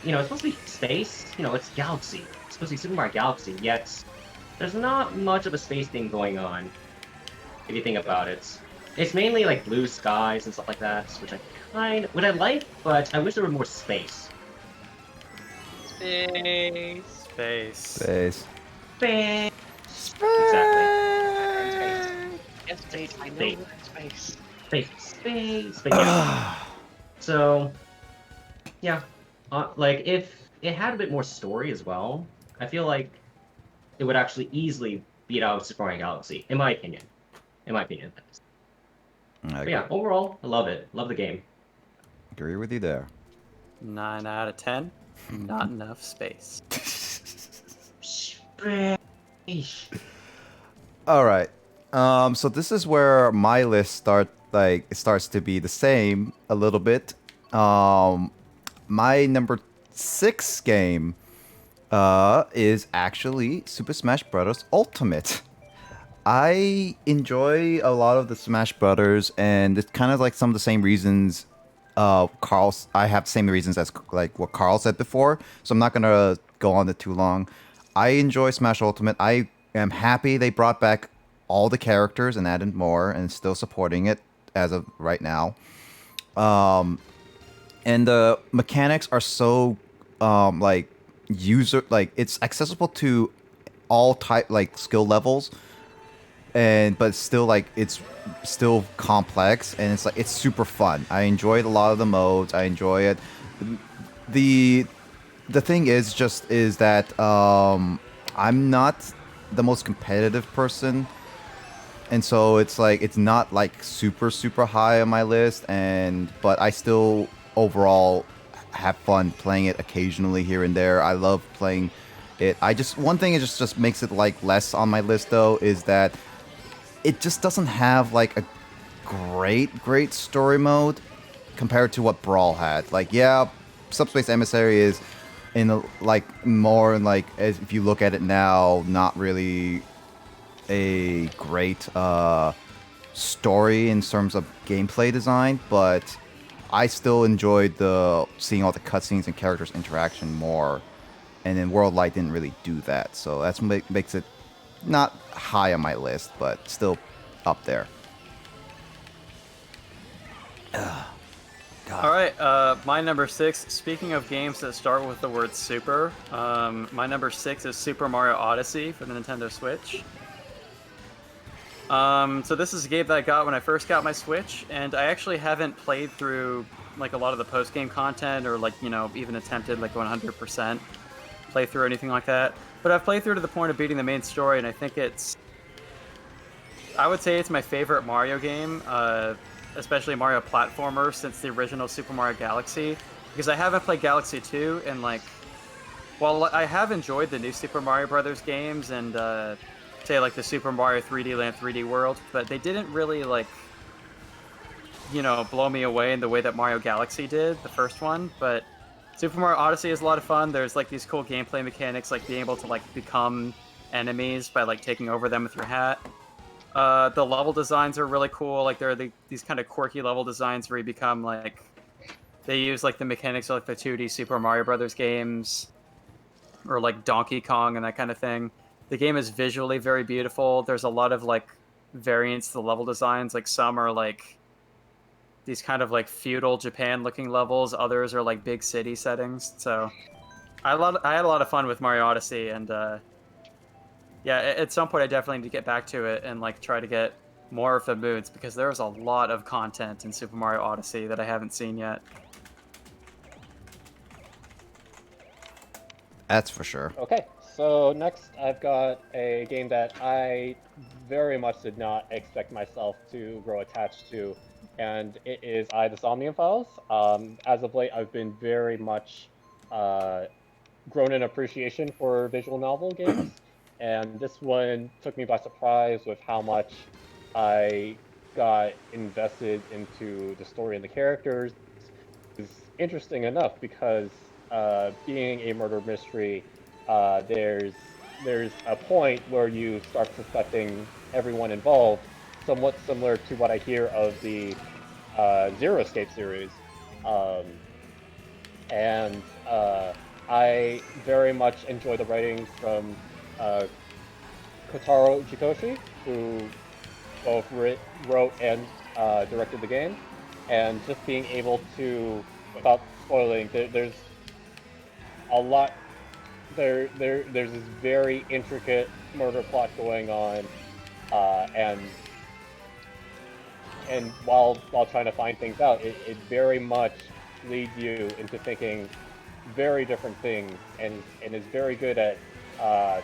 you know, it's supposed to be space, you know, it's Galaxy. It's supposed to be Super Mario Galaxy, yet there's not much of a space thing going on, if you think about it. It's mainly like blue skies and stuff like that, which I like, but I wish there were more space. Space. Space. Space. Space. Exactly. Yes, space. I know space. Space. Yeah. So, yeah, like if it had a bit more story as well, I feel like it would actually easily beat out Super Mario Galaxy, in my opinion. But yeah, overall, I love it. Love the game. Agree with you there. 9 out of 10. Not enough space. All right. So this is where my list starts to be the same a little bit. My number 6 game is actually Super Smash Bros. Ultimate. I enjoy a lot of the Smash Brothers, and it's kind of like some of the same reasons. I have the same reasons as like what Carl said before, so I'm not gonna go on it too long. I enjoy Smash Ultimate. I am happy they brought back all the characters and added more, and still supporting it as of right now. And the mechanics are so it's accessible to all type skill levels, but still it's still complex, and it's super fun. I enjoyed a lot of the modes. I enjoy it. The thing is that I'm not the most competitive person, and so it's not super high on my list, but I still overall have fun playing it occasionally here and there. I love playing it. One thing it just makes it less on my list though is that it just doesn't have a great story mode compared to what Brawl had. Subspace Emissary is in as if you look at it now, not really a great story in terms of gameplay design, but I still enjoyed seeing all the cutscenes and characters interaction more, and then World Light didn't really do that, so that's what makes it not high on my list, but still up there. All right, my number 6. Speaking of games that start with the word super, my number 6 is Super Mario Odyssey for the Nintendo Switch. So this is a game that I got when I first got my Switch, and I actually haven't played through a lot of the post-game content, or even attempted 100% playthrough or anything like that. But I've played through to the point of beating the main story, and I think I would say it's my favorite Mario game, especially Mario platformer since the original Super Mario Galaxy, because I haven't played Galaxy 2, and like, while I have enjoyed the new Super Mario Brothers games and say like the Super Mario 3D Land 3D World, but they didn't really like, you know, blow me away in the way that Mario Galaxy did, the first one. But Super Mario Odyssey is a lot of fun. There's like these cool gameplay mechanics, like being able to like become enemies by like taking over them with your hat. The level designs are really cool. Like there are these kind of quirky level designs where you become like, they use like the mechanics of like the 2D Super Mario Brothers games, or like Donkey Kong and that kind of thing. The game is visually very beautiful. There's a lot of like variants to the level designs. Like some are like these kind of like feudal Japan looking levels. Others are like big city settings. So I had a lot of fun with Mario Odyssey, and yeah, at some point I definitely need to get back to it and like try to get more of the moods, because there's a lot of content in Super Mario Odyssey that I haven't seen yet. That's for sure. Okay, so next I've got a game that I very much did not expect myself to grow attached to, and it is the Somnium Files. As of late, I've been very much grown in appreciation for visual novel games, and this one took me by surprise with how much I got invested into the story and the characters. It's interesting enough because being a murder mystery, there's a point where you start suspecting everyone involved, somewhat similar to what I hear of the Zero Escape series. And I very much enjoy the writing from Kotaro Jikoshi, who both wrote and directed the game, and just being able to, without spoiling, there's a lot. There's this very intricate murder plot going on, and while trying to find things out, it very much leads you into thinking very different things, and is very good at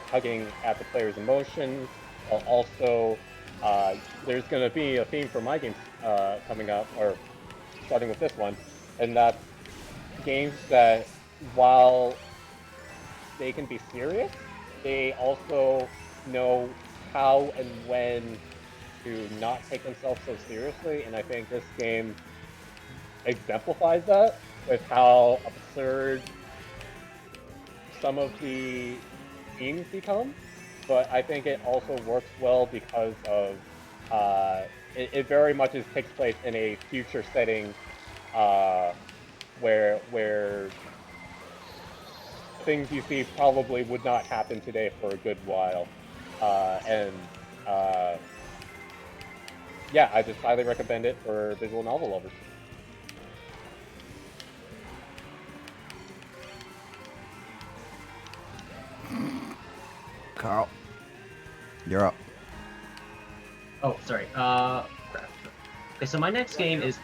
tugging at the player's emotions, while also there's going to be a theme for my games coming up, or starting with this one, and that's games that, while they can be serious, they also know how and when to not take themselves so seriously, and I think this game exemplifies that with how absurd some of the themes become, but I think it also works well because of it very much takes place in a future setting where things you see probably would not happen today for a good while, and yeah, I just highly recommend it for visual novel lovers. Carl, you're up. Oh, sorry. Crap. Okay, so my next game is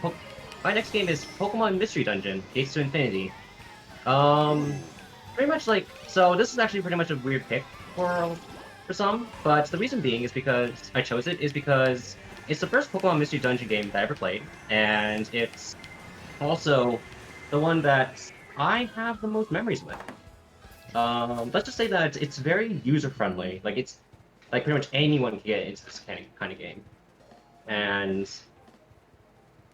Pokemon Mystery Dungeon: Gates to Infinity. Pretty much like, so this is actually pretty much a weird pick for some, but the reason being is because I chose it is because it's the first Pokemon Mystery Dungeon game that I ever played, and it's also the one that I have the most memories with. Let's just say that it's very user-friendly. Like, it's like pretty much anyone can get into this kind of game. And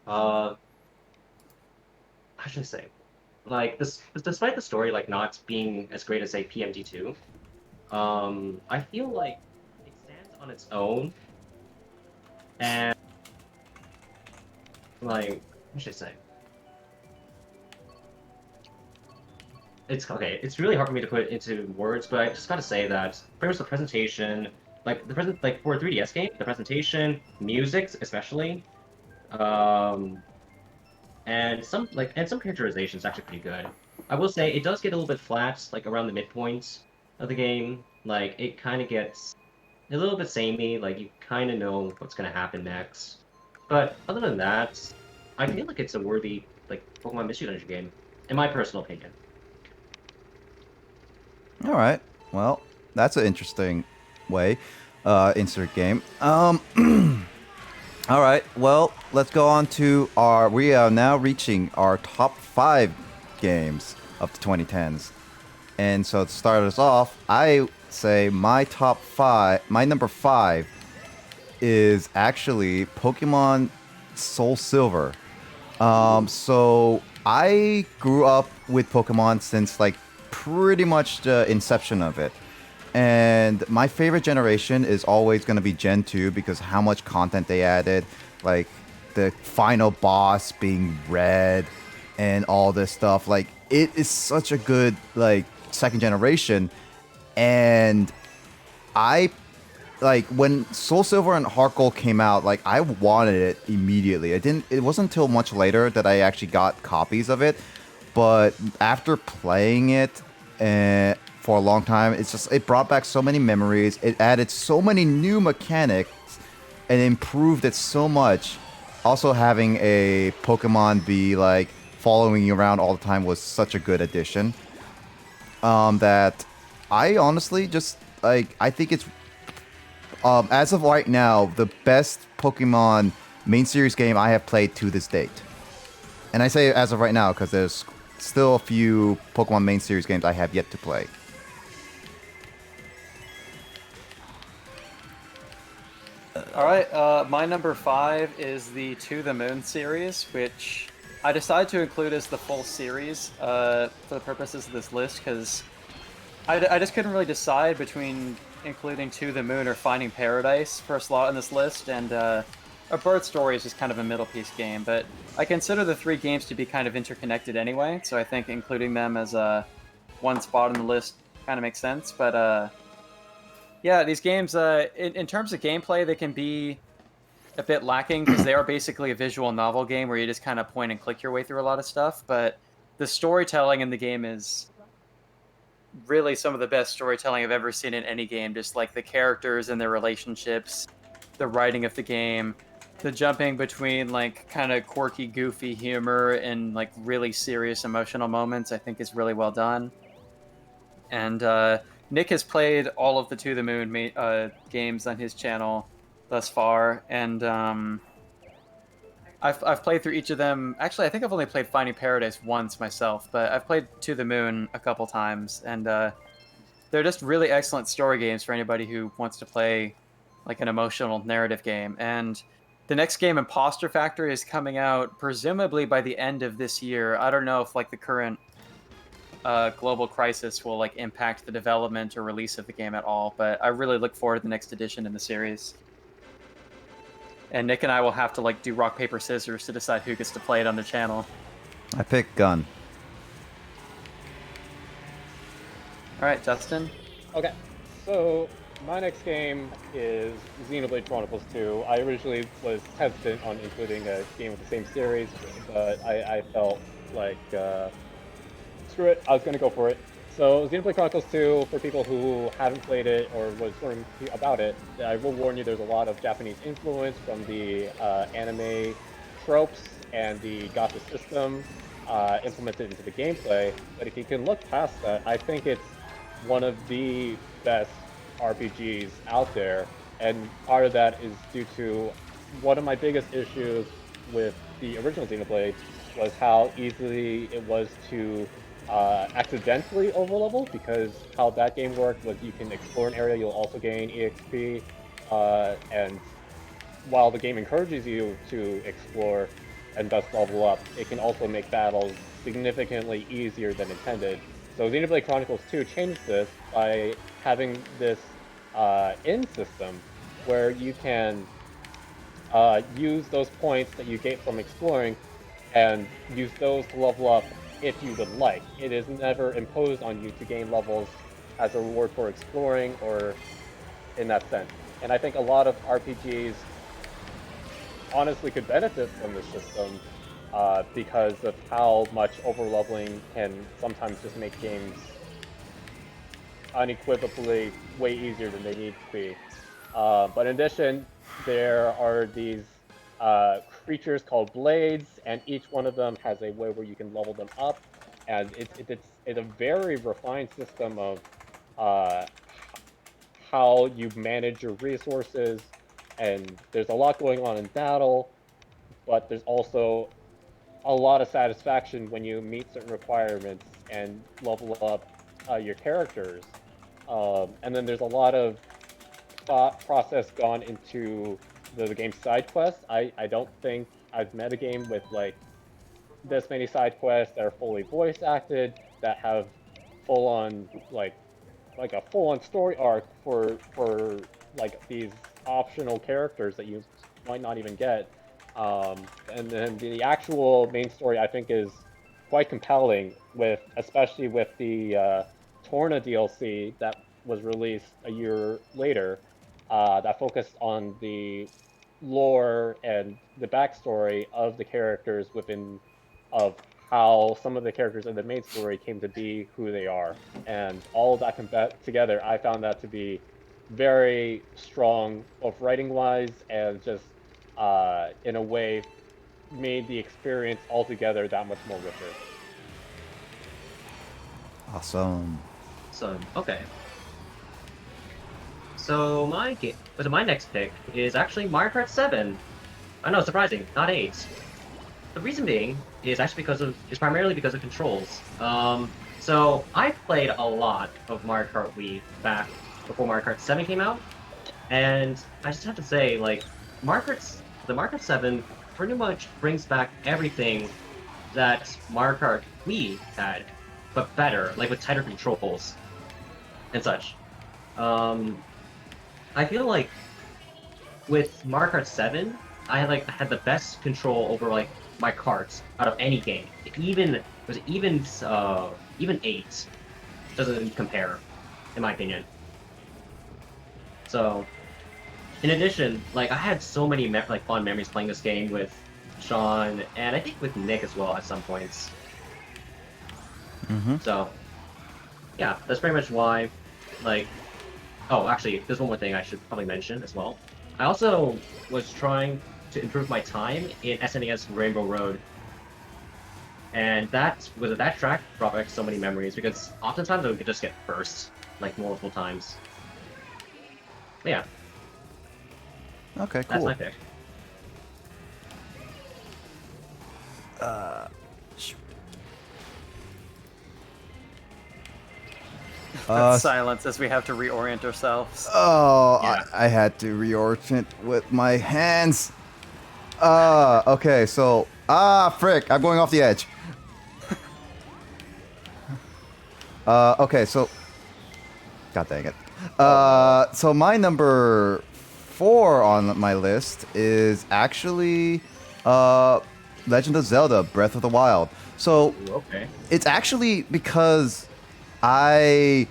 how should I say? Like, despite the story like not being as great as say PMD2, I feel like it stands on its own. And like, what should I say? It's okay. It's really hard for me to put into words, but I just gotta say that pretty much the presentation, like for a 3DS game, the presentation, music especially, and some characterization is actually pretty good. I will say it does get a little bit flat, like around the midpoint of the game. Like it kind of gets a little bit samey. Like you kind of know what's gonna happen next. But other than that, I feel like it's a worthy like Pokemon Mystery Dungeon game, in my personal opinion. All right. Well, That's an interesting way. Insert game. All right. Well, let's go on to our. We are now reaching our top 5 games of the 2010s. And so to start us off, I say my top 5, my number 5 is actually Pokemon Soul Silver. So I grew up with Pokemon since like pretty much the inception of it. And my favorite generation is always going to be Gen 2 because how much content they added, like the final boss being red and all this stuff. Like it is such a good like second generation. And I like when Soul Silver and Heart Gold came out, like I wanted it immediately. It wasn't until much later that I actually got copies of it. But after playing it for a long time, it brought back so many memories. It added so many new mechanics and improved it so much. Also having a Pokemon be like following you around all the time was such a good addition. That I honestly just like I think it's as of right now the best Pokemon main series game I have played to this date. And I say as of right now because there's still a few Pokemon main series games I have yet to play. All right, my number 5 is the To the Moon series, which I decided to include as the full series for the purposes of this list because I just couldn't really decide between including To the Moon or Finding Paradise for a slot in this list, and A Bird Story is just kind of a middle piece game, but I consider the 3 games to be kind of interconnected anyway, so I think including them as one spot on the list kind of makes sense, but yeah, these games, in terms of gameplay, they can be a bit lacking because they are basically a visual novel game where you just kind of point and click your way through a lot of stuff, but the storytelling in the game is really some of the best storytelling I've ever seen in any game, just like the characters and their relationships, the writing of the game, the jumping between like kind of quirky, goofy humor and like really serious emotional moments, I think is really well done. And Nick has played all of the To the Moon games on his channel thus far, and I've played through each of them. Actually, I think I've only played Finding Paradise once myself, but I've played To the Moon a couple times, and they're just really excellent story games for anybody who wants to play like an emotional narrative game. And the next game, Imposter Factory, is coming out presumably by the end of this year. I don't know if like the current global crisis will like impact the development or release of the game at all, but I really look forward to the next edition in the series. And Nick and I will have to like do rock paper scissors to decide who gets to play it on the channel. I pick Gun. All right, Justin. Okay, so my next game is Xenoblade Chronicles 2. I originally was hesitant on including a game with the same series, but I felt like screw it, I was going to go for it. So Xenoblade Chronicles 2, for people who haven't played it or was learning about it, I will warn you there's a lot of Japanese influence from the anime tropes and the gacha system implemented into the gameplay. But if you can look past that, I think it's one of the best RPGs out there. And part of that is due to one of my biggest issues with the original Xenoblade was how easily it was to accidentally overlevel, because how that game worked was you can explore an area, you'll also gain EXP, and while the game encourages you to explore and thus level up, it can also make battles significantly easier than intended. So Xenoblade Chronicles 2 changed this by having this in system where you can use those points that you get from exploring and use those to level up if you would like. It is never imposed on you to gain levels as a reward for exploring or in that sense. And I think a lot of RPGs honestly could benefit from this system because of how much overleveling can sometimes just make games unequivocally way easier than they need to be. But in addition, there are these creatures called blades, and each one of them has a way where you can level them up, and it's a very refined system of how you manage your resources, and there's a lot going on in battle, but there's also a lot of satisfaction when you meet certain requirements and level up your characters. And then there's a lot of thought process gone into the game's side quests. I don't think I've met a game with like this many side quests that are fully voice acted, that have full on like a full on story arc for like these optional characters that you might not even get. And then the actual main story I think is quite compelling, with especially with the Torna DLC that was released a year later, that focused on the lore and the backstory of the characters within of how some of the characters in the main story came to be who they are, and all of that together, I found that to be very strong, both writing wise and just in a way made the experience altogether that much more richer. Awesome. So, okay. So my next pick is actually Mario Kart 7. I know, surprising, not 8. The reason being is actually primarily because of controls. So I played a lot of Mario Kart Wii back before Mario Kart 7 came out, and I just have to say, like, the Mario Kart 7 pretty much brings back everything that Mario Kart Wii had, but better, like with tighter controls and such. I feel like with Mario Kart 7, I had the best control over like my carts out of any game. Even 8 doesn't compare, in my opinion. So, in addition, like I had so many fun memories playing this game with Sean, and I think with Nick as well at some points. Mm-hmm. So, yeah, that's pretty much why. Like, oh, actually, there's one more thing I should probably mention as well. I also was trying to improve my time in SNES Rainbow Road, and that track brought back so many memories, because oftentimes I would just get burst like multiple times. But yeah. Okay, cool. That's my pick. Shoot. Silence as we have to reorient ourselves. Oh, Yeah. I had to reorient with my hands. Okay, so frick, I'm going off the edge. Okay, so god dang it. So my number 4 on my list is actually Legend of Zelda Breath of the Wild. So Ooh, okay. it's actually because it's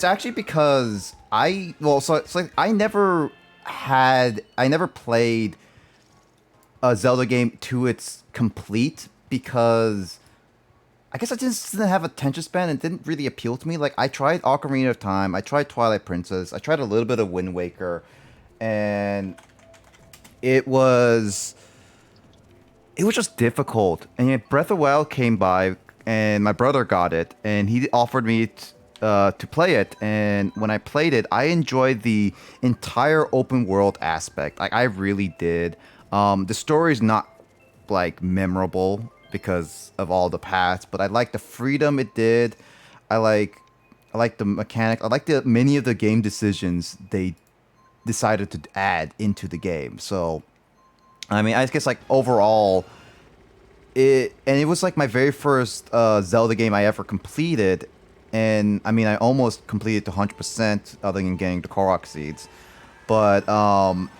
actually because it's like I never played a Zelda game to its complete, because I guess I just didn't have attention span and didn't really appeal to me. Like, I tried Ocarina of Time, I tried Twilight Princess, I tried a little bit of Wind Waker, and it was just difficult. And yet Breath of the Wild came by, and my brother got it, and he offered me to play it. And when I played it, I enjoyed the entire open world aspect. Like, I really did. The story's not like memorable because of all the paths, but I like the freedom it did. I like the mechanic. I like many of the game decisions they decided to add into the game. So, I mean, I guess like overall, it was like my very first Zelda game I ever completed, and I mean I almost completed to 100% other than getting the Korok seeds, but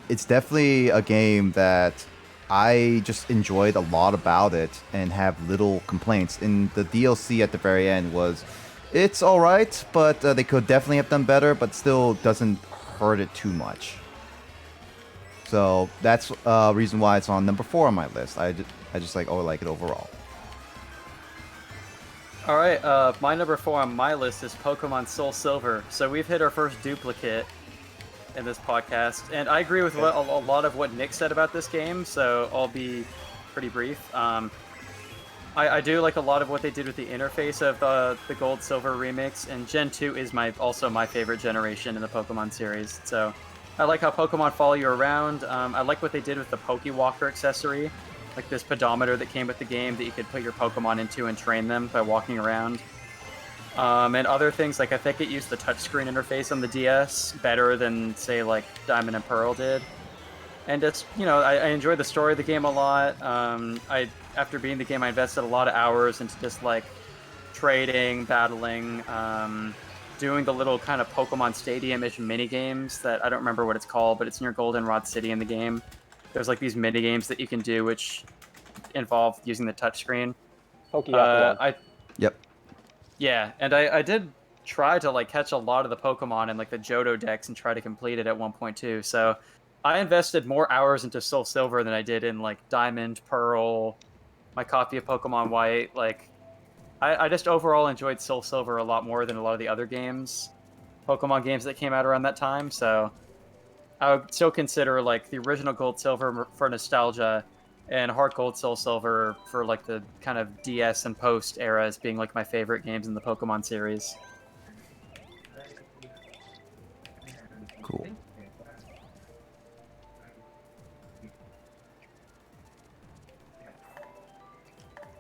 it's definitely a game that I just enjoyed a lot about it and have little complaints. And the DLC at the very end it's all right, but they could definitely have done better, but still doesn't hurt it too much. So that's reason why it's on number 4 on my list. I just like it overall. All right, my number 4 on my list is Pokemon Soul Silver. So we've hit our first duplicate in this podcast, and I agree with a lot of what Nick said about this game. So I'll be pretty brief. I do like a lot of what they did with the interface of the Gold Silver remakes, and Gen 2 is also my favorite generation in the Pokemon series. So I like how Pokemon follow you around. I like what they did with the Pokewalker accessory, like this pedometer that came with the game that you could put your Pokemon into and train them by walking around. And other things, like I think it used the touchscreen interface on the DS better than, say, like Diamond and Pearl did. And it's, I enjoyed the story of the game a lot. After beating the game, I invested a lot of hours into just like trading, battling, doing the little kind of Pokemon Stadium-ish mini games that I don't remember what it's called, but it's near Goldenrod City in the game. There's like these mini games that you can do, which involve using the touchscreen. Yep. Yeah, and I did try to like catch a lot of the Pokemon in like the Johto decks and try to complete it at 1.2. So I invested more hours into Soul Silver than I did in like Diamond, Pearl, my copy of Pokemon White. Like, I just overall enjoyed Soul Silver a lot more than a lot of the other games, Pokemon games that came out around that time. So I would still consider like the original Gold Silver for nostalgia and Heart Gold Soul Silver for like the kind of DS and post era as being like my favorite games in the Pokemon series. Cool.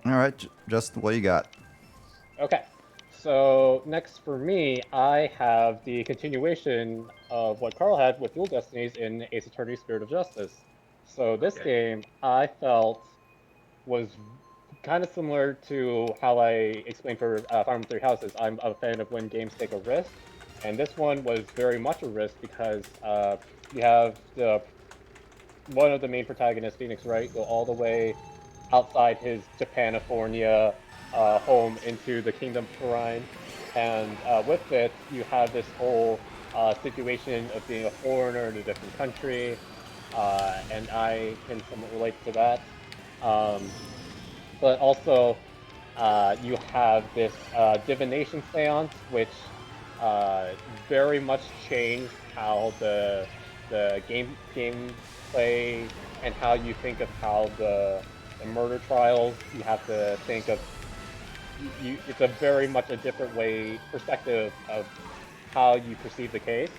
All right, Justin, what you got? Okay, so next for me, I have the continuation of what Carl had with Dual Destinies in Ace Attorney Spirit of Justice. So this game, I felt, was kind of similar to how I explained for Fire Emblem Three Houses. I'm a fan of when games take a risk, and this one was very much a risk because you have one of the main protagonists, Phoenix Wright, go all the way outside his Japanifornia home into the Kingdom of Terrain. And with it, you have this whole situation of being a foreigner in a different country, and I can somewhat relate to that. But also, you have this divination seance, which very much changed how the gameplay and how you think of how the murder trials. You have to think of it's a very much a different perspective of how you perceive the case.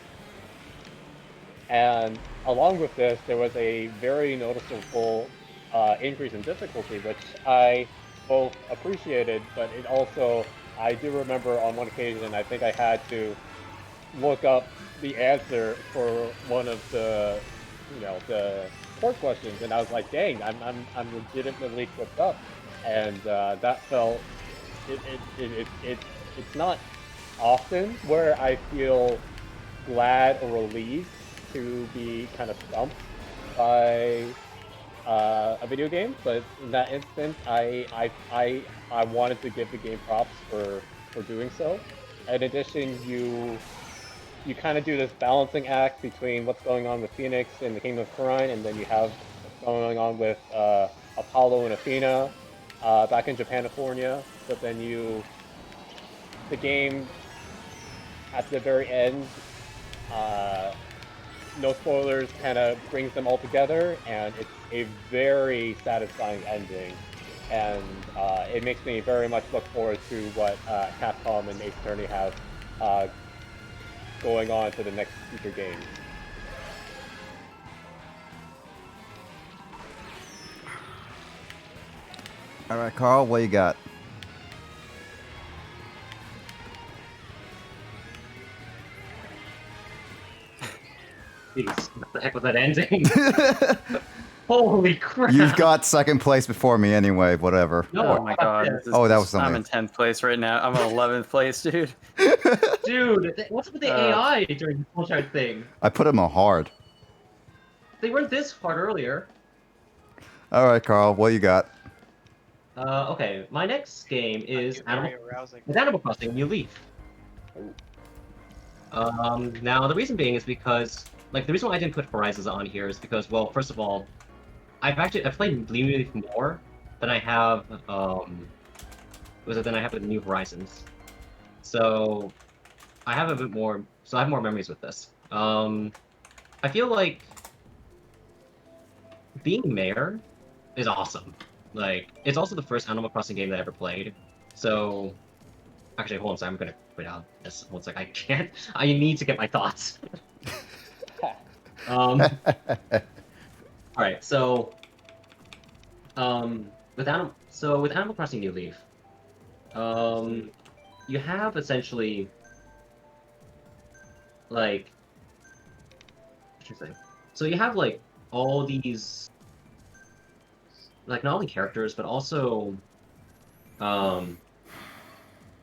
And along with this, there was a very noticeable increase in difficulty, which I both appreciated, but it also, I do remember on one occasion, I think I had to look up the answer for one of the, the court questions, and I was like, dang, I'm legitimately tripped up, and that felt, it's not often where I feel glad or relieved to be kind of stumped by a video game, but in that instance, I wanted to give the game props for doing so. In addition, you kind of do this balancing act between what's going on with Phoenix and the Kingdom of Terrain, and then you have what's going on with Apollo and Athena back in Japanifornia. But then the game at the very end, no spoilers, kind of brings them all together, and it's a very satisfying ending. And it makes me very much look forward to what Capcom and Ace Attorney have going on to the next future games. All right, Carl, what you got? Jeez, what the heck was that ending? Holy crap! You've got second place before me anyway, whatever. No, Oh my god. That was something. I'm in 10th place right now. I'm in 11th place, dude. Dude, what's up with the AI during the full chart thing? I put him on hard. They weren't this hard earlier. All right, Carl, what you got? Okay, my next game is Very arousing. Animal Crossing New Leaf. Now the reason being is because, like, the reason why I didn't put Horizons on here is because, well, first of all, I've played New Leaf more than I have, than I have with New Horizons. So, I have a bit more, so I have more memories with this. I feel like being mayor is awesome. Like, it's also the first Animal Crossing game that I ever played. So, actually, hold on, sorry, I'm gonna quit out this. Hold on, like I can't. I need to get my thoughts. All right, so, with Animal Crossing New Leaf, you have essentially, like, what should I say? So you have like all these, like not only characters but also,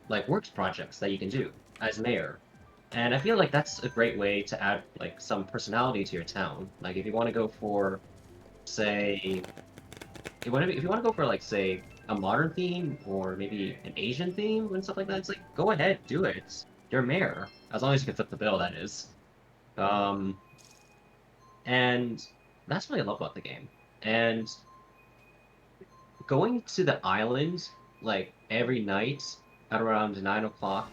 like works projects that you can do as mayor. And I feel like that's a great way to add like some personality to your town. Like if you want to go for, say, if you want to go for like say a modern theme or maybe an Asian theme and stuff like that, it's like go ahead, do it. You're mayor, as long as you can flip the bill, that is. And that's what I love about the game. And going to the island like every night at around 9 o'clock,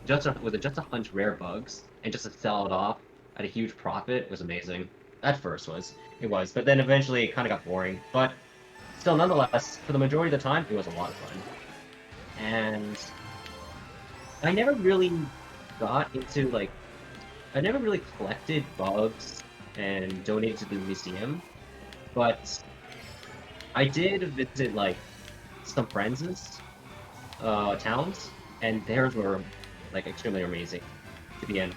just to hunt rare bugs and just to sell it off at a huge profit was amazing. At first it was, but then eventually it kind of got boring. But still, nonetheless, for the majority of the time, it was a lot of fun. And I never really got into like, I never really collected bugs and donated to the museum, but I did visit like some friends' towns, and theirs were like extremely amazing to be in.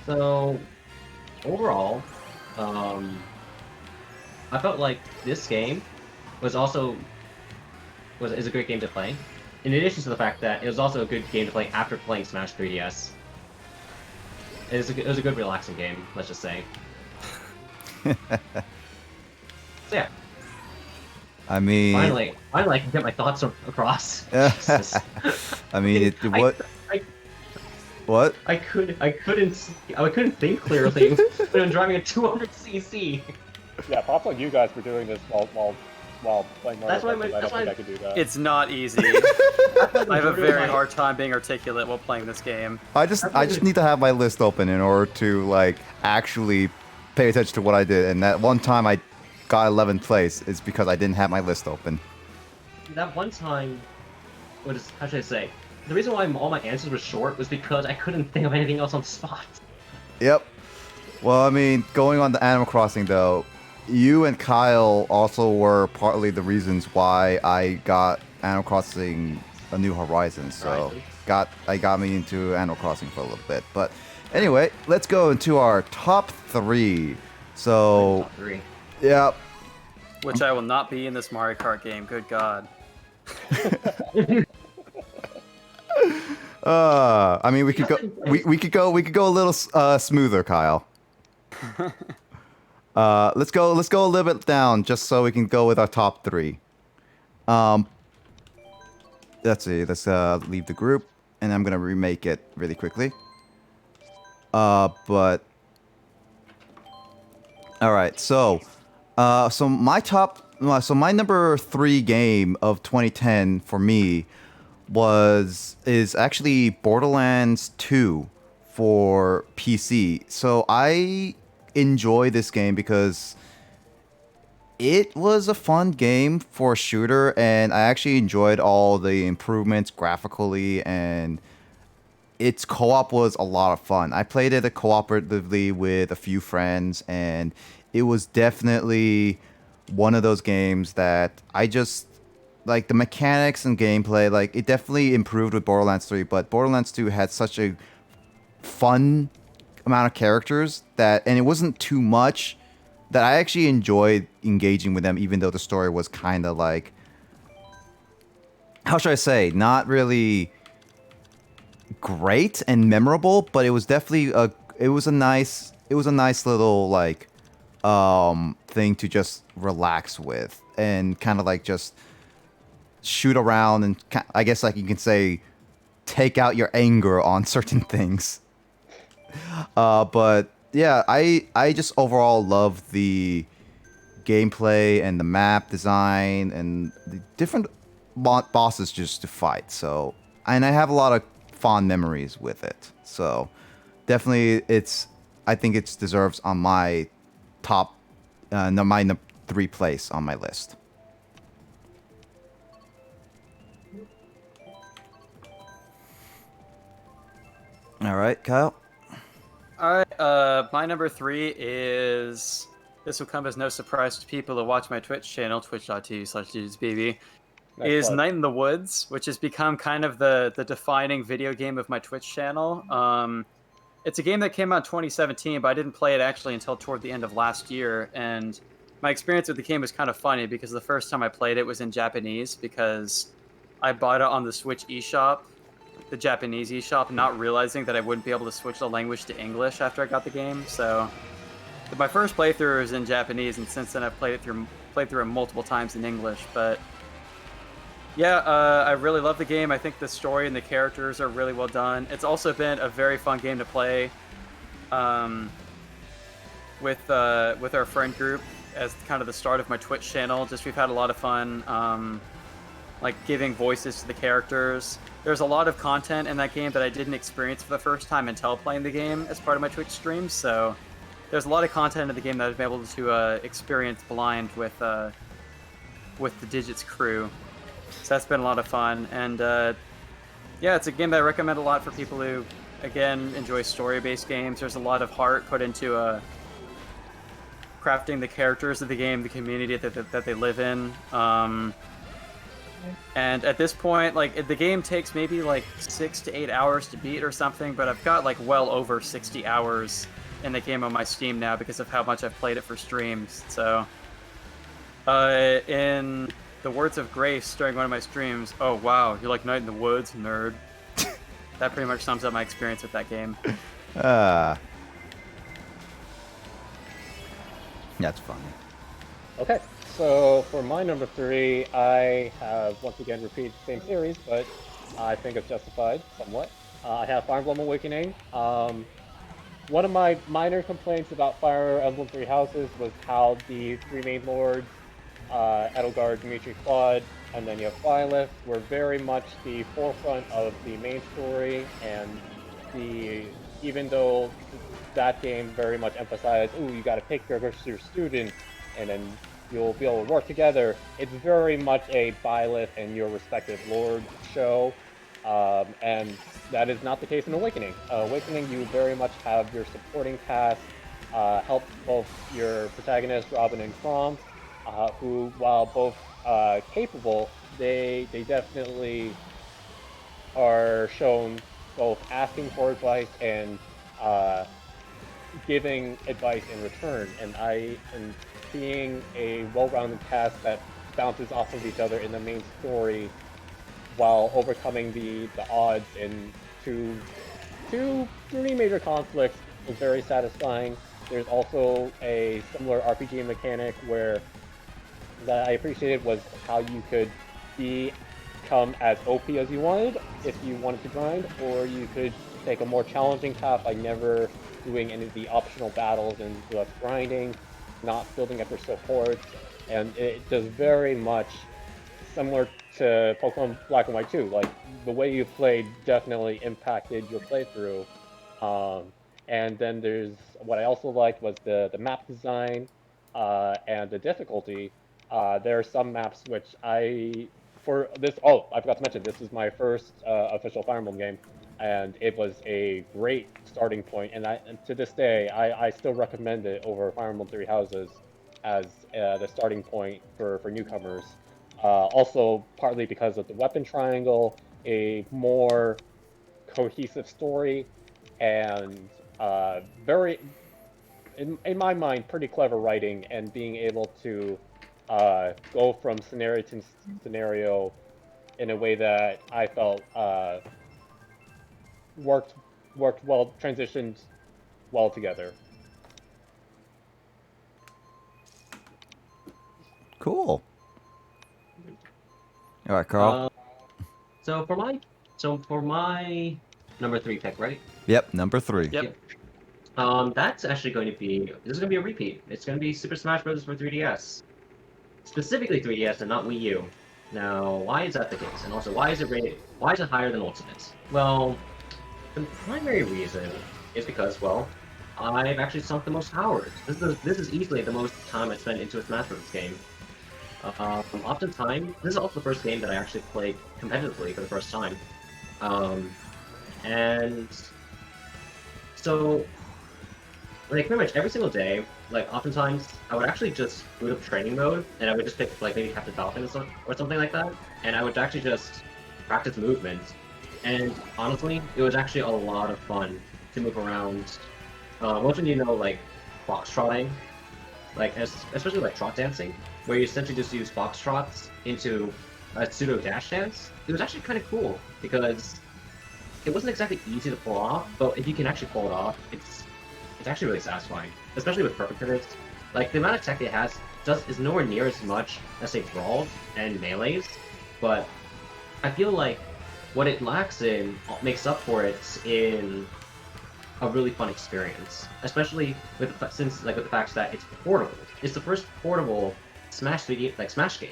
So overall, I felt like this game was is a great game to play. In addition to the fact that it was also a good game to play after playing Smash 3DS. It was a good relaxing game, let's just say. So yeah. I mean, finally I can get my thoughts across. I mean, what? I couldn't think clearly when I'm driving a 200cc. Yeah, props on you guys for doing this while playing Mario That's why Kart, 'cause I don't think I could do that. It's not easy. I have a very hard time being articulate while playing this game. I just need to have my list open in order to like actually pay attention to what I did. And that one time I got 11th place is because I didn't have my list open. That one time, how should I say? The reason why all my answers were short was because I couldn't think of anything else on the spot. Yep. Well, I mean, going on to Animal Crossing though, you and Kyle also were partly the reasons why I got Animal Crossing: A New Horizons. So got me into Animal Crossing for a little bit. But anyway, let's go into our top 3. So Top 3. yeah. Which I will not be in this Mario Kart game. Good God. I mean, we could go a little smoother, Kyle. Let's go a little bit down just so we can go with our top 3. Let's see. Let's leave the group, and I'm gonna remake it really quickly. But all right. So my number 3 game of 2010 for me is actually Borderlands 2 for PC. So I enjoy this game because it was a fun game for a shooter, and I actually enjoyed all the improvements graphically, and its co-op was a lot of fun. I played it cooperatively with a few friends, and it was definitely one of those games that I just like. The mechanics and gameplay, like, it definitely improved with Borderlands 3, but Borderlands 2 had such a fun amount of characters and it wasn't too much, that I actually enjoyed engaging with them, even though the story was kind of like, how should I say, not really great and memorable, but it was definitely a nice little like thing to just relax with and kind of like just shoot around and I guess like you can say take out your anger on certain things. But yeah, I just overall love the gameplay and the map design and the different bosses just to fight. So, and I have a lot of fond memories with it. So, definitely I think it deserves on my top 3 place on my list. All right, Kyle. All right, my number 3 is, this will come as no surprise to people who watch my Twitch channel, twitch.tv/DudesBaby, Nice is plug. Night in the Woods, which has become kind of the defining video game of my Twitch channel. It's a game that came out in 2017, but I didn't play it actually until toward the end of last year, and my experience with the game was kind of funny because the first time I played it was in Japanese because I bought it on the Switch eShop, the Japanese eShop, not realizing that I wouldn't be able to switch the language to English after I got the game. So my first playthrough was in Japanese, and since then I've played through it multiple times in English. But yeah, I really love the game. I think the story and the characters are really well done. It's also been a very fun game to play with our friend group as kind of the start of my Twitch channel. Just we've had a lot of fun, like giving voices to the characters. There's a lot of content in that game that I didn't experience for the first time until playing the game as part of my Twitch streams. So there's a lot of content in the game that I've been able to experience blind with the Digits crew. So that's been a lot of fun. And yeah, it's a game that I recommend a lot for people who, again, enjoy story-based games. There's a lot of heart put into crafting the characters of the game, the community that they live in. And at this point, like, the game takes maybe like 6 to 8 hours to beat or something, but I've got like well over 60 hours in the game on my Steam now because of how much I've played it for streams. So in the words of Grace during one of my streams, "Oh wow, you like Night in the Woods, nerd." That pretty much sums up my experience with that game. That's funny. Okay, so for my number 3, I have once again repeated the same series, but I think it's justified somewhat. I have Fire Emblem Awakening. One of my minor complaints about Fire Emblem Three Houses was how the 3 main lords, Edelgard, Dimitri, Claude, and then you have Byleth, were very much the forefront of the main story, and even though that game very much emphasized, ooh, you gotta pick your students, and then you'll be able to work together, it's very much a Byleth and your respective lord show, and that is not the case in Awakening. Awakening, you very much have your supporting cast help both your protagonists, Robin and Chrom, who, while both capable, they definitely are shown both asking for advice and giving advice in return. And seeing a well-rounded cast that bounces off of each other in the main story while overcoming the odds in three major conflicts was very satisfying. There's also a similar RPG mechanic where that I appreciated was how you could become as OP as you wanted if you wanted to grind, or you could take a more challenging path by never doing any of the optional battles and just grinding, not building up your supports, and it does very much similar to Pokemon Black and White 2. Like, the way you played definitely impacted your playthrough. And then there's what I also liked was the map design and the difficulty. There are some maps which I forgot to mention, this is my first official Fire Emblem game, and it was a great starting point, and to this day I still recommend it over Fire Emblem Three Houses as the starting point for newcomers. Also partly because of the weapon triangle, a more cohesive story, and very, in my mind, pretty clever writing, and being able to go from scenario to scenario in a way that I felt worked well, transitioned well together. Cool. All right, Carl. So for my number 3 pick, right? Yep, number 3. Yep. That's actually going to be, this is going to be a repeat. It's going to be Super Smash Bros. For 3DS. Specifically 3DS and not Wii U. Now, why is that the case? And also, why is it higher than Ultimate? Well, the primary reason is because, well, I've actually sunk the most hours. This is easily the most time I spent into a Smash Bros. Game. Oftentimes, this is also the first game that I actually played competitively for the first time. And so, like, pretty much every single day, like, oftentimes, I would actually just boot up training mode, and I would just pick, like, maybe Captain Falcon or something like that, and I would actually just practice movements. And honestly, it was actually a lot of fun to move around. Most of you know, like, foxtrotting, like, especially, like, trot dancing, where you essentially just use foxtrots into a pseudo dash dance. It was actually kind of cool, because it wasn't exactly easy to pull off, but if you can actually pull it off, it's actually really satisfying, especially with perfect pivots. Like, the amount of tech it has is nowhere near as much as, say, brawls and melees, but I feel like what it lacks in makes up for it in a really fun experience, especially with the fact that it's portable. It's the first portable Smash 3D Smash game.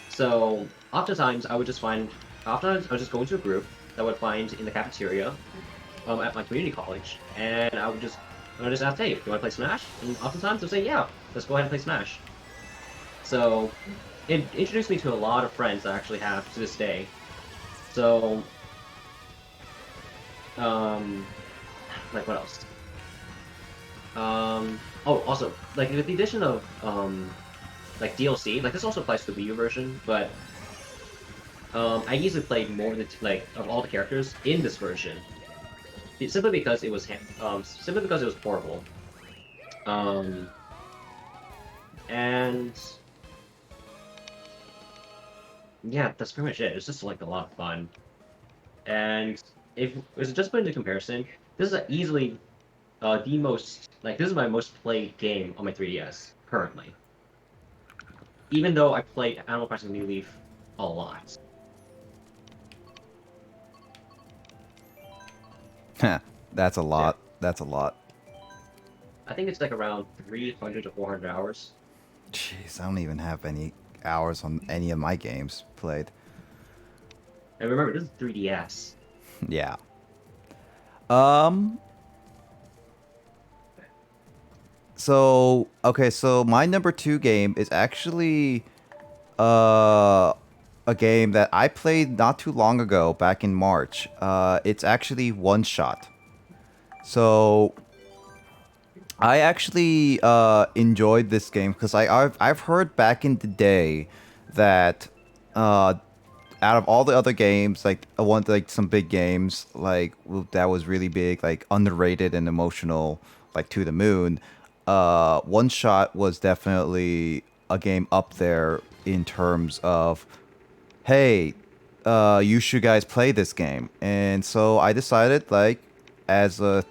So oftentimes I would just go into a group that I would find in the cafeteria at my community college, and I would just ask, hey, do you want to play Smash? And oftentimes they'll say, yeah, let's go ahead and play Smash. So it introduced me to a lot of friends that I actually have to this day. So, like, what else? Oh, also, like, with the addition of, like, DLC, like, this also applies to the Wii U version, but, I easily played more than, like, of all the characters in this version. Simply because it was, portable. And yeah, that's pretty much it. It's just, like, a lot of fun. And if it was just put into comparison, this is easily this is my most played game on my 3DS currently. Even though I played Animal Crossing New Leaf a lot. That's a lot. Yeah. That's a lot. I think it's like around 300 to 400 hours. Jeez, I don't even have any hours on any of my games played. And remember, this is 3DS. Yeah. So my number 2 game is actually a game that I played not too long ago, back in March. It's actually One Shot. So I actually enjoyed this game because I've heard back in the day that out of all the other games, like some big games like that was really big, like underrated and emotional, like To the Moon. One Shot was definitely a game up there in terms of, hey, you should guys play this game. And so I decided, like, as a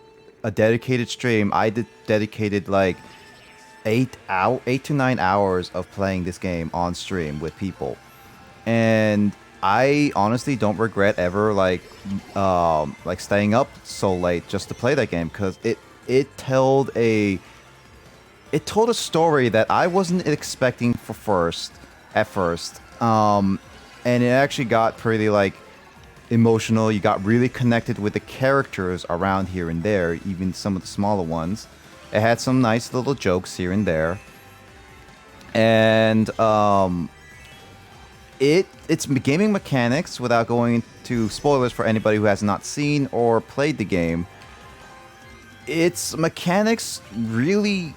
dedicated stream, I dedicated like 8 to 9 hours of playing this game on stream with people. And I honestly don't regret ever like staying up so late just to play that game, because it told a story that I wasn't expecting at first. And it actually got pretty like emotional. You got really connected with the characters around here and there, even some of the smaller ones. It had some nice little jokes here and there. And its gaming mechanics, without going into spoilers for anybody who has not seen or played the game, its mechanics really,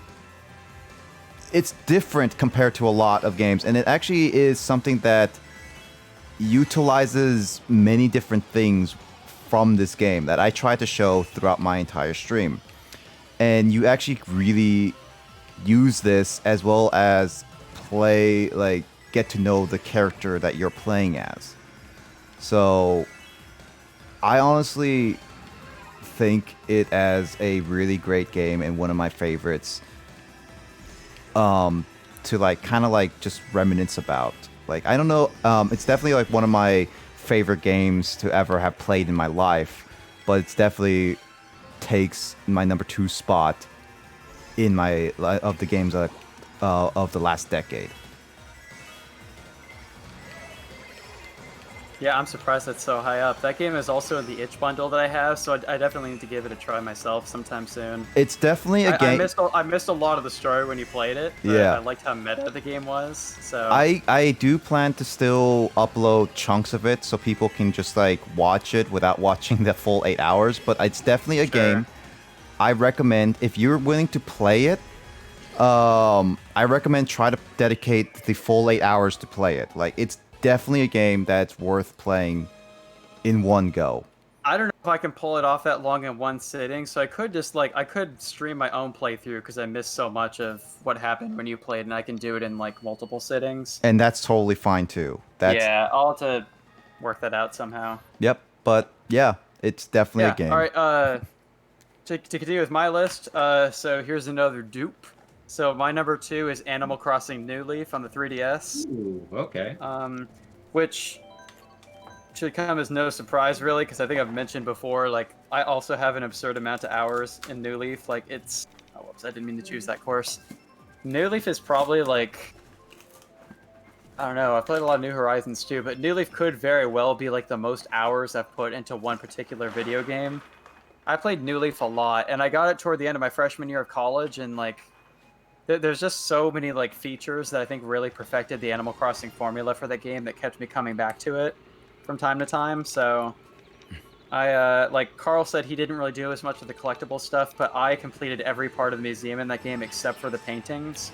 it's different compared to a lot of games, and it actually is something that utilizes many different things from this game that I try to show throughout my entire stream. And you actually really use this as well as play, like, get to know the character that you're playing as. So I honestly think it as a really great game and one of my favorites to like kind of like just reminisce about. Like, I don't know, it's definitely like one of my favorite games to ever have played in my life, but it's definitely takes my number 2 spot in my of the games of the last decade. Yeah, I'm surprised that's so high up. That game is also in the itch bundle that I have, so I definitely need to give it a try myself sometime soon. It's definitely a game. I missed a lot of the story when you played it, but Yeah. I liked how meta the game was. So I do plan to still upload chunks of it so people can just like watch it without watching the full 8 hours. But it's definitely a game I recommend if you're willing to play it. I recommend try to dedicate the full 8 hours to play it. Like it's definitely a game that's worth playing in one go. I don't know if I can pull it off that long in one sitting, so I could just I could stream my own playthrough because I missed so much of what happened when you played, and I can do it in like multiple sittings. And that's totally fine too. Yeah, I'll have to work that out somehow. Yep, but yeah, it's definitely a game. All right, to continue with my list, so here's another dupe. So my number 2 is Animal Crossing New Leaf on the 3DS. Ooh, okay. Which should come as no surprise, really, because I think I've mentioned before, like, I also have an absurd amount of hours in New Leaf. Like, it's... Oh, whoops, I didn't mean to choose that course. New Leaf is probably, like... I don't know, I've played a lot of New Horizons, too, but New Leaf could very well be, like, the most hours I've put into one particular video game. I played New Leaf a lot, and I got it toward the end of my freshman year of college, and, like... There's just so many, like, features that I think really perfected the Animal Crossing formula for that game that kept me coming back to it from time to time, so I, like, Carl said he didn't really do as much of the collectible stuff, but I completed every part of the museum in that game except for the paintings,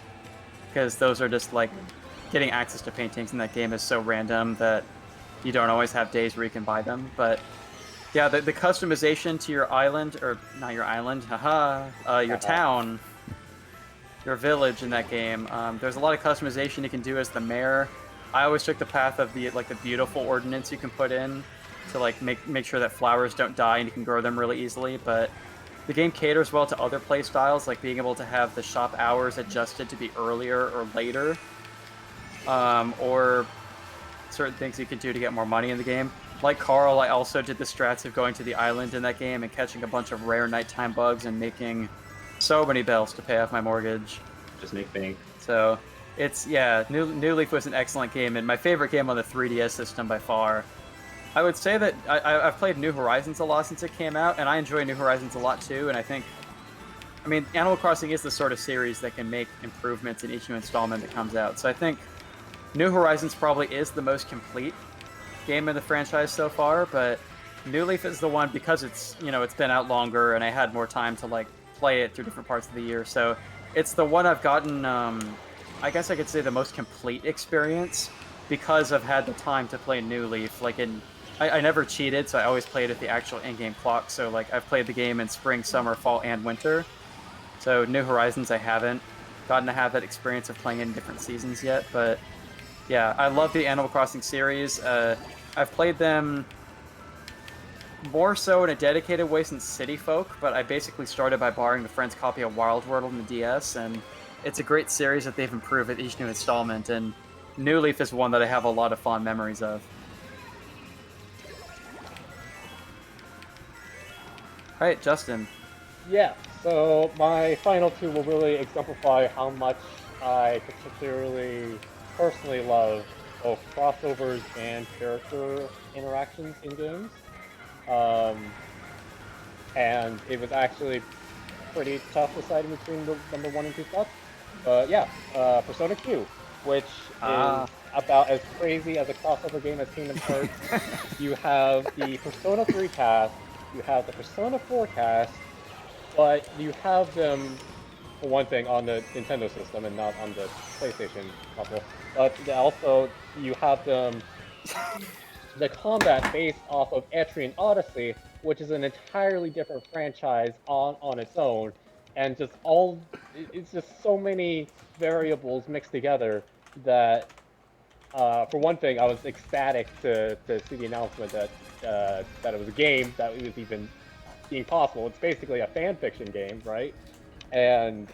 because those are just, like, getting access to paintings in that game is so random that you don't always have days where you can buy them, but yeah, the customization to your island, or not your island, your town, your village in that game, there's a lot of customization you can do as the mayor. I always took the path of the beautiful ordinance you can put in to like make sure that flowers don't die and you can grow them really easily. But the game caters well to other play styles, like being able to have the shop hours adjusted to be earlier or later, or certain things you can do to get more money in the game. Like Carl, I also did the strats of going to the island in that game and catching a bunch of rare nighttime bugs and making so many bells to pay off my mortgage. Just make bank. So it's, yeah, New Leaf was an excellent game and my favorite game on the 3DS system by far. I would say that I've played New Horizons a lot since it came out, and I enjoy New Horizons a lot too, and I mean, Animal Crossing is the sort of series that can make improvements in each new installment that comes out, so I think New Horizons probably is the most complete game in the franchise so far, but New Leaf is the one because it's, you know, it's been out longer and I had more time to like play it through different parts of the year, so it's the one I've gotten, I guess I could say the most complete experience because I've had the time to play New Leaf. Like I never cheated, so I always played at the actual in-game clock, so like I've played the game in spring, summer, fall, and winter. So New Horizons I haven't gotten to have that experience of playing in different seasons yet, but yeah, I love the Animal Crossing series. I've played them more so in a dedicated way since City Folk, but I basically started by borrowing a friend's copy of Wild World on the DS, and it's a great series that they've improved with each new installment, and New Leaf is one that I have a lot of fond memories of. Alright, Justin. Yeah, so my final two will really exemplify how much I particularly personally love both crossovers and character interactions in games. And it was actually pretty tough deciding between the number 1 and 2 spots. But yeah, Persona Q, which is about as crazy as a crossover game as Kingdom Hearts. You have the Persona 3 cast, you have the Persona 4 cast, but you have them, for one thing, on the Nintendo system and not on the PlayStation console. But also, you have them, the combat based off of Etrian Odyssey, which is an entirely different franchise on its own, and just it's just so many variables mixed together that, for one thing, I was ecstatic to see the announcement that it was a game that it was even being possible. It's basically a fan fiction game, right? And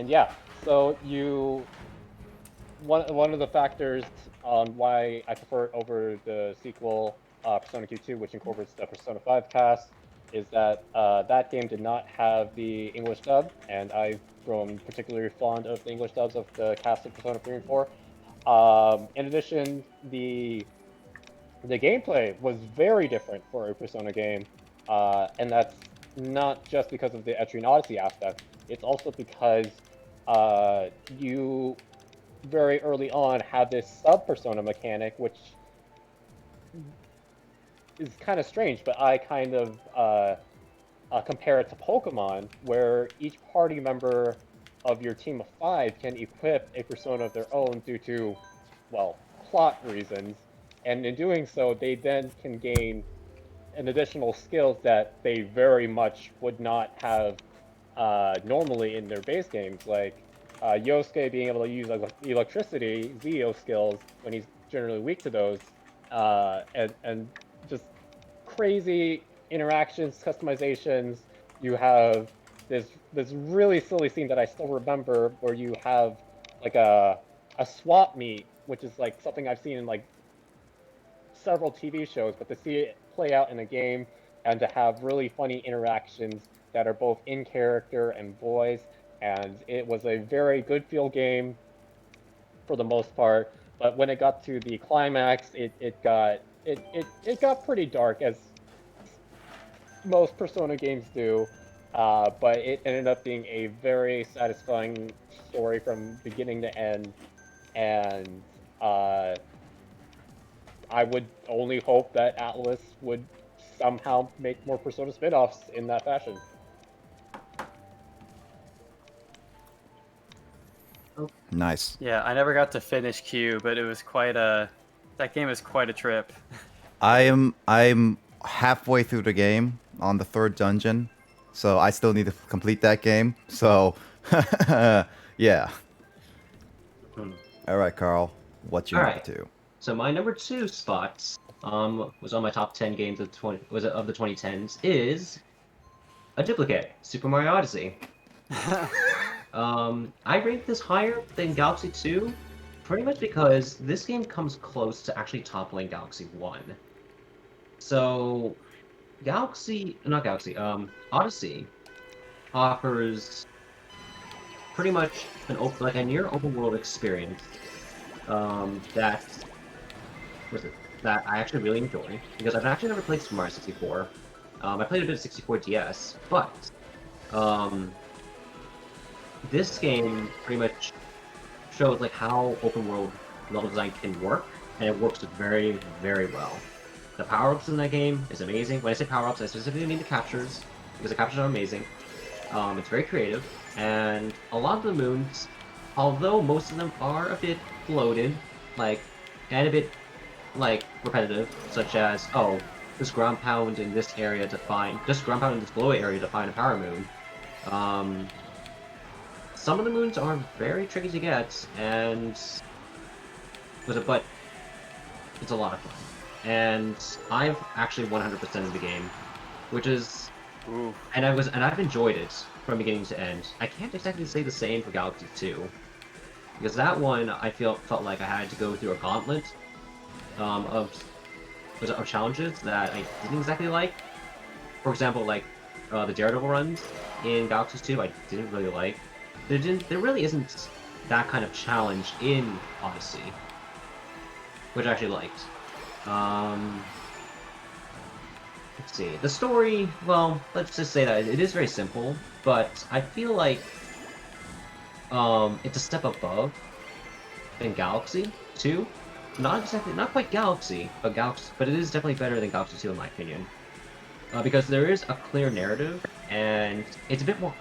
yeah, so one of the factors on why I prefer it over the sequel, Persona Q2, which incorporates the Persona 5 cast, is that that game did not have the English dub, and I've grown particularly fond of the English dubs of the cast of Persona 3 and 4. In addition, the the gameplay was very different for a Persona game, and that's not just because of the Etrian Odyssey aspect. It's also because you very early on had this sub-persona mechanic, which is kind of strange, but I kind of compare it to Pokemon, where each party member of your team of 5 can equip a persona of their own due to, well, plot reasons, and in doing so, they then can gain an additional skills that they very much would not have normally in their base games, like Yosuke being able to use electricity, Zeo skills, when he's generally weak to those, and just crazy interactions, customizations. You have this really silly scene that I still remember where you have like a swap meet, which is like something I've seen in like several TV shows, but to see it play out in a game and to have really funny interactions that are both in character and voice, and it was a very good feel game for the most part. But when it got to the climax, it got pretty dark, as most Persona games do. But it ended up being a very satisfying story from beginning to end, and I would only hope that Atlas would somehow make more Persona spin-offs in that fashion. Nice. Yeah, I never got to finish Q, but it was quite a. That game is quite a trip. I'm halfway through the game on the 3rd dungeon, so I still need to complete that game. So, yeah. All right, Carl, what's your All number right. 2? So my number 2 spot was on my top 10 games of the 2010s is a duplicate, Super Mario Odyssey. I rate this higher than Galaxy 2, pretty much because this game comes close to actually toppling Galaxy 1. So, Odyssey offers pretty much a near open world experience that I actually really enjoy, because I've actually never played Super Mario 64. I played a bit of 64 DS, but this game pretty much shows like how open world level design can work, and it works very, very well. The power-ups in that game is amazing. When I say power-ups, I specifically mean the captures, because the captures are amazing. It's very creative, and a lot of the moons, although most of them are a bit bloated, and a bit, repetitive, such as, oh, this ground pound in this area to find, this ground pound in this below area to find a power moon. Some of the moons are very tricky to get, but it's a lot of fun. And I've actually 100%ed the game, which is, Ooh. and I've enjoyed it from beginning to end. I can't exactly say the same for Galaxy 2, because that one I felt like I had to go through a gauntlet of challenges that I didn't exactly like. For example, the Daredevil runs in Galaxy 2, I didn't really like. There really isn't that kind of challenge in Odyssey, which I actually liked. Let's see. The story, well, let's just say that it is very simple, but I feel like it's a step above than Galaxy 2. Not quite Galaxy, but it is definitely better than Galaxy 2 in my opinion. Because there is a clear narrative, and it's a bit more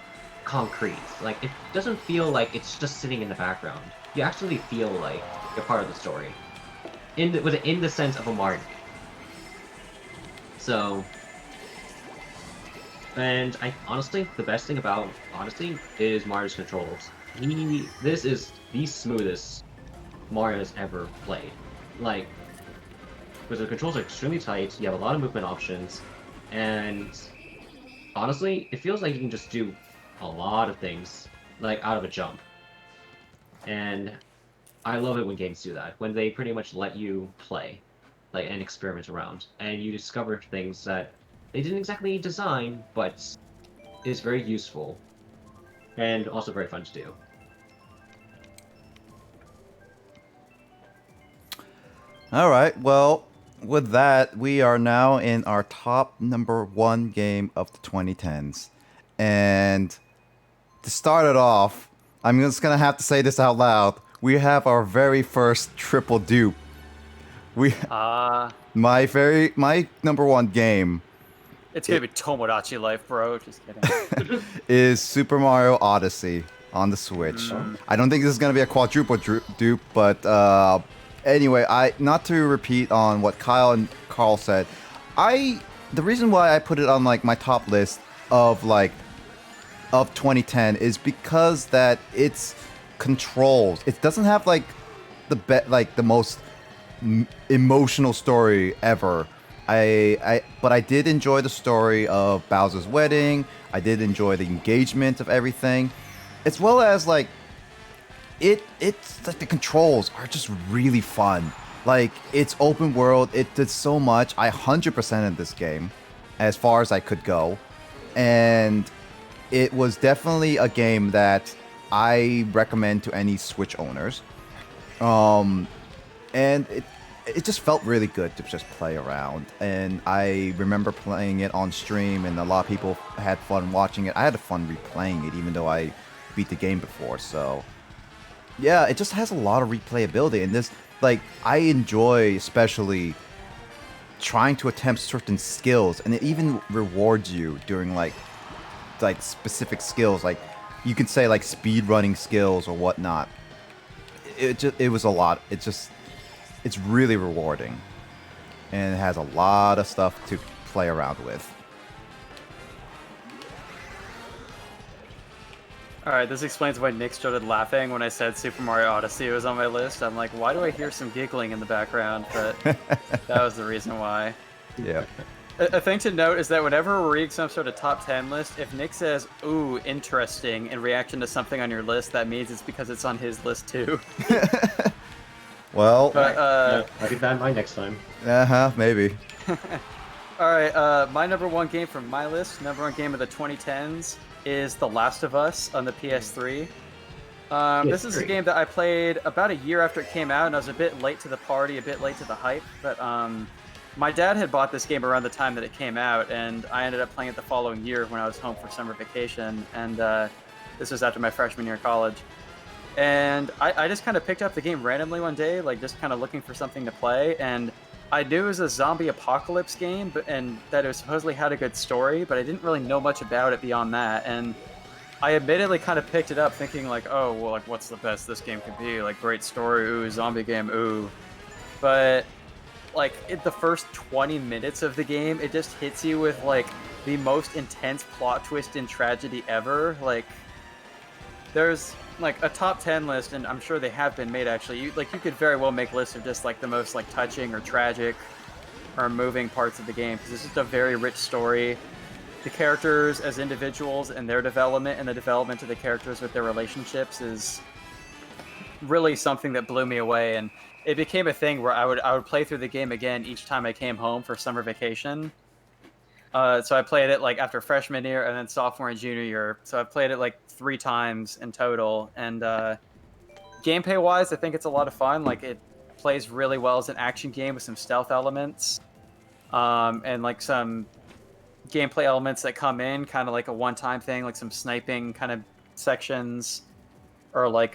concrete. Like, it doesn't feel like it's just sitting in the background. You actually feel like you're part of the story. In the sense of a Mario. So, and honestly, the best thing about Odyssey is Mario's controls. This is the smoothest Mario has ever played. Because the controls are extremely tight, you have a lot of movement options, and honestly, it feels like you can just do a lot of things, out of a jump. And I love it when games do that, when they pretty much let you play, and experiment around, and you discover things that they didn't exactly design, but is very useful, and also very fun to do. All right. Well, with that, we are now in our top #1 game of the 2010s. And to start it off, I'm just gonna have to say this out loud. We have our very first triple dupe. We my #1 game It's gonna be Tomodachi Life, bro. Just kidding. is Super Mario Odyssey on the Switch. I don't think this is gonna be a quadruple dupe, but anyway, not to repeat on what Kyle and Carl said, the reason why I put it on like my top list of 2010 is because that it's controls. It doesn't have like the most emotional story ever. But I did enjoy the story of Bowser's wedding. I did enjoy the engagement of everything, as well as like it's like the controls are just really fun. Like it's open world. It did so much. I 100%ed this game, as far as I could go, and it was definitely a game that I recommend to any Switch owners. And it just felt really good to just play around. And I remember playing it on stream, and a lot of people had fun watching it. I had fun replaying it, even though I beat the game before. So yeah, it just has a lot of replayability. And this, like, I enjoy especially trying to attempt certain skills, and it even rewards you during like specific skills. Like you could say like speed running skills or whatnot. It was a lot. It's really rewarding, and it has a lot of stuff to play around with. Alright, this explains why Nick started laughing when I said Super Mario Odyssey was on my list. I'm like, why do I hear some giggling in the background? But that was the reason why. Yeah. A thing to note is that whenever we're reading some sort of top 10 list, if Nick says, ooh, interesting, in reaction to something on your list, that means it's because it's on his list too. Well, But, I'll keep that in mind next time. maybe. Alright, my #1 game from my list, #1 game of the 2010s, is The Last of Us on the PS3. This is a game that I played about a year after it came out, and I was a bit late to the party, a bit late to the hype, but my dad had bought this game around the time that it came out, and I ended up playing it the following year when I was home for summer vacation, and this was after my freshman year of college. And I just kind of picked up the game randomly one day, like just kind of looking for something to play, and I knew it was a zombie apocalypse game, and that it supposedly had a good story, but I didn't really know much about it beyond that, and I admittedly kind of picked it up thinking like, oh, well, like, what's the best this game could be? Like, great story, ooh, zombie game, ooh. But, like, in the first 20 minutes of the game, it just hits you with, like, the most intense plot twist and tragedy ever. Like, there's like a top 10 list, and I'm sure they have been made actually. You could very well make lists of just like the most like touching or tragic or moving parts of the game, because it's just a very rich story. The characters as individuals and their development, and the development of the characters with their relationships, is really something that blew me away. And it became a thing where I would play through the game again each time I came home for summer vacation. So I played it like after freshman year and then sophomore and junior year. So I played it like 3 times in total. And gameplay wise, I think it's a lot of fun. Like it plays really well as an action game with some stealth elements, and like some gameplay elements that come in kind of like a one-time thing, like some sniping kind of sections, or like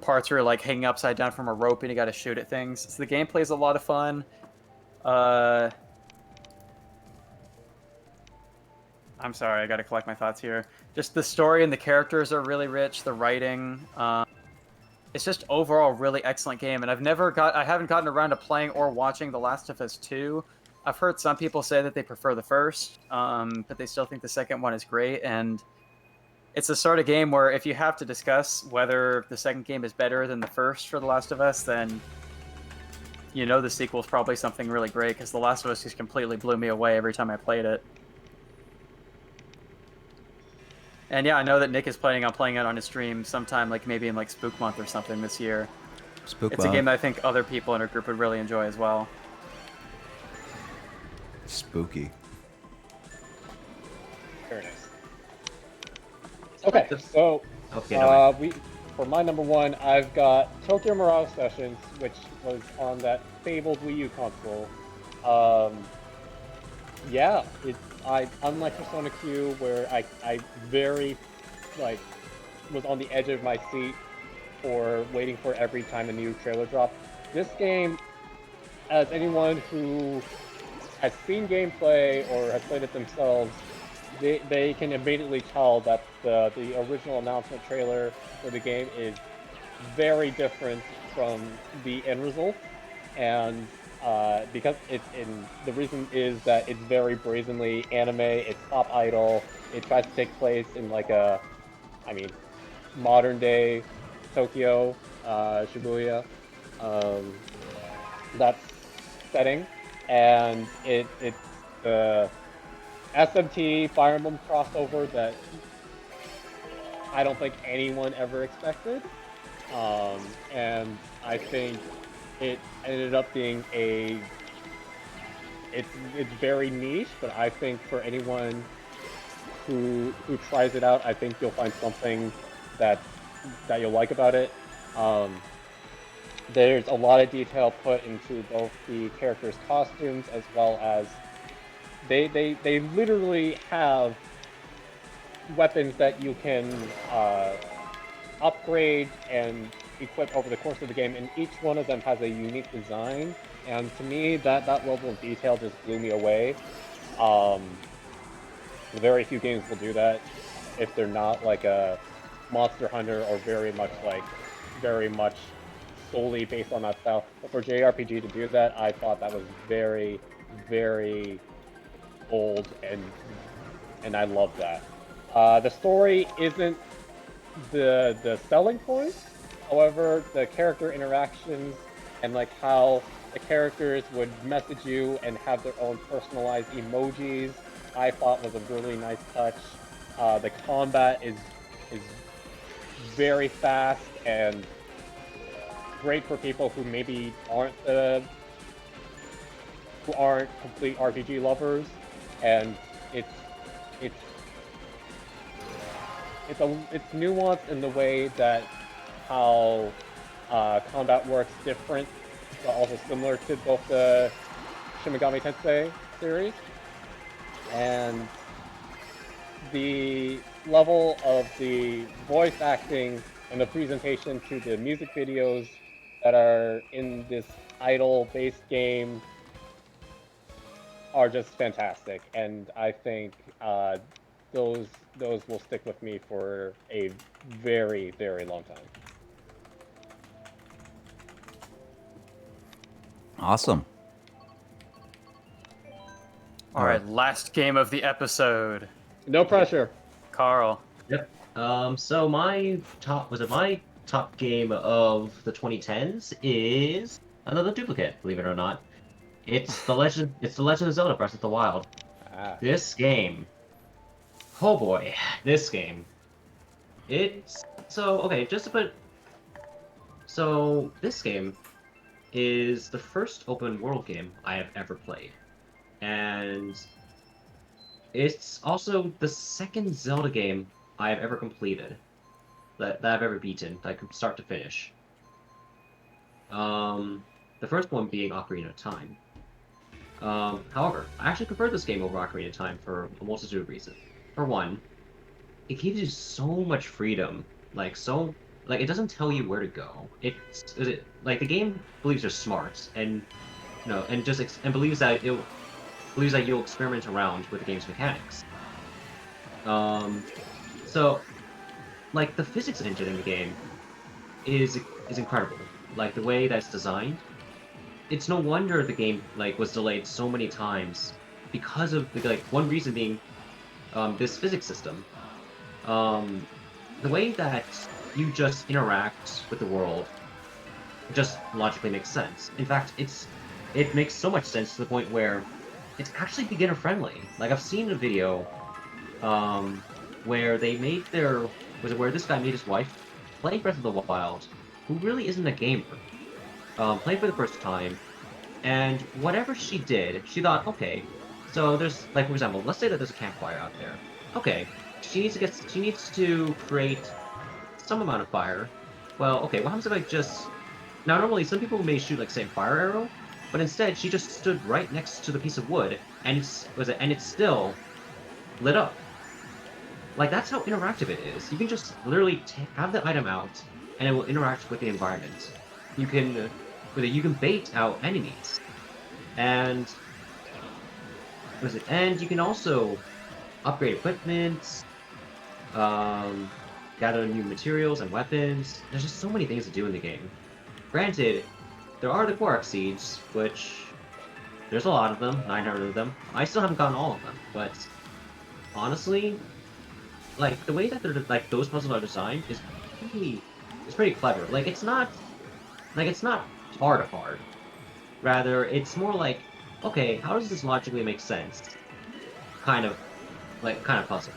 parts where you're like hanging upside down from a rope and you got to shoot at things. So the gameplay is a lot of fun. I'm sorry, I gotta collect my thoughts here. Just the story and the characters are really rich, the writing. It's just overall a really excellent game, and I haven't gotten around to playing or watching The Last of Us 2. I've heard some people say that they prefer the first, but they still think the second one is great, and it's the sort of game where if you have to discuss whether the second game is better than the first for The Last of Us, then you know the sequel is probably something really great, because The Last of Us just completely blew me away every time I played it. And yeah, I know that Nick is planning on playing it on his stream sometime, like maybe in like Spook Month or something this year. It's a game that I think other people in our group would really enjoy as well. Spooky. Very nice. Okay, so Okay, for my number one, I've got Tokyo Mirage Sessions, which was on that fabled Wii U console. Yeah, unlike Persona Q, where I very like was on the edge of my seat for waiting for every time a new trailer dropped. This game, as anyone who has seen gameplay or has played it themselves, they can immediately tell that the original announcement trailer for the game is very different from the end result, and because the reason is that it's very brazenly anime, it's pop idol, it tries to take place in like modern day Tokyo, Shibuya, that setting, and it's the SMT Fire Emblem crossover that I don't think anyone ever expected, and I think it ended up being it's very niche, but I think for anyone who tries it out, I think you'll find something that you'll like about it. There's a lot of detail put into both the characters' costumes as well as they literally have weapons that you can upgrade and equip over the course of the game, and each one of them has a unique design. And to me, that level of detail just blew me away. Very few games will do that if they're not like a Monster Hunter or very much solely based on that style. But for JRPG to do that, I thought that was very, very bold, and I love that. The story isn't the selling point. However, the character interactions and like how the characters would message you and have their own personalized emojis, I thought was a really nice touch. The combat is very fast and great for people who maybe aren't complete RPG lovers, and it's nuanced in the way that how combat works different, but also similar to both the Shin Megami Tensei series. And the level of the voice acting and the presentation to the music videos that are in this idol-based game are just fantastic, and I think those will stick with me for a very, very long time. Awesome. All right, last game of the episode. No pressure. Carl. Yep. So my top game of the 2010s is another duplicate, believe it or not. It's the Legend of Zelda: Breath of the Wild. This game. Oh boy, this game. It's so okay, just to put so this game is the first open world game I have ever played. And it's also the second Zelda game I have ever completed, that I've ever beaten, like from start to finish. The first one being Ocarina of Time. However, I actually prefer this game over Ocarina of Time for a multitude of reasons. For one, it gives you so much freedom, like it doesn't tell you where to go. Like the game believes you're smart, and believes that you'll experiment around with the game's mechanics. So, like, the physics engine in the game is incredible. Like, the way that's designed, it's no wonder the game, like, was delayed so many times because of, one reason being, this physics system. The way that you just interact with the world just logically makes sense. In fact, it makes so much sense to the point where it's actually beginner friendly. Like, I've seen a video where they made where this guy made his wife play Breath of the Wild, who really isn't a gamer, played for the first time, and whatever she did, she thought, okay, so there's, like, for example, let's say that there's a campfire out there. Okay, she needs to create some amount of fire well, okay, what happens if I just... Now, normally, some people may shoot, like, say, a fire arrow, but instead, she just stood right next to the piece of wood, and it's still lit up. Like, that's how interactive it is. You can just literally have the item out, and it will interact with the environment. You can, you can bait out enemies, and and you can also upgrade equipment, gather new materials and weapons. There's just so many things to do in the game. Granted, there are the Quark seeds, which there's a lot of them, 900 of them. I still haven't gotten all of them, but honestly, like the way that like those puzzles are designed is pretty clever. Like it's not hard. Rather, it's more like, okay, how does this logically make sense? Kind of puzzle.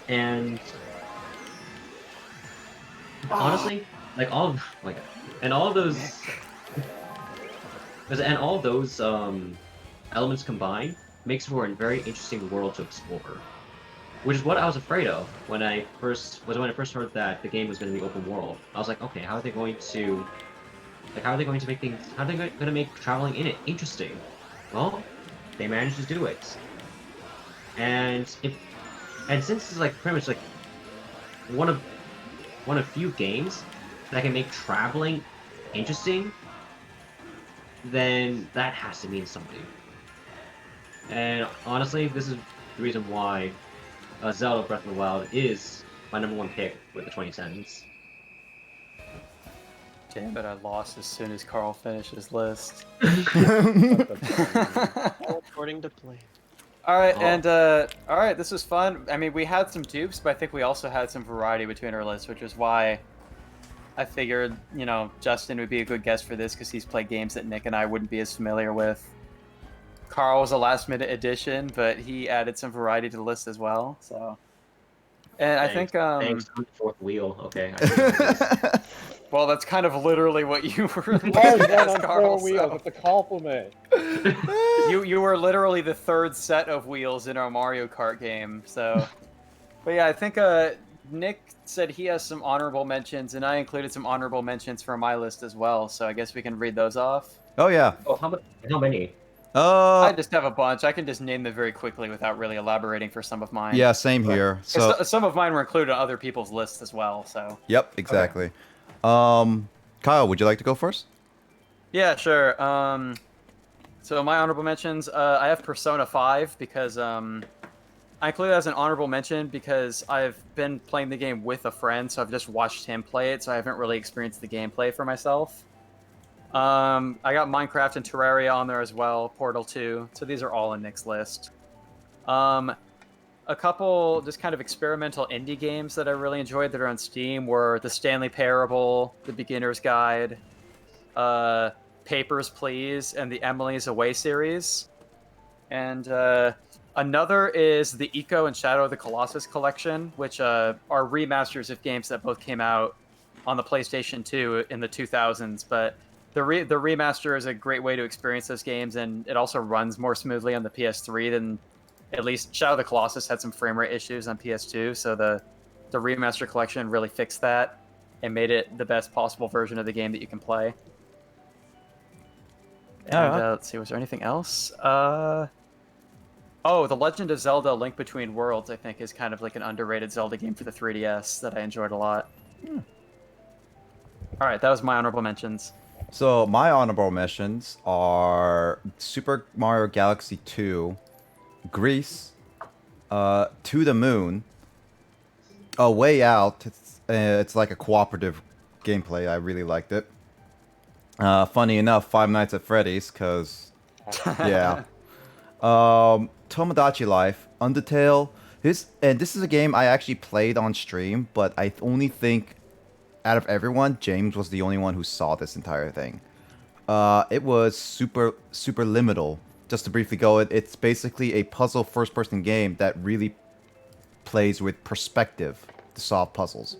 And honestly, like all of, like, and all of those, and all of those elements combined makes for a very interesting world to explore. Which is what I was afraid of when I first heard that the game was going to be open world. I was like, okay, how are they going to make things? How are they going to make traveling in it interesting? Well, they managed to do it, and since it's like pretty much like one of few games that can make traveling interesting, then that has to mean something. And honestly, this is the reason why Zelda Breath of the Wild is my #1 pick with the 2010s. Damn it, I lost as soon as Carl finished his list. All according to plan. Alright, Oh. and alright, this was fun. I mean, we had some dupes, but I think we also had some variety between our lists, which is why I figured, you know, Justin would be a good guest for this, because he's played games that Nick and I wouldn't be as familiar with. Carl was a last-minute addition, but he added some variety to the list as well, so... And I think, Thanks, I'm the fourth wheel, okay. well, that's kind of literally what you were Oh, listed one as, on Carl, 4 wheels. so... It's a compliment. You were literally the third set of wheels in our Mario Kart game, so... But yeah, I think Nick said he has some honorable mentions, and I included some honorable mentions for my list as well, so I guess we can read those off. Oh yeah. Oh, how many? I just have a bunch. I can just name them very quickly without really elaborating for some of mine. Yeah, same here. 'Cause So some of mine were included on other people's lists as well, so... yep, exactly. Kyle, would you like to go first? Yeah, sure. So my honorable mentions, I have Persona 5 because I include it as an honorable mention because I've been playing the game with a friend, so I've just watched him play it, so I haven't really experienced the gameplay for myself. I got Minecraft and Terraria on there as well, Portal 2, so these are all in Nick's list. A couple just kind of experimental indie games that I really enjoyed that are on Steam were The Stanley Parable, The Beginner's Guide, Papers, Please, and the Emily's Away series. And another is the Ico and Shadow of the Colossus collection, which are remasters of games that both came out on the PlayStation 2 in the 2000s, but the remaster is a great way to experience those games, and it also runs more smoothly on the PS3 than, at least Shadow of the Colossus had some frame rate issues on PS2, so the remaster collection really fixed that and made it the best possible version of the game that you can play. And let's see, was there anything else? Oh, The Legend of Zelda: Link Between Worlds, I think, is kind of like an underrated Zelda game for the 3DS that I enjoyed a lot. Alright, that was my honorable mentions. So my honorable mentions are Super Mario Galaxy 2, Grease, To the Moon, A Way Out. It's like a cooperative gameplay. I really liked it. Funny enough, Five Nights at Freddy's, because, yeah. Tomodachi Life, Undertale. This is a game I actually played on stream, but I only think out of everyone, James was the only one who saw this entire thing. It was super liminal. Just to briefly go, it's basically a puzzle first-person game that really plays with perspective to solve puzzles.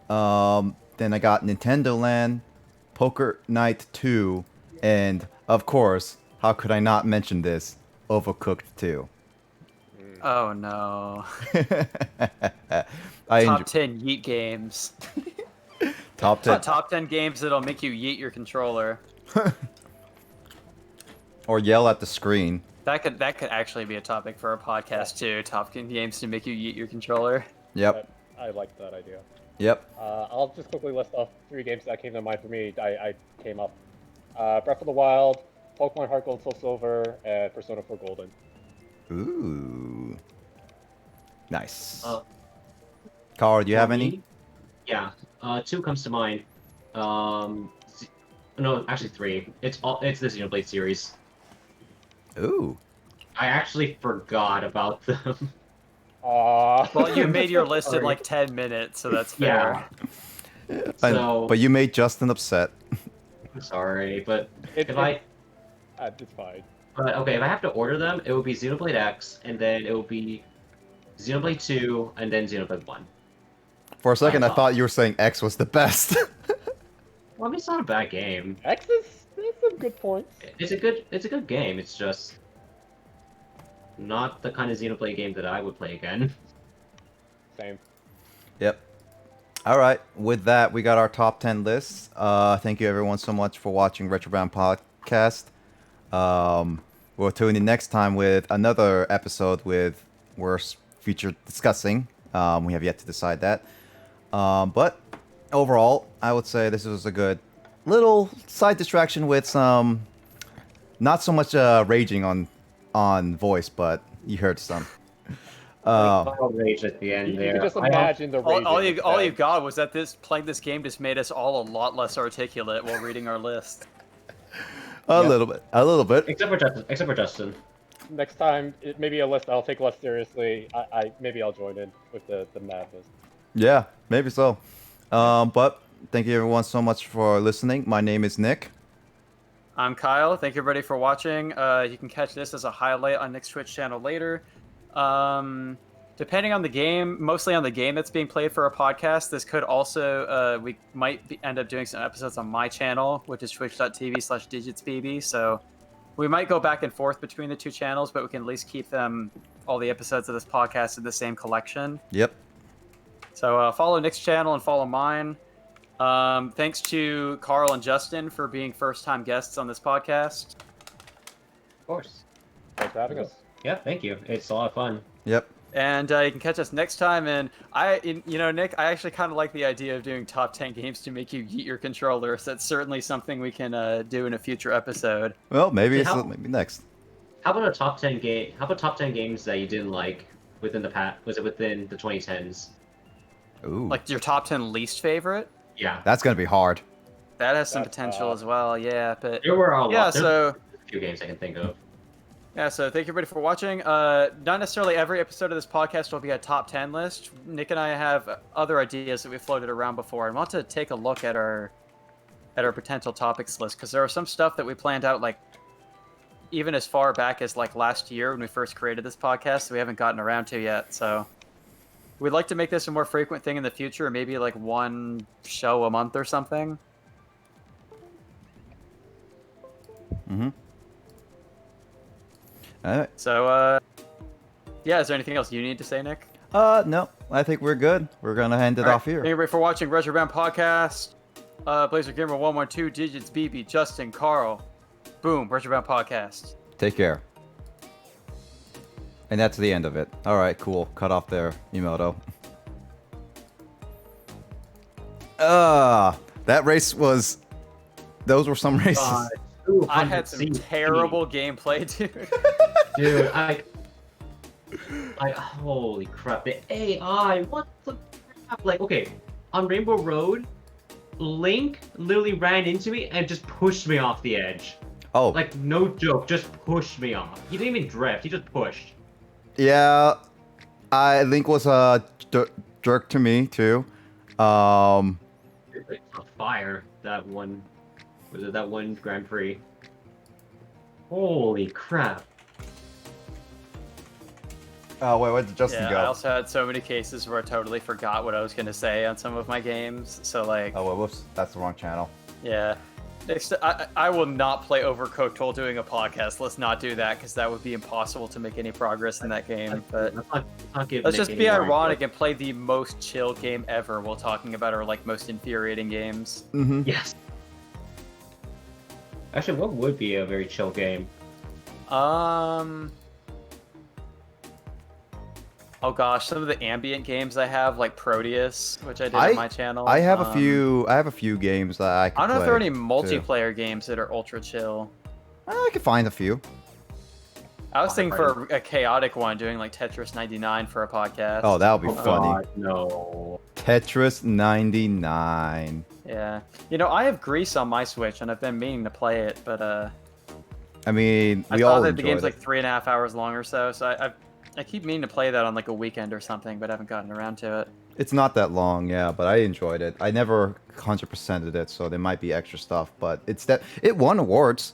Then I got Nintendo Land, Poker Night 2, and of course, how could I not mention this? Overcooked 2. Oh no. I Top 10 Yeet games. Top 10. Top 10 games that'll make you yeet your controller. Or yell at the screen. That could actually be a topic for a podcast too. Top 10 games to make you yeet your controller. Yep. I like that idea. Yep. I'll just quickly list off 3 games that came to mind for me. I came up. Breath of the Wild, Pokemon Heart Gold, Soul Silver, and Persona 4 Golden. Ooh. Nice. Uh, Carl, do you have For any? me, Yeah, 2 comes to mind. No, actually 3. It's the Xenoblade series. Ooh. I actually forgot about them. Well, you made your list in Sorry. like 10 minutes, so that's fair. Yeah. So, But you made Justin upset. I'm sorry, but It's if fine. I have to order them, it would be Xenoblade X, and then it would be Xenoblade 2, and then Xenoblade 1. For a second, I thought- thought you were saying X was the best. Well, I mean, it's not a bad game. X is some good points. It's a good game. It's just not the kind of Xenoblade game that I would play again. Same. Yep. All right. With that, we got our top 10 lists. Thank you everyone so much for watching RetroBound Podcast. We'll tune in next time with another episode with worst feature discussing. We have yet to decide that. But overall, I would say this was a good little side distraction with some, not so much raging on voice, but you heard some. I'll rage at the end You there. can just I imagine the raging. All you got was that playing this game just made us all a lot less articulate while reading our list. A little bit. Except for Justin. Next time, maybe a list I'll take less seriously. Maybe I'll join in with the madness. Yeah, maybe so. But thank you everyone so much for listening. My name is Nick. I'm Kyle. Thank you everybody for watching. You can catch this as a highlight on Nick's Twitch channel later. Depending on the game, mostly on the game that's being played for a podcast, this could also, we might end up doing some episodes on my channel, which is twitch.tv/digitsbb. So we might go back and forth between the 2 channels, but we can at least keep all the episodes of this podcast in the same collection. Yep. So follow Nick's channel and follow mine. Thanks to Carl and Justin for being first-time guests on this podcast. Of course. Thanks for having us. Yeah, thank you. It's a lot of fun. Yep. And you can catch us next time. And Nick, I actually kind of like the idea of doing top 10 games to make you yeet your controller. So that's certainly something we can do in a future episode. Well, maybe How- maybe next. How about a top 10 game? How about top 10 games that you didn't like within the past? Was it within the 2010s? Ooh. Like your top 10 least favorite? Yeah. That's gonna be hard. That has some That's potential as well. Yeah, but There were a lot. yeah. There's So a few games I can think of. yeah. So thank you everybody for watching. Not necessarily every episode of this podcast will be a top 10 list. Nick and I have other ideas that we floated around before, and want to take a look at our potential topics list, because there are some stuff that we planned out like even as far back as like last year when we first created this podcast that we haven't gotten around to yet. So we'd like to make this a more frequent thing in the future, maybe like 1 show a month or something. Mm-hmm. All right. So yeah, is there anything else you need to say, Nick? No, I think we're good. We're gonna end it All right. off here. Thank you everybody for watching RetroBound Podcast. Blazer Gamer 112, Digits, BB, Justin, Carl. Boom, RetroBound Podcast. Take care. And that's the end of it. All right, cool. Cut off there, Emoto. That race was. Those were some races. I had some 200 terrible gameplay, dude. Dude, holy crap, the AI, what the crap? Like, okay, on Rainbow Road, Link literally ran into me and just pushed me off the edge. Oh, Like, no joke, just pushed me off. He didn't even drift, he just pushed. yeah. Link was a jerk to me too. It's on fire, that one. Was it that one Grand Prix? Holy crap. Oh wait, where did Justin Yeah, go? I also had so many cases where I totally forgot what I was going to say on some of my games. So, like, Oh well, whoops, that's the wrong channel. yeah. I will not play Overcooked while doing a podcast. Let's not do that, because that would be impossible to make any progress in that game. But let's just be ironic and play the most chill game ever while talking about our like most infuriating games. Mm-hmm. Yes. Actually, what would be a very chill game? Oh gosh, some of the ambient games I have, like Proteus, which I did on my channel. I have a few. I have a few games that I can I don't know if there are any too. multiplayer games that are ultra chill. I could find a few. I was thinking for a chaotic one, doing like Tetris 99 for a podcast. Oh, that would be funny. God, no. Tetris 99. Yeah. You know, I have Grease on my Switch, and I've been meaning to play it, but I mean, I we saw all that the game's enjoyed like 3.5 hours long or so, so I keep meaning to play that on like a weekend or something, but haven't gotten around to it. It's not that long, yeah, but I enjoyed it. I never 100%ed it, so there might be extra stuff, but it won awards.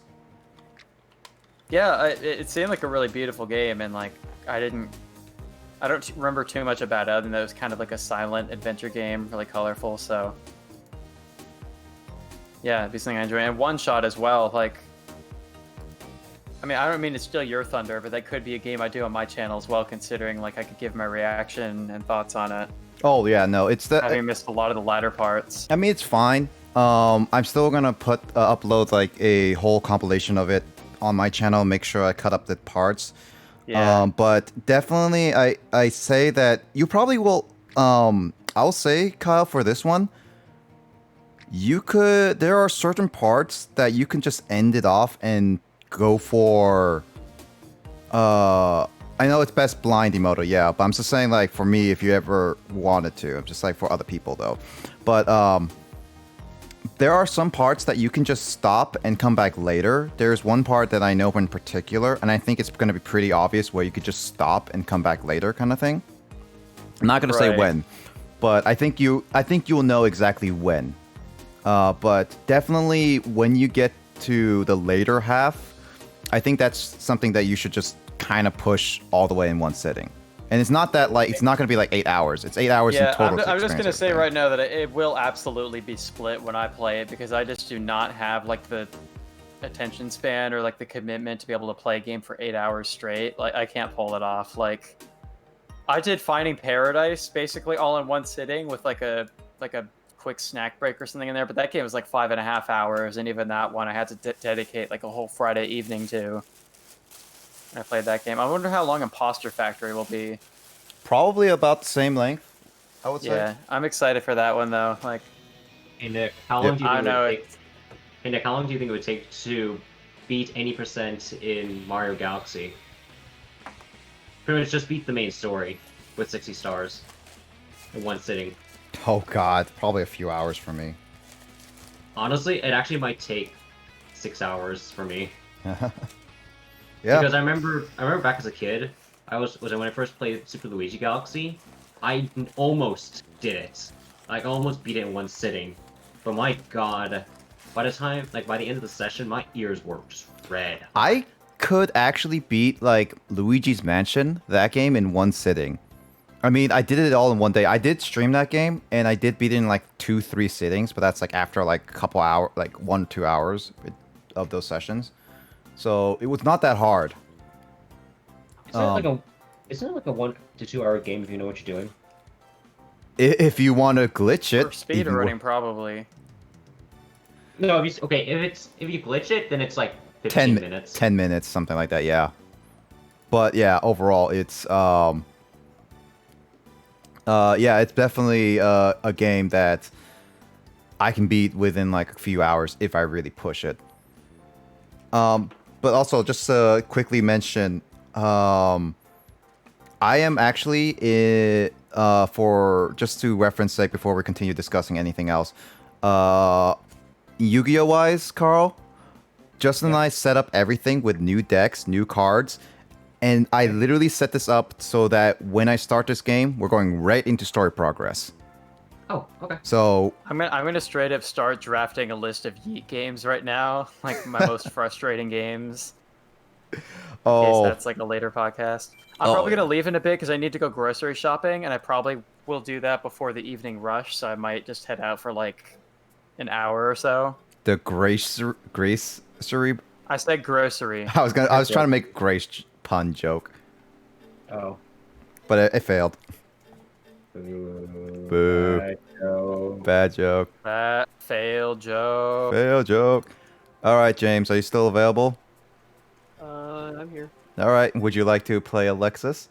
Yeah, it seemed like a really beautiful game, and like I don't remember too much about it other than that it was kind of like a silent adventure game, really colorful. So yeah, it'd be something I enjoy. And One Shot as well. Like, I mean, I don't mean to steal your thunder, but that could be a game I do on my channel as well, considering like I could give my reaction and thoughts on it. Oh yeah, no, it's that. Having missed a lot of the latter parts. I mean, it's fine. I'm still gonna upload like a whole compilation of it on my channel. Make sure I cut up the parts. Yeah. But definitely, I say that you probably will. I'll say, Kyle, for this one, there are certain parts that you can just end it off and go for. I know it's best blind emoto, yeah, but I'm just saying, like, for me, if you ever wanted to, I'm just like for other people though, but there are some parts that you can just stop and come back later. There's one part that I know in particular, and I think it's going to be pretty obvious where you could just stop and come back later, kind of thing. I'm not going to say when, but I think you'll know exactly when. But definitely when you get to the later half, I think that's something that you should just kind of push all the way in one sitting. And it's not that like it's not going to be like 8 hours. It's 8 hours in total. I'm just going to say right now that it will absolutely be split when I play it, because I just do not have like the attention span or like the commitment to be able to play a game for 8 hours straight. Like I can't pull it off. Like I did Finding Paradise basically all in one sitting with like a quick snack break or something in there, but that game was like 5.5 hours, and even that one I had to dedicate like a whole Friday evening to. I played that game. I wonder how long Imposter Factory will be. Probably about the same length, I would say. Yeah, I'm excited for that one though. Like, Hey Nick, how long do you I think know it would take? Hey Nick, how long do you think it would take to beat any % in Mario Galaxy? Pretty much just beat the main story with 60 stars in one sitting. Oh god, probably a few hours for me. Honestly, it actually might take 6 hours for me. Yeah. Because I remember back as a kid, when I first played Super Luigi Galaxy, I almost did it. Like, I almost beat it in one sitting. But my god, by the end of the session, my ears were just red. I could actually beat like Luigi's Mansion, that game, in one sitting. I mean, I did it all in one day. I did stream that game, and I did beat it in like 2-3 sittings, but that's like after like a couple hours, like 1-2 hours of those sessions. So it was not that hard. Isn't it like a 1 to 2 hour game if you know what you're doing? If you want to glitch it, for speed running probably. No, if you glitch it, then it's like 15 minutes. 10 minutes, something like that, yeah. But yeah, overall, it's it's definitely a game that I can beat within like a few hours if I really push it. But also, just to quickly mention, I am actually for just to reference sake before we continue discussing anything else. Yu-Gi-Oh wise, Carl, Justin and I set up everything with new decks, new cards, and I literally set this up so that when I start this game, we're going right into story progress. Oh, okay. So I'm gonna straight up start drafting a list of Yeet games right now, like my most frustrating games. In case that's like a later podcast. I'm probably gonna leave in a bit because I need to go grocery shopping, and I probably will do that before the evening rush. So I might just head out for like an hour or so. The gracery. I said grocery. I was trying to make a grace pun joke, Oh. but it failed. Boo. Boo. Bad joke. Bad joke. That failed joke. Fail joke. All right, James, are you still available? I'm here. All right. Would you like to play Alexis?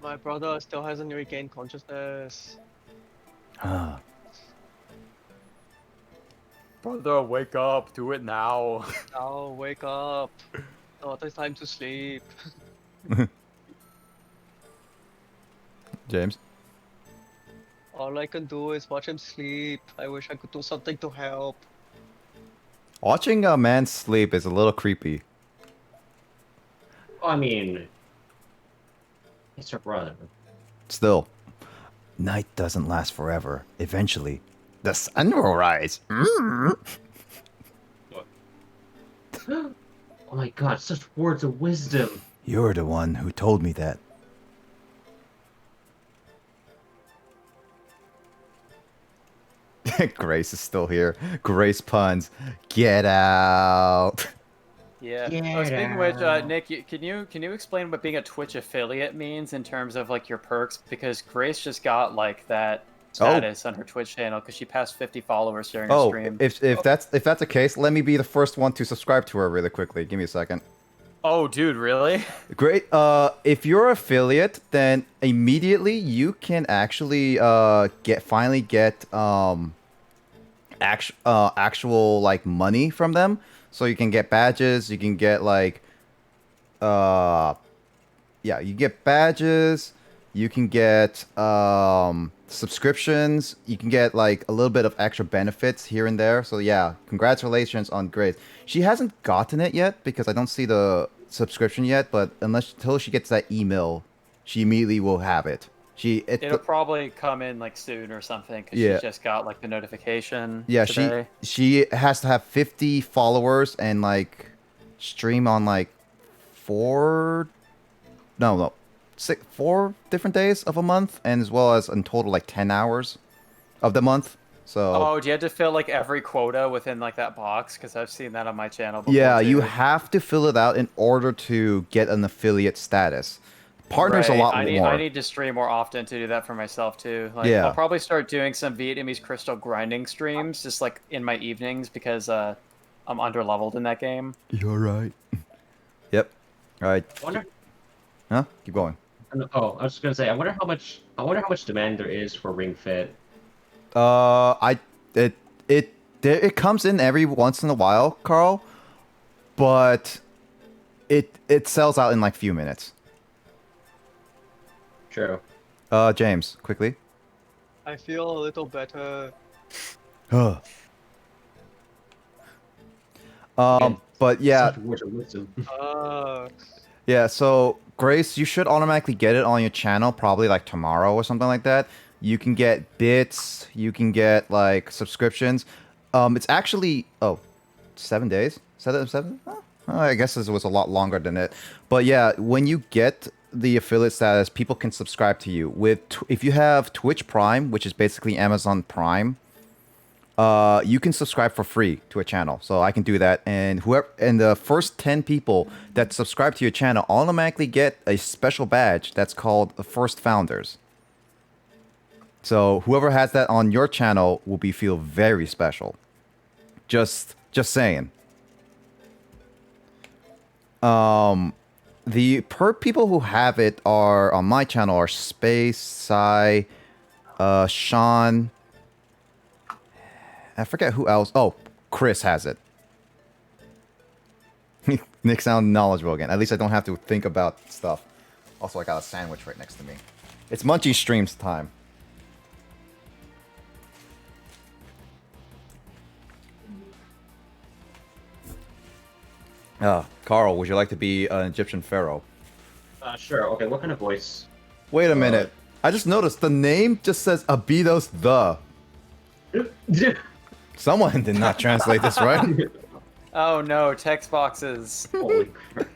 My brother still hasn't regained consciousness. Brother, wake up. Do it now. Oh, wake up. Not it's time to sleep. James? All I can do is watch him sleep. I wish I could do something to help. Watching a man sleep is a little creepy. I mean, it's your brother. Still, night doesn't last forever. Eventually, the sun will rise. Oh my god, such words of wisdom. You're the one who told me that. Grace is still here. Grace puns. Get out. Yeah. Get Speaking of which, out. Nick, can you explain what being a Twitch affiliate means in terms of like your perks? Because Grace just got like that status on her Twitch channel because she passed 50 followers during her stream. if that's the case, let me be the first one to subscribe to her really quickly. Give me a second. Oh, dude, really? Great. If you're affiliate, then immediately you can actually finally get actual like money from them. So you can get badges. You can get like you get badges. You can get subscriptions. You can get like a little bit of extra benefits here and there. So yeah, congratulations on Grace. She hasn't gotten it yet because I don't see the subscription yet. But until she gets that email, she immediately will have it. It'll probably come in like soon or something because she just got like the notification. Yeah, today. she has to have 50 followers and like stream on like 4 different days of a month, and as well as in total like 10 hours of the month. So oh, do you have to fill like every quota within like that box? Because I've seen that on my channel before. yeah, too. you have to fill it out in order to get an affiliate status. Partners Right. a lot I more. need to stream more often to do that for myself too. Like, Yeah. I'll probably start doing some Vietnamese crystal grinding streams just like in my evenings because I'm underleveled in that game. You're right. Yep. All right. I wonder. Huh? Keep going. Oh, I was just gonna say. I wonder how much demand there is for Ring Fit. It comes in every once in a while, Carl, but it sells out in like few minutes. True. James, quickly. I feel a little better. But yeah, Such words of wisdom. yeah. So Grace, you should automatically get it on your channel probably like tomorrow or something like that. You can get bits. You can get like subscriptions. It's actually 7 days. Seven? Oh, I guess this was a lot longer than it. But yeah, when you get the affiliate status, people can subscribe to you. If you have Twitch Prime, which is basically Amazon Prime, you can subscribe for free to a channel. So I can do that, and the first 10 people that subscribe to your channel automatically get a special badge that's called the First Founders. So whoever has that on your channel will feel very special. Just saying. The people who have it are on my channel are Space, Sai, Sean. I forget who else. Oh, Chris has it. Nick sounds knowledgeable again. At least I don't have to think about stuff. Also, I got a sandwich right next to me. It's Munchie Streams time. Carl, would you like to be an Egyptian pharaoh? Sure. Okay. What kind of voice? Wait a minute. I just noticed the name just says Abydos the. Someone did not translate this right. Oh no, text boxes. Holy crap.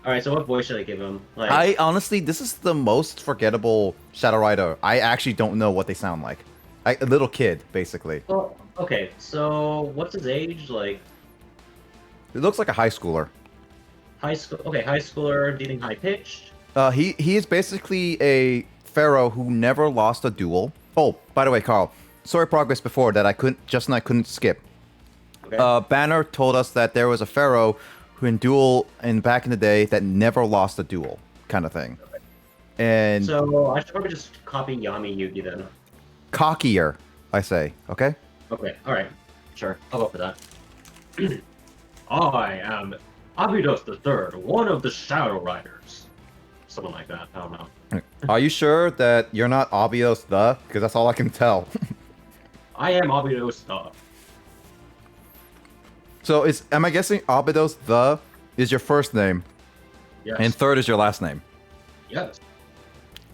All right. So what voice should I give him? Like, I honestly, this is the most forgettable Shadow Rider. I actually don't know what they sound like. a little kid, basically. Well, okay, so what's his age? Like It looks like a high schooler. high school? Okay, high schooler, dealing high pitched. He is basically a pharaoh who never lost a duel. Oh, by the way, Carl, sorry progress before that I couldn't skip. Okay. Banner told us that there was a pharaoh who in duel in back in the day that never lost a duel, kind of thing. And So I should probably just copy Yami Yugi then. cockier, I say. Okay. Okay, alright. Sure, I'll go for that. I am Abydos the Third, one of the Shadow Riders. Something like that, I don't know. Are you sure that you're not Abios the? Because that's all I can tell. I am Abydos the. So am I guessing Abidos the is your first name Yes. and third is your last name? Yes.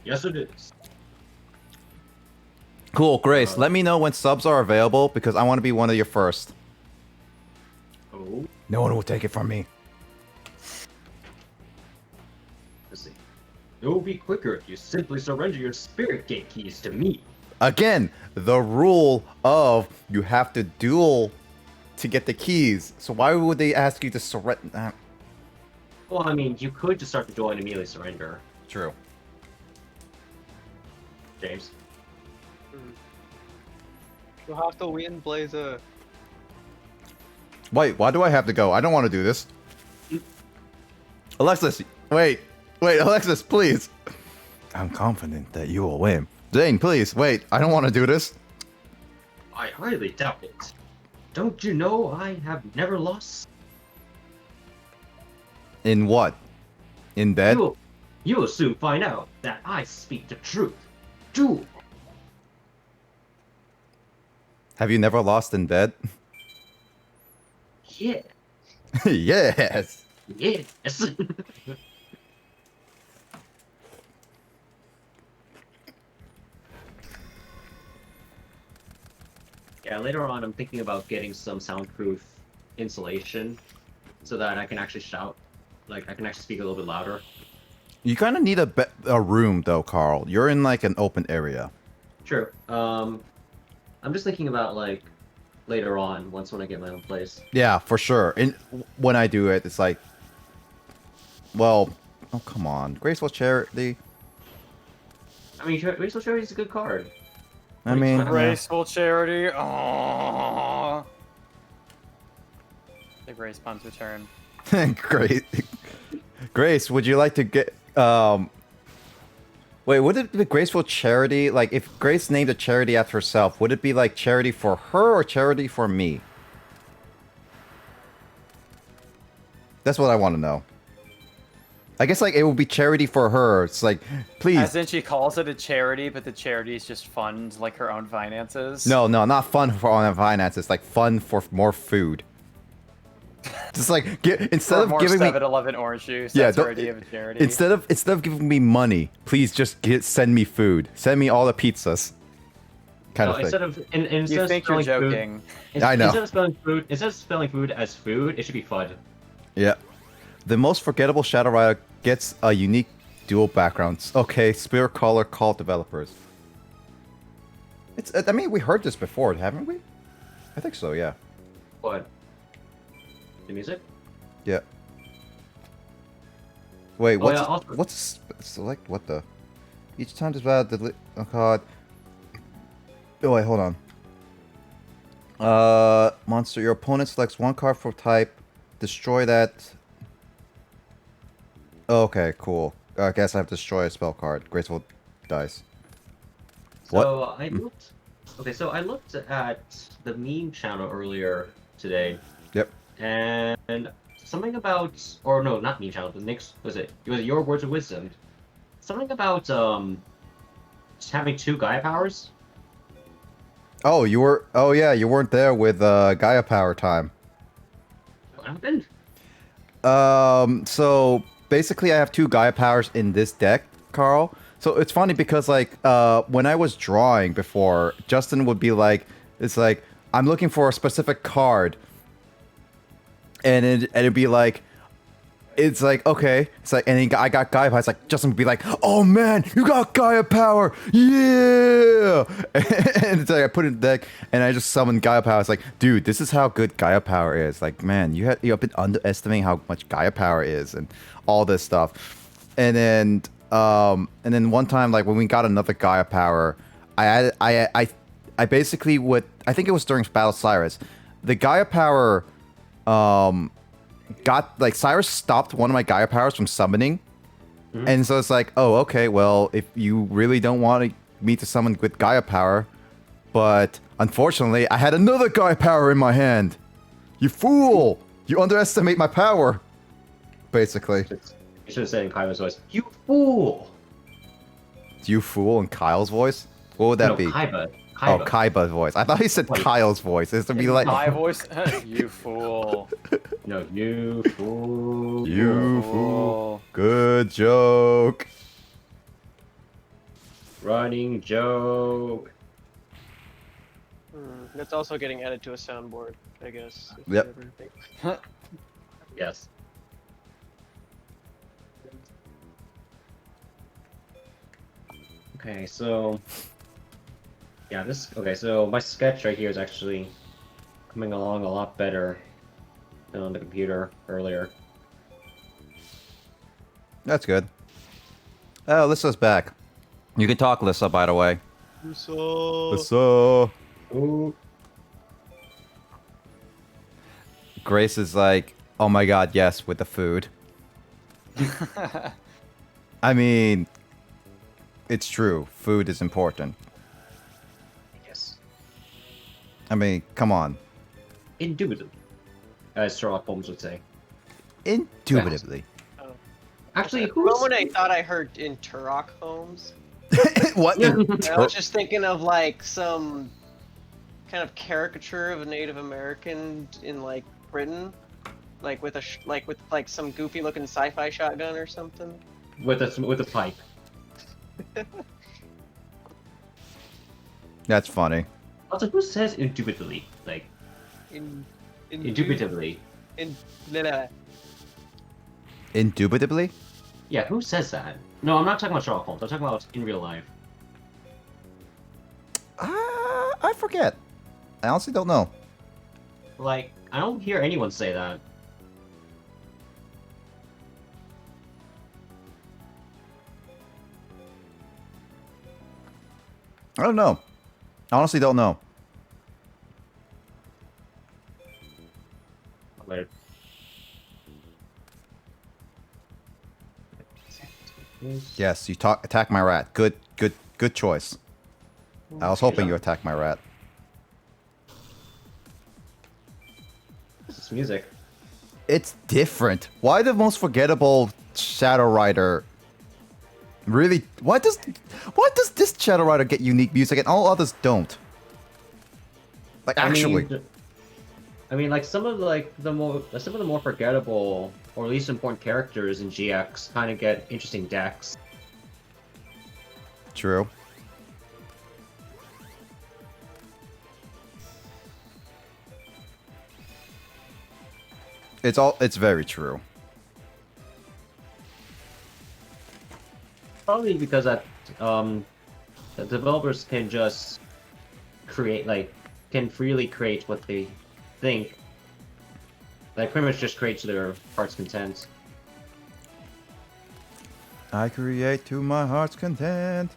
Yes, it is. Cool, Grace. Let me know when subs are available because I want to be one of your first. Oh, No one will take it from me. let's see. It will be quicker if you simply surrender your spirit gate keys to me. Again, the rule of you have to duel to get the keys. So why would they ask you to surrender? Well, I mean, you could just start the duel and immediately surrender, True. James. You have to win, Blazer. Wait, why do I have to go? I don't want to do this. Alexis, wait, Alexis, please. I'm confident that you will win. Zane, please, wait. I don't want to do this. I highly doubt it. Don't you know I have never lost? In what? In bed? You will soon find out that I speak the truth. Duel. Have you never lost in bed? Yeah. Yes. Yes. Yeah, later on I'm thinking about getting some soundproof insulation so that I can actually shout. Like, I can actually speak a little bit louder. You kind of need a room, though, Carl. You're in, like, an open area. True. I'm just thinking about, like, later on, when I get my own place. Yeah, for sure. And when I do it, it's like... Well... Oh, come on. Graceful Charity... I mean, Graceful Charity is a good card. I mean... yeah. Graceful Charity. Aww. The Grace puns return. Great. Grace, would you like to get... Wait, would it be Graceful Charity? Like, if Grace named a charity after herself, would it be like charity for her or charity for me? That's what I want to know. I guess, like, it would be charity for her. It's like, please. As in she calls it a charity, but the charities just fund, like, her own finances. No, not fun for own finances. Like, fun for more food. Just like instead Or of more giving me 7-Eleven orange juice. Yeah, That's her don't- idea of a charity. instead of giving me money, please just send me food. Send me all the pizzas. Kind No, of thing. instead of instead You of think you're spelling joking. Food, I know. Instead of spelling food as food, it should be FUD. Yeah. The most forgettable Shadow Rider gets a unique dual background. Okay, Spirit Caller Call developers. I mean, we heard this before, haven't we? I think so, yeah. What? The music? Yeah. Wait, Oh, yeah, also- what's select what the? Each time there's about the oh god. Oh wait, hold on. Monster, your opponent selects one card for type. Destroy that. Oh, okay, cool. I guess I have to destroy a spell card. Graceful dice. What? So I looked. Okay, so I looked at the meme channel earlier today, Yep. and something about, or no, not meme channel. The next was it Your Words of Wisdom? Something about just having two Gaia powers. Oh, you were. Oh yeah, you weren't there with Gaia Power time. What happened? So basically I have two Gaia powers in this deck, Carl. So it's funny because like when I was drawing before, Justin would be like, it's like, I'm looking for a specific card. And it'd be like, it's like, okay. It's like, and then I got Gaia power. It's like, Justin would be like, oh man, you got Gaia power. Yeah. And it's like, I put it in the deck and I just summoned Gaia power. It's like, dude, this is how good Gaia power is. Like, man, you've been underestimating how much Gaia power is and all this stuff. And then one time, like when we got another Gaia power, I basically would, I think it was during Battle Cyrus, the Gaia power, got like Cyrus stopped one of my Gaia powers from summoning, and so it's like, oh, okay, well, if you really don't want me to summon with Gaia power, but unfortunately, I had another Gaia power in my hand. You fool! You underestimate my power. Basically, You should have said in Kyle's voice, "You fool!" you fool in Kyle's voice. What would that No, be? Kaiba. Oh, Kaiba's voice. I thought he said Wait. Kyle's voice. It's to be like, My voice? You fool. No, you fool. you fool. Good joke. Running joke. That's also getting added to a soundboard, I guess. if Yep. you ever think. Yes. Okay, so yeah, okay, so my sketch right here is actually coming along a lot better than on the computer earlier. That's good. Oh, Lissa's back. You can talk, Lissa, by the way. So Lissa. Ooh. Grace is like, oh my god, yes, with the food. I mean, it's true. Food is important. Yes. I mean, come on. Indubitably. As Sherlock Holmes would say. Indubitably. Actually, For a moment I thought I heard in Turok Holmes. What? I was just thinking of like some kind of caricature of a Native American in like Britain, like with a some goofy looking sci-fi shotgun or something. with a pipe. That's funny. Also, who says indubitably? Like, indubitably. Indubitably? Yeah, who says that? No, I'm not talking about Sherlock Holmes. I'm talking about in real life. I forget. I honestly don't know. Like, I don't hear anyone say that. I don't know. I honestly don't know. Later. Yes, you attack my rat. Good choice. I was hoping you attack my rat. It's music. It's different. Why the most forgettable Shadow Rider? Really? Why does this Shadow Rider get unique music and all others don't? Like actually. I mean, like some of the more forgettable or least important characters in GX kind of get interesting decks. True. It's very true. Probably because the developers can just can freely create what they think. Like pretty much just create to their heart's content. I create to my heart's content.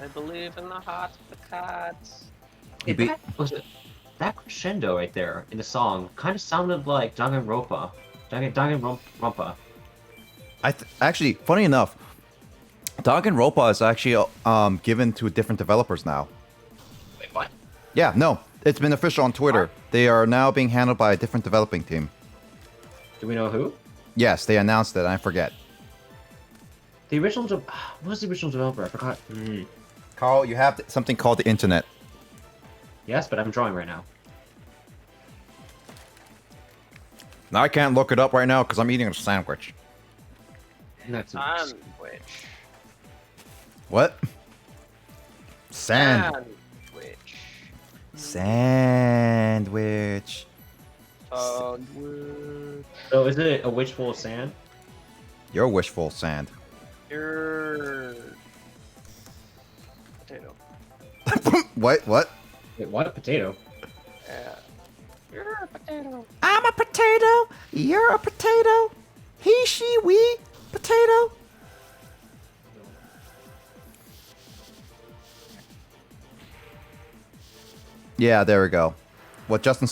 I believe in the heart of the cards. You beat- That crescendo right there in the song kind of sounded like Danganronpa. Danganronpa. Actually, funny enough, Danganronpa is actually given to different developers now. Wait, what? Yeah, no, it's been official on Twitter. They are now being handled by a different developing team. Do we know who? Yes, they announced it. I forget. The original. What was the original developer? I forgot. Carl, you have something called the internet. Yes, but I'm drawing right now. Now I can't look it up right now because I'm eating a sandwich. That's Sandwich. What? Sandwich. Sandwich. Sandwich. Sandwich. So is it a wish full of sand? You're wishful, Sand. You're potato. What? What? Wait, what? Potato? Yeah. You're a potato. I'm a potato. You're a potato. He, she, we, potato. Yeah, there we go. What Justin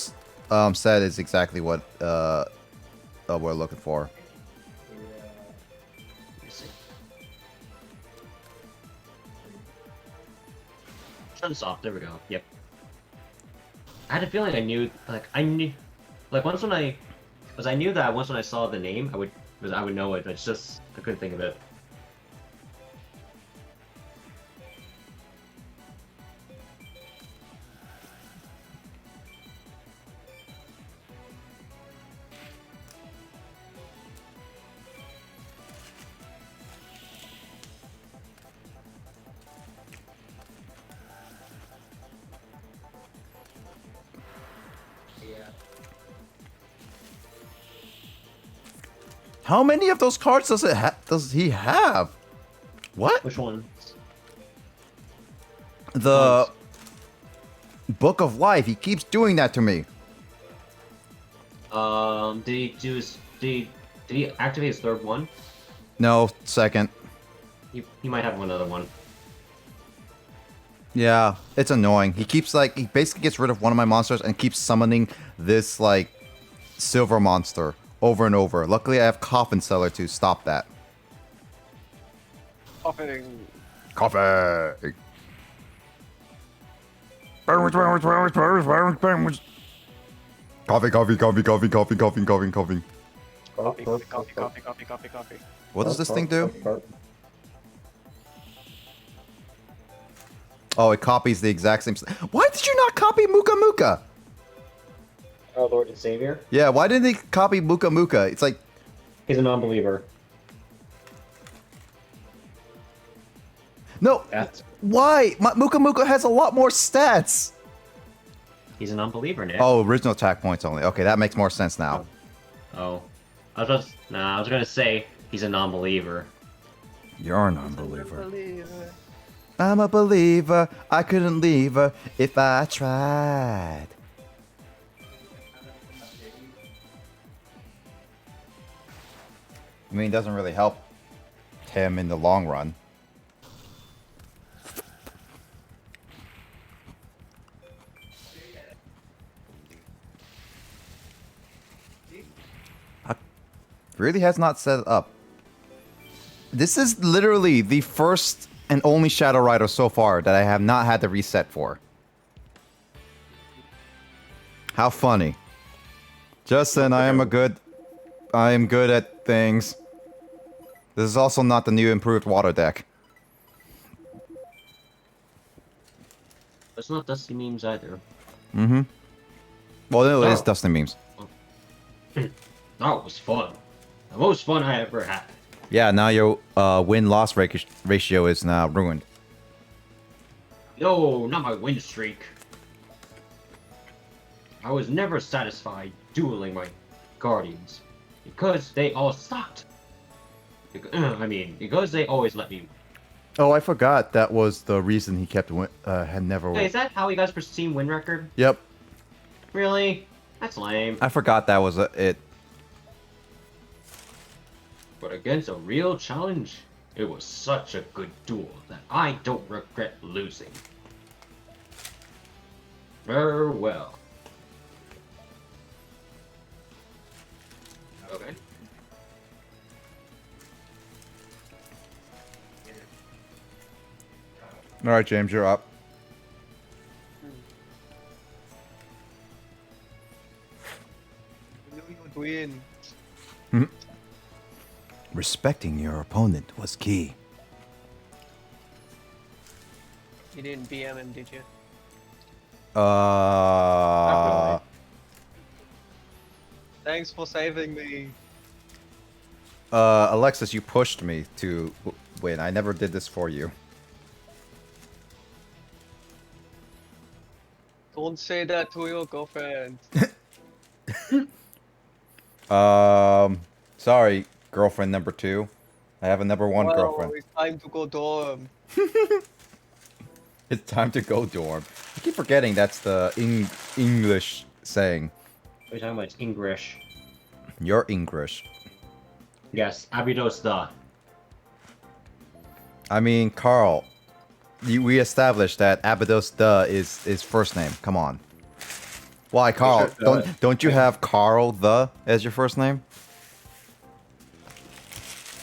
said is exactly what we're looking for. Let me see. Sunsoft, there we go. Yep. I had a feeling I knew, once when I knew that once when I saw the name, I would know it. It's just I couldn't think of it. How many of those cards does he have? What? Which one? The Book of Life. He keeps doing that to me. Did he activate his third one? No, second. He might have another one. Yeah, it's annoying. He basically gets rid of one of my monsters and keeps summoning this, like, silver monster over and over. Luckily, I have Coffin Seller to stop that. Coughing. Coffee! Coffee, coffee, coffee, coffee, coffee, coffee, coffee, coffee. Coffee. What does this thing do? Oh, it copies the exact same... Why did you not copy Muka Muka? Oh, Lord and Savior? Yeah, why didn't they copy Muka Muka? It's like... He's a non-believer. No, That's... why? Muka Muka has a lot more stats. He's a non-believer, Nick. Oh, original attack points only. Okay, that makes more sense now. Oh. I was gonna say he's a non-believer. You're a non-believer. I'm a believer. I couldn't leave her if I tried. I mean, it doesn't really help him in the long run. Really has not set up. This is literally the first and only Shadow Rider so far that I have not had to reset for. How funny. Justin, I am good at things. This is also not the new improved water deck. It's not Dusty Memes either. Mm-hmm. Well, no, it is Dustin Memes. That was fun. The most fun I ever had. Yeah, now your win-loss ratio is now ruined. No, not my win streak. I was never satisfied dueling my guardians because they all sucked. Because they always let me. Oh, I forgot that was the reason he kept had never. Hey, is that how you guys pristine win record? Yep. Really? That's lame. I forgot that was it. But against a real challenge, it was such a good duel that I don't regret losing. Farewell. Okay. All right, James, you're up. I knew you would win. Respecting your opponent was key. You didn't BM him, did you? Not Thanks for saving me. Alexis, you pushed me to win. I never did this for you. Don't say that to your girlfriend. Sorry, girlfriend number 2. I have a number 1 Well, girlfriend. it's time to go dorm. It's time to go dorm. I keep forgetting that's the English saying. What are you talking about? It's English. You're English. Yes, Abidos da. I mean, Carl, we established that Abydos the is first name. Come on. Why, Carl? sure, Don't you have Carl the as your first name?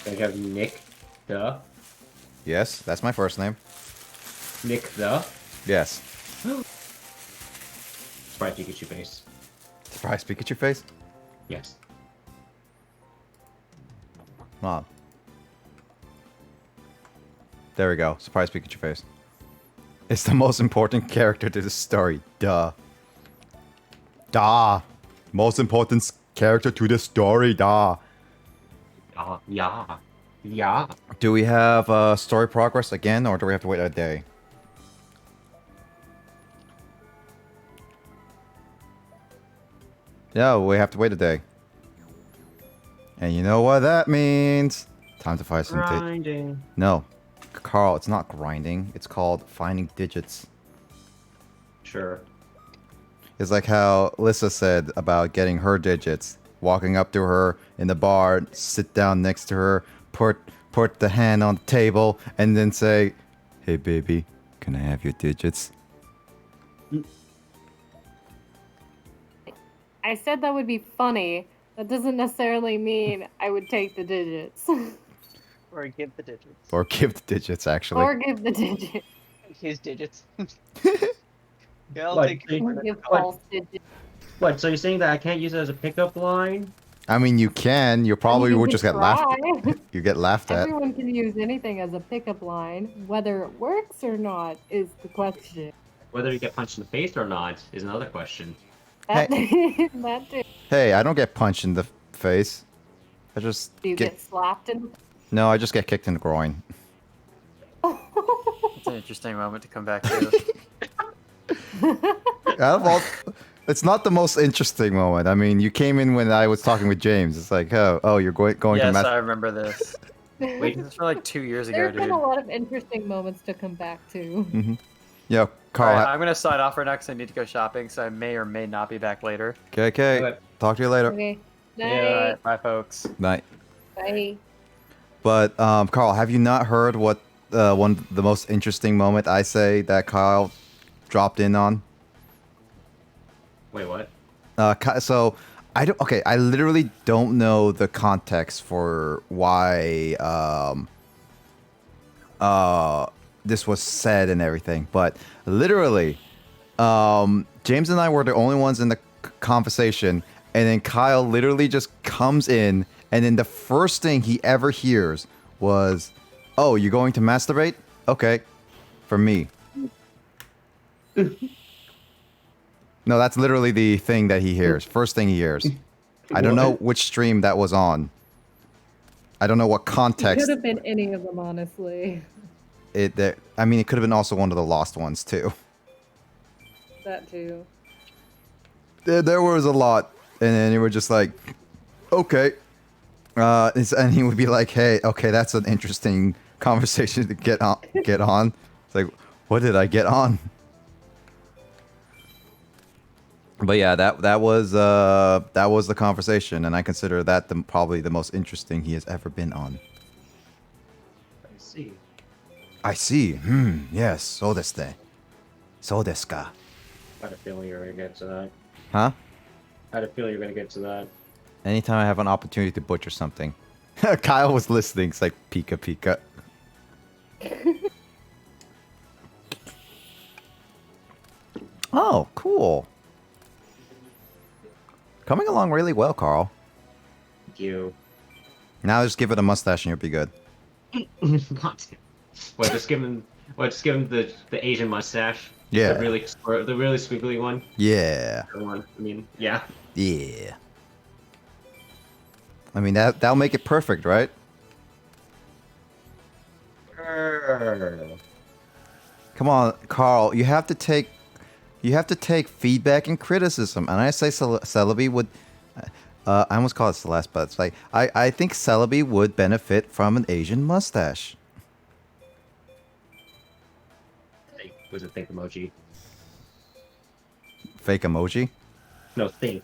Don't you have Nick the? Yes, that's my first name. Nick the? Yes. Sprite Pikachu face. Surprise Pikachu face? Yes. Come on. There we go. Surprise Pikachu face. It's the most important character to the story. Duh. Duh. Most important character to the story. Duh. Yeah. Yeah. Do we have story progress again, or do we have to wait a day? No, we have to wait a day. And you know what that means? Time to find some Grinding. No. Carl, it's not grinding. It's called finding digits. Sure. It's like how Lissa said about getting her digits. Walking up to her in the bar, sit down next to her, put the hand on the table, and then say, "Hey baby, can I have your digits?" I said that would be funny. That doesn't necessarily mean I would take the digits. Or give the digits. Or give the digits, actually. Or give the digits. His digits. Yeah, I'll What? take Or give false digits. What? So you're saying that I can't use it as a pickup line? I mean, you can. You probably You would could just get laughed. try. You get laughed at. Everyone can use anything as a pickup line. Whether it works or not is the question. Whether you get punched in the face or not is another question. That, that too. Hey, I don't get punched in the face. I just Do you get slapped in No, I just get kicked in the groin. It's an interesting moment to come back to. Out of all, it's not the most interesting moment. I mean, you came in when I was talking with James. It's like, oh, you're going to Yes, math. I remember this. Wait, this was for like 2 years ago, There's dude. been a lot of interesting moments to come back to. Yo, Carl. Alright, I'm gonna sign off for now because I need to go shopping, so I may or may not be back later. Okay. Okay. Talk to you later. Okay. Night. Alright, bye, folks. Night. Bye. But Carl, have you not heard what the most interesting moment I say that Kyle dropped in on? Wait, what? So I don't. Okay, I literally don't know the context for why this was said and everything, but literally, James and I were the only ones in the conversation, and then Kyle literally just comes in, and then the first thing he ever hears was, "Oh, you're going to masturbate? Okay, for me." No, that's literally the thing that he hears. First thing he hears. I don't know which stream that was on. I don't know what It context. could have been any of them, honestly. I mean, it could have been also one of the lost ones too. That too. There was a lot, and then you were just like, okay. And he would be like, hey, okay, that's an interesting conversation to get on. It's like, what did I get on? But yeah, that was the conversation, and I consider that probably the most interesting he has ever been on. I see. I see. Yes. So desu ne. So desu ka. I had a feeling you were gonna get to that. Huh? I had a feeling you were gonna get to that. Anytime I have an opportunity to butcher something. Kyle was listening. It's like Pika Pika. Oh, cool. Coming along really well, Carl. Thank you. Now just give it a mustache and you'll be good. What? What? Just give him. What? Just give him the Asian mustache. Yeah. The really squiggly one. Yeah. The one. I mean, yeah. Yeah. I mean that'll make it perfect, right? Come on, Carl. You have to take feedback and criticism. And I say Celebi would. I almost call it Celeste, but it's like I think Celebi would benefit from an Asian mustache. Was it think emoji? Fake emoji. No, think.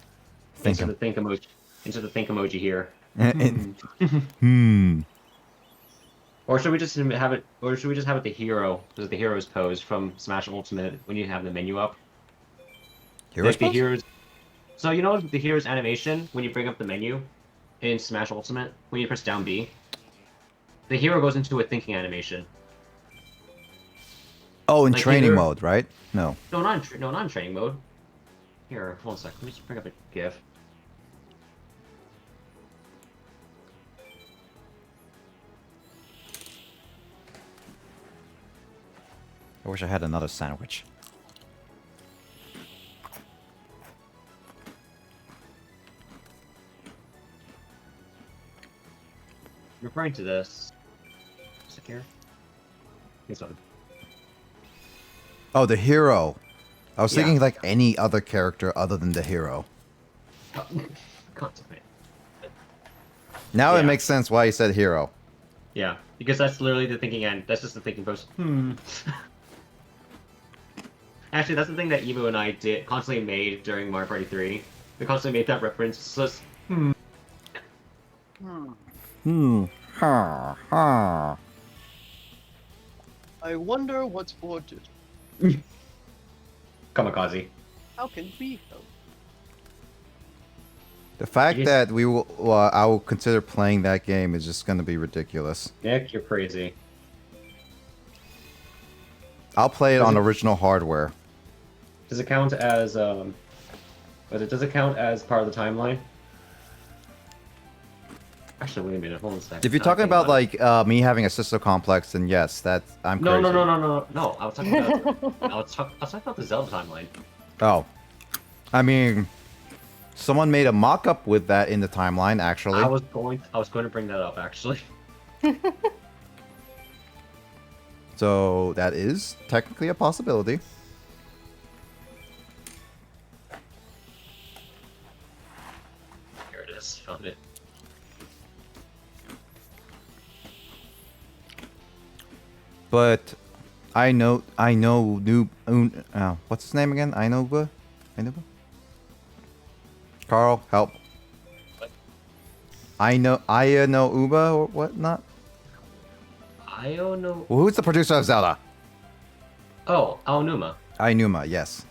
Think Into the think emoji. Into the think emoji here. Hmm. Or should we just have it? Or should we just have it the hero? Because the hero's pose from Smash Ultimate when you have the menu up. Hero's Like the pose? hero's. So you know the hero's animation when you bring up the menu in Smash Ultimate when you press down B. The hero goes into a thinking animation. Oh, in Like training either- mode, right? No. No, not in training mode. Here, hold on a sec. Let me just bring up a GIF. I wish I had another sandwich. Referring to this. Is it here? It's not. Oh, the hero. I was Yeah. thinking like any other character other than the hero. Constantly. Now it Yeah. makes sense why you said hero. Yeah, because that's literally the thinking end. That's just the thinking pose. Actually, that's the thing that Evo and I constantly made during Mario Party 3. We constantly made that reference. So Ha ha. I wonder what's for it. kamikaze. How can we help? The fact Yes. that I will consider playing that game is just going to be ridiculous. Nick, you're crazy. I'll play it Does on it- original hardware. Does it count as does it count as part of the timeline? Actually, wait a minute. Hold on a second. If you're Now I talking think about it. like me having a sister complex, then yes, that's I'm No, crazy. no. I was talking about. I was talking about the Zelda timeline. Oh, I mean, someone made a mock-up with that in the timeline. Actually, I was going to bring that up actually. so that is technically a possibility. Here it is. Found it. But I know what's his name again? Inuba? Carl, help. What? I know Uba or whatnot. I don't know. Well, who's the producer of Zelda? Oh, Aonuma. Inuma, yes.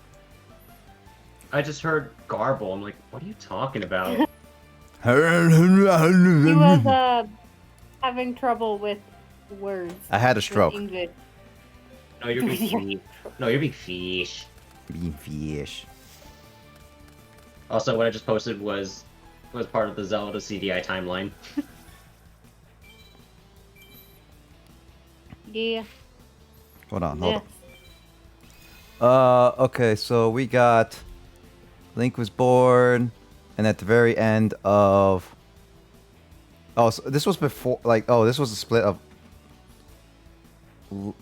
I just heard garble. I'm like, what are you talking about? He was having trouble with words. I had a with stroke. English. No, you're being fish. No, you're being fish. Being fish. Also, what I just posted was part of the Zelda CDI timeline. Yeah. Hold on. Yeah. Okay, so we got Link was born, and at the very end of. Oh, so this was before. Like, oh, this was a split of.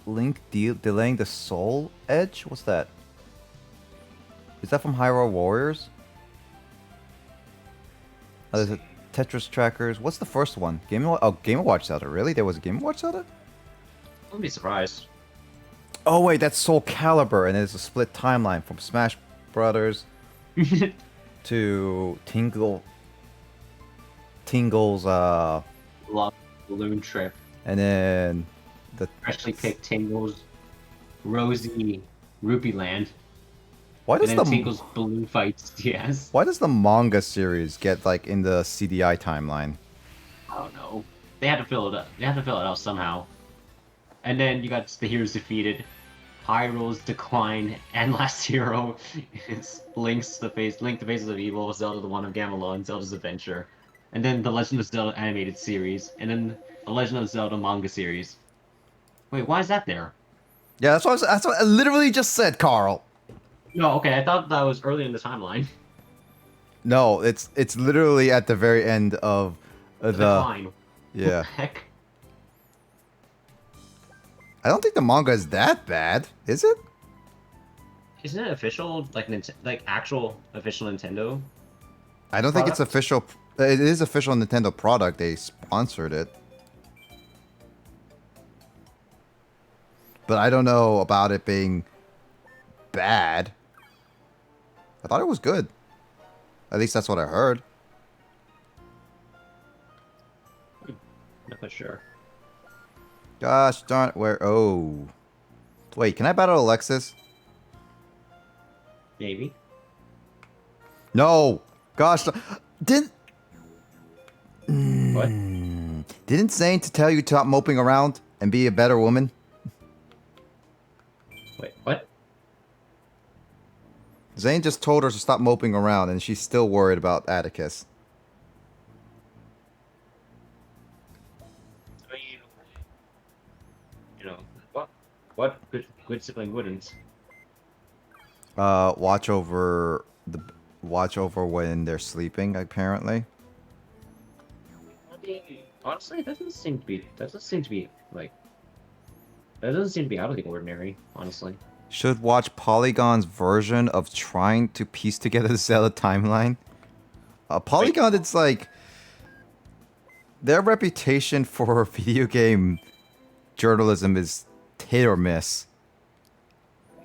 Link delaying the Soul Edge? What's that? Is that from Hyrule Warriors? Oh, there's a Tetris Trackers. What's the first one? Game & Watch Zelda. Really? There was a Game & Watch Zelda? I wouldn't be surprised. Oh wait, that's Soul Calibur, and it's a split timeline from Smash Brothers to Tingle's Love balloon trip. and then the Especially picked Tingle's Rosy Rupee Land. why And does then the Tingle's balloon fights. Yes. why does the manga series get like in the CDI timeline? I don't know. They had to fill it up. They had to fill it out somehow. And then you got the heroes defeated, Hyrule's decline, and last hero is Link the Faces of Evil, Zelda the Wand of Gamelon, Zelda's Adventure, and then the Legend of Zelda animated series, and then the Legend of Zelda manga series. Wait, why is that there? Yeah, that's what I literally just said, Carl. No, okay, I thought that was early in the timeline. No, it's literally at the very end of the Decline. What yeah. the heck? I don't think the manga is that bad, is it? Isn't it official, like actual official Nintendo? I don't think it's Product? official It is official Nintendo product. They sponsored it. But I don't know about it being bad. I thought it was good. At least that's what I heard. Not quite sure. Gosh darn, where? Oh. Wait, can I battle Alexis? Maybe. No! Gosh, didn't... What? Didn't Zane to tell you to stop moping around and be a better woman? Wait, what? Zane just told her to stop moping around and she's still worried about Atticus. I mean, you know, what good sibling wouldn't? Watch over when they're sleeping, apparently. I mean, honestly, that doesn't seem to be like that doesn't seem to be out of the ordinary, honestly. Should watch Polygon's version of trying to piece together the Zelda timeline. Polygon, it's like their reputation for video game journalism is hit or miss.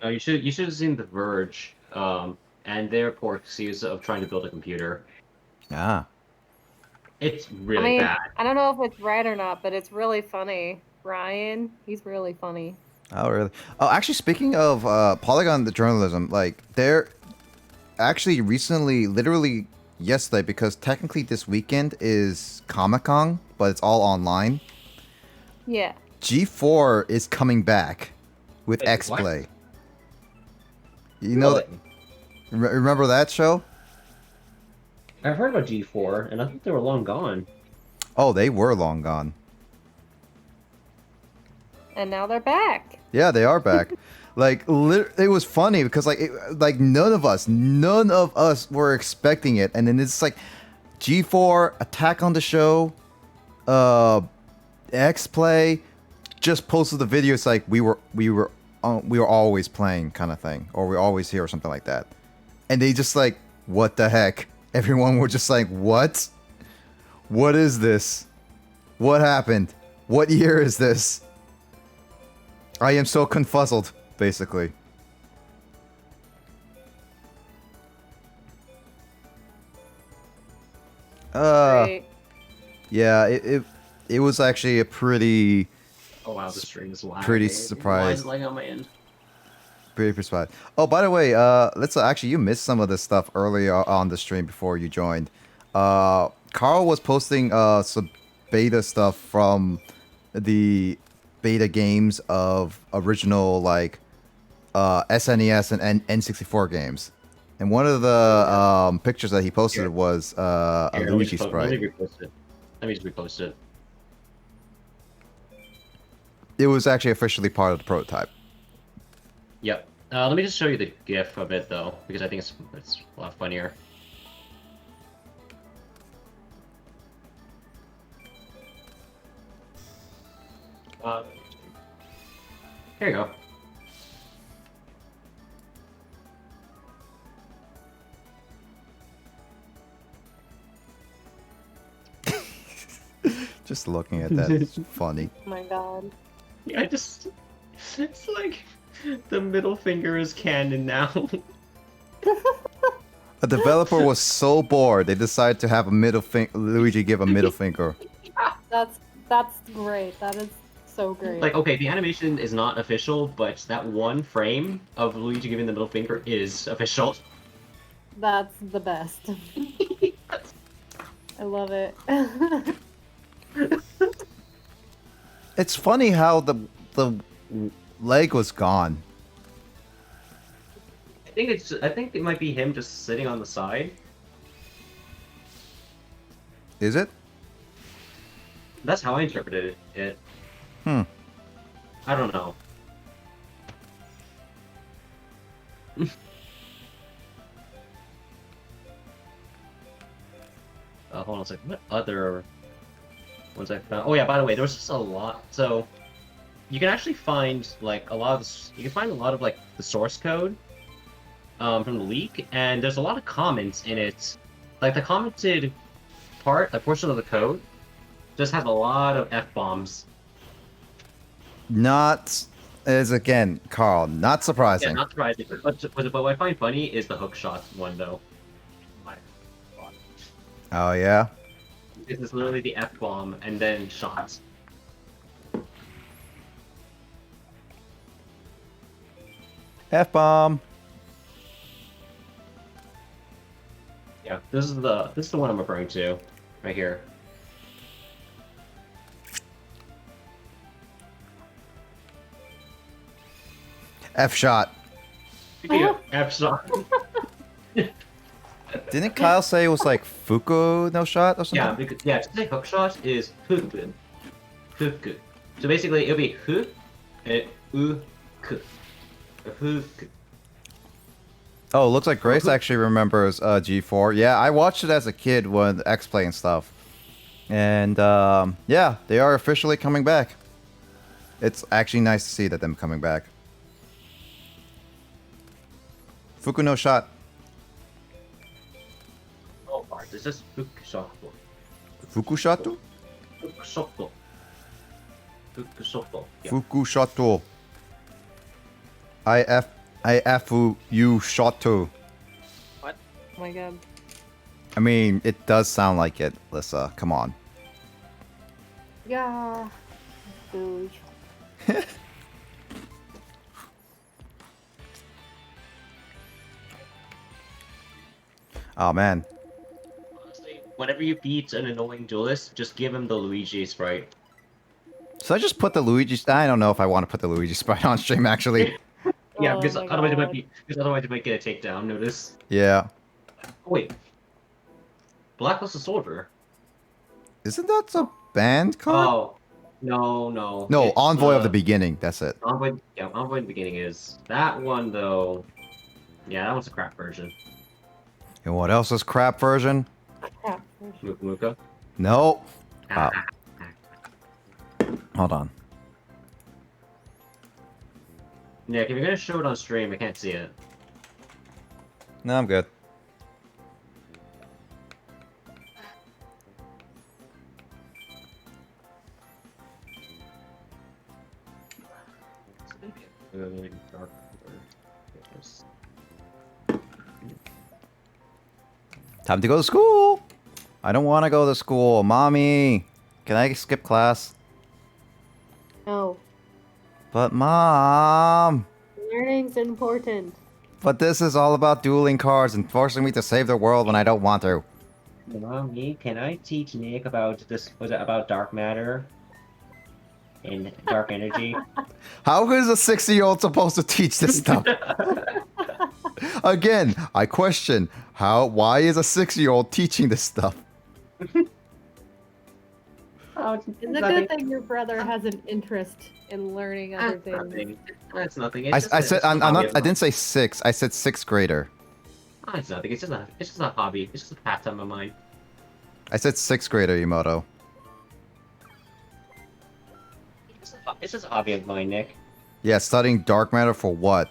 No, you should have seen The Verge, and their poor excuse of trying to build a computer. Ah. It's really I mean, bad. I don't know if it's right or not, but it's really funny. Ryan, he's really funny. Oh, really? Oh, actually, speaking of Polygon, the journalism, like, they're actually recently, literally yesterday, because technically this weekend is Comic-Con, but it's all online. Yeah. G4 is coming back with Wait, X-Play. what? You know, remember that show? I've heard about G4, and I think they were long gone. Oh, they were long gone. And now they're back. Yeah, they are back. Like, it was funny because, like, none of us were expecting it, and then it's like G4, Attack on the Show, X-Play, just posted the video. It's like we were always playing kind of thing, or we're always here or something like that. And they just like, what the heck? Everyone were just like, what? What is this? What happened? What year is this? I am so confuzzled, basically. Great. Yeah, it was actually a pretty Oh wow, the stream is live. Pretty Why surprised. is it lagging on my end? pretty perspired. Oh, by the way, let's actually you missed some of this stuff earlier on the stream before you joined. Carl was posting some beta stuff from the beta games of original like SNES and N64 games. And one of the pictures that he posted was a Here, Luigi Let sprite. me repost it. Let me just repost it. It was actually officially part of the prototype. Yep. Let me just show you the GIF of it though, because I think it's a lot funnier. Here you go. Just looking at that, it's funny. Oh my god. Yeah, it's like the middle finger is canon now. A developer was so bored they decided to have a middle finger. Luigi give a middle finger. That's great. That is so great. Like, okay, the animation is not official, but that one frame of Luigi giving the middle finger is official. That's the best. I love it. It's funny how the leg was gone. I think it might be him just sitting on the side. Is it? That's how I interpreted it. Hmm. I don't know. Hold on a second. What other ones I found? Oh yeah, by the way, there was just a lot. So you can actually find like a lot of this, you can find a lot of like the source code from the leak, and there's a lot of comments in it. Like the commented that portion of the code, just has a lot of f-bombs. Not is again, Carl. Not Yeah, surprising. not surprising. But what I find funny is the hook shot one though. My God. Oh yeah. This is literally the f-bomb and then shots. F bomb. Yeah, this is the one I'm referring to, right here. F shot. Yeah, F shot. Didn't Kyle say it was like Fuku no shot or something? Yeah, because to say hook shot is huku. Huku. So basically it'll be hu and u-ku. Huku. Oh, looks like Grace actually remembers G4. Yeah, I watched it as a kid when X Play and stuff. And yeah, they are officially coming back. It's actually nice to see that them coming back. Fuku no shot. Oh, this is hook shot. Fuku shoto? Hook shot. Hook shot. Yeah. Fuku shoto. I F U shoto. What? Oh my god. I mean, it does sound like it, Lissa. Come on. Yeah. Boosh. Oh man. Honestly, whenever you beat an annoying duelist, just give him the Luigi sprite. So I just put the Luigi. I don't know if I want to put the Luigi sprite on stream actually. Yeah, Oh because my otherwise God. it might get a takedown. Notice. Yeah. Oh, wait. Blacklist of Soldier. Isn't that a band card? Oh, no. No, It's, Envoy of the Beginning. That's it. Envoy in the beginning is that one though. Yeah, that one's a crap version. And what else is crap version? Crap. Muka. No. Wow. Hold on. Nick, if you're gonna show it on stream, I can't see it. No, I'm good. Time to go to school. I don't want to go to school. Mommy, can I skip class? No. But Mom. Learning's important. But this is all about dueling cards and forcing me to save the world when I don't want to. Mommy, can I teach Nick about this? Was it about dark matter and dark energy? How is a 6-year-old supposed to teach this stuff? Again, I question why is a 6-year-old teaching this stuff? Oh, It's a good thing your brother has an interest in learning other things. Nothing. That's nothing. I said I didn't say 6. I said 6th grader. Oh, it's nothing. It's just a hobby. It's just a pastime of mine. I said 6th grader, Emoto. It's just a hobby of mine, Nick. Yeah, studying dark matter for what?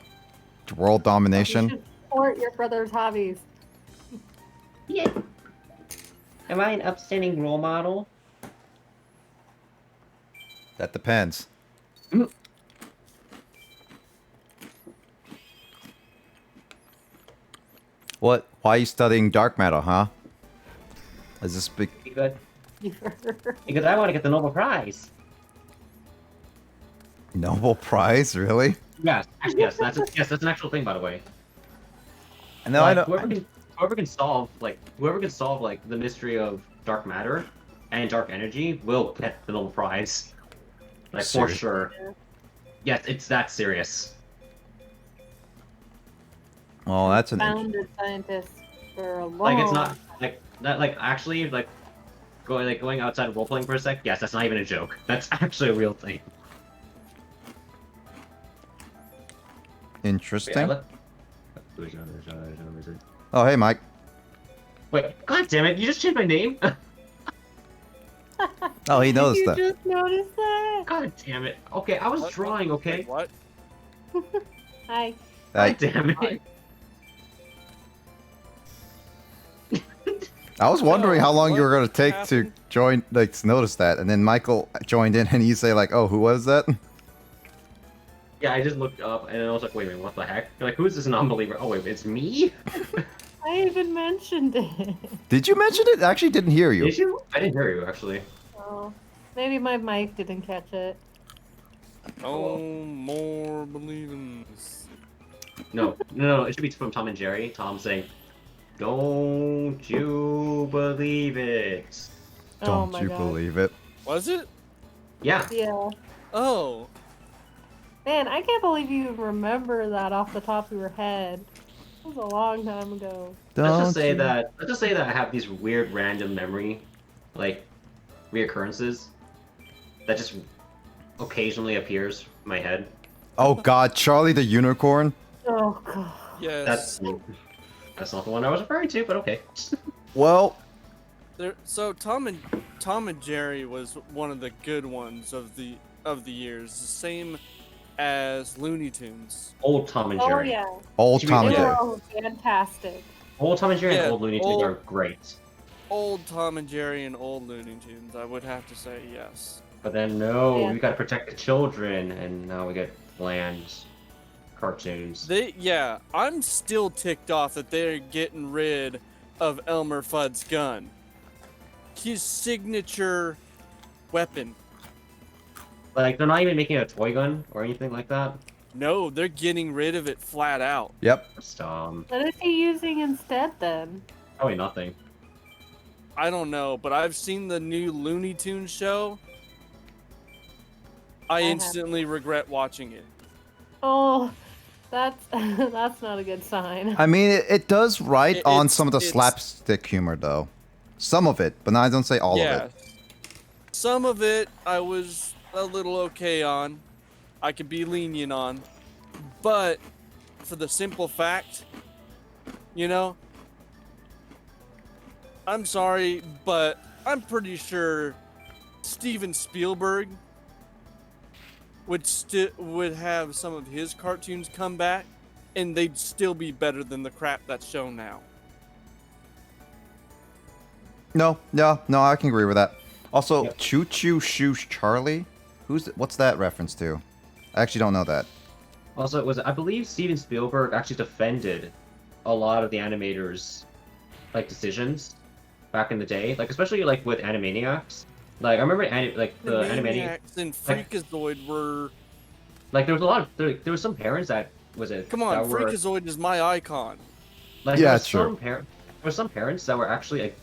World You domination? should support your brother's hobbies. Yeah. Am I an upstanding role model? That depends. What? Why are you studying dark matter, huh? Is this big? Good. Because I want to get the Nobel Prize. Nobel Prize, really? Yes, actually, yes, that's an actual thing, by the way. No, I Like, don't. whoever can solve the mystery of dark matter and dark energy will get the Nobel Prize. Like for Serious? sure. Yes, it's that serious. Oh, that's an. Founded scientist for a long Like it's not like that. Like actually, going outside of role playing for a sec. Yes, that's not even a joke. That's actually a real thing. Interesting. Yeah, Oh, hey, Mike. Wait, god damn it! You just changed my name. Oh, he noticed you that. just noticed that? God damn it. Okay, I was What? drawing. Okay. Wait, what? Hi. God damn it. I was wondering how long you were gonna What take happened? to join, like, to notice that, and then Michael joined in, and you say like, "Oh, who was that?" Yeah, I just looked up and I was like, wait a minute, what the heck? Like, who's this non-believer? Oh wait, it's me? I even mentioned it. Did you mention it? I actually didn't hear you. Did you? I didn't hear you actually. Oh, maybe my mic didn't catch it. No more believing. No, it should be from Tom and Jerry. Tom saying, "Don't you believe it?" Oh Don't my you God. believe it? Was it? Yeah. Yeah. Oh. Man, I can't believe you remember that off the top of your head. It was a long time ago. Let's just Don't say you- that. Let's just say that I have these weird random memory, like, reoccurrences, that just occasionally appears in my head. Oh God, Charlie the Unicorn. Oh God. Yes. That's not the one I was referring to, but okay. Well, So Tom and Jerry was one of the good ones of the years. The same as Looney Tunes. Old Tom and Oh Jerry. yeah. old Should we Tom They and Yeah. were Jerry. all fantastic. Old Tom and Jerry Yeah, and old Looney Tunes old- are great. Old Tom and Jerry and old Looney Tunes. I would have to say yes. But then no, Yeah. we gotta protect the children, and now we get bland cartoons. I'm still ticked off that they're getting rid of Elmer Fudd's gun. His signature weapon. Like, they're not even making a toy gun or anything like that. No, they're getting rid of it flat out. Yep. Just, What is he using instead then? probably nothing. I don't know, but I've seen the new Looney Tunes show. I haven't. instantly regret watching it. Oh, that's that's not a good sign. I mean, it does right on It's- some of the it's- slapstick humor, though. Some of it, but I don't say all of it. Some of it I was a little okay on. I could be lenient on. But for the simple fact, I'm sorry, but I'm pretty sure Steven Spielberg would have some of his cartoons come back, and they'd still be better than the crap that's shown now. No, I can agree with that. Also, Yep. Choo Choo Shoo Charlie? What's that reference to? I actually don't know that. Also, I believe Steven Spielberg actually defended a lot of the animators' like decisions back in the day, like especially like with Animaniacs. Like I remember, the Animaniacs. Maniacs and Freakazoid were. Like there was a lot of there was some parents that Come on, that were, Freakazoid is my icon. like Yeah, there was true. there were some parents that were actually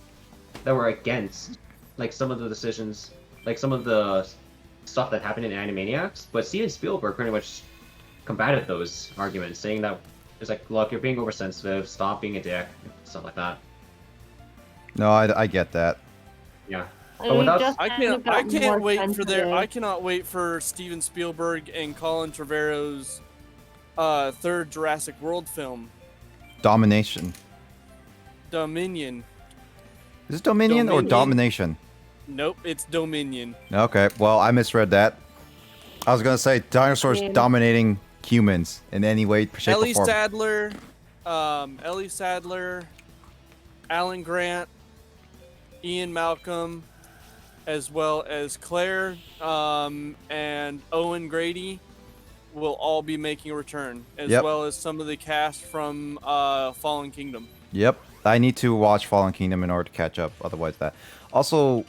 that were against like some of the decisions, like some of the stuff that happened in Animaniacs, but Steven Spielberg pretty much combated those arguments, saying that it's like, look, you're being oversensitive, stop being a dick, stuff like that. No, I get that. Yeah. And But we without- just I kind of got can't more wait for sensitive. I cannot wait for Steven Spielberg and Colin Trevorrow's third Jurassic World film, Domination. Dominion. Is it Dominion or Dominion. Domination? Nope, it's Dominion. Okay, well, I misread that. I was gonna say dinosaurs Yeah. dominating humans in any way, shape, Ellie or form. Sadler, Alan Grant, Ian Malcolm, as well as Claire and Owen Grady will all be making a return, as Yep. well as some of the cast from Fallen Kingdom. Yep, I need to watch Fallen Kingdom in order to catch up. Otherwise, that. Also,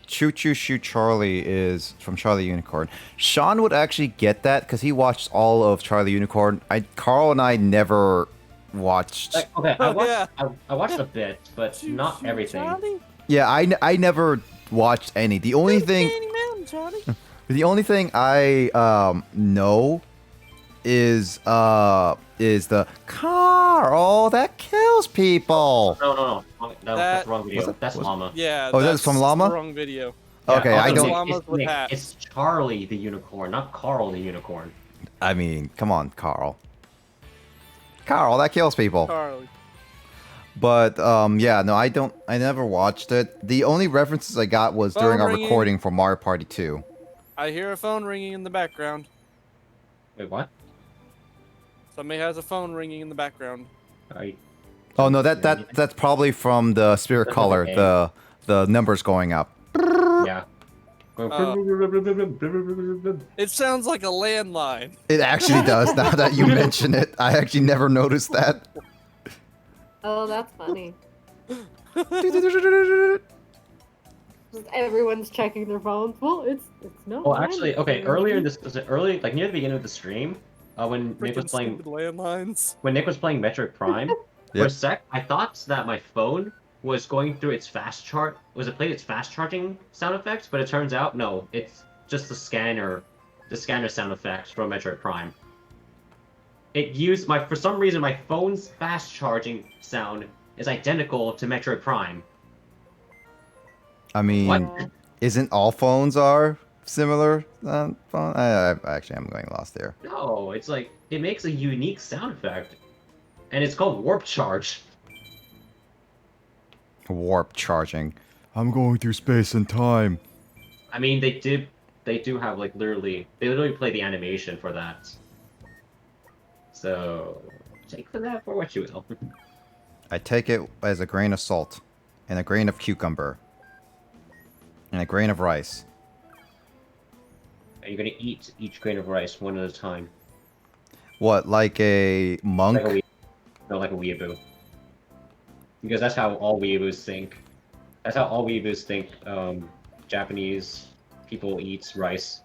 Choo Choo Shoo Charlie is from Charlie Unicorn. Sean would actually get that because he watched all of Charlie Unicorn. Carl and I never watched. Like, okay, Oh, I watched a bit, but not everything. Charlie? Yeah, I never watched any. The only thing. Danny Mountain, Charlie. The only thing I know is the Carl that kills people. No. That's the wrong Was video. it- That's was- Llama. Yeah. Oh, that's from Llama? the wrong video. Okay, Yeah, I also, don't. Nick, Llamas it's, with Nick, hats. it's Charlie the Unicorn, not Carl the Unicorn. I mean, come on, Carl. Carl that kills people. Charlie. But yeah, no, I never watched it. The only references I got was Phone during our ringing. recording for Mario Party 2. I hear a phone ringing in the background. Wait, what? Somebody has a phone ringing in the background. I Oh no, that's probably from the spirit That's color. what the The numbers going up. Yeah. It sounds like a landline. It actually does. Now that you mention it, I actually never noticed that. Oh, that's funny. Just everyone's checking their phones. Well, it's no. Well, actually, okay. landline. Earlier in this, like near the beginning of the stream, when Nick was Freaking playing, stupid landlines. when Nick was playing Metroid Prime, for Yep. a sec, I thought that my phone was going through its fast chart. Was it playing its fast charging sound effects? But it turns out no, it's just the scanner sound effects from Metroid Prime. It used for some reason my phone's fast charging sound is identical to Metroid Prime. I mean, What? isn't all phones are similar? Phone? Actually, I'm going lost there. No, it's like it makes a unique sound effect, and it's called warp charge. Warp charging. I'm going through space and time. I mean, they do have like they literally play the animation for that. So take that for what you will. I take it as a grain of salt, and a grain of cucumber, and a grain of rice. Are you gonna eat each grain of rice one at a time? What, like a monk? Like like a weeaboo. Because that's how all weeaboos think. That's how all weeaboos think. Japanese people eat rice.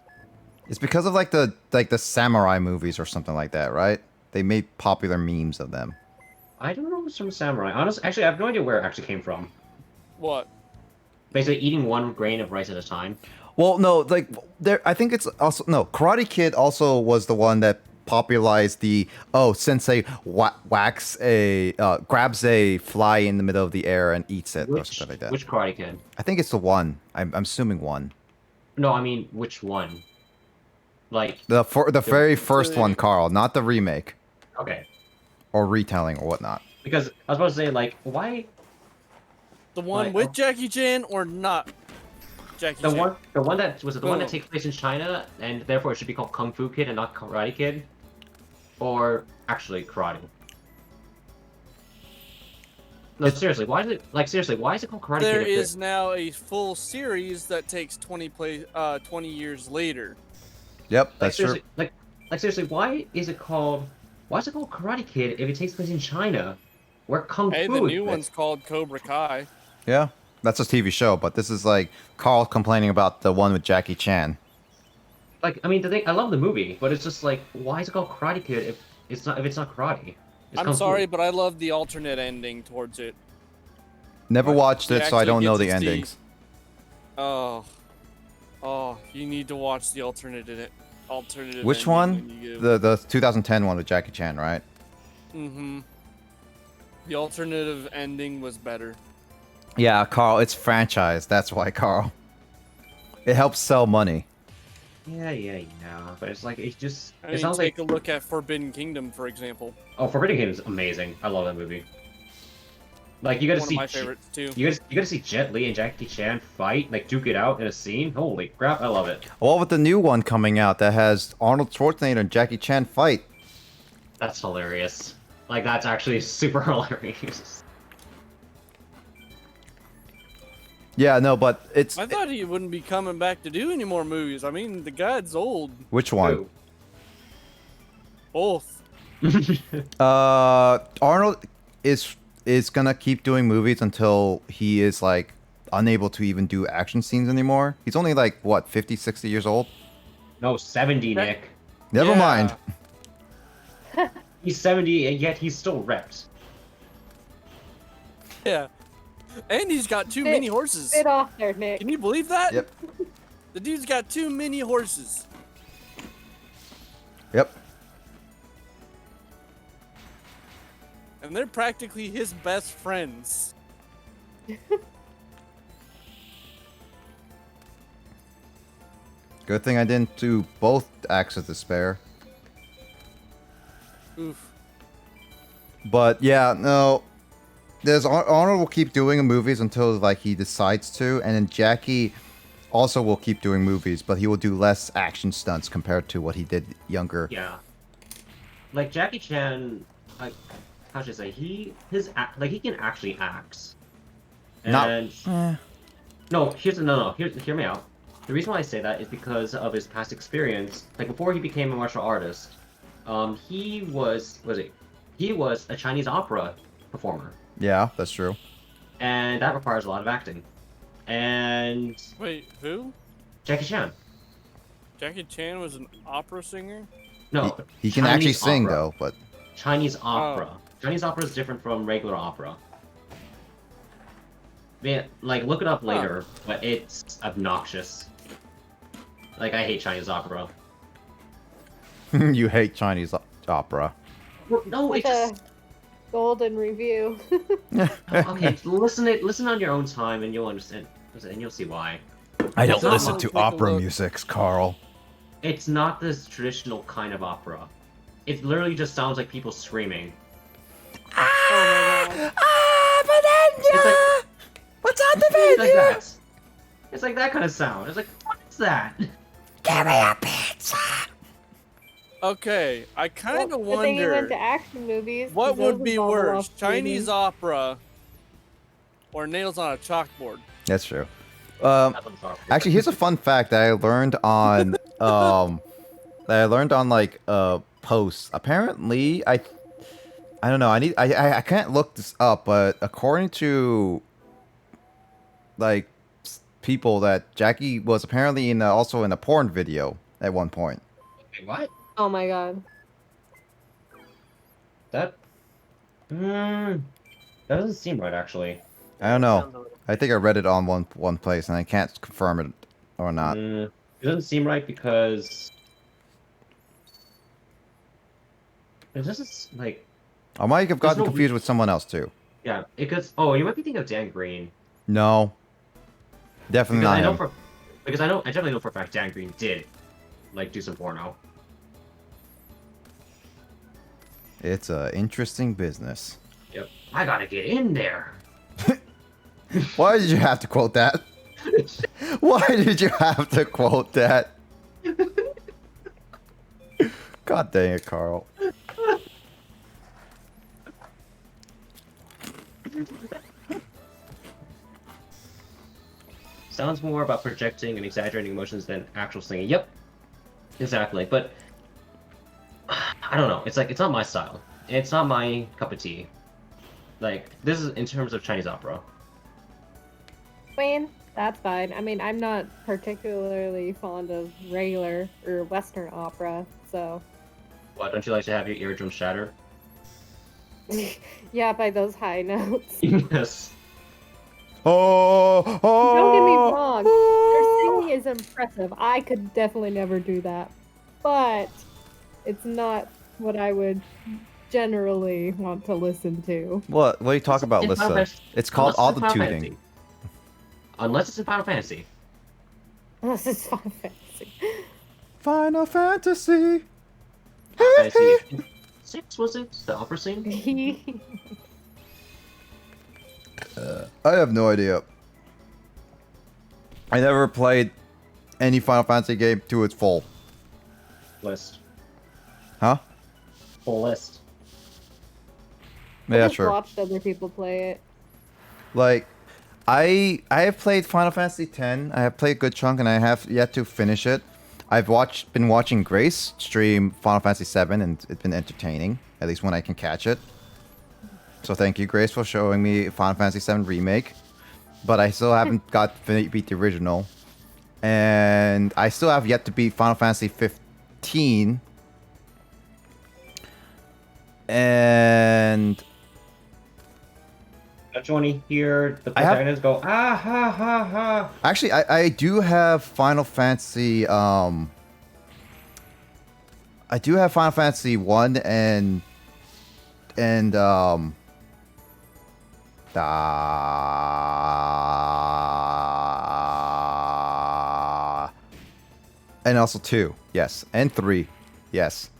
It's because of like the samurai movies or something like that, right? They made popular memes of them. I don't know if it's from samurai. Honestly, actually, I have no idea where it actually came from. What? Basically, eating one grain of rice at a time. Well, no, like there. I think it's also no. Karate Kid also was the one that popularized the sensei grabs a fly in the middle of the air and eats it or something like that. Which Karate Kid? I think it's the one. I'm assuming one. No, I mean which one? Like The very first one, Carl, not the remake okay, or retelling or whatnot. because I was about to say like why The one Like, with Jackie Chan or not Jackie the Chan? one that was it the one that Boom. takes place in China and therefore it should be called Kung Fu Kid and not Karate Kid, or actually Karate. No, seriously, why is it called Karate There Kid? is now a full series that takes 20 years later. Yep, Like that's true. seriously, like seriously, why is it called Karate Kid if it takes place in China, where Kung Hey, Fu the is new based? one's called Cobra Kai. Yeah, that's a TV show, but this is like Carl complaining about the one with Jackie Chan. Like, I mean, I love the movie, but it's just like, why is it called Karate Kid if it's not karate? It's I'm Kung Fu. sorry, but I love the alternate ending towards it. Never watched You it, so I actually don't get know to the see- endings. Oh, you need to watch the alternative. Which ending one? when you get- The 2010 one with Jackie Chan, right? Mm-hmm. The alternative ending was better. Yeah, Carl, it's franchise. That's why, Carl. It helps sell money. Yeah. But it's like, it just, I it mean, sounds take like, a look at Forbidden Kingdom, for example. oh, Forbidden Kingdom is amazing. I love that movie. Like, you gotta One see, of my favorites too. you gotta see Jet Li and Jackie Chan fight, like duke it out in a scene. Holy crap, I love it. Well, with the new one coming out that has Arnold Schwarzenegger and Jackie Chan fight. That's hilarious. Like, that's actually super hilarious. Yeah, no, but it's I thought he wouldn't be coming back to do any more movies. I mean, the guy's old. which one? Ooh. Both. Arnold is gonna keep doing movies until he is like unable to even do action scenes anymore. He's only like what 50, 60 years old. No, 70, Nick. Never Yeah. mind. He's 70, and yet he's still ripped. Yeah. And he's got too many horses. Get off there, Nick. Can you believe that? Yep. The dude's got too many horses. Yep. And they're practically his best friends. Good thing I didn't do both acts of despair. Oof. But yeah, no. Arnold will keep doing movies until like he decides to, and then Jackie also will keep doing movies, but he will do less action stunts compared to what he did younger. Yeah. Like, Jackie Chan, I how should I say, he can actually act. Not- And Eh. no, hear me out. The reason why I say that is because of his past experience. Like before he became a martial artist, he was a Chinese opera performer, Yeah, that's true. and that requires a lot of acting. And Wait, who? Jackie Chan. Jackie Chan was an opera singer? No, He can actually Chinese sing opera. though, but Chinese Oh. opera. Chinese opera is different from regular opera. Yeah, like look it up later, but it's obnoxious. Like I hate Chinese opera. you hate Chinese opera. Well, no, Like it's just a golden review. okay. Listen on your own time, and you'll understand, and you'll see why. I don't listen to to Take a opera look. music, Carl. It's not this traditional kind of opera. It literally just sounds like people screaming. Oh my god. It's like What's on it's like that. It's like that kind of sound. It's like what is that? Okay, I kind of Good thing you went wonder to action movies. 'cause what those would be involve a lot worse, of Chinese bleeding. opera or nails on a chalkboard? That's true. That's what it's for. Actually, here's a fun fact that I learned on like posts. Apparently, I don't know. I can't look this up, but according to like people, that Jackie was apparently also in a porn video at one point. Wait, what? Oh my god. That that doesn't seem right actually. I don't know. Sounds a little- I think I read it on one place, and I can't confirm it or not. It doesn't seem right because it doesn't like I might have gotten no confused with someone else too. yeah. It goes. Oh, you might be thinking of Dan Green. No, definitely Because not I know him. I definitely know for a fact Dan Green did like do some porno. It's a interesting business. Yep. I gotta get in there. Why did you have to quote that? Why did you have to quote that? God dang it, Carl. Sounds more about projecting and exaggerating emotions than actual singing. Yep. Exactly. But I don't know. It's like it's not my style. It's not my cup of tea. Like this is in terms of Chinese opera. Wayne, that's fine. I mean, I'm not particularly fond of regular or Western opera, so What, don't you like to have your eardrums shatter? yeah, by those high notes. Yes. Oh, Don't get me wrong, their singing is impressive. I could definitely never do that, but it's not what I would generally want to listen to. What are you talking about, In Final Lissa? Fantasy- It's called unless it's in Final autotuning. Fantasy. Unless it's in Final Fantasy. This is Final Fantasy. Final Fantasy. Fantasy 6 was it? The opera scene? I have no idea. I never played any Final Fantasy game to its full. List. Huh? Full list. I Yeah, just sure. watched other people play it. Like, I have played Final Fantasy X. I have played a good chunk, and I have yet to finish it. I've been watching Grace stream Final Fantasy VII, and it's been entertaining, at least when I can catch it. So thank you, Grace, for showing me Final Fantasy VII Remake. But I still haven't beat the original. And I still have yet to beat Final Fantasy 15. And Don't you want to hear the I have- protagonists go, ah, ha, ha, ha? actually, I do have Final Fantasy. I do have Final Fantasy 1 and and also 2, yes, and 3, yes,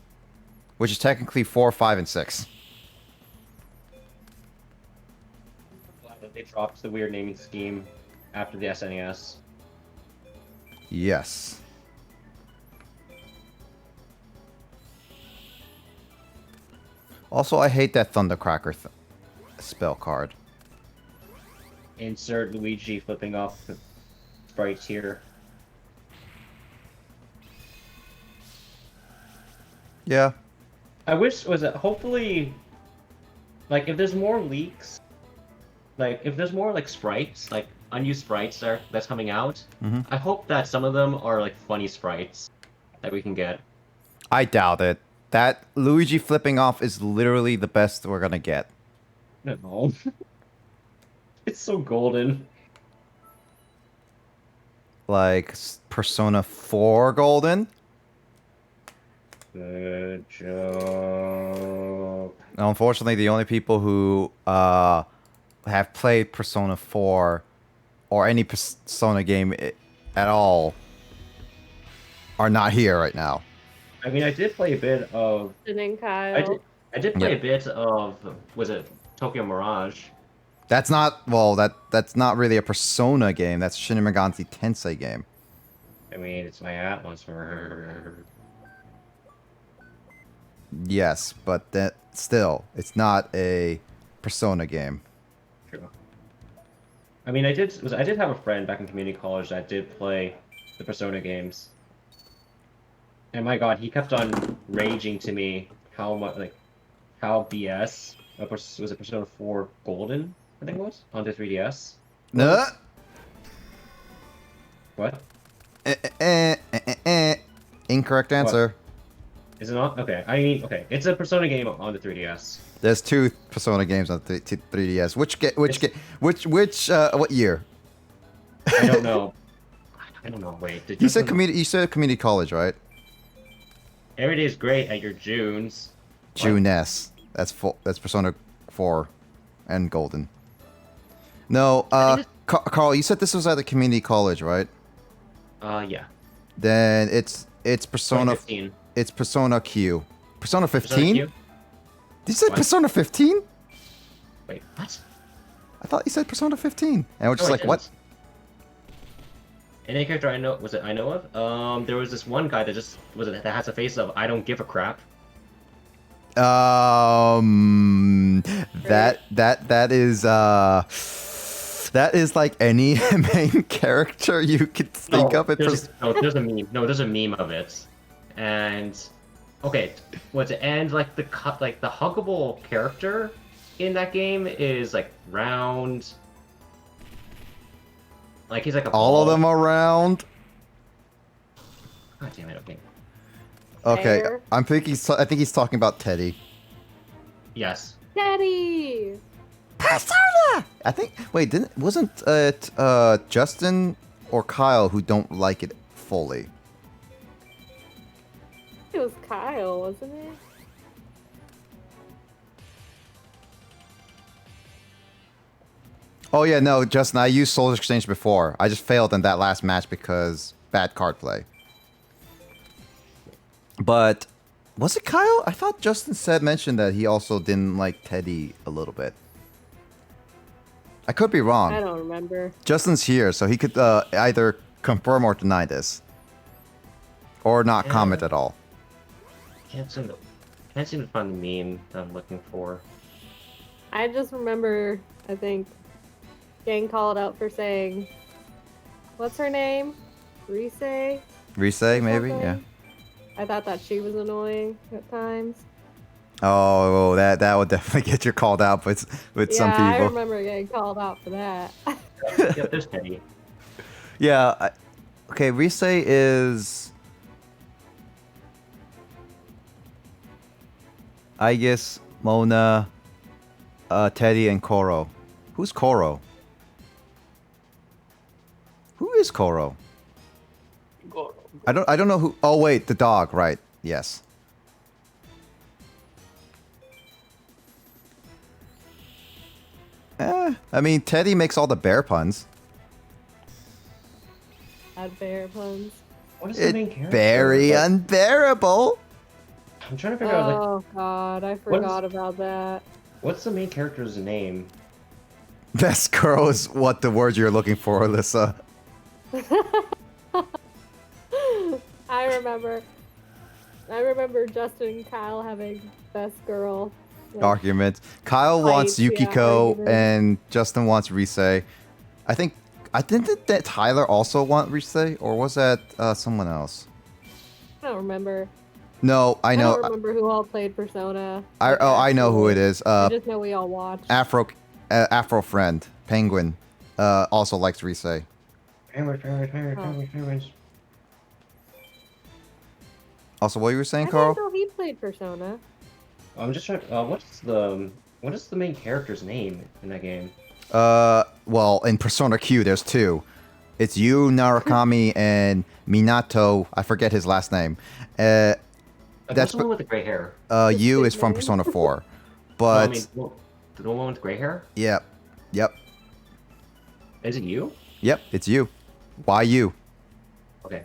which is technically 4, 5, and 6. Glad that they dropped the weird naming scheme after the SNES. Yes. Also, I hate that Thundercracker spell card. Insert Luigi flipping off the sprites here. Yeah. I wish hopefully, like, if there's more leaks, like if there's more like sprites, like unused sprites that's coming out. Mhm. I hope that some of them are like funny sprites that we can get. I doubt it. That Luigi flipping off is literally the best we're gonna get. No. It's so golden. Like Persona 4 Golden. Good joke. Unfortunately, the only people who have played Persona 4 or any Persona game at all are not here right now. I mean, I did play a bit of. And Kyle. I did play Yep. a bit of. Was it Tokyo Mirage? That's not that's not really a Persona game. That's Shin Megami Tensei game. I mean, it's my atmosphere. Yes, but that still, it's not a Persona game. True. I mean, I did have a friend back in community college that did play the Persona games. And my god, he kept on raging to me how BS was it Persona 4 Golden, I think it was, on the 3DS. No. What? Incorrect answer. Is it not? Okay, I mean, okay, it's a Persona game on the 3DS. There's two Persona games on 3DS. What year? I don't know. I don't know. Wait, did You said community college, right? Every day is great at your Junes. June S. That's Persona 4 and Golden. No, Carl, you said this was at the community college, right? Yeah. Then it's Persona 2015. It's Persona Q. Persona Persona 15? Q? Did you say What? Persona 15? Wait, what? I thought you said Persona 15. And we're just No, I like, what? didn't. Any character I know of? There was this one guy that that has a face of I don't give a crap. That is like any main character you could think of. There's a meme. No, there's a meme of it, and okay, and like the huggable character in that game is like round. Like he's like a all of ball. them are round. God damn it! Okay. Okay, Fair. I think he's talking about Teddy. Yes. Daddy! Persona. I think. Wait, wasn't it Justin or Kyle who don't like it fully? It was Kyle, wasn't it? Oh yeah, no, Justin. I used Soul Exchange before. I just failed in that last match because bad card play. But was it Kyle? I thought Justin mentioned that he also didn't like Teddy a little bit. I could be wrong. I don't remember. Justin's here, so he could either confirm or deny this, or not Yeah. comment at all. Can't seem to find the meme that I'm looking for. I just remember, I think, getting called out for saying, what's her name? Rise? Rise, maybe, yeah. Something? I thought that she was annoying at times. Oh, that would definitely get you called out with some Yeah, I people. remember getting called out for that. Yeah, there's Teddy. Yeah. Okay, Rise is, I guess, Mona, Teddy, and Koro. Who's Koro? Who is Koro? I don't know who. Oh wait, the dog, right? Yes. I mean, Teddy makes all the bear puns. Had bear puns. What is the main character? Very Like, unbearable. I'm trying to figure out like Oh god, I forgot about that. what's the main character's name? Best girl is what the word you're looking for, Alyssa. I remember Justin and Kyle having best girl. argument. Kyle wants Fights, yeah, Yukiko arguments. and Justin wants Rise. I think that Tyler also want Rise, or was that someone else? I don't remember. No, I I know. don't remember who all played Persona. I know who it is. I just know we all watched. Afro friend Penguin also likes Rise. Penguins. Also, what you were I saying, didn't Carl? know he played Persona. I'm just trying. What is the main character's name in that game? Well, in Persona Q, there's two. It's Yu Narakami and Minato. I forget his last name. That's That's the one with the gray hair. Yu his is from name? Persona 4. No, But I mean, the one with gray hair. yep. Is it you? Yep, it's you. Why you? Okay.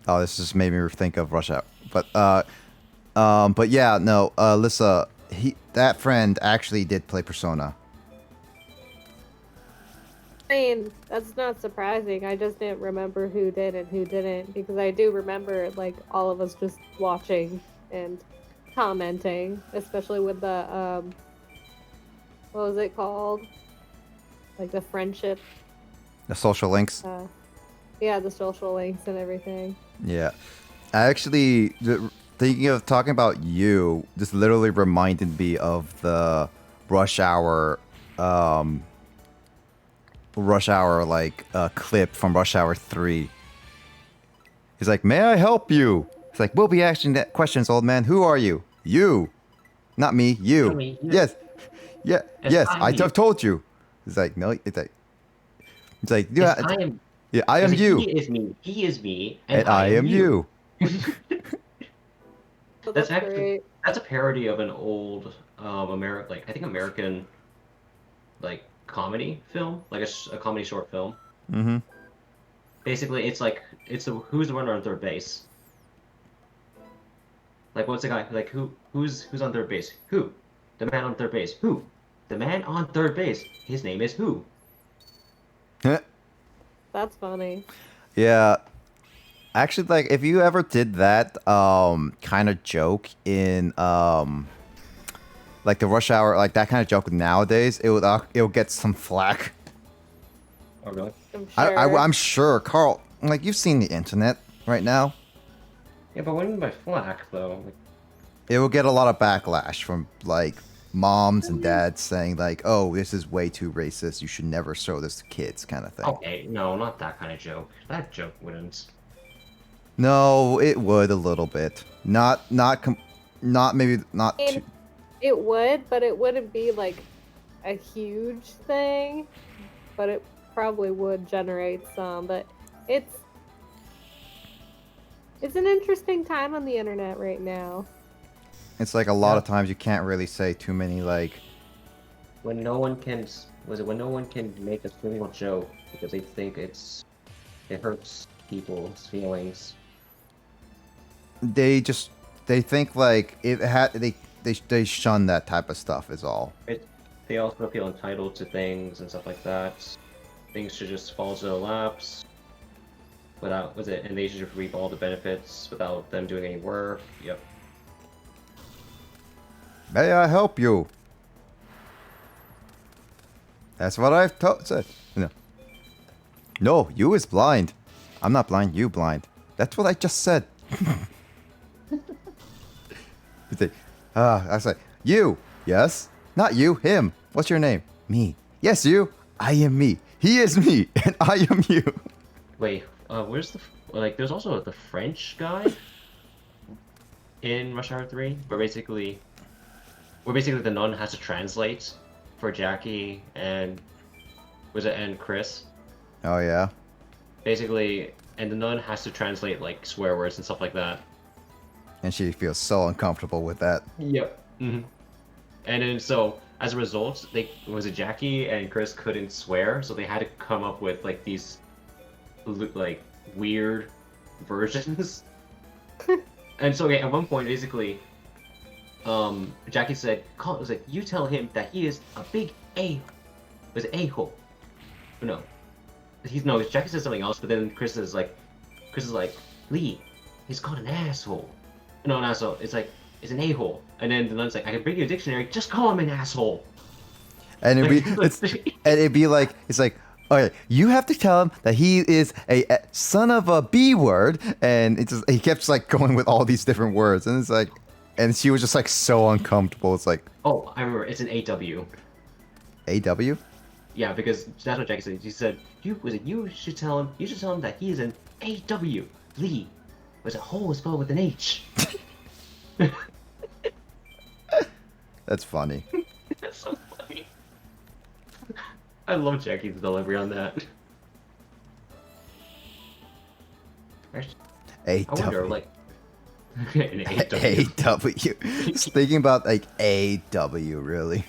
Oh, this just made me think of Rush Hour. But yeah, no, Lissa, that friend actually did play Persona. I mean, that's not surprising. I just didn't remember who did and who didn't, because I do remember, like, all of us just watching and commenting, especially with the, what was it called? Like, the friendship, The social links. yeah, the social links and everything. Yeah. I actually, thinking of talking about you, just literally reminded me of the Rush Hour, clip from Rush Hour 3. He's like, "May I help you?" He's like, "We'll be asking that questions, old man. Who are you?" "You." "Not me, you." Not me, you. "Yes." "Yeah, yes, I'm I you. have told you." He's like, "No," it's like, Yes, "Yeah, I am. yeah, I am He you, is me. He is me, and I am you." So That's that's actually great. that's a parody of an old American like comedy film, like a comedy short film. Mm-hmm. Basically, it's who's the runner on third base. Like, what's the guy like who's on third base? Who? The man on third base. Who? The man on third base. His name is who? That's funny. Yeah. Actually, like, if you ever did that kind of joke in like the Rush Hour, like that kind of joke nowadays, it'll get some flack. Oh, really? I'm sure. I'm sure, Carl. Like, you've seen the internet right now. Yeah, but what do you mean by flack though? Like, It will get a lot of backlash from like moms and dads saying like, "Oh, this is way too racist. You should never show this to kids," kind of thing. okay, no, not that kind of joke. That joke wouldn't. No, it would a little bit. Not maybe not. And Too, it would, but it wouldn't be like a huge thing. But it probably would generate some. But it's an interesting time on the internet right now. it's like a lot of times you can't really say too many like. When no one can make a single joke because they think it hurts people's feelings. They think like they shun that type of stuff is all. They also feel entitled to things and stuff like that. Things should just fall to their laps and they should reap all the benefits without them doing any work. Yep. May I help you? That's what I've said. No. No, you is blind. I'm not blind, you blind. That's what I just said. I say, you. Yes. Not you, him. What's your name? Me. Yes, you. I am me. He is me, and I am you. Wait, where's there's also the French guy in Rush Hour 3, where basically the nun has to translate for Jackie and Chris. Oh yeah. Basically, and the nun has to translate like swear words and stuff like that. And she feels so uncomfortable with that. Yep. Mm-hmm. And then so as a result, Jackie and Chris couldn't swear, so they had to come up with like these like weird versions. And so at one point, basically, Jackie said, "You tell him that he is a big a-hole." No, Jackie said something else, but then Chris is like, "Lee, he's called an asshole." No, an asshole. It's like, is an a-hole. And then the nun's like, I can bring you a dictionary, just call him an asshole. And it'd be like, it's like, okay, you have to tell him that he is a son of a B word, and it's just, he kept like going with all these different words, and it's like, and she was just like so uncomfortable. It's like, oh, I remember, it's an AW. AW? Yeah, because that's what Jackie said. She said, you should tell him that he is an AW. Lee. Was a hole spelled with an H. That's funny. That's so funny. I love Jackie's delivery on that. I wonder, AW. like, an AW. AW. Just thinking about like AW, really.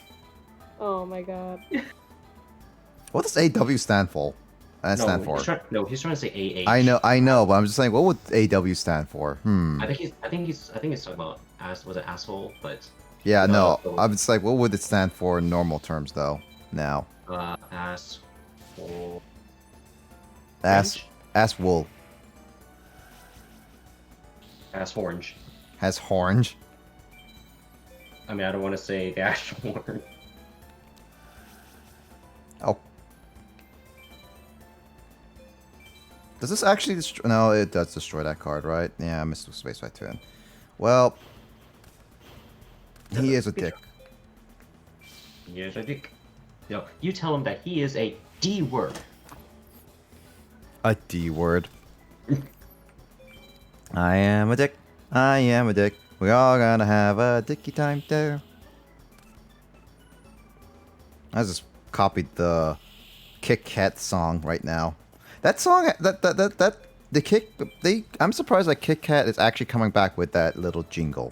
Oh my god. What does AW stand for? Stand for? He's trying to say AH. I know, but I'm just saying, what would AW stand for? I think he's talking about was it asshole, but Yeah, no. so- I'm just like, what would it stand for in normal terms, though? Now, asshole. ass wool Ass orange. has orange. I mean, I don't want to say the actual word. Oh. Does this actually destroy? No, it does destroy that card, right? Yeah, I missed the space right to it. Well, he is a dick. Yes, I think. No, you tell him that he is a D word. A D word. I am a dick. I am a dick. We all gonna have a dicky time there. I just copied the Kit Kat song right now. That song, I'm surprised that Kit Kat is actually coming back with that little jingle.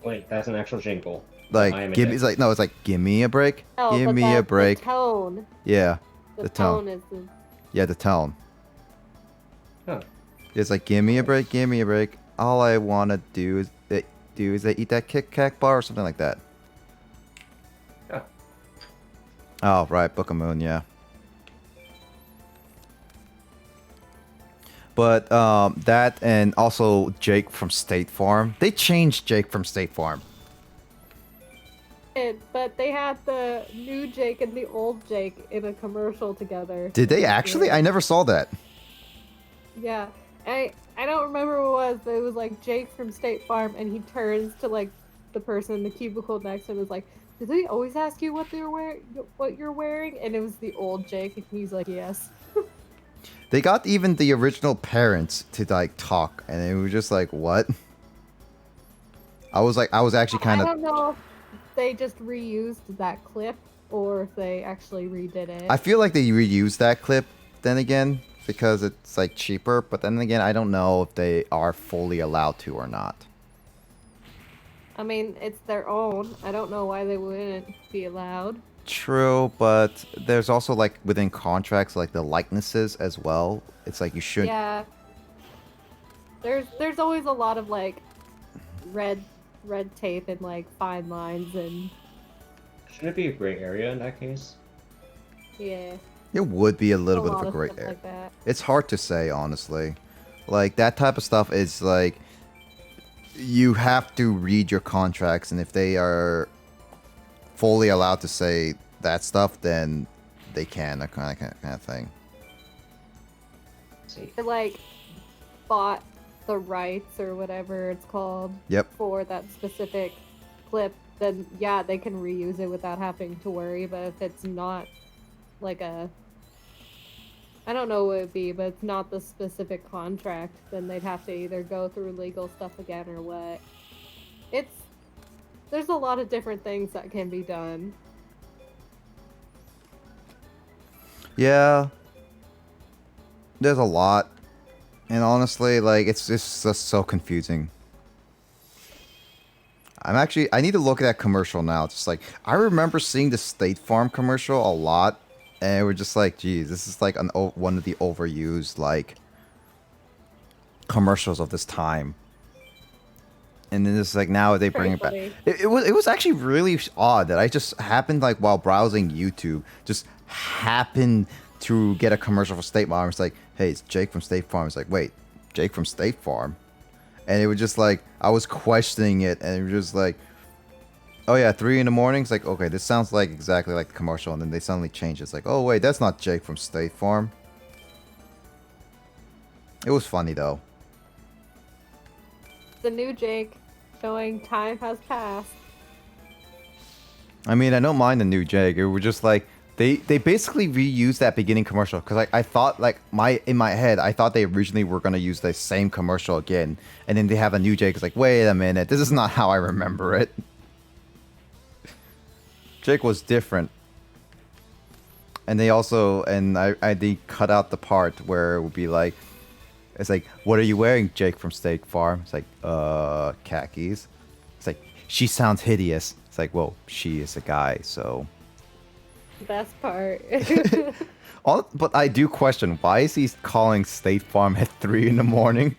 Wait, that's an actual jingle. Like, I am a give me, dick. it's like, no, it's like, give me a break. Oh, Give but me a break. The tone. Yeah, The, the tone. tone is the. Yeah, the tone. Huh. It's like, give me a break, give me a break. All I wanna do is eat that Kit Kat bar or something like that. Yeah. Oh, right, Book of Moon, yeah. But that and also Jake from State Farm. They changed Jake from State Farm. But they had the new Jake and the old Jake in a commercial together. Did they actually? I never saw that. Yeah. I don't remember what it was, but it was like Jake from State Farm, and he turns to like the person in the cubicle next to him and is like, "Did they always ask you what you're wearing?" And it was the old Jake, and he's like, "Yes." They got even the original parents to like talk, and it was just like, what? I was actually kind I of. don't know if they just reused that clip or if they actually redid it. I feel like they reused that clip. Then again, because it's like cheaper. But then again, I don't know if they are fully allowed to or not. I mean, it's their own. I don't know why they wouldn't be allowed. True, but there's also like within contracts like the likenesses as well. It's like you should. Yeah. There's always a lot of like red tape and like fine lines and Shouldn't it be a gray area in that case? yeah. It would be a little bit lot of a great stuff area. like that. It's hard to say, honestly. Like, that type of stuff is like, you have to read your contracts, and if they are fully allowed to say that stuff, then they can, that kind of thing. See. They like bought the rights or whatever it's called Yep. for that specific clip, then yeah, they can reuse it without having to worry. But if it's not like I don't know what it would be, but it's not the specific contract, then they'd have to either go through legal stuff again or what. There's a lot of different things that can be done. Yeah. There's a lot. And honestly, like, it's just so confusing. I need to look at that commercial now. It's just like, I remember seeing the State Farm commercial a lot. And we're just like, geez, this is like one of the overused, like, commercials of this time. And then it's like, now they bring it back. Pretty It was actually really odd that I just happened, like, while browsing YouTube, just happened to get a commercial for State Farm. It's like, hey, it's Jake from State Farm. It's like, wait, Jake from State Farm? and it was just like I was questioning it, and it was just like, oh yeah, 3 in the morning. It's like, okay, this sounds like exactly like the commercial, and then they suddenly change it. It's like, oh wait, that's not Jake from State Farm. It was funny though. The new Jake showing time has passed. I mean, I don't mind the new Jake. It was just like they basically reused that beginning commercial because I thought like in my head I thought they originally were gonna use the same commercial again, and then they have a new Jake. It's like, wait a minute, this is not how I remember it. Jake was different, and they also they cut out the part where it would be like, it's like, what are you wearing, Jake from State Farm? It's like, khakis. It's like, she sounds hideous. It's like, well, she is a guy, so. Best part. But I do question, why is he calling State Farm at 3 in the morning?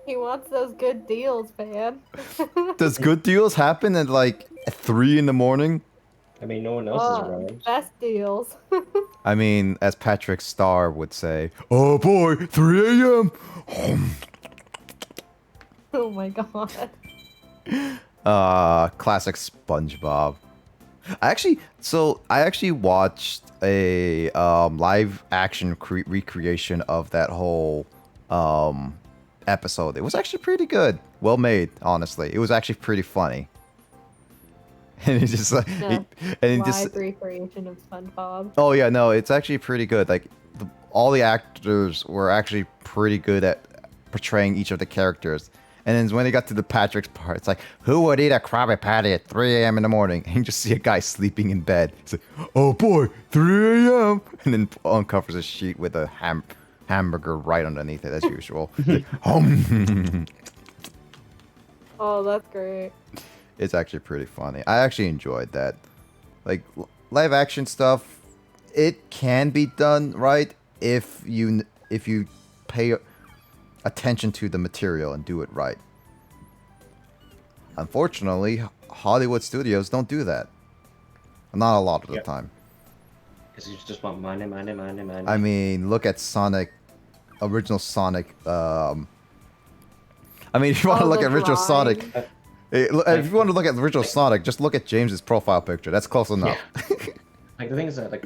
He wants those good deals, man. Does good deals happen at like 3 in the morning? I mean, no one else is around. Best deals. I mean, as Patrick Starr would say, oh boy, 3 a.m. Oh my god. Classic SpongeBob. I actually watched a live action recreation of that whole episode. It was actually pretty good. Well made, honestly. It was actually pretty funny. And it's just like, Live recreation of SpongeBob. oh yeah, no, it's actually pretty good. Like all the actors were actually pretty good at portraying each of the characters. And then when they got to the Patrick's part, it's like, who would eat a Krabby Patty at 3 a.m. in the morning? And you just see a guy sleeping in bed. It's like, oh boy, 3 a.m. And then uncovers a sheet with a hamburger right underneath it, as usual. Oh, that's great. It's actually pretty funny. I actually enjoyed that. Like, live action stuff, it can be done right if you pay attention to the material and do it right. Unfortunately, Hollywood studios don't do that. Not a lot of the time. Because you just want money. I mean, look at Sonic, original Sonic. I mean, if you want to look at original Sonic, if you want to look at the original Sonic, just look at James's profile picture. That's close enough. Yeah. Like the thing is that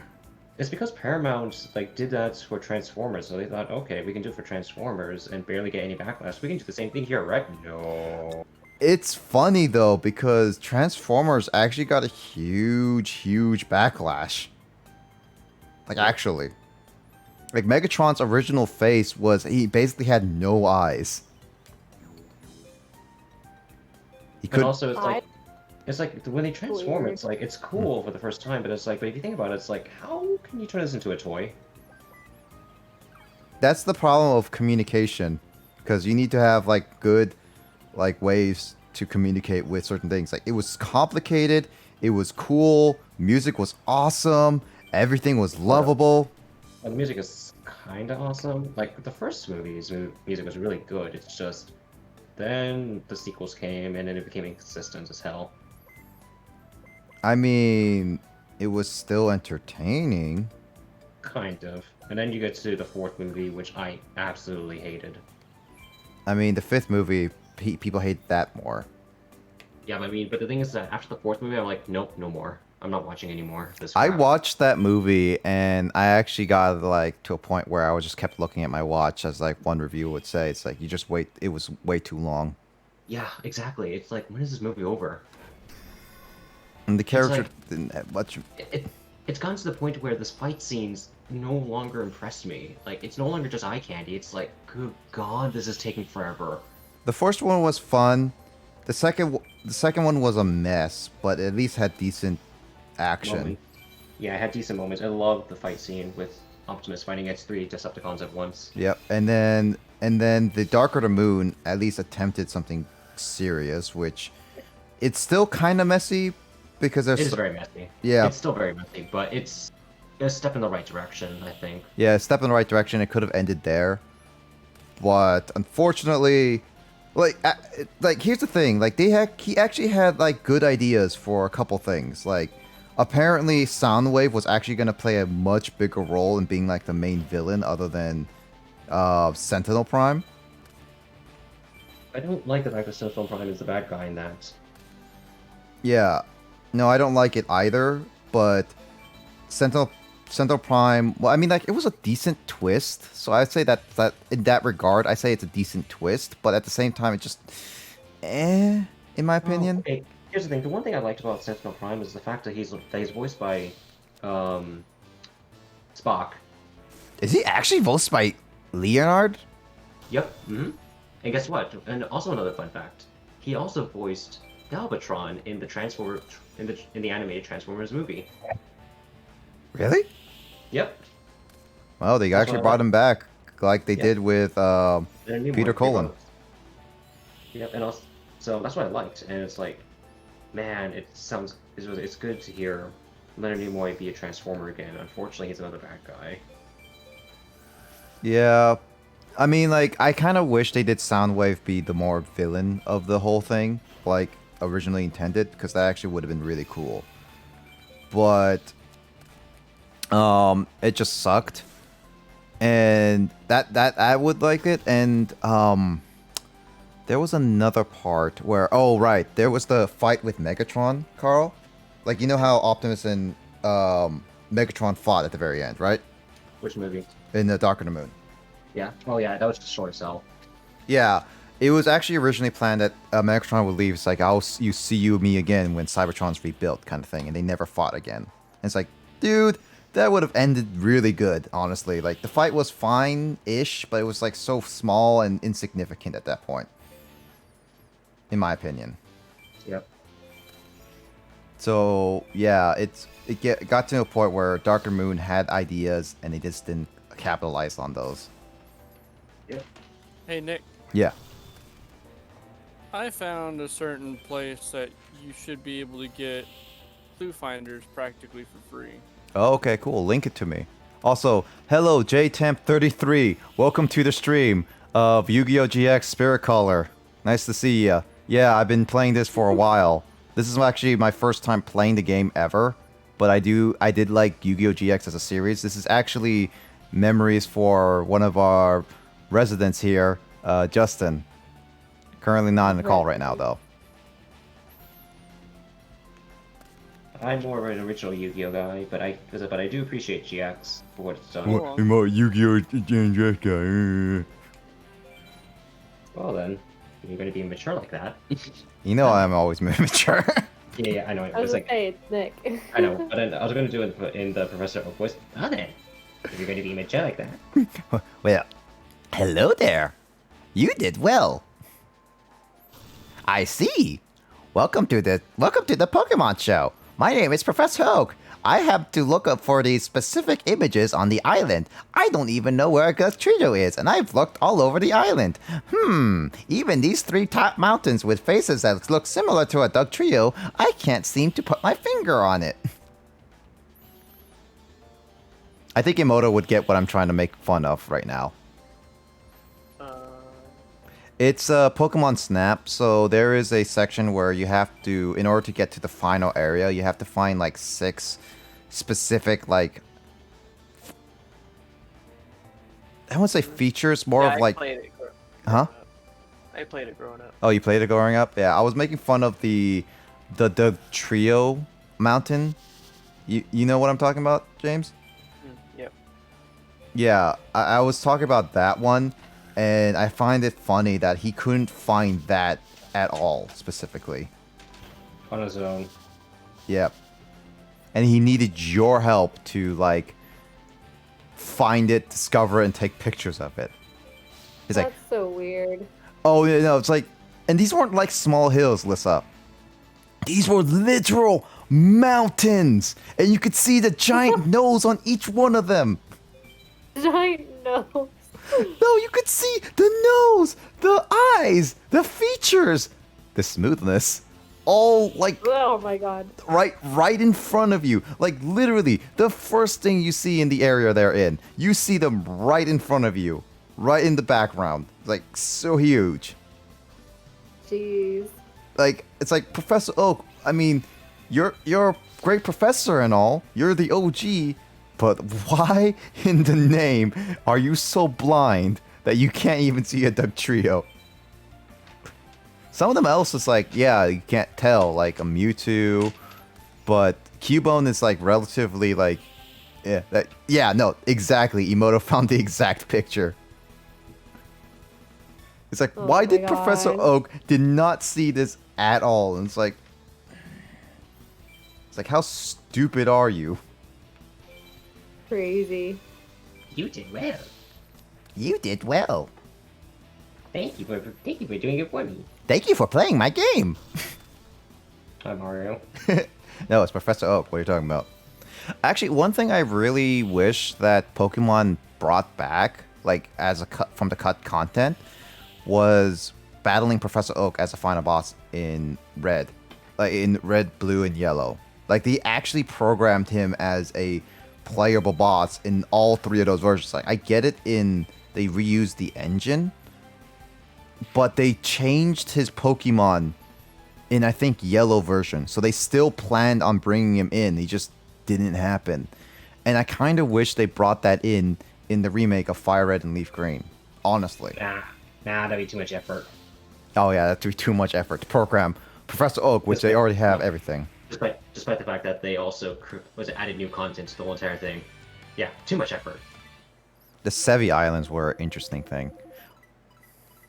it's because Paramount did that for Transformers, so they thought, okay, we can do it for Transformers and barely get any backlash. We can do the same thing here, right? No. It's funny though because Transformers actually got a huge backlash. Like actually, like Megatron's original face was he basically had no eyes. He could. And also, it's like when they transform, Weird. it's like it's cool for the first time, but it's like, but if you think about it, it's like, how can you turn this into a toy? That's the problem of communication, because you need to have like good, like ways to communicate with certain things. Like it was complicated, it was cool, music was awesome, everything was lovable. Well, the music is kind of awesome. Like the first movie's music was really good. It's just then the sequels came and then it became inconsistent as hell. I mean, it was still entertaining. Kind of. And then you get to the fourth movie, which I absolutely hated. I mean, the fifth movie, people hate that more. Yeah, but the thing is that after the fourth movie, I'm like, nope, no more. I'm not watching anymore. I watched that movie and I actually got like to a point where I was just kept looking at my watch, as like one review would say. It's like you just wait. It was way too long. Yeah, exactly. It's like, when is this movie over? And the character didn't have much. It's gotten to the point where this fight scenes no longer impress me. Like, it's no longer just eye candy. It's like, good God, this is taking forever. The first one was fun. The second one was a mess, but at least had decent action. Yeah, it had decent moments. I loved the fight scene with Optimus fighting against 3 Decepticons at once. Yep, and then the Darker the Moon at least attempted something serious, which it's still kind of messy because there's. It is very messy. Yeah, it's still very messy, but it's a step in the right direction, I think. Yeah, a step in the right direction. It could have ended there, but unfortunately, like here's the thing: like he actually had like good ideas for a couple things. Like apparently, Soundwave was actually going to play a much bigger role in being like the main villain, other than Sentinel Prime. I don't like the fact that Snowstorm Prime is the bad guy in that. Yeah. No, I don't like it either, but Sentinel Prime, well, I mean, like, it was a decent twist, so I'd say that in that regard, I say it's a decent twist, but at the same time, it just, in my opinion. Okay, here's the thing. The one thing I liked about Sentinel Prime is the fact that he's voiced by Spock. Is he actually voiced by Leonard? Yep. Mm-hmm. And guess what? And also another fun fact. He also voiced Galvatron in the animated Transformers movie. Really? Yep. Well, they That's actually what I brought like. him back, like they Yeah. did with And a new Peter one, Cullen. Yep, and also, so that's what I liked, and it's like, man, it's good to hear Leonard Nimoy be a Transformer again. Unfortunately, he's another bad guy. Yeah. I mean, like, I kind of wish they did Soundwave be the more villain of the whole thing, like originally intended, because that actually would have been really cool. But it just sucked. And that I would like it. And there was another part where, oh right, there was the fight with Megatron, Carl. Like, you know how Optimus and Megatron fought at the very end, right? Which movie? In the Dark of the Moon. Yeah. Oh yeah, that was just short cell. Yeah, it was actually originally planned that Megatron would leave. It's like, you see you me again when Cybertron's rebuilt, kind of thing, and they never fought again. And it's like, dude, that would have ended really good, honestly. Like, the fight was fine-ish, but it was like so small and insignificant at that point, in my opinion. Yep. So yeah, it got to a point where Darker Moon had ideas, and they just didn't capitalize on those. Hey, Nick. Yeah. I found a certain place that you should be able to get clue finders practically for free. Oh, okay, cool. Link it to me. Also, hello, JTemp33. Welcome to the stream of Yu-Gi-Oh! GX Spirit Caller. Nice to see ya. Yeah, I've been playing this for a while. This is actually my first time playing the game ever, but I did like Yu-Gi-Oh! GX as a series. This is actually memories for one of our residents here, Justin. Currently not in the call right now, though. I'm more of an original Yu-Gi-Oh guy, but I do appreciate GX for what it's done. What? I'm a Yu-Gi-Oh! GX guy. Well then, you're gonna be mature like that. You know I'm always mature. Yeah, I know. I was It's gonna like say it's Nick. I know, but I was gonna do it in the Professor Oak voice. Oh then, if you're gonna be mature like that. Well, hello there. You did well. I see. Welcome to the Pokemon show. My name is Professor Oak. I have to look up for these specific images on the island. I don't even know where a Trio is, and I've looked all over the island. Even these three top mountains with faces that look similar to a Trio, I can't seem to put my finger on it. I think Emoto would get what I'm trying to make fun of right now. It's Pokemon Snap, so there is a section where you have to, in order to get to the final area, you have to find like 6 specific, like, I wouldn't say features, more Yeah, of like, huh? I played it growing up. Oh, you played it growing up? Yeah, I was making fun of the Trio mountain. You know what I'm talking about, James? Yep. Yeah, I was talking about that one. And I find it funny that he couldn't find that at all, specifically. On his own. Yep. And he needed your help to, like, find it, discover it, and take pictures of it. He's That's like, so weird. oh, yeah, no, it's like... And these weren't, like, small hills, Lissa. These were literal mountains! And you could see the giant nose on each one of them! Giant nose. No, you could see the nose, the eyes, the features, the smoothness, all like Oh my god. right in front of you. Like literally, the first thing you see in the area they're in, you see them right in front of you, right in the background. Like so huge. Jeez. Like it's like Professor Oak. I mean, you're a great professor and all. You're the OG. But why in the name are you so blind that you can't even see a Trio? Some of them else is like, yeah, you can't tell, like a Mewtwo, but Cubone is like relatively like, yeah, no, exactly. Emoto found the exact picture. It's like, Oh why my did Professor God. Oak did not see this at all? And it's like, how stupid are you? Crazy. You did well. You did well. Thank you for doing it for me. Thank you for playing my game. Hi, Mario. No, it's Professor Oak. What are you talking about? Actually, one thing I really wish that Pokemon brought back, like as a cut from the cut content, was battling Professor Oak as a final boss in Red, like in Red, Blue, and Yellow. Like they actually programmed him as a playable boss in all three of those versions. Like I get it in they reused the engine, but they changed his Pokemon in I think Yellow version. So they still planned on bringing him in. He just didn't happen. And I kind of wish they brought that in the remake of Fire Red and Leaf Green. Honestly. Nah, that'd be too much effort. Oh yeah, that'd be too much effort to program Professor Oak, which they already have everything. Despite the fact that they also added new content to the whole entire thing. Yeah, too much effort. The Sevi Islands were an interesting thing.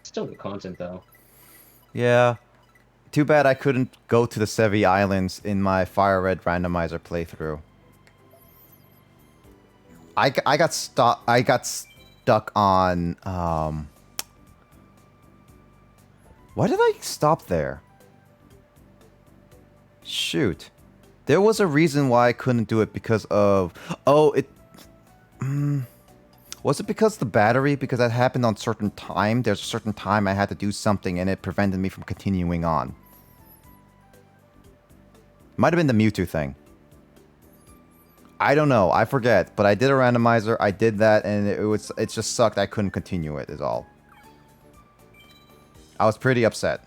Still good content though. Yeah. Too bad I couldn't go to the Sevi Islands in my Fire Red randomizer playthrough. I got stuck on why did I stop there? Shoot. There was a reason why I couldn't do it because of was it because of the battery? Because that happened on certain time. There's a certain time I had to do something and it prevented me from continuing on. Might have been the Mewtwo thing. I don't know. I forget. But I did a randomizer. I did that and it just sucked. I couldn't continue it is all. I was pretty upset.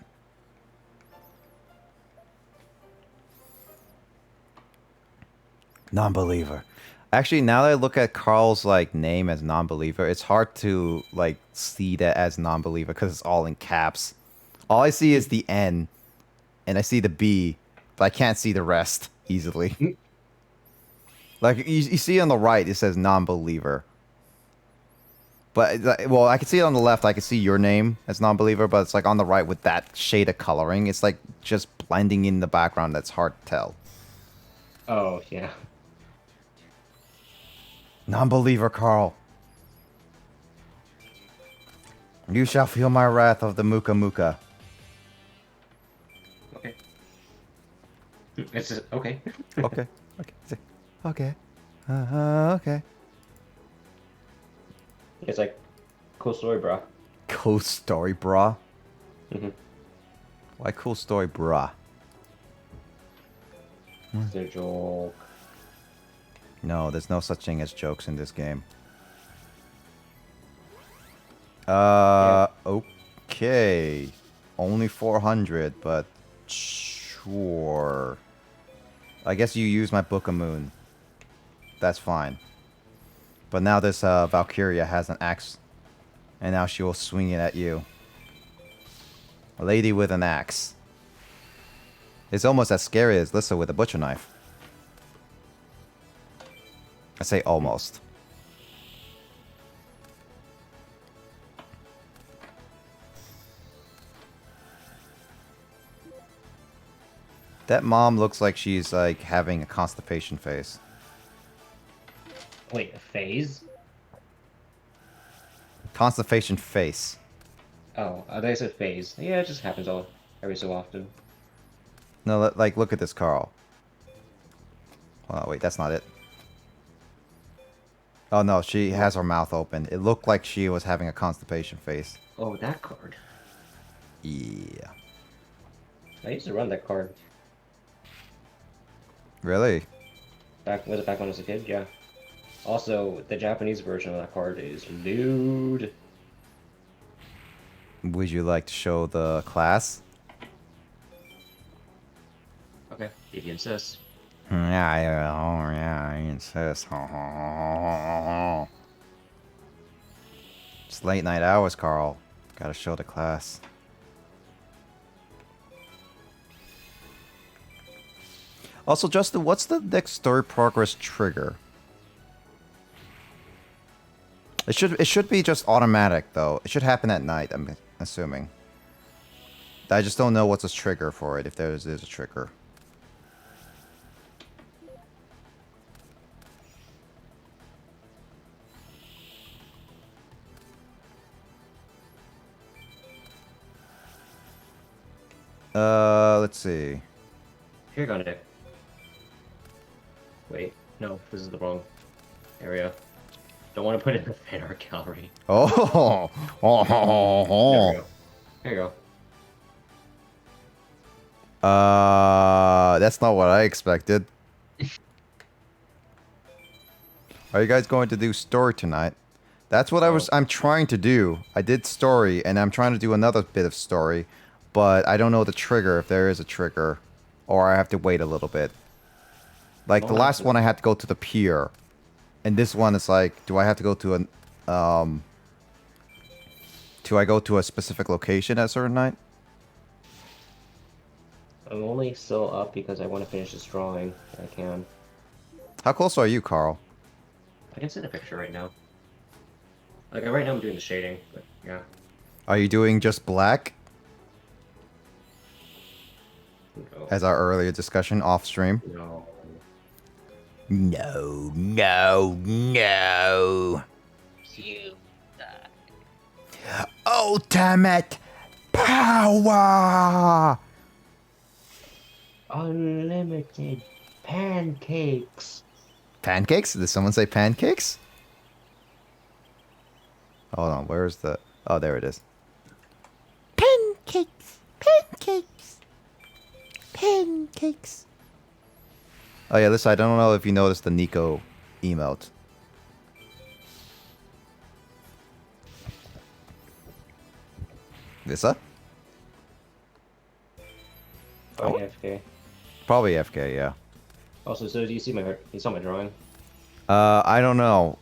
Non-believer. Actually, now that I look at Carl's like name as non-believer, it's hard to like see that as non-believer because it's all in caps. All I see is the N, and I see the B, but I can't see the rest easily. Like you see on the right, it says non-believer. But well, I can see it on the left. I can see your name as non-believer, but it's like on the right with that shade of coloring. It's like just blending in the background. That's hard to tell. Oh yeah. Non-believer, Carl. You shall feel my wrath of the Muka Muka. Okay. It's just, okay. Okay. Okay. Okay. It's like, cool story, bro. Cool story, brah. Mhm. Why cool story, brah? It's a joke. No, there's no such thing as jokes in this game. Okay. Only 400, but sure. I guess you use my Book of Moon. That's fine. But now this Valkyria has an axe. And now she will swing it at you. A lady with an axe. It's almost as scary as Lissa with a butcher knife. I say almost. That mom looks like she's like having a constipation face. Wait, a phase? Constipation face. Oh, I thought you said phase. Yeah, it just happens every so often. No, like look at this, Carl. Oh wait, that's not it. Oh no, she has her mouth open. It looked like she was having a constipation face. Oh, that card. Yeah. I used to run that card. Really? Back when I was a kid, yeah. Also, the Japanese version of that card is lewd. Would you like to show the class? Okay, if you insist. Yeah, I insist. It's late night hours, Carl. Gotta show the class. Also, Justin, what's the next story progress trigger? It should be just automatic though. It should happen at night, I'm assuming. I just don't know what's a trigger for it, if there is a trigger. Let's see. Here, got it. Wait, no, this is the wrong area. Don't want to put it in the fan art gallery. Oh, oh, There we go. There you go. That's not what I expected. Are you guys going to do story tonight? That's what I'm trying to do. I did story, and I'm trying to do another bit of story, but I don't know the trigger, if there is a trigger, or I have to wait a little bit. Like the last one, I had to go to the pier, and this one is like, do I have to go to do I go to a specific location at a certain night? I'm only still up because I want to finish this drawing. I can. How close are you, Carl? I can send a picture right now. Like right now, I'm doing the shading, but yeah. Are you doing just black? No. As our earlier discussion off stream? No. No, no, no. You die. Ultimate power! Unlimited pancakes. Pancakes? Did someone say pancakes? Hold on, where's the... Oh, there it is. Pancakes! Pancakes! Pancakes! Oh yeah, listen, I don't know if you noticed the Nico emote. Vissa? Oh, AFK. Probably FK, yeah. Also, so do you see you saw my drawing? I don't know.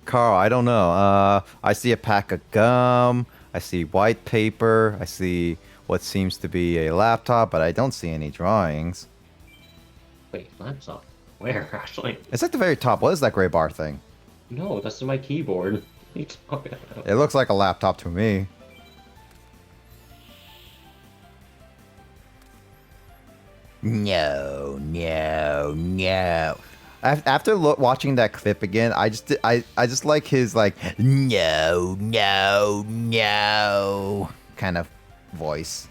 Carl, I don't know. I see a pack of gum. I see white paper. I see what seems to be a laptop, but I don't see any drawings. Wait, laptop? Where, actually? It's at the very top. What is that gray bar thing? No, that's my keyboard. You talking about? It looks like a laptop to me. No, no, no. After watching that clip again, I just like his like no, no, no kind of voice.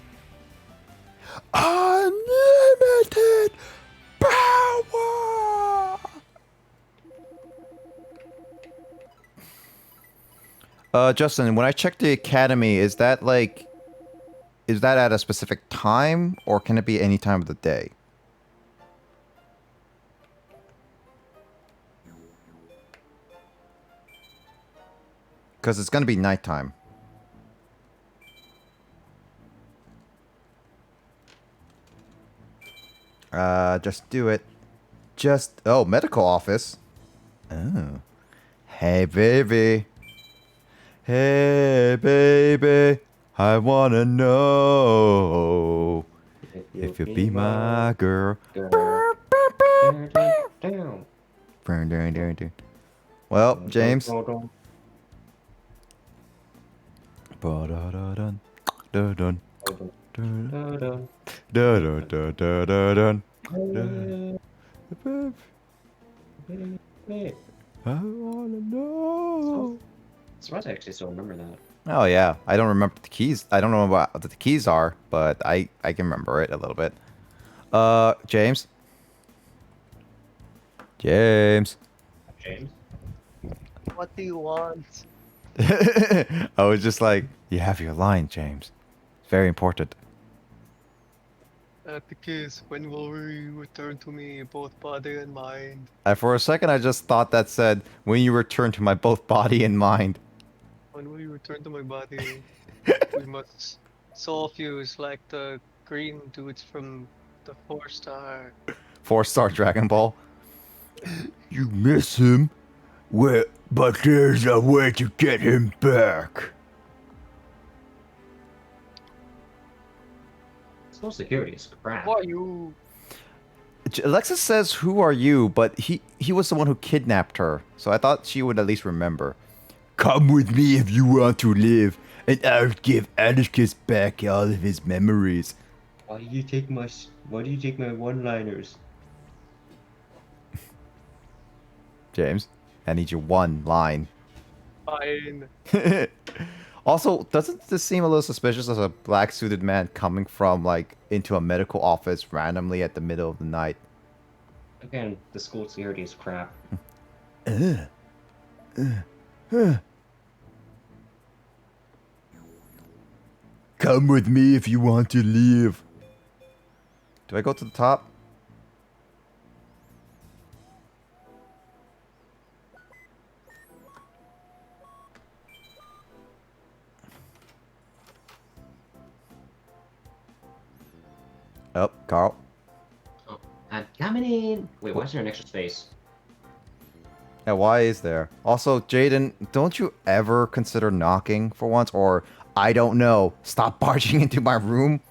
Unlimited power. Justin, when I checked the academy, is that at a specific time, or can it be any time of the day? Because it's going to be nighttime. Just do it. Oh, medical office. Oh. Hey, baby. Hey, baby. I wanna know if you be my girl. Well, James. I wanna know. Surprised I actually still remember that. Oh yeah, I don't remember the keys. I don't know what the keys are, but I can remember it a little bit. James. James. James? What do you want? I was just like, you have your line, James. It's very important. At the kiss, when will you return to me, both body and mind? For a second, I just thought that said, when you return to my both body and mind. When will you return to my body? We must soul fuse like the green dudes from the 4-star. 4-star Dragon Ball. You miss him? Well, but there's a way to get him back. Social security is crap. Why you? Alexis says, "Who are you?" But he was the one who kidnapped her, so I thought she would at least remember. Come with me if you want to live, and I'll give Atticus back all of his memories. Why do you take my one-liners? James, I need you one line. Fine. Also, doesn't this seem a little suspicious as a black suited man coming from like into a medical office randomly at the middle of the night? Again, the school security is crap. Come with me if you want to live. Do I go to the top? Oh, Carl. Oh, I'm coming in. Wait, why is there an extra space? Yeah, why is there? Also, Jaden, don't you ever consider knocking for once? Or, I don't know, stop barging into my room?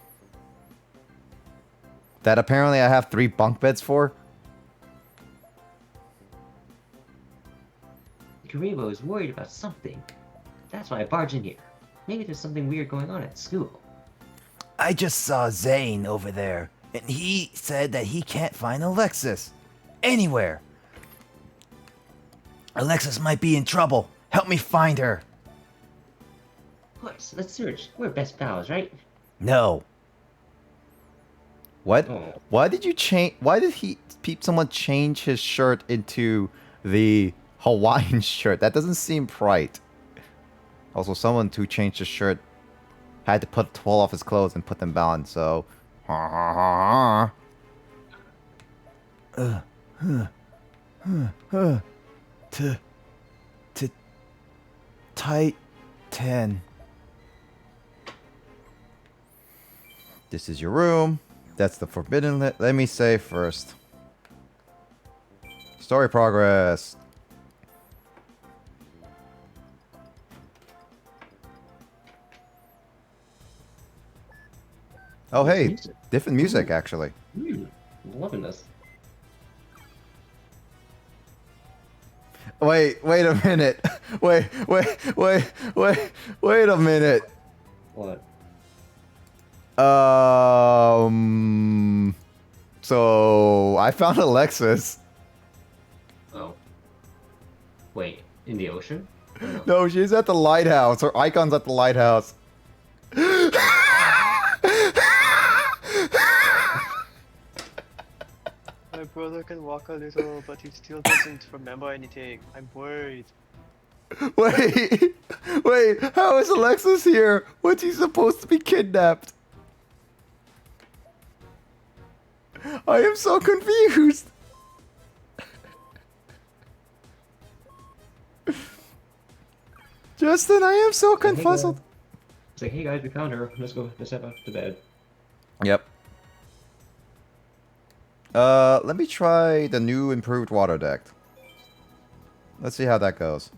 That apparently I have 3 bunk beds for? Karibo is worried about something. That's why I barged in here. Maybe there's something weird going on at school. I just saw Zane over there, and he said that he can't find Alexis. Anywhere. Alexis might be in trouble. Help me find her. Of course, let's search. We're best pals, right? No. What? Oh. Why did you change? Why did someone change his shirt into the Hawaiian shirt? That doesn't seem right. Also, someone who changed his shirt had to pull off his clothes and put them on. So, to tight 10. This is your room. That's the forbidden. Let me say first. Story progress. Oh, hey, Music. different music actually. I'm loving this. Wait a minute. Wait a minute. What? So I found Alexis. Oh. Wait, in the ocean? Or no? No, she's at the lighthouse. Her icon's at the lighthouse. My brother can walk a little, but he still doesn't remember anything. I'm worried. Wait, how is Alexis here? When's he supposed to be kidnapped? I am so confused. Justin, I am so confuzzled. It's like, hey guys, we found her. Let's head back to bed. Yep. Let me try the new improved water deck. Let's see how that goes.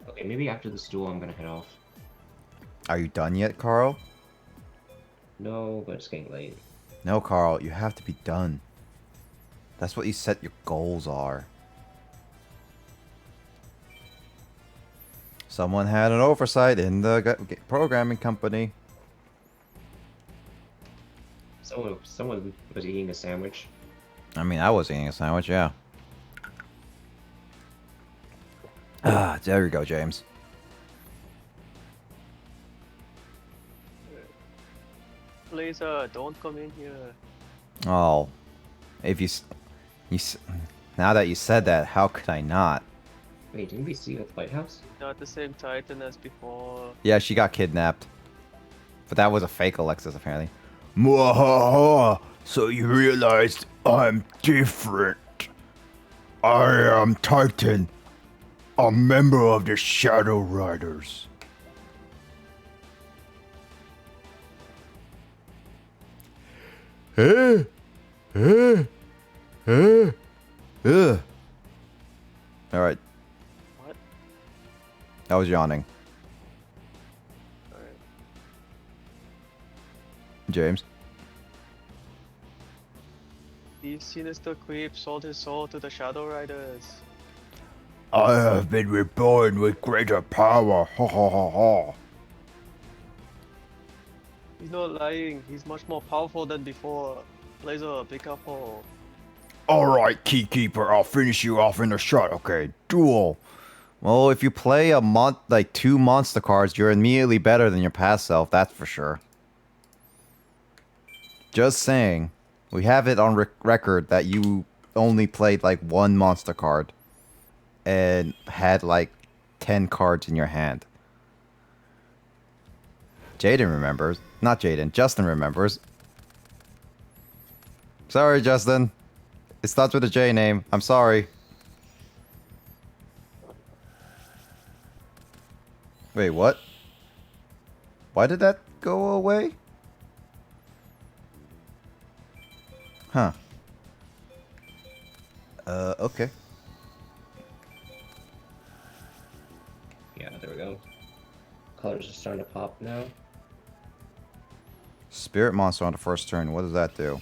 Okay, maybe after this duel I'm gonna head off. Are you done yet, Carl? No, but it's getting late. No, Carl, you have to be done. That's what you set your goals are. Someone had an oversight in the programming company. Someone was eating a sandwich. I mean, I was eating a sandwich, yeah. Ah, there you go, James. Blazer, don't come in here. Oh, if now that you said that, how could I not? Wait, didn't we see you at the lighthouse? Not the same Titan as before. Yeah, she got kidnapped. But that was a fake Alexis, apparently. Mwahaha! So you realized I'm different. I am Titan, a member of the Shadow Riders. Alright. What? I was yawning. Alright. James? These sinister creeps sold his soul to the Shadow Riders. I have been reborn with greater power. Ha ha ha ha. He's not lying. He's much more powerful than before. Blazer, be careful. Alright, Keykeeper, I'll finish you off in a shot. Okay, duel. Well, if you play like 2 monster cards, you're immediately better than your past self, that's for sure. Just saying. We have it on record that you only played like 1 monster card. And had like 10 cards in your hand. Jaden remembers. Not Jaden, Justin remembers. Sorry, Justin. It starts with a J name. I'm sorry. Wait, what? Why did that go away? Huh. Okay. Yeah, there we go. Colors are starting to pop now. Spirit monster on the first turn. What does that do?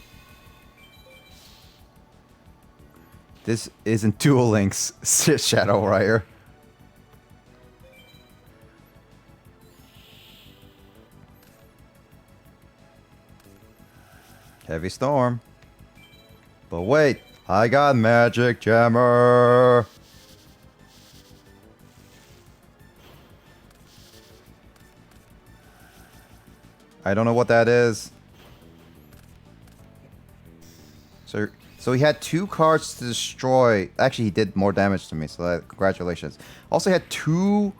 This isn't Duel Links, Shadow Rider. Heavy Storm. But wait, I got Magic Jammer. I don't know what that is. So he had 2 cards to destroy. Actually, he did more damage to me, so congratulations. Also, he had 2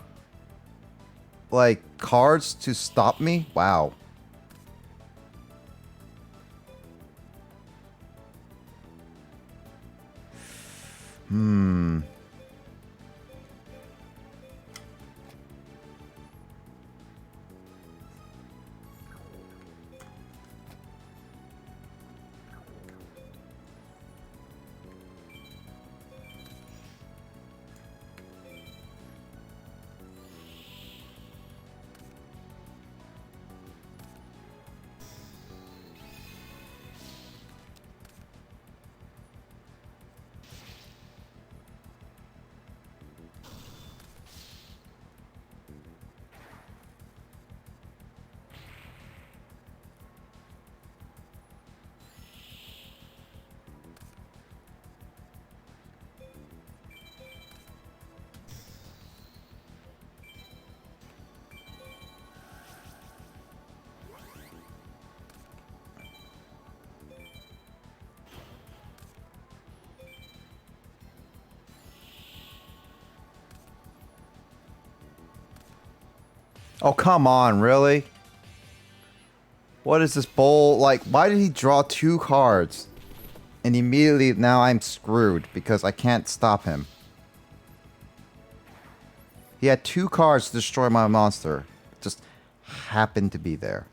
like cards to stop me. Wow. Hmm. Oh, come on, really? What is this bowl? Like, why did he draw 2 cards? And immediately now I'm screwed because I can't stop him. He had 2 cards to destroy my monster. Just happened to be there.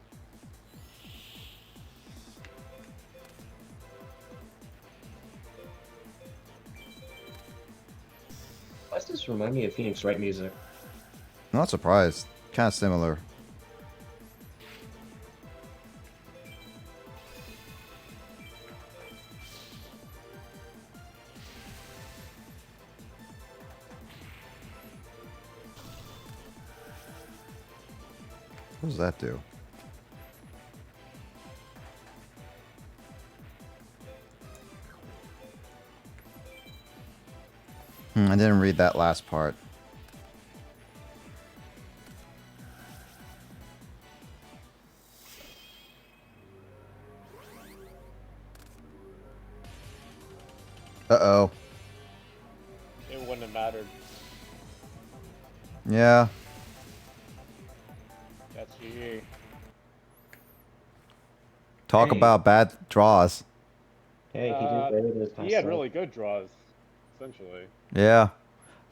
Why does this remind me of Phoenix Wright music? Not surprised. Kind of similar. What does that do? I didn't read that last part. Uh-oh. It wouldn't have mattered. Yeah. That's GG. Talk Hey. about bad draws. Hey, he did better this past He had time. really good draws, essentially. Yeah.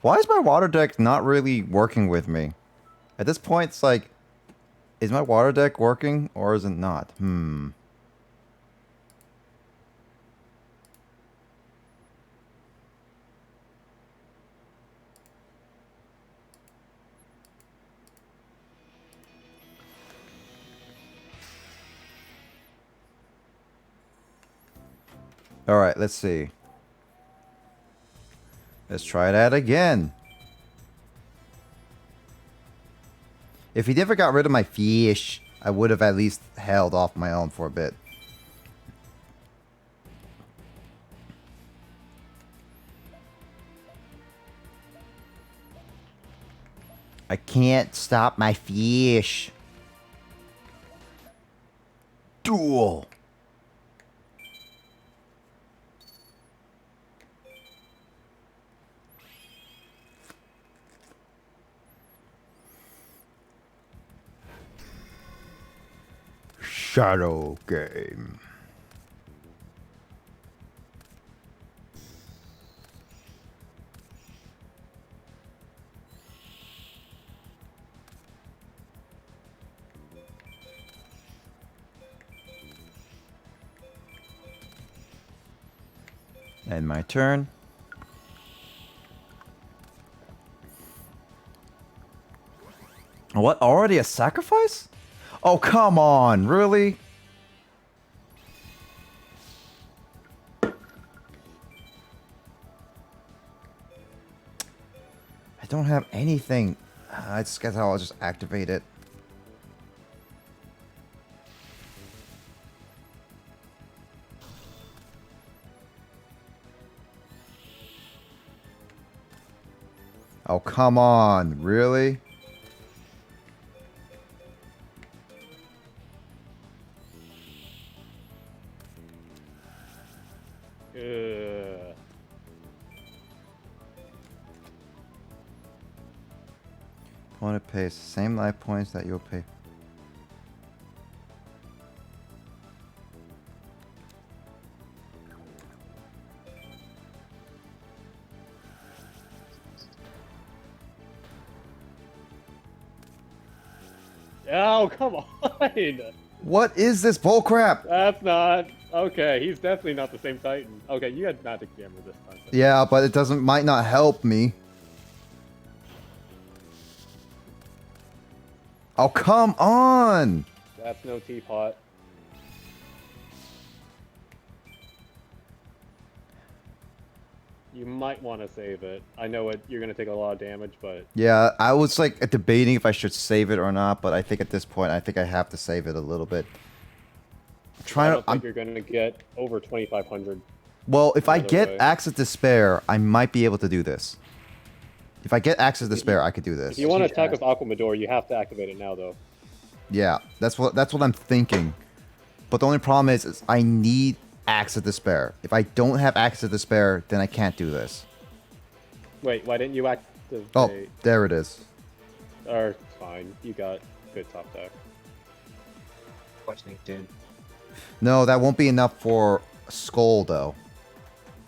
Why is my water deck not really working with me? At this point, it's like, is my water deck working or is it not? All right, let's see. Let's try that again. If he never got rid of my fish, I would have at least held off my own for a bit. I can't stop my fish. Duel. Shadow game. And my turn. What? Already a sacrifice? Oh, come on. Really? I don't have anything. I just guess I'll just activate it. Oh, come on. Really? Opponent pays the same life points that you'll pay. Oh, come on! What is this bullcrap? That's not... Okay, he's definitely not the same Titan. Okay, you had magic jammer this time. So. Yeah, but it might not help me. Oh, come on! That's no teapot. You might want to save it. I know you're going to take a lot of damage, but... Yeah, I was like debating if I should save it or not, but I think at this point, I think I have to save it a little bit. I don't think you're going to get over 2,500. Well, if I Either get way. Access to Spare, I might be able to do this. If I get Access to Spare, I could do this. If you want to attack with Aquamador, you have to activate it now, though. Yeah, that's what I'm thinking. But the only problem is I need Access to Spare. If I don't have Access to Spare, then I can't do this. Wait, why didn't you activate... Oh, there it is. Or, it's fine. You got good top deck. Questioning, dude. No, that won't be enough for Skull, though.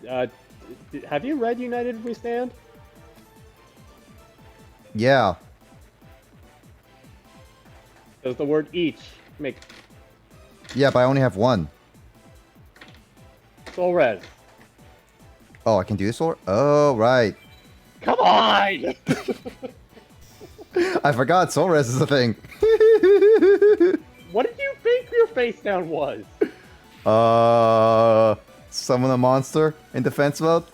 Have you read United We Stand? Yeah. Does the word each make Yeah, but I only have one. soul res? Oh, I can do this? Oh, right. Come on! I forgot Soul Res is a thing. What did you think your face down was? Summon a monster in defense mode?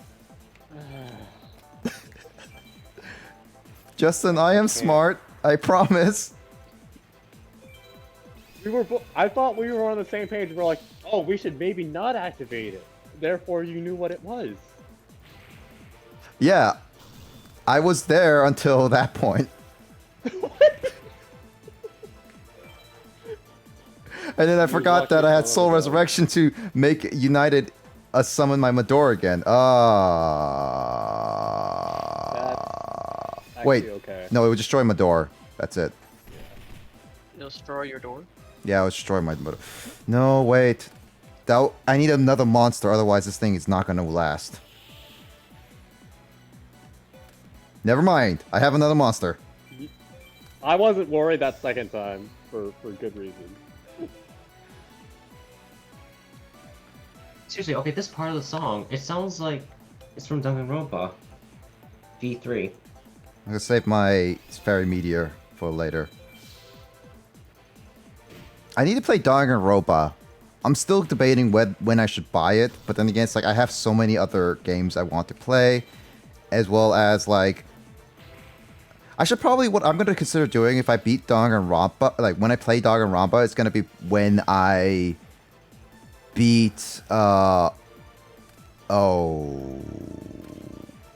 Justin, I am smart. I promise. I thought we were on the same page. We're like, oh, we should maybe not activate it. Therefore, you knew what it was. Yeah. I was there until that point. And then I forgot that I had Soul Resurrection to make United summon my Medora again. Wait. Okay. No, it would destroy Medora. That's it. Destroy your door. Yeah, it would destroy my Medora. No, wait. I need another monster, otherwise this thing is not going to last. Never mind. I have another monster. I wasn't worried that second time for good reason. Seriously, okay, this part of the song, it sounds like it's from Danganronpa V3. I'm going to save my Fairy Meteor for later. I need to play Danganronpa I'm still debating when I should buy it, but then again, it's like I have so many other games I want to play, as well as like I should probably what I'm gonna consider doing if I beat Danganronpa, like when I play Danganronpa, it's gonna be when I beat oh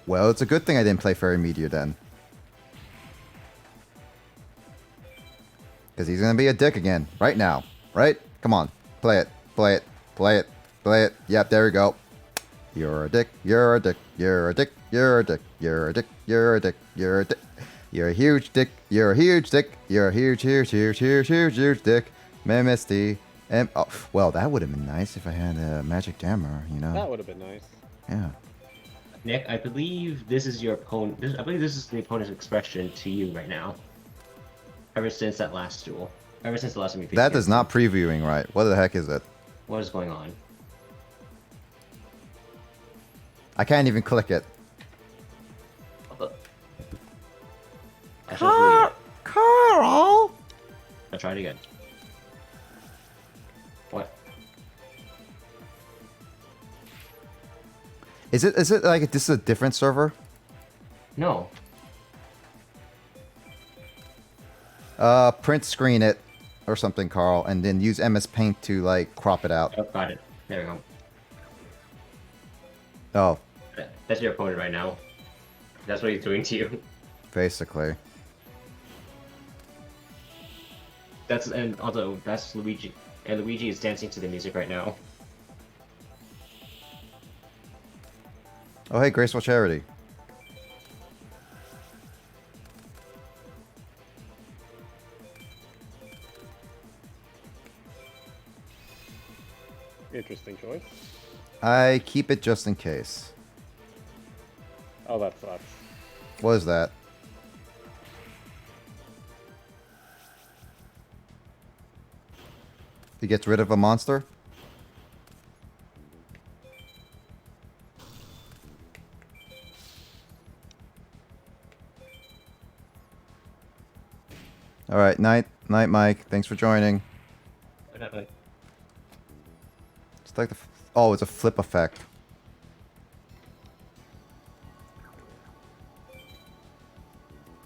well, it's a good thing I didn't play Fairy Meteor then. Because he's gonna be a dick again, right now. Right? Come on. Play it. Play it. Play it. Play it. Yep, there we go. You're a dick. You're a dick. You're a dick. You're a dick. You're a dick. You're a dick. You're a dick. You're a huge dick. You're a huge dick. You're a huge, huge, huge, huge, huge, huge dick. MSD. Oh, well, that would have been nice if I had a magic jammer, you know? That would have been nice. Yeah. Nick, I believe this is your opponent. I believe this is the opponent's expression to you right now. Ever since that last duel. Ever since the last time you That is not previewing right. What the heck is it? What is going on? I can't even click it. Carl! I'll try it again. What? Is it like this is a different server? No. Print screen it or something, Carl, and then use MS Paint to like crop it out. Oh, got it. There we go. Oh, That's your opponent right now. That's what he's doing to you. basically. And also that's Luigi. And Luigi is dancing to the music right now. Oh, hey, Graceful Charity. Interesting choice. I keep it just in case. Oh, that sucks. What is that? He gets rid of a monster? Alright, night, Mike. Thanks for joining. It's like oh, it's a flip effect.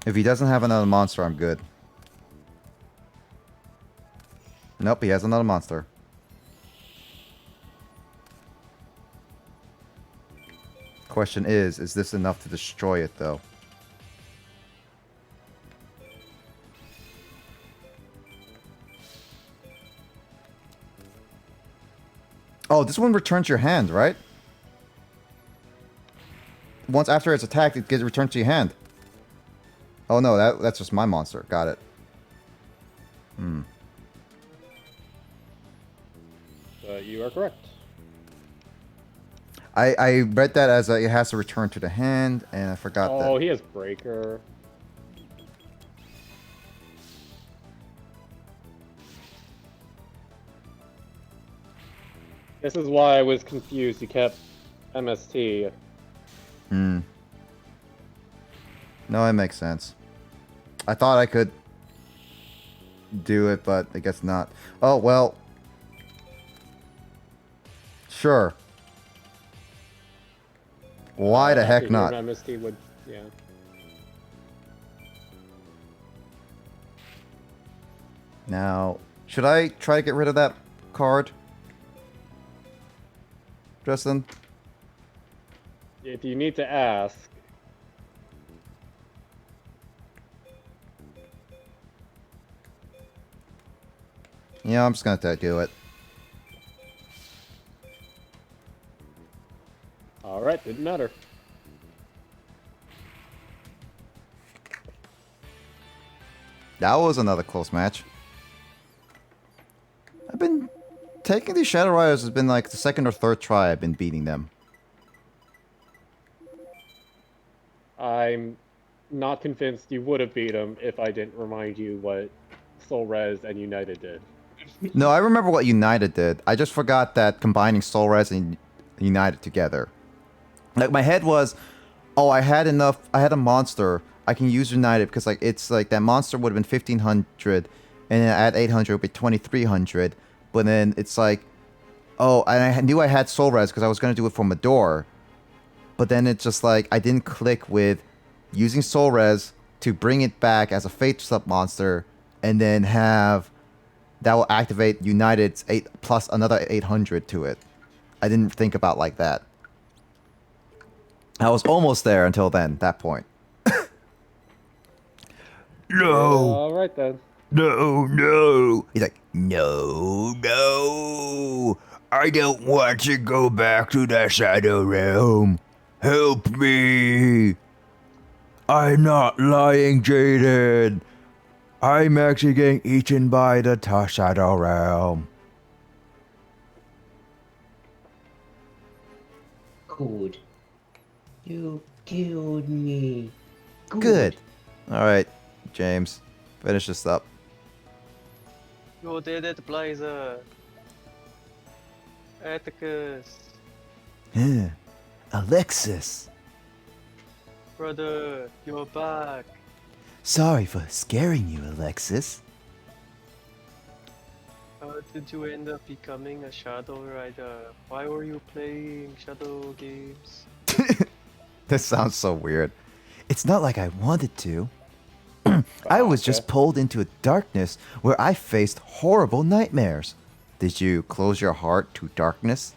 If he doesn't have another monster, I'm good. Nope, he has another monster. Question is this enough to destroy it, though? Oh, this one returns your hand, right? Once after it's attacked, it gets returned to your hand. Oh no, that's just my monster. Got it. Hmm. You are correct. I read that as it has to return to the hand, and I forgot that. Oh, he has Breaker. This is why I was confused. You kept MST. Hmm. No, it makes sense. I thought I could do it, but I guess not. Oh, well. Sure. Why the heck not? MST would, yeah. Now, should I try to get rid of that card? Justin? If you need to ask. Yeah, I'm just gonna do it. Alright, didn't matter. That was another close match. I've been taking these Shadow Riders has been like the second or third try I've been beating them. I'm not convinced you would have beat him if I didn't remind you what Soul Res and United did. No, I remember what United did. I just forgot that combining Soul Res and United together. Like my head was, oh, I had a monster. I can use United because like it's like that monster would have been 1500, and then at 800 it would be 2300. But then it's like oh, and I knew I had soul res because I was gonna do it from a door, but then it's just like I didn't click with using soul res to bring it back as a fate sub monster, and then have that will activate United's 8 plus another 800 to it. I didn't think about like that. I was almost there until then, that point. No, All right then. no, no. He's like, no, no. I don't want to go back to the Shadow Realm. Help me. I'm not lying, Jaden. I'm actually getting eaten by the Shadow Realm. Good. You killed me. Good. All right, James, finish this up. You did it, Blazer. Atticus. Alexis, Brother, you're back. sorry for scaring you, Alexis. How did you end up becoming a Shadow Rider? Why were you playing Shadow games? This sounds so weird. It's not like I wanted to. I was just pulled into a darkness where I faced horrible nightmares. Did you close your heart to darkness?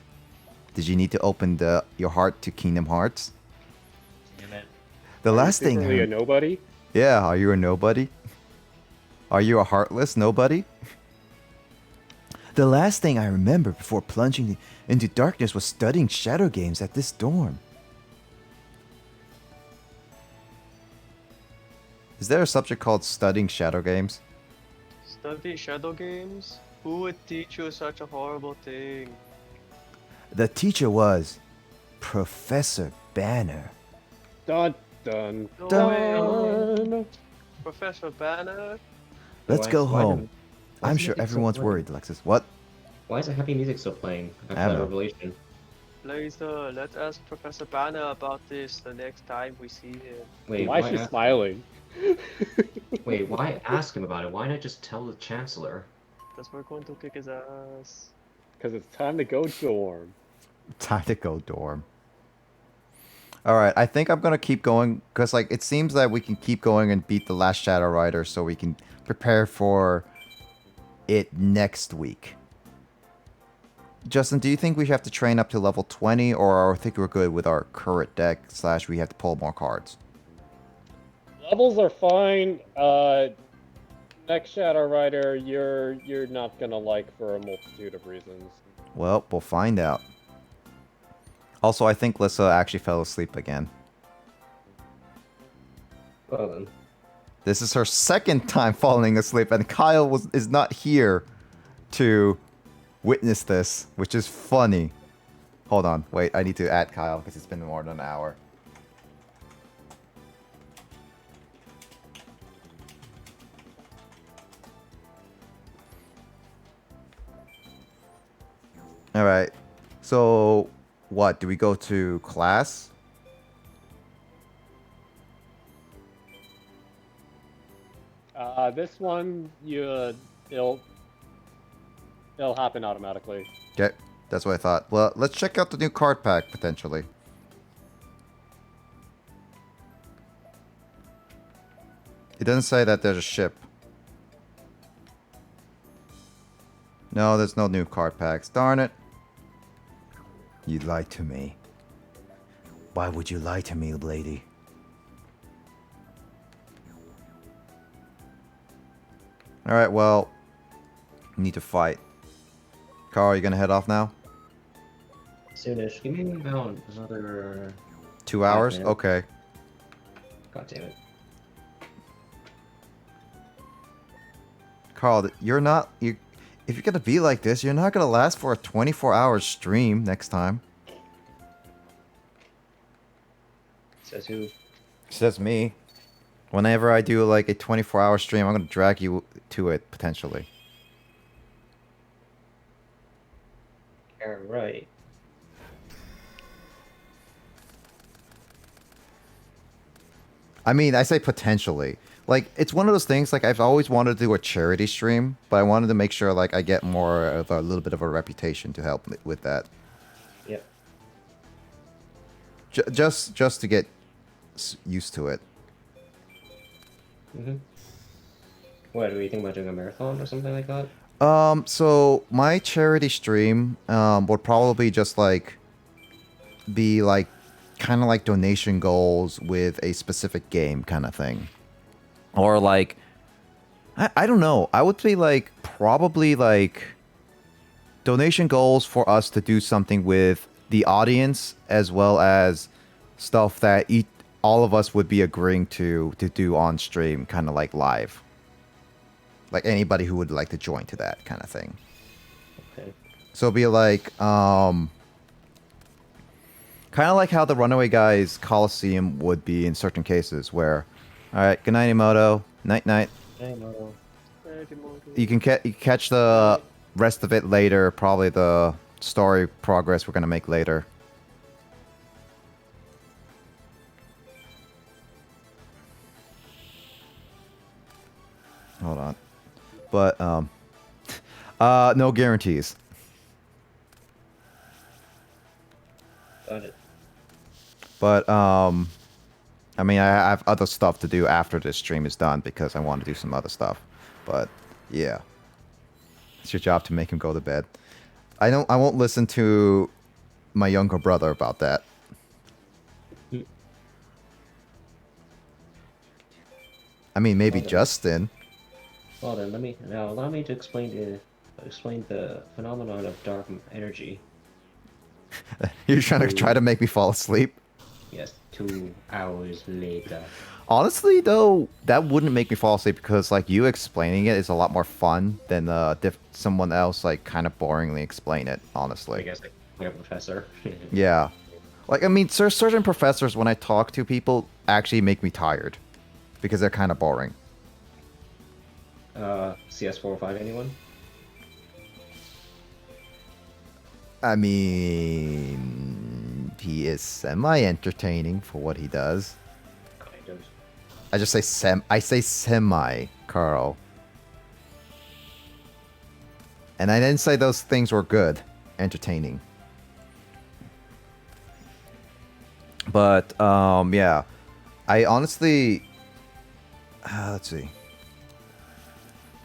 Did you need to open your heart to Kingdom Hearts? Damn it. The last Are you thing. secretly a nobody? Yeah, are you a nobody? Are you a heartless nobody? The last thing I remember before plunging into darkness was studying shadow games at this dorm. Is there a subject called studying shadow games? Study Shadow games? Who would teach you such a horrible thing? The teacher was Professor Banner. Dun dun No dun. way. Professor Banner? Let's Why- go why home. do- why I'm is sure music so everyone's funny? worried, Alexis. What? Why is the happy music still playing I after don't that know. revelation? Blazer, let's ask Professor Banner about this the next time we see him. Wait, Why is she ask- smiling? Wait, why ask him about it? Why not just tell the Chancellor? Because we're going to kick his ass. Because it's time to go dorm. Time to go dorm. Alright, I think I'm gonna keep going, because like it seems that we can keep going and beat the last Shadow Rider so we can prepare for it next week. Justin, do you think we have to train up to level 20, or I think we're good with our current deck, / we have to pull more cards? Levels are fine. Next Shadow Rider, you're not gonna like for a multitude of reasons. Well, we'll find out. Also, I think Lissa actually fell asleep again. Well then. This is her second time falling asleep, and Kyle is not here to witness this, which is funny. Hold on, wait, I need to add Kyle because it's been more than an hour. Alright, so what? Do we go to class? This one, it'll happen automatically. Okay, that's what I thought. Well, let's check out the new card pack, potentially. It doesn't say that there's a ship. No, there's no new card packs. Darn it. You lied to me. Why would you lie to me, lady? Alright, well, we need to fight. Carl, you gonna head off now? Soonish. Give me about another... 2 hours? minutes. Okay. God damn it. Carl, you're not... if you're gonna be like this, you're not gonna last for a 24-hour stream next time. Says who? Says me. Whenever I do like a 24-hour stream, I'm gonna drag you to it, potentially. Right. I mean, I say potentially. like it's one of those things. Like I've always wanted to do a charity stream, but I wanted to make sure like I get more of a little bit of a reputation to help with that. Yep. Just to get used to it. Mm-hmm. What, do you think about doing a marathon or something like that? So my charity stream would probably just like be like kind of like donation goals with a specific game kind of thing. Or like I don't know. I would be like probably like donation goals for us to do something with the audience as well as stuff that all of us would be agreeing to do on stream, kind of like live. Like anybody who would like to join to that kind of thing. Okay. So it'd be like kind of like how the Runaway Guys Coliseum would be in certain cases where, all right, good night, Emoto. Night, night. Hey, Moto. You can catch the rest of it later. Probably the story progress we're gonna make later. Hold on, but no guarantees. Got it. But I mean, I have other stuff to do after this stream is done because I want to do some other stuff. But yeah, it's your job to make him go to bed. I won't listen to my younger brother about that. I mean, maybe Okay. Justin. Well then, allow me to explain the phenomenon of dark energy. You're trying to make me fall asleep. Yes, 2 hours later. Honestly, though, that wouldn't make me fall asleep because, like, you explaining it is a lot more fun than someone else, like, kind of boringly explain it, honestly. I guess like a professor. Yeah. Like, I mean, certain professors, when I talk to people, actually make me tired because they're kind of boring. CS405, anyone? I mean, he is semi-entertaining for what he does. Kind of. I just say I say semi, Carl. And I didn't say those things were good. Entertaining. But, yeah. I honestly... let's see.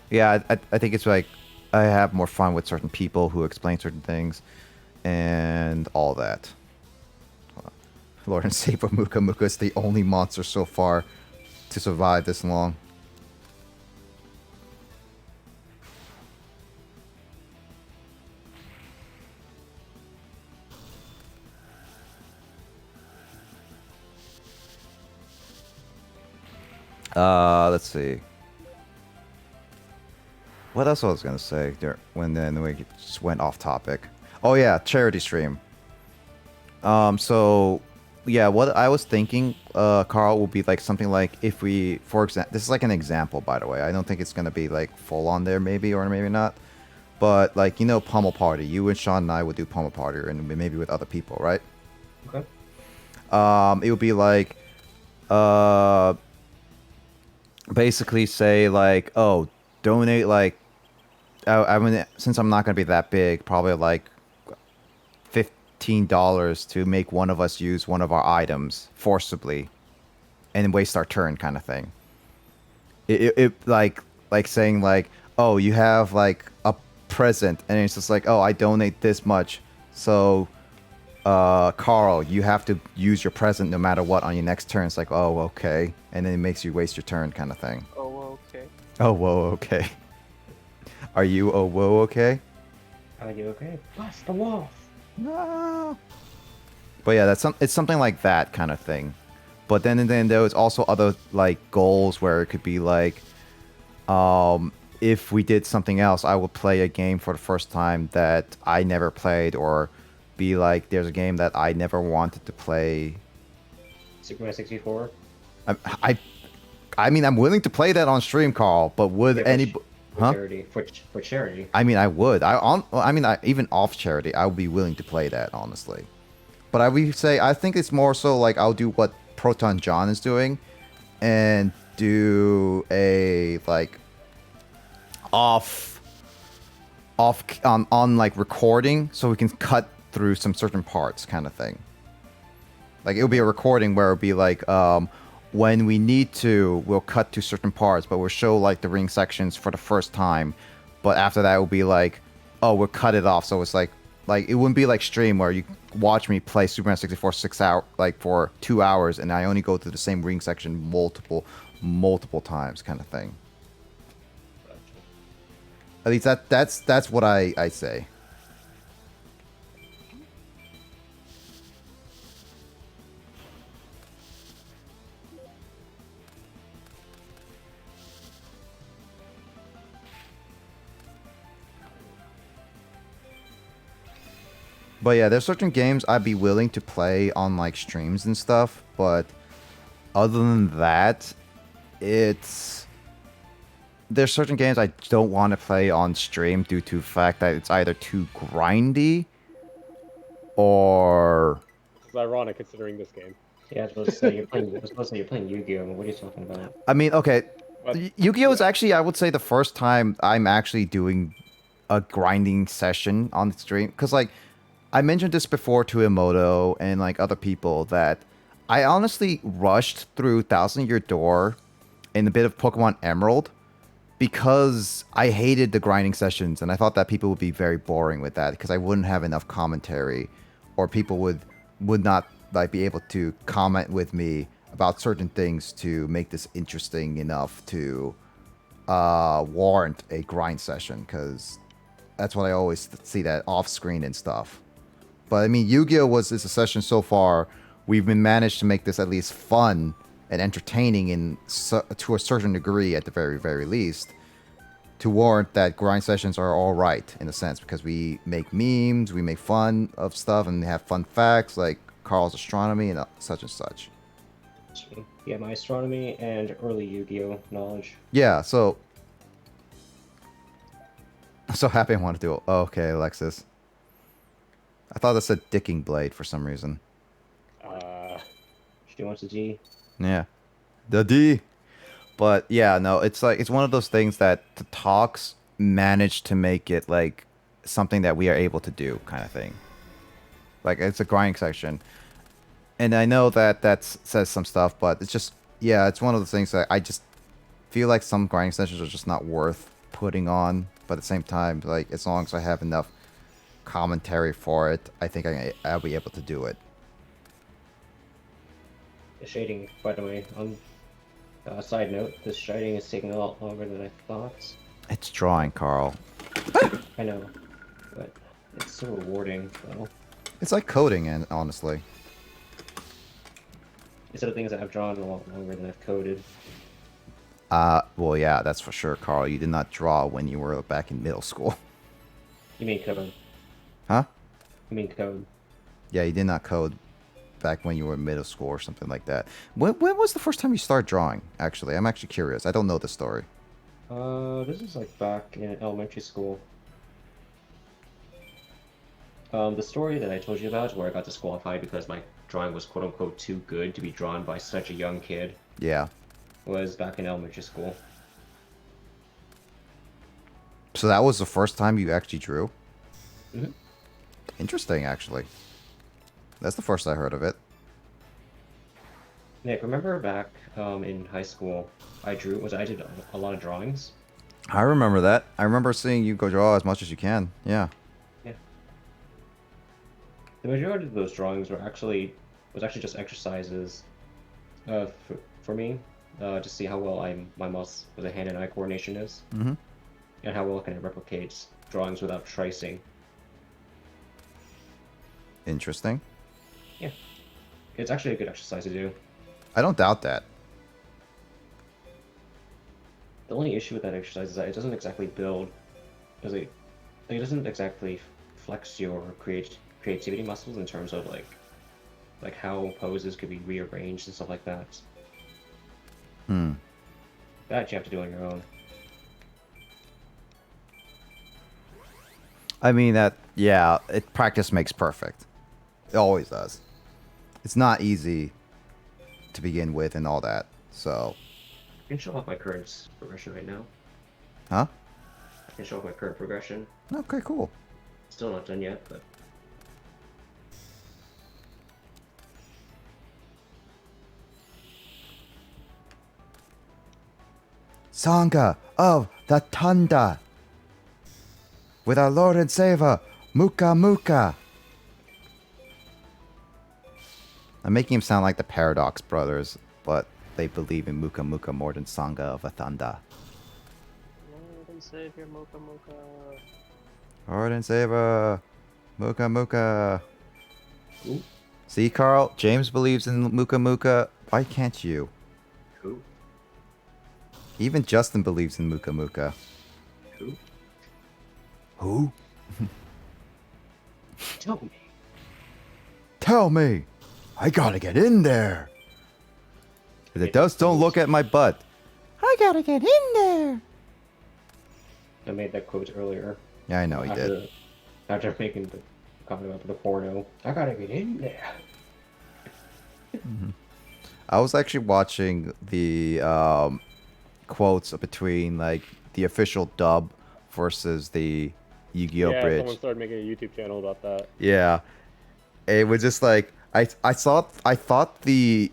Yeah, I think it's like... I have more fun with certain people who explain certain things. And all that. Hold on. Lord and Saber Muka Muka is the only monster so far to survive this long. Let's see. What else was I gonna say there when then we just went off topic? Oh yeah, charity stream. So yeah, what I was thinking, Carl, will be like something like if we, for example, this is like an example, by the way. I don't think it's gonna be like full on there, maybe or maybe not. But like Pummel Party, you and Sean and I would do Pummel Party, and maybe with other people, right? Okay. It would be like, basically say like, oh, donate like, I mean, since I'm not gonna be that big, probably like $15 to make one of us use one of our items forcibly, and waste our turn, kind of thing. It like saying like, oh, you have like a present, and it's just like, oh, I donate this much, so Carl, you have to use your present no matter what on your next turn. It's like, oh, okay, and then it makes you waste your turn, kind of thing. Oh, okay. Oh, whoa, okay. Are you oh whoa okay? Are you okay? Bust the wall. No. But yeah, it's something like that kind of thing. But then there was also other like goals where it could be like, if we did something else, I would play a game for the first time that I never played, or be like, there's a game that I never wanted to play. Superman 64. I mean, I'm willing to play that on stream, Carl. But would Yeah, any? Huh? Charity. For charity. I mean, I would. Even off charity, I would be willing to play that, honestly. But I think it's more so like I'll do what Proton John is doing, and do a like on like recording, so we can cut through some certain parts, kind of thing. Like it'll be a recording where it'll be like when we need to, we'll cut to certain parts, but we'll show like the ring sections for the first time. But after that, it will be like, oh, we'll cut it off. So it's like it wouldn't be like stream where you watch me play Superman 64 for 2 hours, and I only go through the same ring section multiple times, kind of thing. At least that's what I say. But yeah, there's certain games I'd be willing to play on like streams and stuff, but other than that, there's certain games I don't want to play on stream due to the fact that it's either too grindy or... It's ironic considering this game. Yeah, I was supposed to say you're playing Yu-Gi-Oh! What are you talking about? I mean, okay, But, Yu-Gi-Oh! Is actually, I would say, the first time I'm actually doing a grinding session on the stream. Because, like, I mentioned this before to Emoto and, like, other people that I honestly rushed through Thousand Year Door and a bit of Pokemon Emerald because I hated the grinding sessions, and I thought that people would be very boring with that because I wouldn't have enough commentary, or people would not like be able to comment with me about certain things to make this interesting enough to warrant a grind session, because that's what I always see, that off screen and stuff. But I mean, Yu-Gi-Oh! is a session so far. We've been managed to make this at least fun and entertaining to a certain degree, at the very, very least, to warrant that grind sessions are all right in a sense, because we make memes, we make fun of stuff, and have fun facts like Carl's astronomy and such and such. Yeah, my astronomy and early Yu-Gi-Oh! Knowledge. Yeah, so I'm so happy I want to do it. Oh, okay, Alexis. I thought that said Dicking Blade for some reason. She wants a G. Yeah. The D. But yeah, no, it's like, it's one of those things that the talks manage to make it like something that we are able to do, kind of thing. Like, it's a grinding section. And I know that says some stuff, but it's just, yeah, it's one of those things that I just feel like some grinding sessions are just not worth putting on. But at the same time, like, as long as I have enough commentary for it, I think I'll be able to do it. The shading, by the way, on side note, this shading is taking a lot longer than I thought. It's drawing, Carl. I know, but it's so rewarding, though. It's like coding, and honestly. These are the things that I've drawn a lot longer than I've coded. Well, yeah, that's for sure, Carl. You did not draw when you were back in middle school. You mean code? Huh? You mean code? Yeah, you did not code back when you were in middle school or something like that. When was the first time you started drawing, actually? I'm actually curious. I don't know the story. This is like back in elementary school. The story that I told you about, where I got disqualified because my drawing was quote-unquote too good to be drawn by such a young kid, Yeah. was back in elementary school. So that was the first time you actually drew? Mhm. Interesting, actually. That's the first I heard of it. Nick, remember back in high school, I did a lot of drawings. I remember that. I remember seeing you go draw as much as you can. Yeah. Yeah. The majority of those drawings was actually just exercises for me to see how well my mouse with a hand and eye coordination is, Mm-hmm. and how well can it replicate drawings without tracing. Interesting. It's actually a good exercise to do. I don't doubt that. The only issue with that exercise is that it doesn't exactly build, it doesn't exactly flex your creativity muscles in terms of like how poses could be rearranged and stuff like that. That you have to do on your own. I mean, yeah, practice makes perfect. It always does. It's not easy to begin with and all that, so... can show off my current progression right now. Huh? I can show off my current progression. Okay, cool. Still not done yet, but Sangha of the Tanda. With our Lord and Savior, Muka Muka. I'm making him sound like the Paradox Brothers, but they believe in Muka Muka more than Sangha of Athanda. Lord and Savior, Mocha Mocha. Lord and Savior, Muka Muka. Ooh. See, Carl, James believes in Muka Muka. Why can't you? who? Even Justin believes in Muka Muka. Who? Who? Tell me. Tell me. I gotta get in there. If it does, don't look at my butt. I gotta get in there. I made that quote earlier. Yeah, I know he did. After making the comment about the porno. I gotta get in there. I was actually watching the quotes between like the official dub versus the Yu-Gi-Oh Yeah, bridge. someone started making a YouTube channel about that. Yeah, it was just like I thought the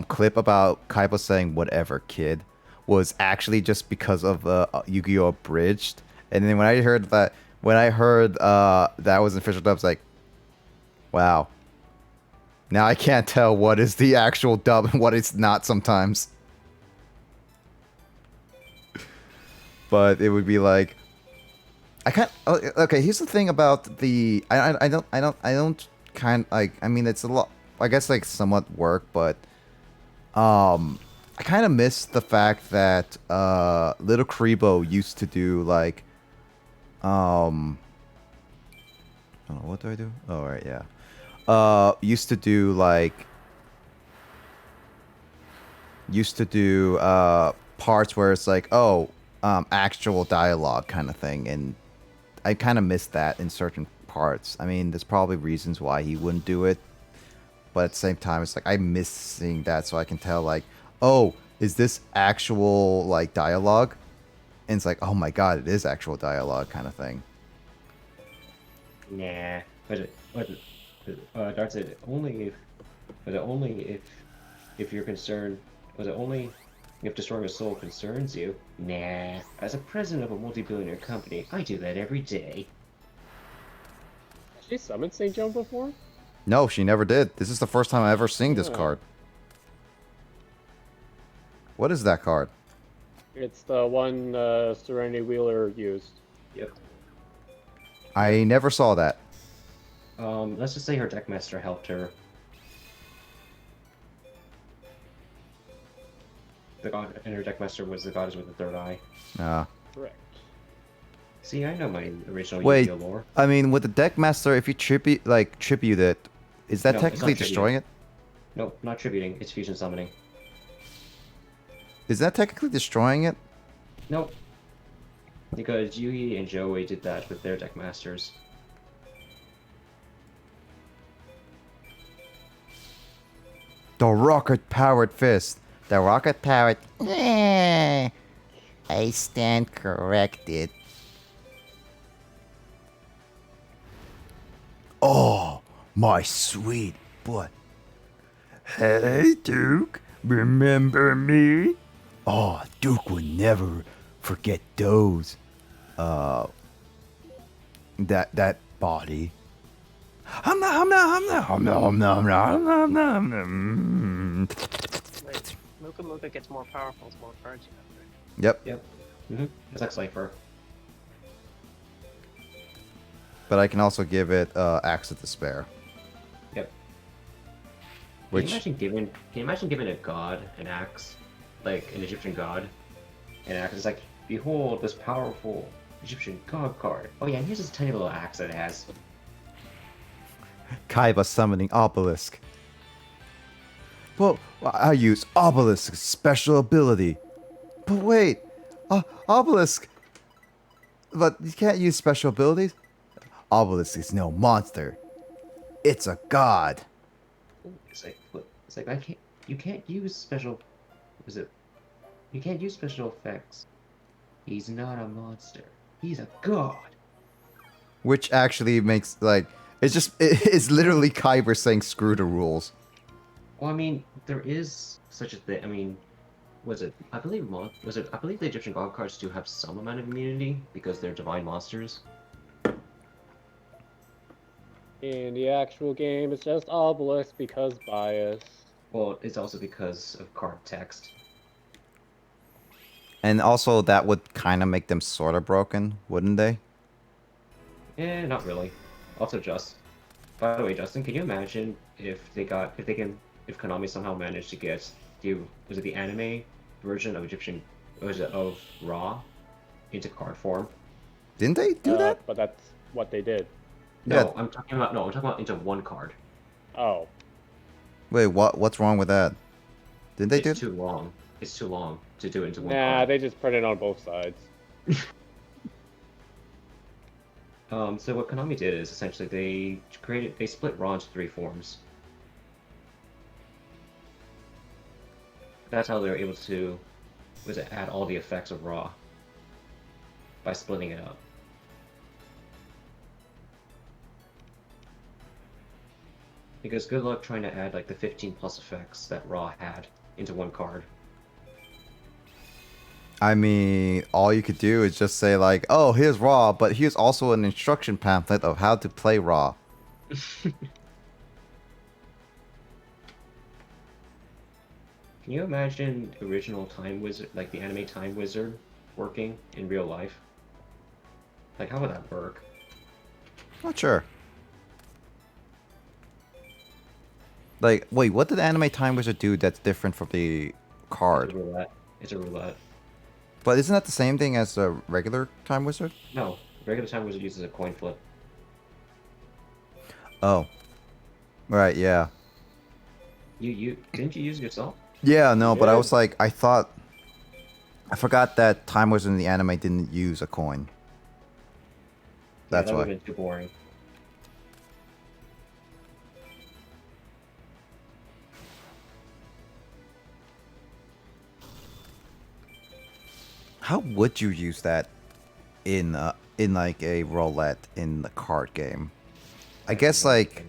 clip about Kaiba saying "whatever, kid" was actually just because of Yu-Gi-Oh abridged, and then when I heard that that was an official dub, I was like, wow. Now I can't tell what is the actual dub and what it's not sometimes. But it would be like, I can't. Okay, here's the thing about the. I don't kind like. I mean, it's a lot. I guess like somewhat work, but I kind of miss the fact that Little Kribo used to do like oh, what do I do? Oh, right, yeah. Used to do parts where it's like, oh, actual dialogue kind of thing, and I kind of miss that in certain parts. I mean, there's probably reasons why he wouldn't do it, but at the same time, it's like I'm missing that, so I can tell like, oh, is this actual like dialogue? And it's like, oh my god, it is actual dialogue kind of thing. Nah. Dart said only if you're concerned. Was it only if destroying a soul concerns you? Nah. As a president of a multi-billionaire company, I do that every day. Has she summoned St. Joan before? No, she never did. This is the first time I ever seen this Oh. card. What is that card? It's the one Serenity Wheeler used. Yep. I never saw that. Let's just say her deckmaster helped her. The god, and her deckmaster was the goddess with the third eye. Correct. See, I know my original Wait. Yu-Gi-Oh lore. I mean, with the deck master, if you tribute it, is that No, it's technically not destroying it? Nope, not tributing. It's fusion summoning. Is that technically destroying it? Nope. Because Yui and Joey did that with their deckmasters. The rocket-powered fist. The rocket-powered. I stand corrected. Oh, my sweet butt. Hey, Duke. Remember me? Oh, Duke would never forget those. That body. Wait, Mocha Mocha gets more powerful the more cards you have. Right? Yep. Yep. It's like Cypher. But I can also give it Axe of Despair. Yep. Which Can you imagine giving a god an axe? Like an Egyptian god? An axe is like, behold this powerful Egyptian god card. Oh yeah, and here's this tiny little axe that it has. Kaiba summoning Obelisk. Well, I use Obelisk's special ability. But wait, Obelisk. But you can't use special abilities. Obelisk is no monster. It's a god. It's like I can't. You can't use special. Was it? You can't use special effects. He's not a monster. He's a god. Which actually makes, like, it's literally Kyber saying screw the rules. Well, I mean, there is such a thing. I mean, was it? I believe I believe the Egyptian god cards do have some amount of immunity because they're divine monsters. In the actual game, it's just Obelisk because bias. Well, it's also because of card text. And also, that would kind of make them sort of broken, wouldn't they? Eh, not really. Also, by the way, Justin, can you imagine if Konami somehow managed to get the anime version of of Raw into card form? Didn't they do that? But that's what they did. No, Yeah. I'm talking about into one card. Oh. Wait, what's wrong with that? Didn't they do? It's too long. It's too long to do it into one Nah, card. they just printed on both sides. So what Konami did is essentially they split Raw into 3 forms. That's how they were able to add all the effects of Raw by splitting it up. Because good luck trying to add like the 15 plus effects that Raw had into one card. I mean, all you could do is just say like, oh, here's Raw, but here's also an instruction pamphlet of how to play Raw. Can you imagine original Time Wizard, like the anime Time Wizard, working in real life? Like, how would that work? Not sure. Like, wait, what did the anime Time Wizard do that's different from the card? It's a roulette. It's a roulette. But isn't that the same thing as the regular Time Wizard? No, regular Time Wizard uses a coin flip. Oh. Right, yeah. You didn't you use it yourself? Yeah, no, but I Yeah. was like, I forgot that Time Wizard in the anime didn't use a coin. That's that why. would have been too boring. How would you use that in like a roulette in the card game? I guess like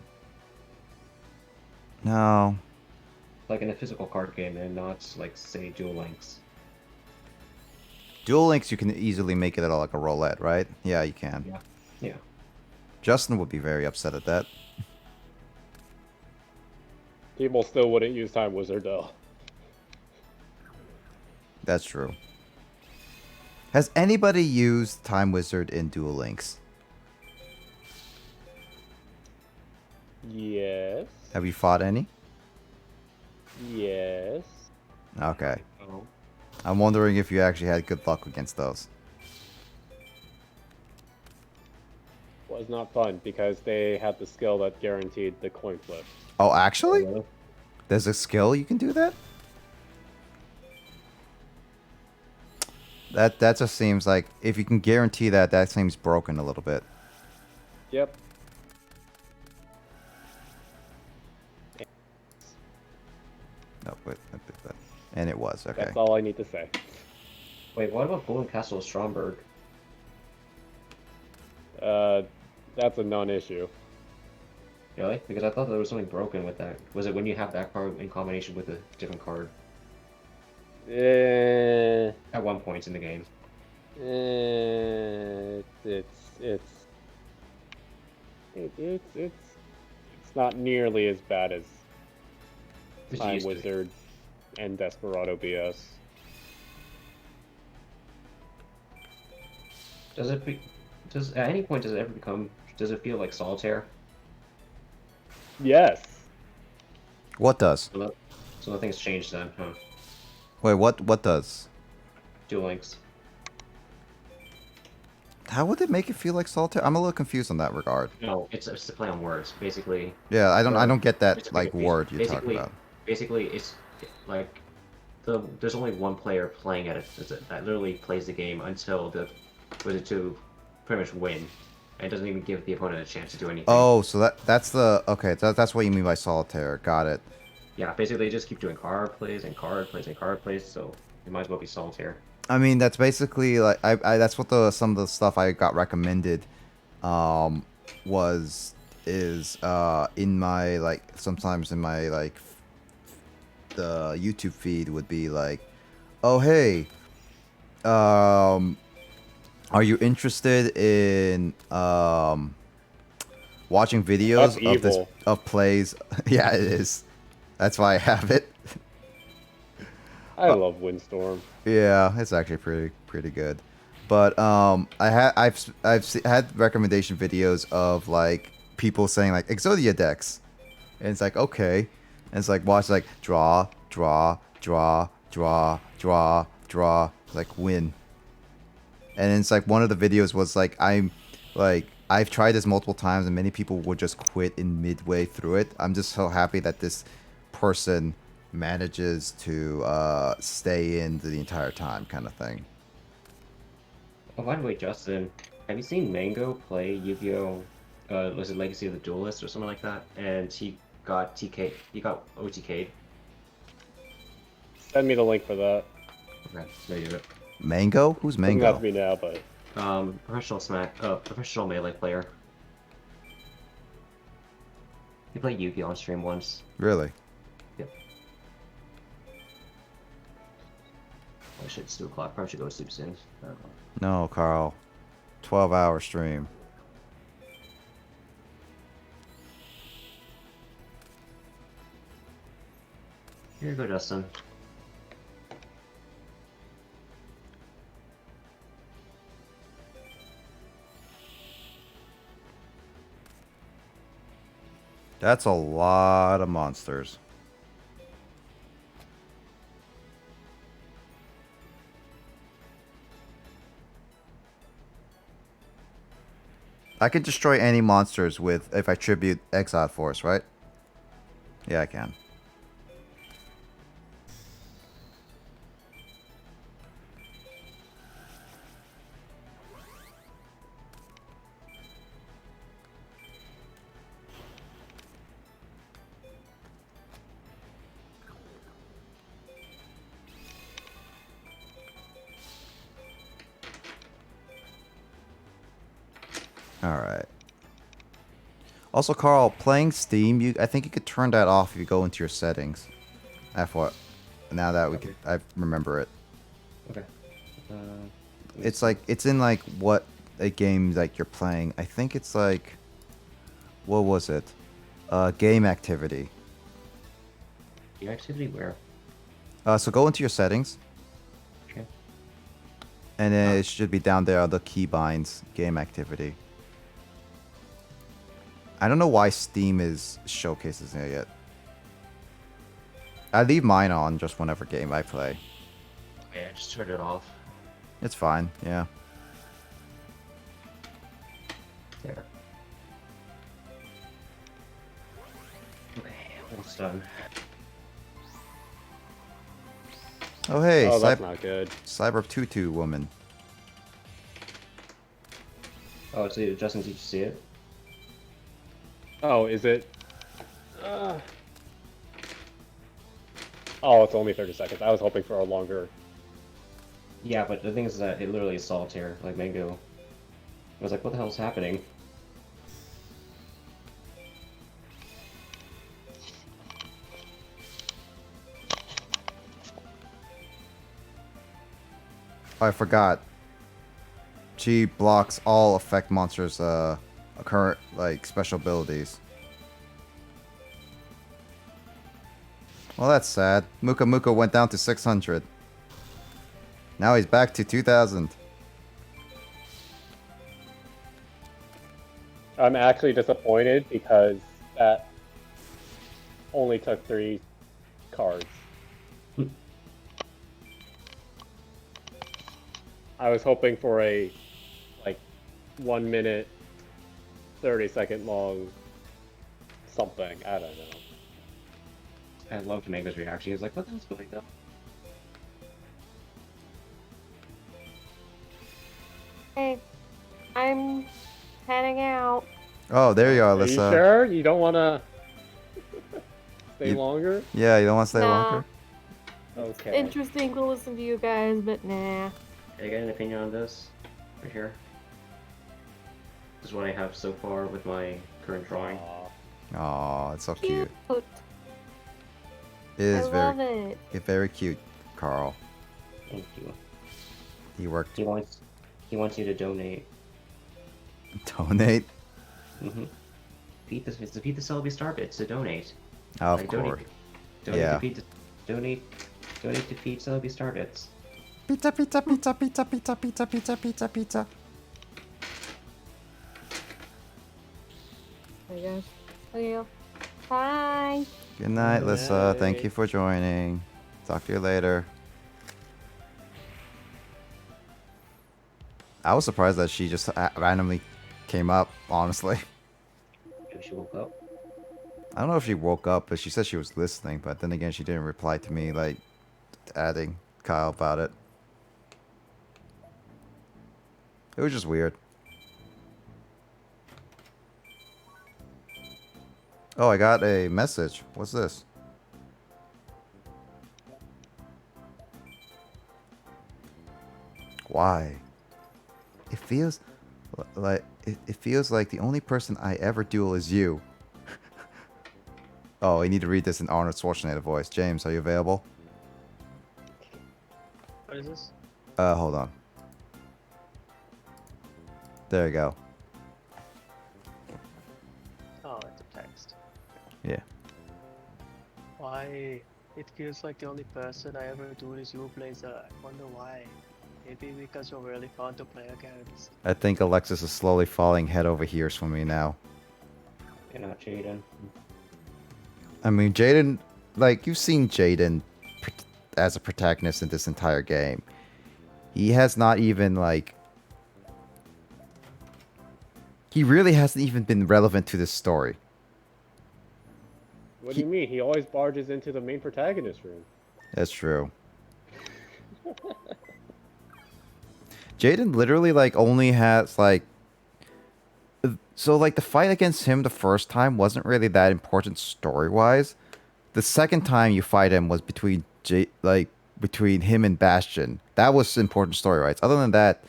no. Like in a physical card game and not like say Duel Links. Duel Links you can easily make it like a roulette, right? Yeah, you can. Yeah. Yeah. Justin would be very upset at that. People still wouldn't use Time Wizard though. That's true. Has anybody used Time Wizard in Duel Links? Yes. Have you fought any? Yes. Okay. Oh. I'm wondering if you actually had good luck against those. Was not fun because they had the skill that guaranteed the coin flip. Oh, actually? Really? There's a skill you can do that? That just seems like if you can guarantee that, that seems broken a little bit. Yep. No, wait, and it was okay. That's all I need to say. Wait, what about Golden Castle of Stromberg? That's a non-issue. Really? Because I thought there was something broken with that. Was it when you have that card in combination with a different card at one point in the game? It's not nearly as bad as It Time used to be. Wizard and Desperado BS. At any point does it feel like Solitaire? Yes. What does? So nothing's changed then, huh? Wait, what does? Duel Links. How would it make it feel like solitaire? I'm a little confused on that regard. No, it's a play on words, basically. Yeah, I don't get that It's like word you're talking about. Basically, it's like there's only one player playing at it that literally plays the game until to pretty much win, and it doesn't even give the opponent a chance to do anything. Oh, so that's the okay. That's what you mean by solitaire. Got it. Yeah, basically they just keep doing card plays and card plays and card plays. So it might as well be solitaire. I mean, that's basically like that's what some of the stuff I got recommended was in my like sometimes in my like the YouTube feed would be like, "Oh, hey, are you interested in watching videos That's of this evil. of plays?" Yeah, it is. That's why I have it. I love Windstorm. Yeah, it's actually pretty good. But had recommendation videos of like people saying like Exodia decks, and it's like okay, and it's like watch like draw, draw, draw, draw, draw, draw, like win. And it's like one of the videos was like I've tried this multiple times and many people would just quit in midway through it. I'm just so happy that this person manages to stay in the entire time kind of thing. Oh, by the way, Justin, have you seen Mango play Yu-Gi-Oh? Was it Legacy of the Duelist or something like that? And he got TK. He got OTK'd. Send me the link for that. Okay, there you go. Mango? Who's Doesn't have to Mango? be now, but Professional Melee player. He played Yu-Gi-Oh on stream once. Really? Yep. Oh shit, it's 2 o'clock. Probably should go to sleep soon. I don't know. No, Carl. 12-hour stream. Here you go, Justin. That's a lot of monsters. I could destroy any monsters with if I tribute Exiled Force, right? Yeah, I can. Alright. Also, Carl, playing Steam, I think you could turn that off if you go into your settings. Now that I remember it. Okay. It's like, it's in like what a game like you're playing. I think it's like, what was it? Game activity. Your activity where? So go into your settings. Okay. And then it should be down there, the keybinds, game activity. I don't know why Steam is showcases it yet. I leave mine on just whenever game I play. Okay, I just turned it off. It's fine, yeah. There. Okay, almost done. Oh hey, oh, that's not good. Cyber Tutu woman. Oh, so Justin, did you see it? Oh, is it? Oh, it's only 30 seconds. I was hoping for a longer. Yeah, but the thing is that it literally is solitaire, like Mango. I was like, what the hell's happening? I forgot. She blocks all effect monsters' current like special abilities. Well, that's sad. Muka Muka went down to 600. Now he's back to 2,000. I'm actually disappointed because that only took 3 cards. I was hoping for a like 1 minute, 30-second long something. I don't know. I loved Mango's reaction. He was like, what the hell's going on? Hey, I'm heading out. Oh, there you are, Are you Alyssa. sure you don't want to stay You- longer? Yeah, you don't want to stay Nah. longer? Okay. Interesting to listen to you guys, but nah. Can I get an opinion on this? Right here. This is what I have so far with my current drawing. Oh, it's so cute. Cute. It is I love it. very cute, Carl. Thank you. He worked. He wants you to donate. Donate? Mm-hmm. Defeat the Celebi Star Bits to donate. Of Like, course. Donate Yeah. donate defeat Celebi Star Bits. Pizza, pizza, pizza, pizza, pizza, pizza, pizza, pizza, pizza. I guess. Okay. Bye. Good night, Lissa. Thank night. you for joining. Talk to you later. I was surprised that she just randomly came up, honestly. Maybe she woke up. I don't know if she woke up, but she said she was listening, but then again, she didn't reply to me, like, adding Kyle about it. It was just weird. Oh, I got a message. What's this? Why? It feels like it feels like the only person I ever duel is you. Oh, I need to read this in Arnold Schwarzenegger voice. James, are you available? What is this? Hold on. There you go. Oh, it's a text. Yeah. Why? It feels like the only person I ever do is you, Blazer. I wonder why. Maybe because you're really fun to play against. I think Alexis is slowly falling head over heels for me now. You're not Jaden. I mean, Jaden, like, you've seen Jaden as a protagonist in this entire game. He has not even, like... He really hasn't even been relevant to this story. What do you mean? He always barges into the main protagonist room. That's true. Jaden literally, like, only has, like... So, like, the fight against him the first time wasn't really that important story-wise. The second time you fight him was between between him and Bastion. That was important story-wise. Other than that,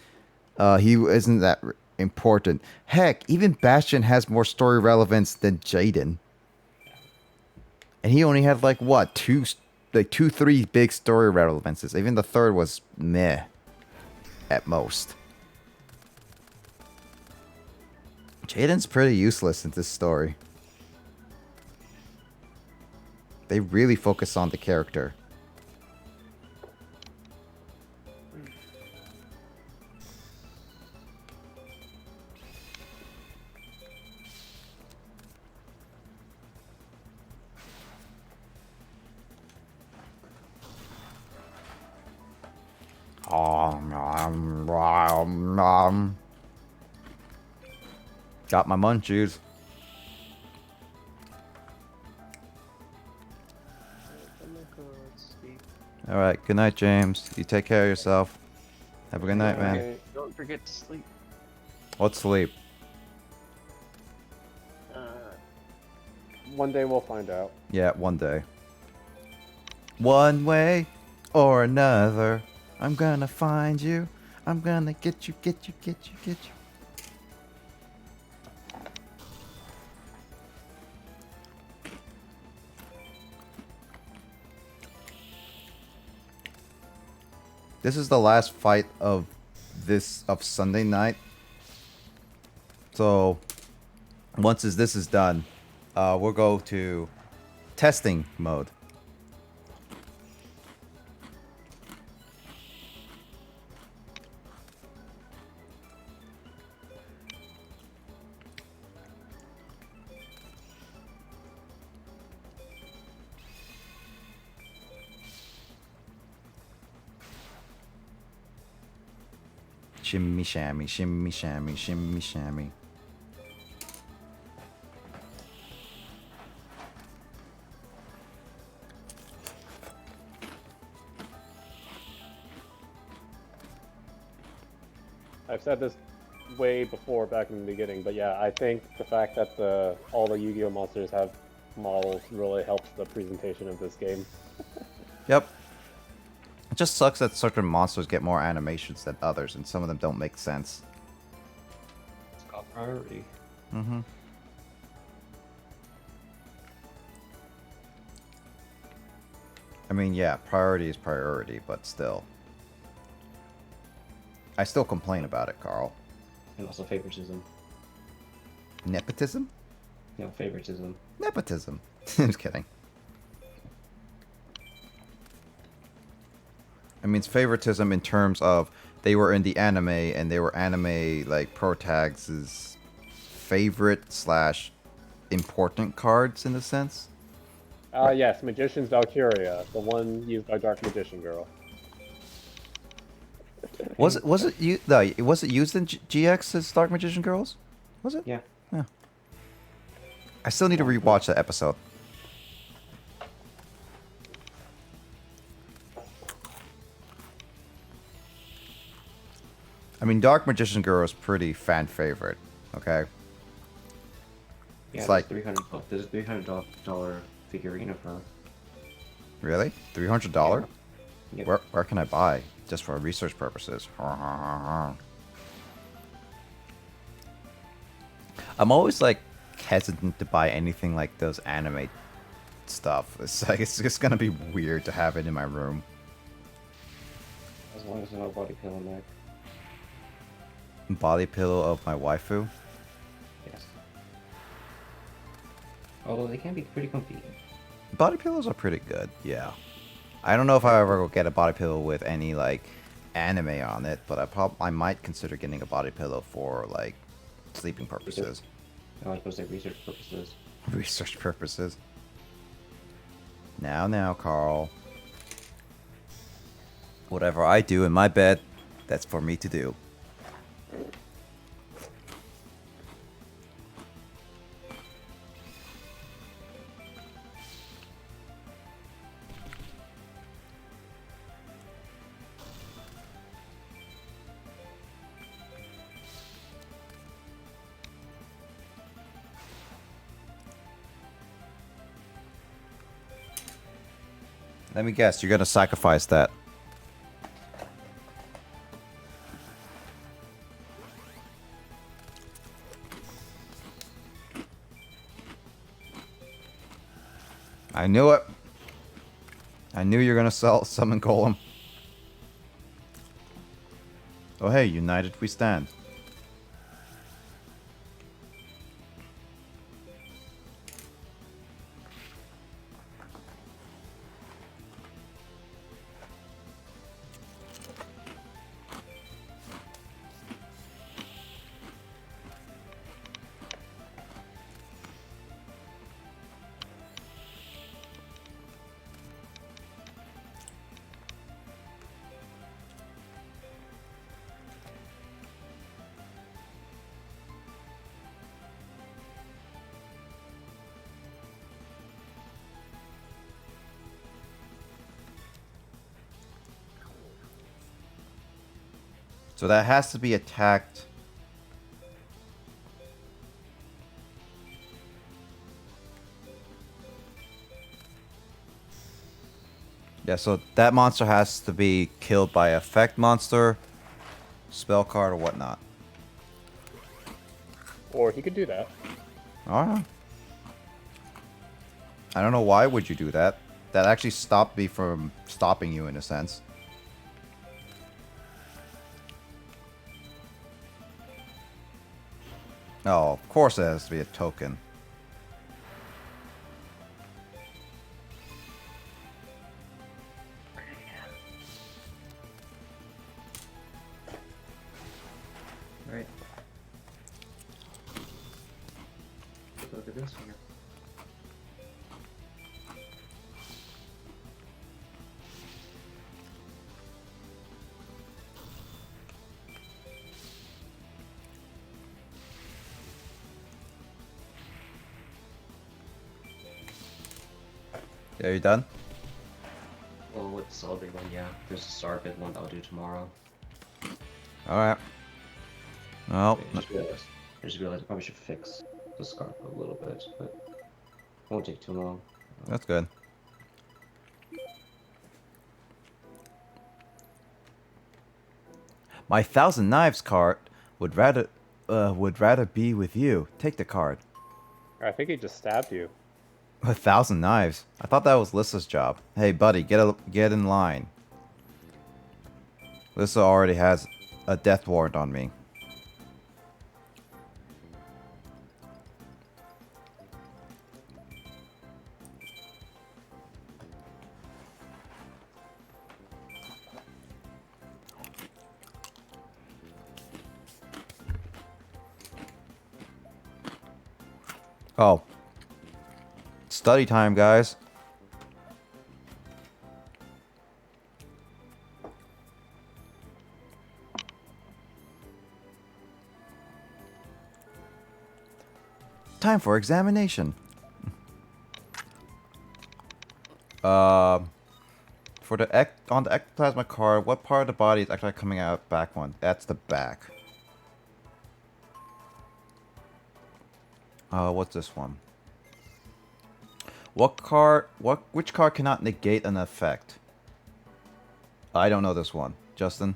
he isn't that important. Heck, even Bastion has more story relevance than Jaden. And he only had, like, what? Two, three big story relevances. Even the third was meh. At most. Jaden's pretty useless in this story. They really focus on the character. Got my munchies. All right. Good night, James. You take care of yourself. Have a good night, man. Okay. Don't forget to sleep. What's sleep? One day we'll find out. Yeah, one day. One way or another, I'm gonna find you. I'm gonna get you, get you, get you, get you. This is the last fight of Sunday night. So once this is done, we'll go to testing mode. Shimmy shammy, shimmy shammy, shimmy shammy. I've said this way before, back in the beginning, but yeah, I think the fact that all the Yu-Gi-Oh monsters have models really helps the presentation of this game. Yep. It just sucks that certain monsters get more animations than others, and some of them don't make sense. It's called priority. Mm-hmm. I mean, yeah, priority is priority, but still. I still complain about it, Carl. And also favoritism. Nepotism? No, favoritism. Nepotism. Just kidding. I mean, it's favoritism in terms of they were in the anime and they were anime like pro tags' favorite slash important cards in a sense. Yes, Magician's Valkyria, the one used by Dark Magician Girl. Was it was it used in GX as Dark Magician Girls? Was it? Yeah. Yeah. I still need to rewatch that episode. I mean, Dark Magician Girl is pretty fan favorite. Okay. Yeah, It's like $300. There's a $300 figurine of her. really $300. Yep. Where can I buy? Just for research purposes. I'm always like hesitant to buy anything like those anime stuff. It's like it's just gonna be weird to have it in my room. As long as there's no body pillow neck. Body pillow of my waifu. Yes. Although they can be pretty comfy. Body pillows are pretty good. Yeah. I don't know if I ever go get a body pillow with any like anime on it, but I might consider getting a body pillow for like sleeping purposes. I was supposed to say research purposes. Research purposes. Now, Carl. Whatever I do in my bed, that's for me to do. Let me guess, you're gonna sacrifice that. I knew it. I knew you were gonna summon Golem. Oh hey, united we stand. So that has to be attacked. Yeah, so that monster has to be killed by effect monster, spell card, or whatnot. Or he could do that. Alright. I don't know why would you do that. That actually stopped me from stopping you in a sense. Oh, of course it has to be a token. Alright. Look at this here. Yeah, you done? Well, with the celebrate one, yeah. There's a Starbit one that I'll do tomorrow. Alright. Well, I just realized I probably should fix the scarf a little bit, but it won't take too long. that's good. My 1,000 knives card would rather be with you. Take the card. I think he just stabbed you. 1,000 knives. I thought that was Lissa's job. Hey, buddy, get in line. Lissa already has a death warrant on me. Oh. Study time, guys. Time for examination. For the on the ectoplasma card, what part of the body is actually coming out back one? That's the back. What's this one? Which card cannot negate an effect? I don't know this one. Justin?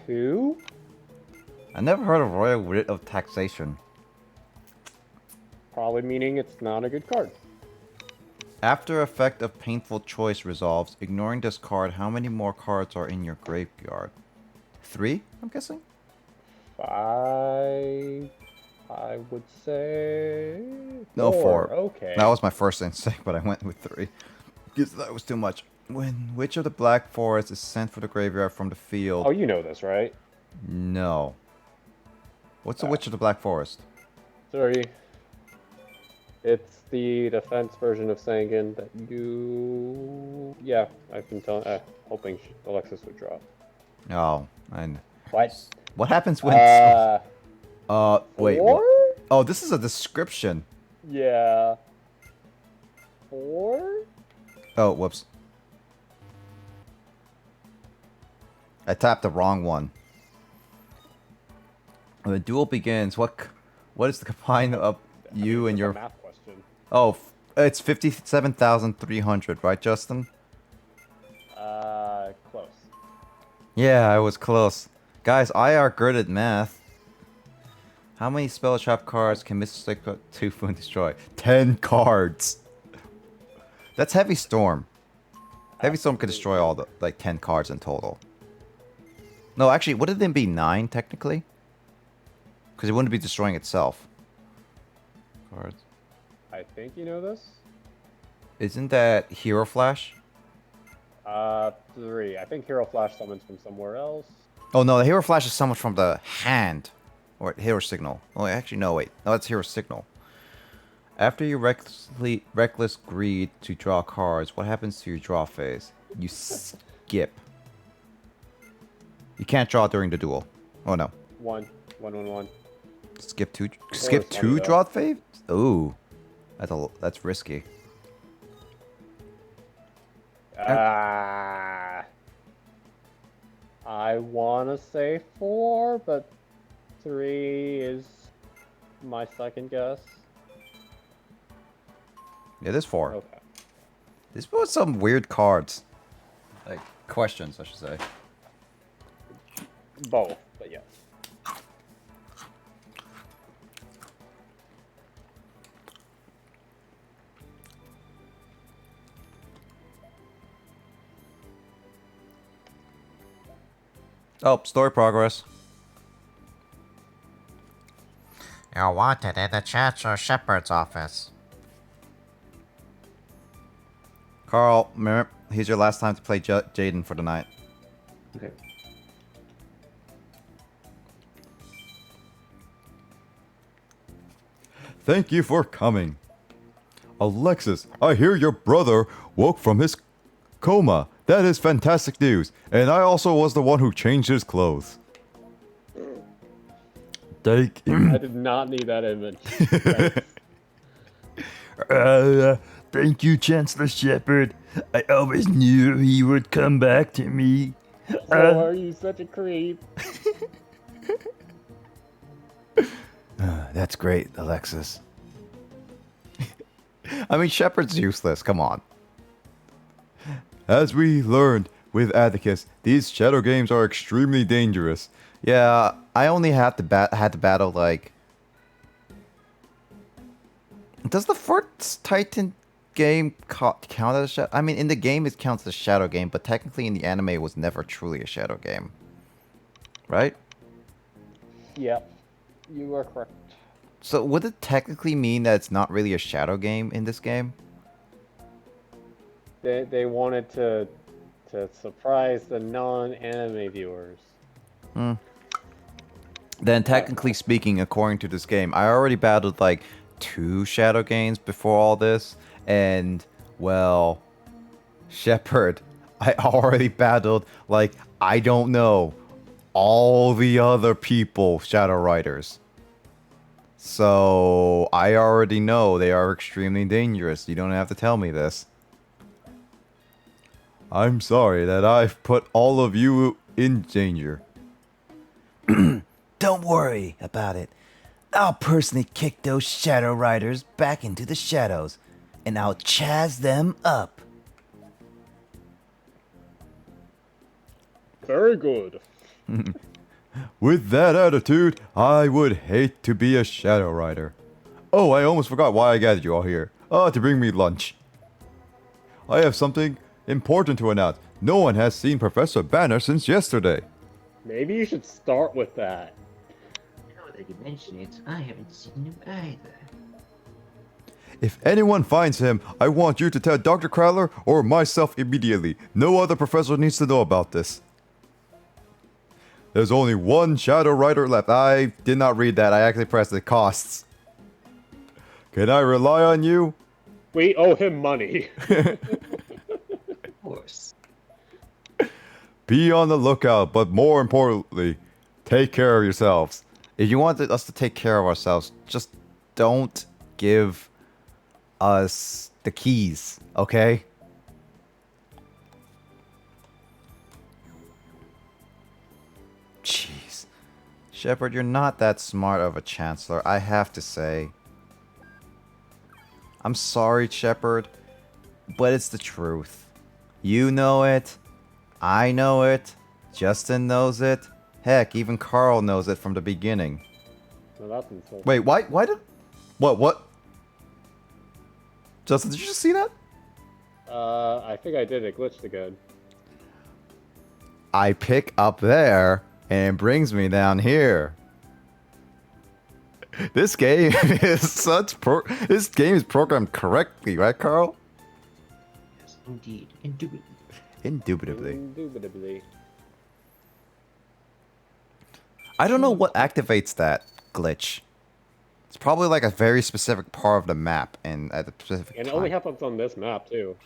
2? I never heard of Royal Writ of Taxation. Probably meaning it's not a good card. After effect of painful choice resolves, ignoring this card, how many more cards are in your graveyard? 3, I'm guessing? 5... I would say... No, 4. Okay. That was my first instinct, but I went with 3. Because that was too much. Which of the Black Forest is sent for the graveyard from the field? Oh, you know this, right? No. What's the Witch of the Black Forest? 3. It's the defense version of Sangan that you... Yeah, I've been hoping Alexis would draw. Oh, and... What happens when... wait. 4? Oh, this is a description. Yeah. 4? Oh, whoops. I tapped the wrong one. When the duel begins, what is the combine of you and your... Math question. Oh, it's 57,300, right, Justin? Close. Yeah, I was close. Guys, I are good at math. How many spell trap cards can Mystic Typhoon destroy? 10 cards. That's Heavy Storm. Heavy Storm could destroy all the 10 cards in total. No, actually, wouldn't it be 9 technically? Because it wouldn't be destroying itself. Cards. I think you know this. Isn't that Hero Flash? 3. I think Hero Flash summons from somewhere else. Oh no, the Hero Flash is summoned from the hand. Or Hero Signal. Oh, actually, no, wait. No, that's Hero Signal. After you reckless greed to draw cards, what happens to your draw phase? You skip. You can't draw during the duel. Oh no. 1. 1. Skip 2. Oh, Skip it's 2 funny, draw phase? Ooh. That's risky. I want to say 4, but 3 is my second guess. Yeah, there's 4. Okay. This was some weird cards. Like, questions, I should say. Both, but yes. Oh, story progress. You're wanted in the Chancellor Shepherd's office. Carl, remember, here's your last time to play Jaden for the night. Okay. Thank you for coming. Alexis, I hear your brother woke from his coma. That is fantastic news. And I also was the one who changed his clothes. Thank you. I did not need that image. Thank you, Chancellor Shepherd. I always knew he would come back to me. Oh, are you such a creep? That's great, Alexis. I mean, Shepard's useless. Come on. As we learned, with Atticus. These shadow games are extremely dangerous. Yeah, I only had to battle like. Does the first Titan game count as a shadow? I mean, in the game it counts as a shadow game, but technically in the anime it was never truly a shadow game, right? Yep, you are correct. So would it technically mean that it's not really a shadow game in this game? They wanted to surprise the non-anime viewers. Hmm. Then technically speaking, according to this game, I already battled like 2 shadow games before all this, and well, Shepard, I already battled like I don't know all the other people Shadow Riders. So I already know they are extremely dangerous. You don't have to tell me this. I'm sorry that I've put all of you in danger. Don't worry about it. I'll personally kick those Shadow Riders back into the shadows, and I'll chaz them up. Very good. With that attitude, I would hate to be a Shadow Rider. Oh, I almost forgot why I gathered you all here. To bring me lunch. I have something important to announce. No one has seen Professor Banner since yesterday. Maybe you should start with that. Now that you mention it, I haven't seen him either. If anyone finds him, I want you to tell Dr. Crowler or myself immediately. No other professor needs to know about this. There's only one Shadow Rider left. I did not read that. I actually pressed the costs. Can I rely on you? We owe him money. Of course. Be on the lookout, but more importantly, take care of yourselves. If you want us to take care of ourselves, just don't give us the keys, okay? Jeez. Shepard, you're not that smart of a chancellor, I have to say. I'm sorry, Shepard, but it's the truth. You know it. I know it. Justin knows it. Heck, even Carl knows it from the beginning. No, that's insulting. Wait, why did... What? Justin, did you just see that? I think I did. It glitched again. I pick up there, and it brings me down here. This game is this game is programmed correctly, right, Carl? Yes, indeed. Indubitably. Indubitably. Indubitably. I don't know what activates that glitch. It's probably like a very specific part of the map and at a specific And it time. only happens on this map too.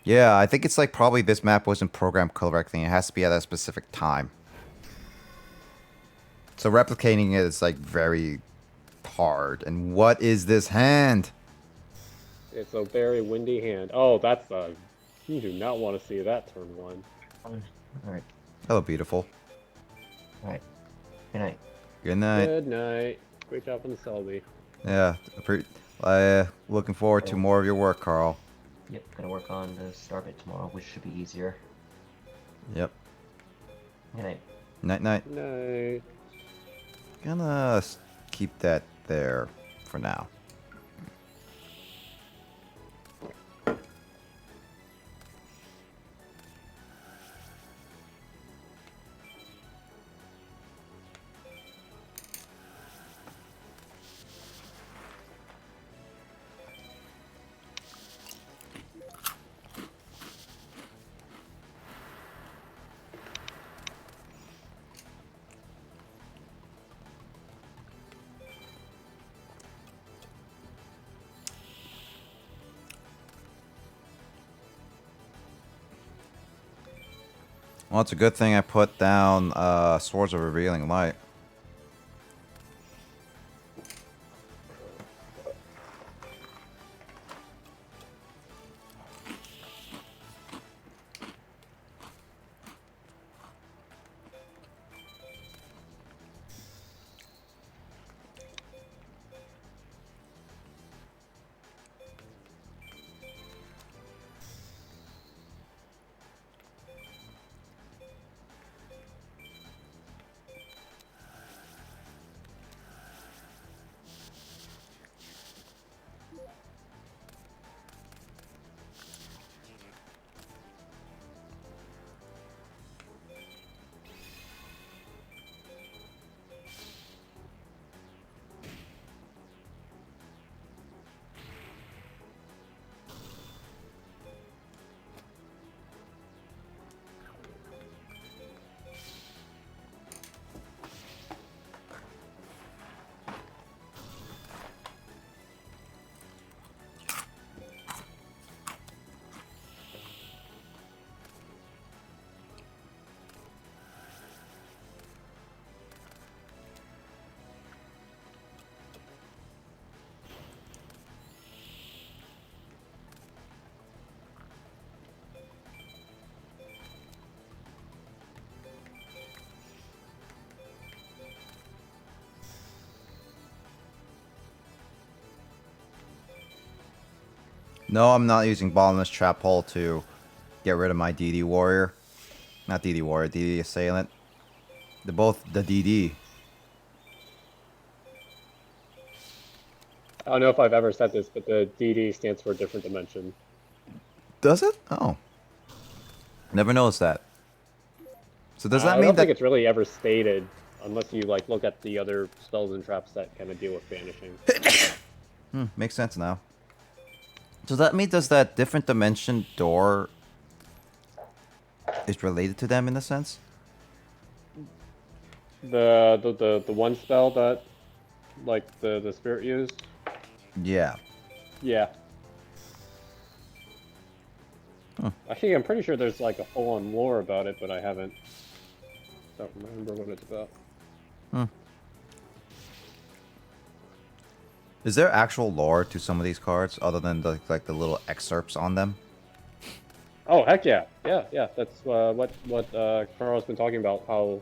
Yeah, I think it's like probably this map wasn't programmed correctly. It has to be at a specific time. So replicating it is like very hard. And what is this hand? It's a very windy hand. Oh, that's a... You do not want to see that turn 1. Alright. Hello, beautiful. Alright. Good night. Good night. Good night. Great job on the Selby. Yeah, looking forward to more of your work, Carl. Yep, gonna work on the Starbit tomorrow, which should be easier. Yep. Good night. Night, night. Night. Gonna keep that there for now. Well, it's a good thing I put down Swords of Revealing Light. No, I'm not using bottomless trap hole to get rid of my DD warrior. Not DD warrior, DD assailant. They're both the DD. I don't know if I've ever said this, but the DD stands for different dimension. Does it? Oh. Never noticed that. So does that I mean don't think that... it's really ever stated, unless you like look at the other spells and traps that kind of deal with vanishing. Makes sense now. So that means does that different dimension door is related to them in a sense? The one spell that like the spirit used? Yeah. Yeah. Huh. Actually, I'm pretty sure there's like a full-on lore about it, but I don't remember what it's about. Is there actual lore to some of these cards other than like the little excerpts on them? Oh heck yeah, yeah. That's what Carl's been talking about. How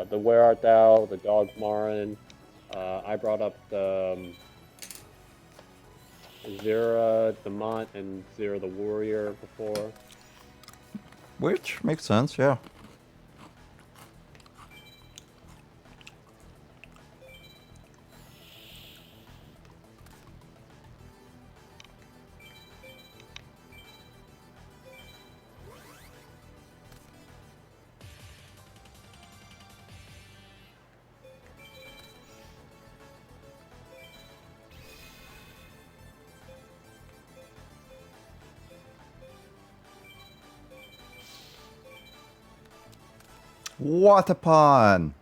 the Where Art Thou, the Dog Marin. I brought up the Zera the Mont and Zera the Warrior before. Which makes sense, yeah. What upon?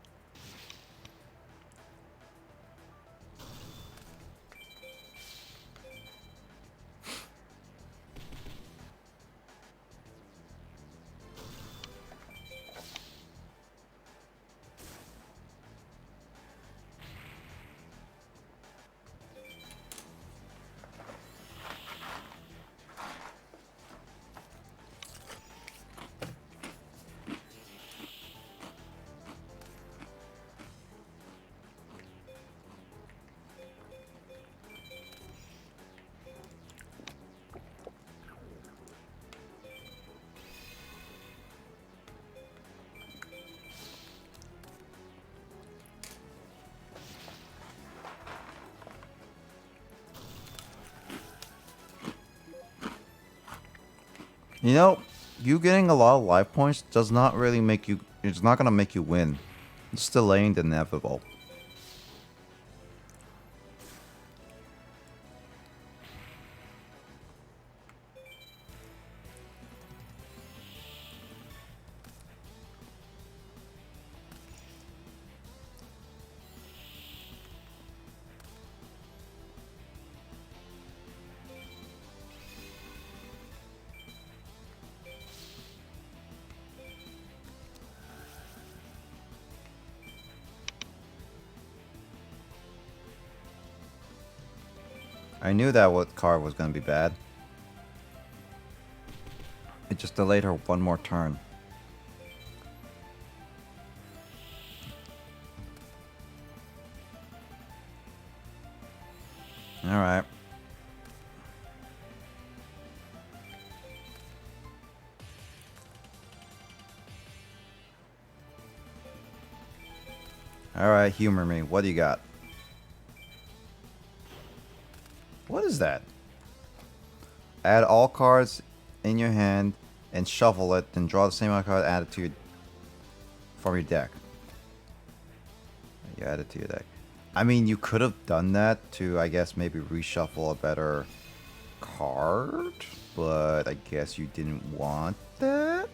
You know, you getting a lot of life points does not really make you... It's not going to make you win. It's delaying the inevitable. I knew that what card was going to be bad. It just delayed her one more turn. Alright. Alright, humor me. What do you got? What is that? Add all cards in your hand and shuffle it, then draw the same amount of cards added to your, from your deck. You add it to your deck. I mean, you could have done that to, I guess, maybe reshuffle a better card, but I guess you didn't want that?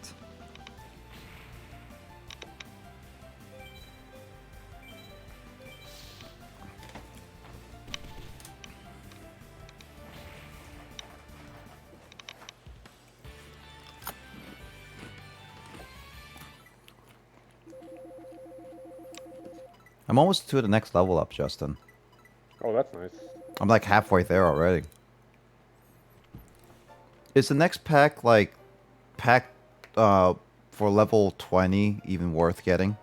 I'm almost to the next level up, Justin. Oh, that's nice. I'm like halfway there already. Is the next pack like pack for level 20 even worth getting?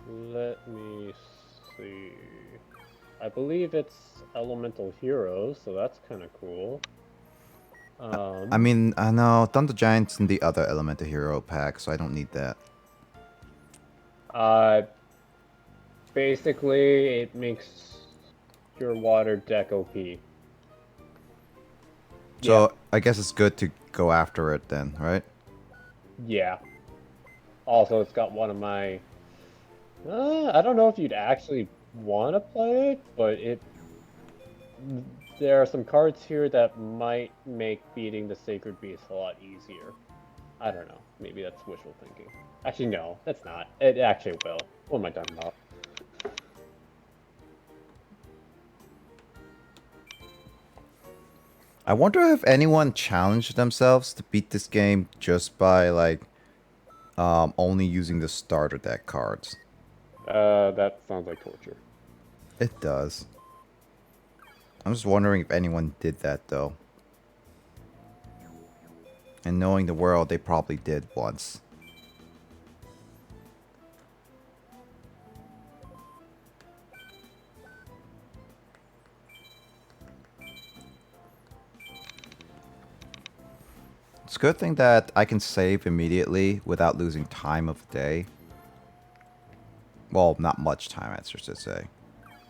Let me see. I believe it's Elemental Heroes, so that's kind of cool. I mean, I know Thunder Giant's in the other Elemental Hero pack, so I don't need that. Basically, it makes your water deck OP. So I guess it's good to go after it then, right? Yeah. Also, it's got one of my... I don't know if you'd actually want to play it, but there are some cards here that might make beating the Sacred Beast a lot easier. I don't know. Maybe that's wishful thinking. Actually, no, that's not. It actually will. What am I talking about? I wonder if anyone challenged themselves to beat this game just by like only using the starter deck cards. That sounds like torture. It does. I'm just wondering if anyone did that though. And knowing the world, they probably did once. It's a good thing that I can save immediately without losing time of day. Well, not much time, I should say.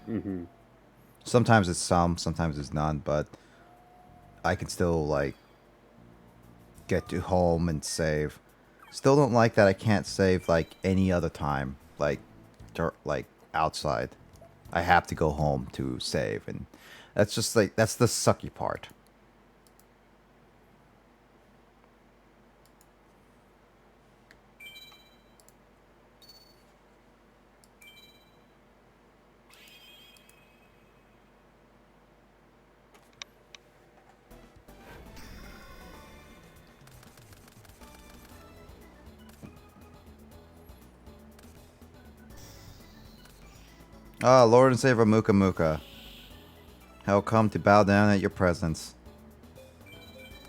Mm-hmm. Sometimes it's some, sometimes it's none, but I can still, like, get to home and save. Still don't like that I can't save, like, any other time, like outside. I have to go home to save, and that's just, like, that's the sucky part. Ah, Lord and Savior Muka Muka. How come to bow down at your presence?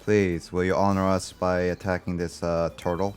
Please, will you honor us by attacking this turtle?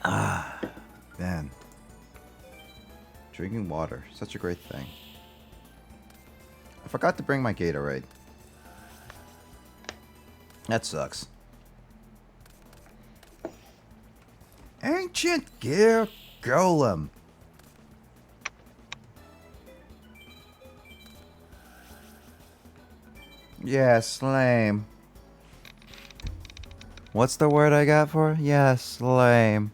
Ah, man. Drinking water, such a great thing. I forgot to bring my Gatorade. That sucks. Ancient Gear Golem. Yes, lame. What's the word I got for it? Yes, lame.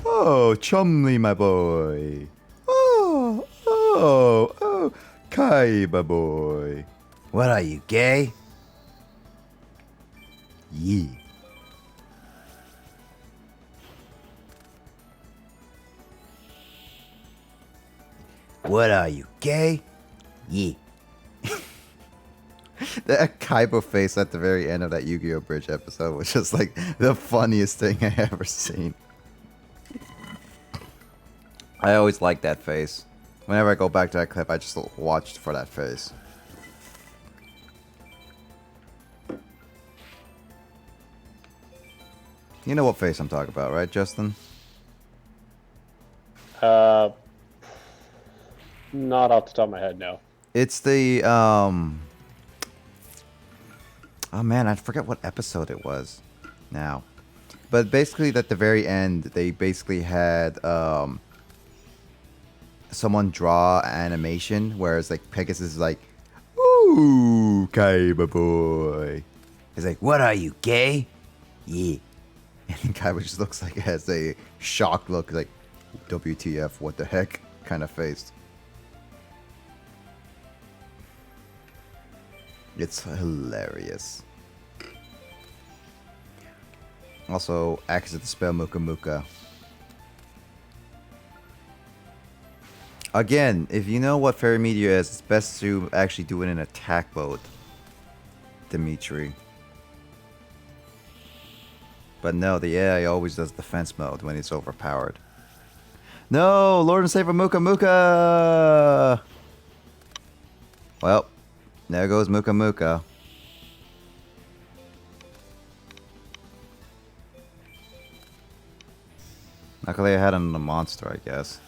Oh, Chumley, my boy. Oh, Kai, my boy. What are you, gay? Yee. What are you, gay? Yee. That Kaiba face at the very end of that Yu-Gi-Oh! Bridge episode was just like the funniest thing I ever seen. I always like that face. Whenever I go back to that clip, I just watched for that face. You know what face I'm talking about, right, Justin? Not off the top of my head, no. It's the oh man, I forget what episode it was now. But basically at the very end they basically had someone draw animation, whereas like Pegasus is like, "Ooh, Kaiba boy." He's like, what are you, gay? Yeah. And Kaiba just looks like it has a shocked look, like, WTF, what the heck, kind of face. It's hilarious. Also, acts at the spell Muka Muka. Again, if you know what Fairy Meteor is, it's best to actually do it in attack mode, Dimitri. But no, the AI always does defense mode when it's overpowered. No, Lord and Savior Muka Muka! Well, there goes Muka Muka. Luckily I had him on the monster, I guess.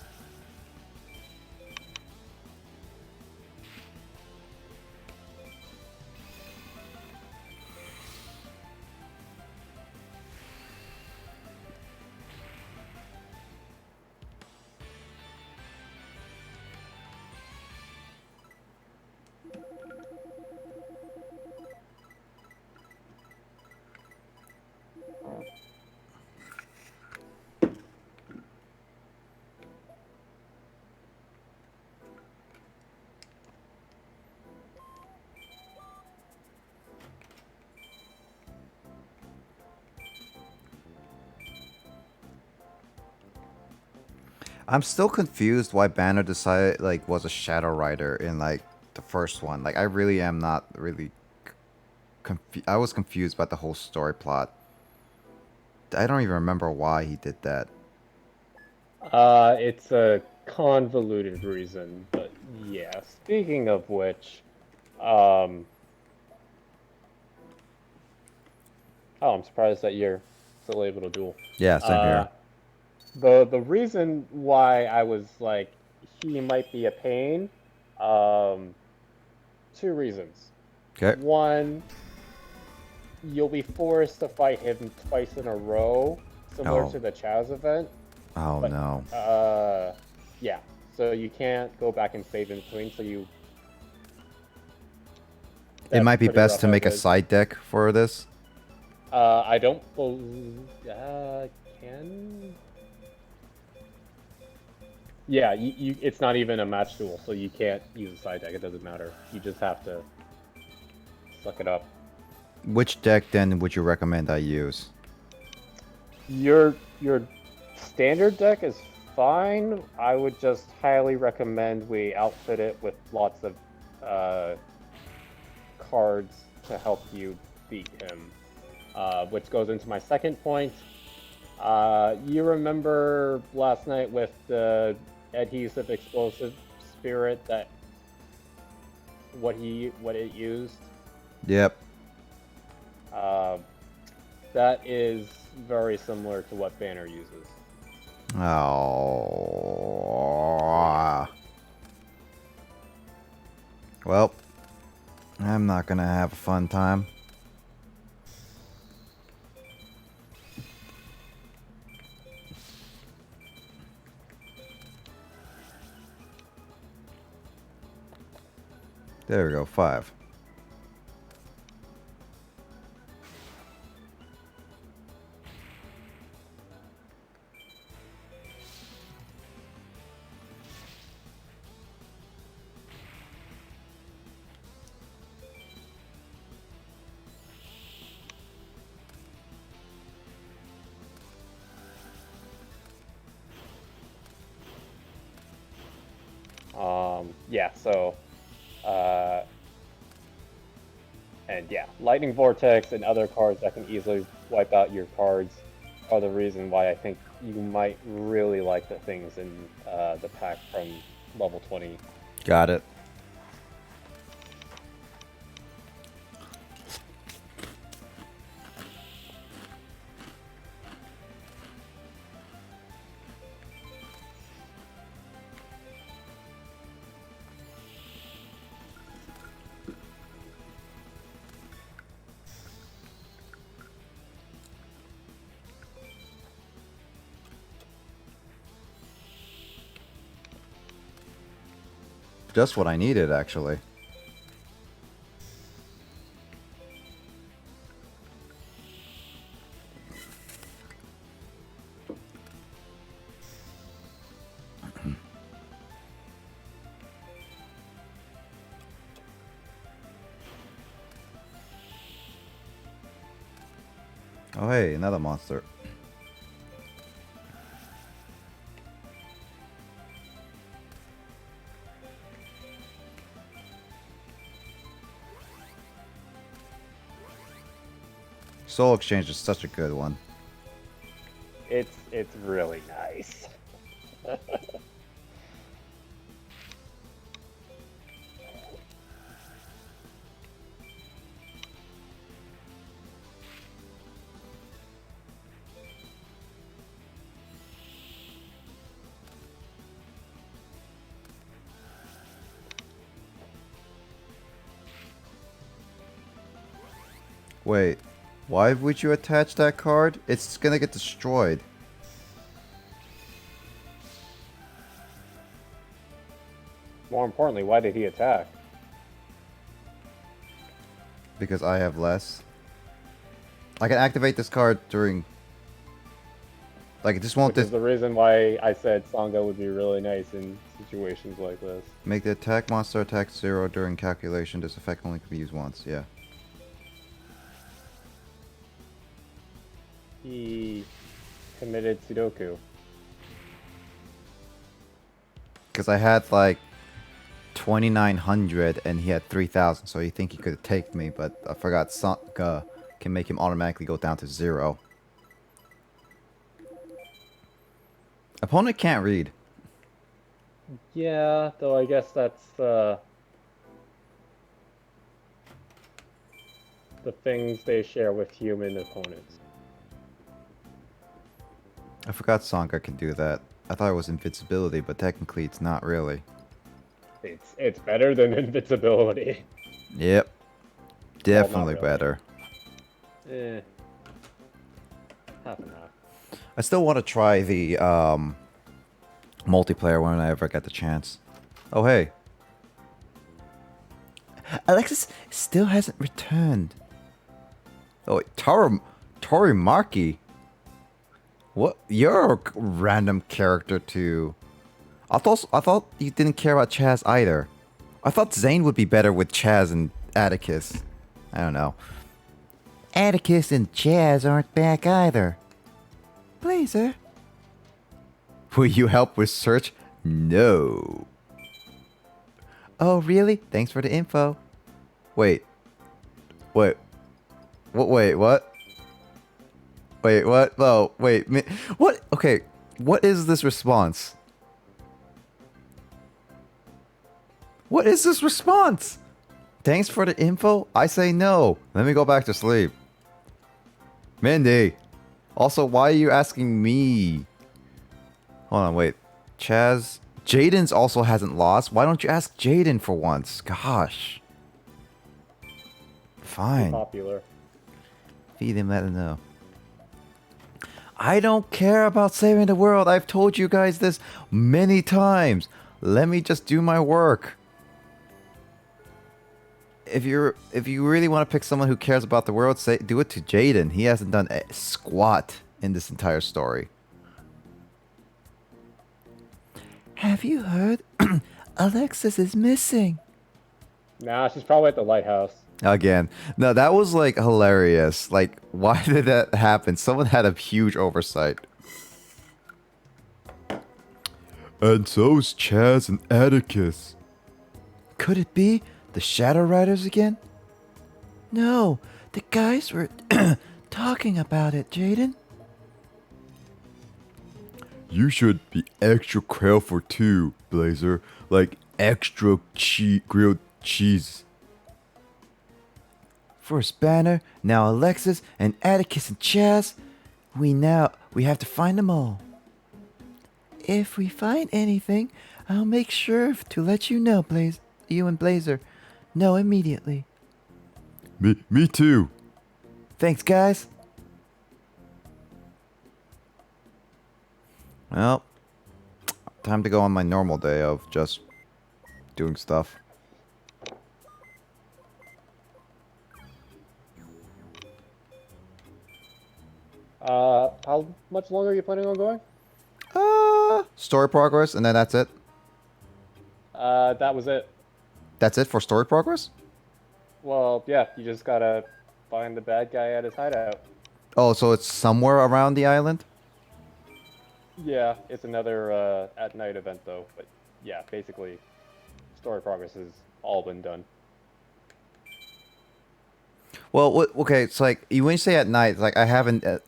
I'm still confused why Banner decided like was a Shadow Rider in like the first one. Like I really am not really I was confused about the whole story plot. I don't even remember why he did that. It's a convoluted reason, but yeah. Speaking of which, oh, I'm surprised that you're still able to duel. Yeah, same here. The reason why I was like he might be a pain, two reasons. Okay. One, you'll be forced to fight him twice in a row, similar Oh. to the Chaz event. Oh But, no. Yeah. So you can't go back and save in between. So you. It That's might be pretty best rough to make a as is. side deck for this. I don't believe. Can. Yeah, it's not even a match duel, so you can't use a side deck. It doesn't matter. You just have to suck it up. Which deck then would you recommend I use? Your standard deck is fine. I would just highly recommend we outfit it with lots of cards to help you beat him. Which goes into my second point. You remember last night with the adhesive explosive spirit that what it used? Yep. That is very similar to what Banner uses. Oh. Well, I'm not gonna have a fun time. There we go, 5. Yeah, so, and yeah, Lightning Vortex and other cards that can easily wipe out your cards are the reason why I think you might really like the things in the pack from level 20. Got it. Just what I needed, actually. Oh hey, another monster. Soul Exchange is such a good one. It's really nice. Wait, why would you attach that card? It's gonna get destroyed. More importantly, why did he attack? Because I have less. I can activate this card during... Like, it just won't... Which is the reason why I said Sangha would be really nice in situations like this. Make the attack monster attack 0 during calculation. This effect only can be used once, yeah. He committed Sudoku. Because I had, like, 2,900 and he had 3,000, so you think he could have taken me, but I forgot Sangha can make him automatically go down to 0. Opponent can't read. Yeah, though I guess that's the things they share with human opponents. I forgot Sangha can do that. I thought it was invincibility, but technically it's not really. It's better than invincibility. Yep. Definitely really. better. Eh. Half and half. I still want to try the multiplayer when I ever get the chance. Oh, hey. Alexis still hasn't returned. Oh, wait, Torimaki? What? You're a random character too. I thought you didn't care about Chaz either. I thought Zane would be better with Chaz and Atticus. I don't know. Atticus and Chaz aren't back either. Blazer. Will you help with search? No. Oh, really? Thanks for the info. Wait. Wait. Wait, what? Wait, what? Oh, wait. What? Okay. What is this response? What is this response? Thanks for the info? I say no. Let me go back to sleep. Mindy. Also, why are you asking me? Hold on, wait. Chaz. Jaden's also hasn't lost. Why don't you ask Jaden for once? Gosh. Fine. Popular. Feed him, let him know. I don't care about saving the world. I've told you guys this many times. Let me just do my work. If you really want to pick someone who cares about the world, do it to Jaden. He hasn't done a squat in this entire story. Have you heard? Alexis is missing. Nah, she's probably at the lighthouse. Again. No, that was like hilarious. Like, why did that happen? Someone had a huge oversight. And so's Chaz and Atticus. Could it be the Shadow Riders again? No, the guys were talking about it, Jaden. You should be extra careful too, Blazer. Like extra grilled cheese. First Banner, now Alexis, and Atticus and Chaz. We have to find them all. If we find anything, I'll make sure to let you know, you and Blazer. Know immediately. Me too. Thanks, guys. Well, time to go on my normal day of just doing stuff. How much longer are you planning on going? Story progress, and then that's it. That was it. That's it for story progress? Well, yeah, you just gotta find the bad guy at his hideout. Oh, so it's somewhere around the island? Yeah, it's another at night event though. But yeah, basically, story progress has all been done. Well, okay, it's like when you say at night, it's like I haven't a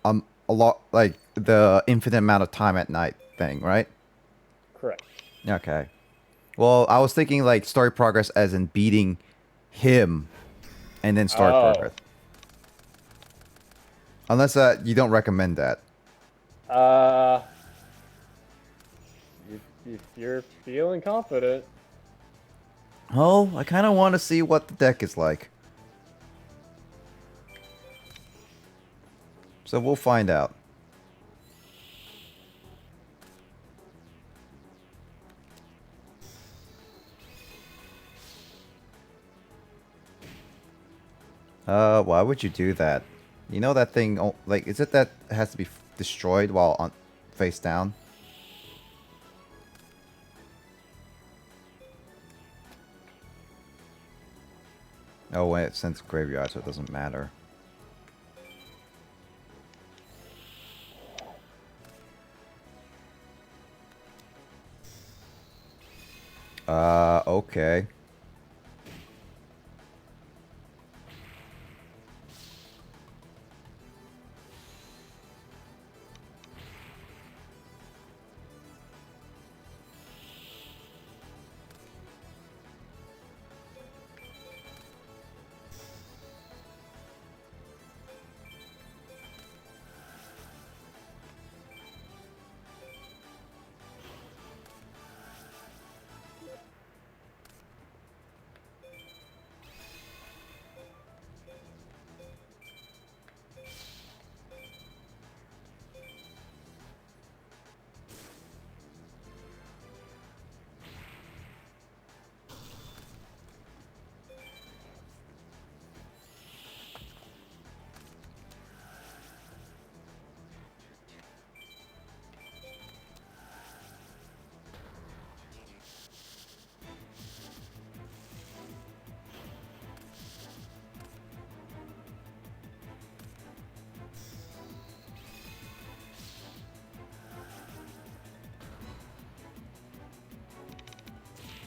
lot like the infinite amount of time at night thing, right? Correct. Okay. Well, I was thinking like story progress as in beating him, and then story Oh. progress. Unless you don't recommend that. If you're feeling confident. Oh, I kind of want to see what the deck is like. So we'll find out. Why would you do that? You know that thing, like, is it that it has to be destroyed while on face down? Oh, wait, it's sent to graveyard, so it doesn't matter. Okay.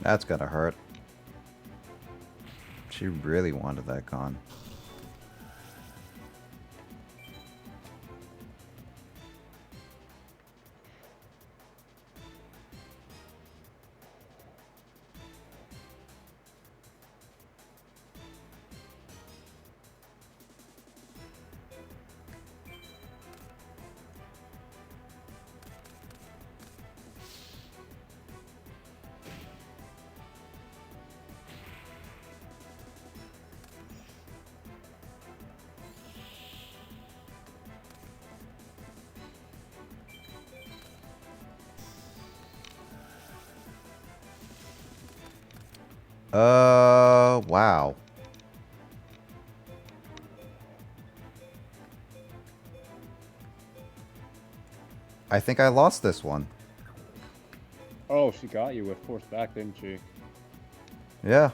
That's gonna hurt. She really wanted that gone. Wow. I think I lost this one. Oh, she got you with force back, didn't she? Yeah.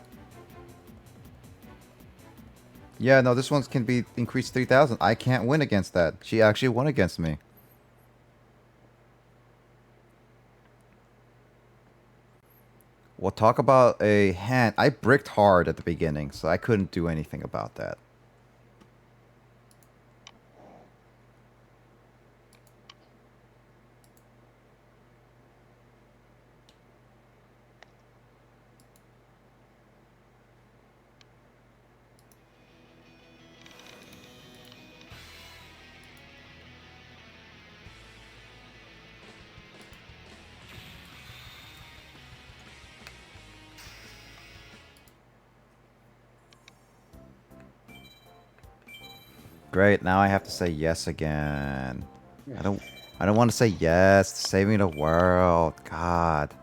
Yeah, no, this one's can be increased 3,000. I can't win against that. She actually won against me. We'll talk about a hand. I bricked hard at the beginning, so I couldn't do anything about that. Great, now I have to say yes again. I don't want to say yes to saving the world. God.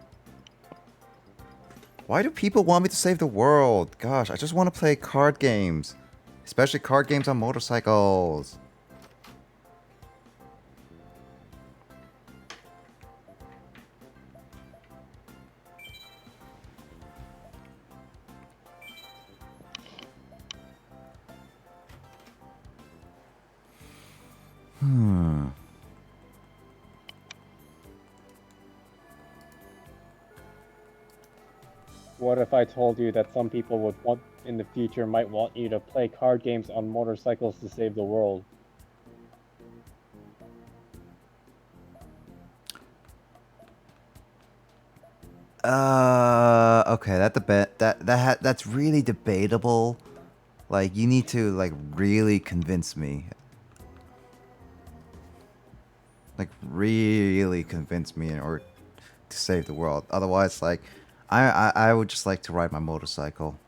Why do people want me to save the world? Gosh, I just want to play card games. Especially card games on motorcycles. What if I told you that some people would want in the future might want you to play card games on motorcycles to save the world? Okay, that's really debatable. Like, you need to like really convince me. Like, really convince me in order to save the world. Otherwise, like, I would just like to ride my motorcycle.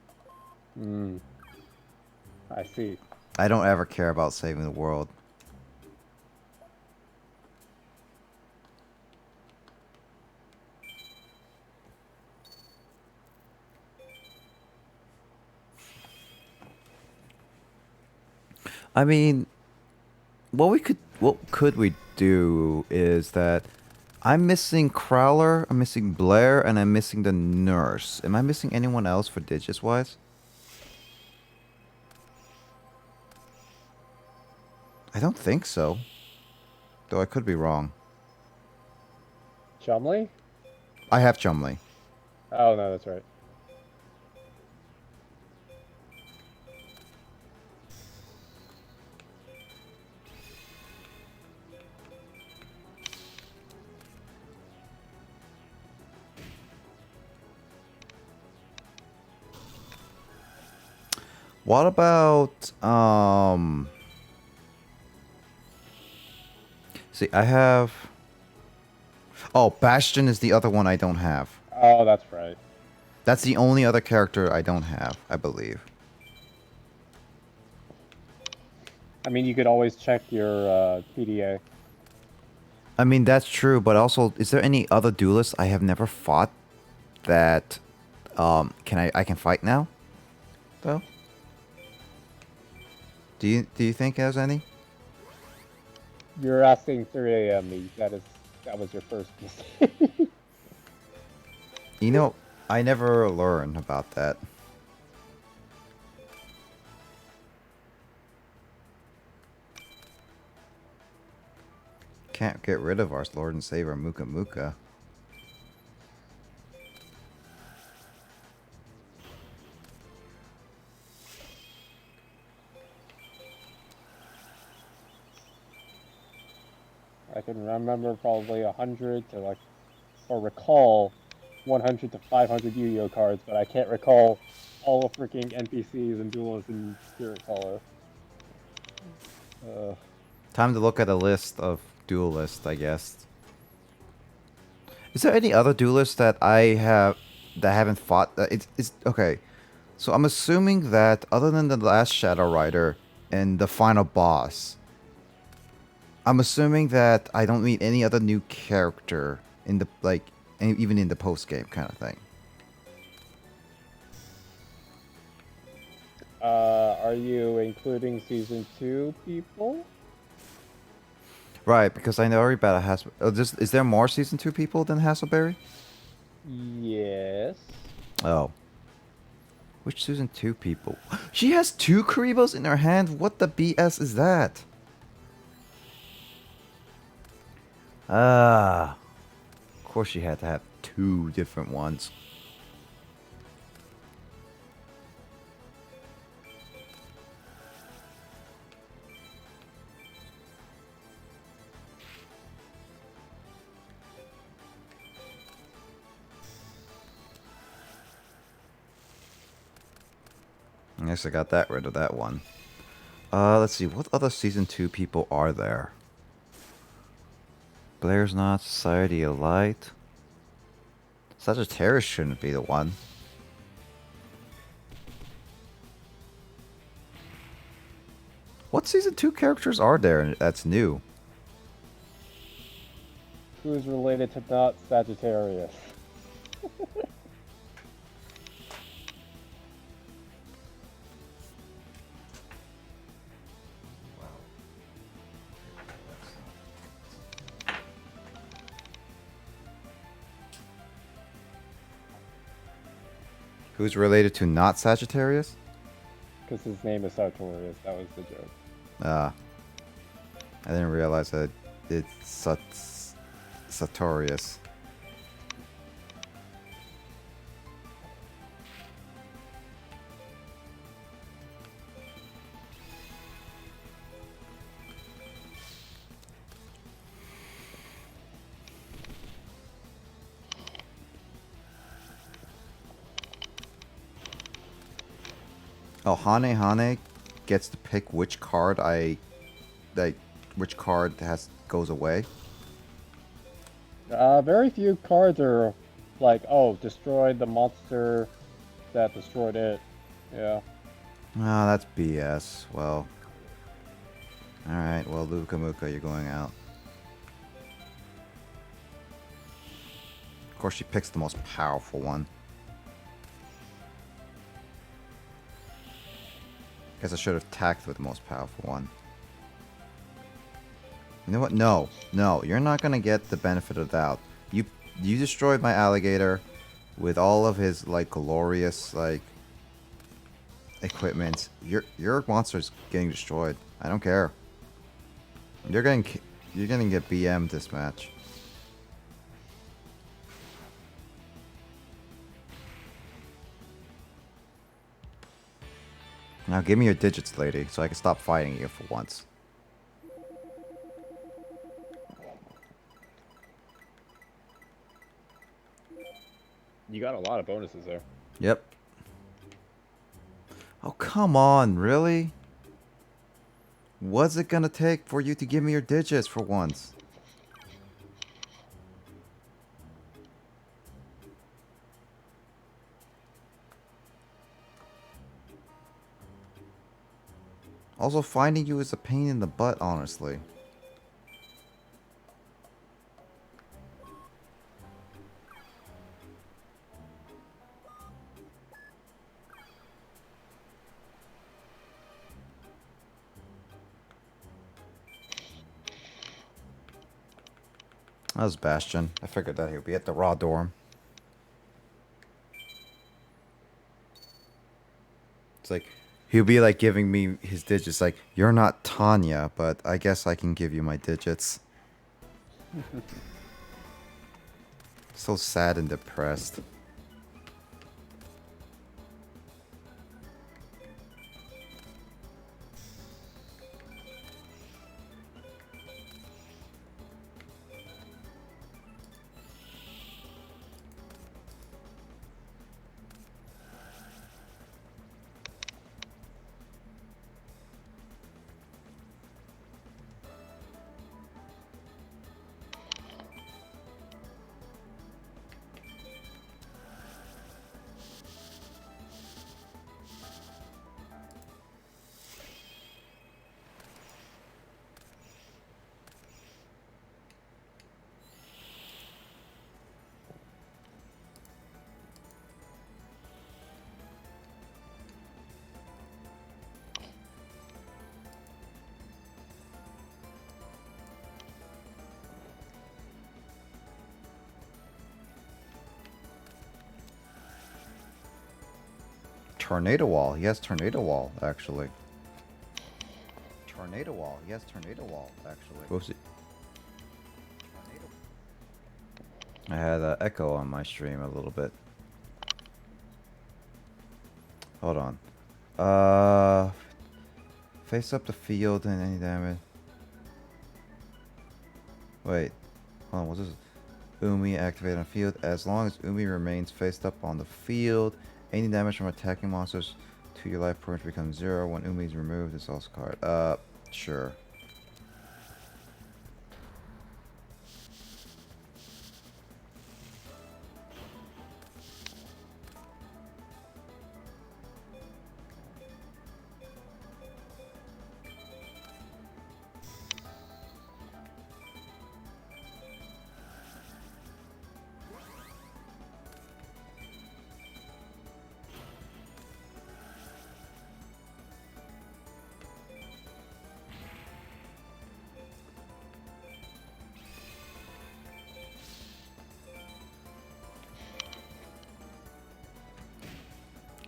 I see. I don't ever care about saving the world. I mean, what could we do is that I'm missing Crowler, I'm missing Blair, and I'm missing the nurse. Am I missing anyone else for digits wise? I don't think so. Though I could be wrong. Chumley? I have Chumley. Oh no, that's right. What about see, I have oh, Bastion is the other one I don't have. Oh, that's right. That's the only other character I don't have, I believe. I mean, you could always check your PDA. I mean, that's true, but also, is there any other duelist I have never fought that I can fight now? Though? Do you think there's any? You're asking 3 a.m. me. That was your first mistake. You know, I never learned about that. Can't get rid of our Lord and Savior Muka Muka. I can remember probably 100 to like, or recall 100 to 500 Yu-Gi-Oh cards, but I can't recall all the freaking NPCs and duelists in Spirit Color. Time to look at a list of duelists, I guess. Is there any other duelists that I haven't fought? It's okay. So I'm assuming that other than the last Shadow Rider and the final boss, I'm assuming that I don't meet any other new character in the even in the post game kind of thing. Are you including Season 2 people? Right, because I know everybody has. Is there more Season 2 people than Hasselberry? Yes. Oh. Which Season 2 people? She has 2 Karibos in her hand? What the BS is that? Ah. Of course she had to have 2 different ones. I guess I got rid of that one. Let's see. What other Season 2 people are there? Blair's not. Society of Light. Sagittarius shouldn't be the one. What Season 2 characters are there that's new? Who's related to not Sagittarius? Who's related to not Sagittarius? Because his name is Sartorius. That was the joke. Ah. I didn't realize that it's Sartorius. Oh, Hane gets to pick which card which card goes away. Very few cards are like, oh, destroyed the monster that destroyed it. Yeah. Ah, that's BS. Well, alright, well, Luka Muka, you're going out. Of course, she picks the most powerful one. Guess I should have tacked with the most powerful one. You know what? No, you're not gonna get the benefit of the doubt. You destroyed my alligator with all of his like glorious like equipment. Your monster's getting destroyed. I don't care. You're gonna get BM'd this match. Now give me your digits, lady, so I can stop fighting you for once. You got a lot of bonuses there. Yep. Oh, come on, really? What's it gonna take for you to give me your digits for once? Also, finding you is a pain in the butt, honestly. That was Bastion. I figured that he would be at the Raw Dorm. It's like, he'll be like giving me his digits, like, you're not Tanya, but I guess I can give you my digits. So sad and depressed. Tornado Wall. He has Tornado Wall, actually. Tornado Wall. He has Tornado Wall, actually. Whoopsie. I had echo on my stream a little bit. Hold on. Face up the field and any damage. Wait. Hold on, what's this? Umi activated on field. As long as Umi remains faced up on the field, any damage from attacking monsters to your life points becomes 0. When Umi is removed, it's also card. Sure.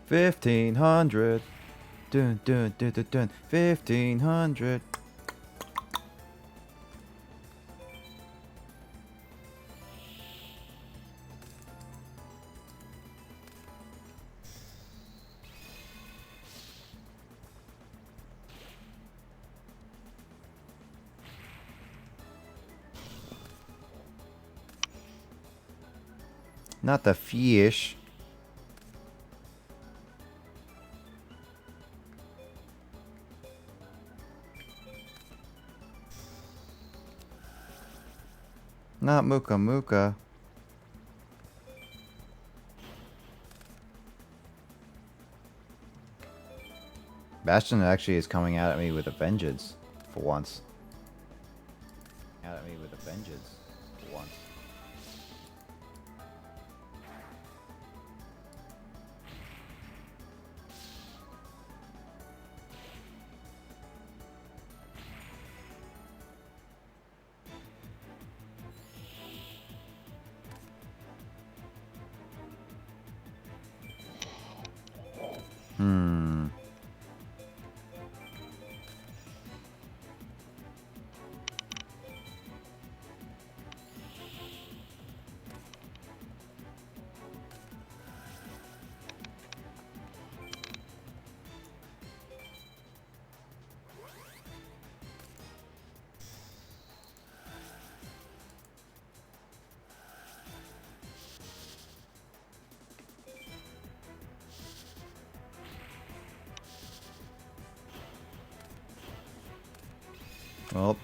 1500. Dun dun dun dun dun. 1500. Not the fish. Not Muka Muka. Bastion actually is coming out at me with a vengeance for once. Out at me with a vengeance for once. Hmm. Well.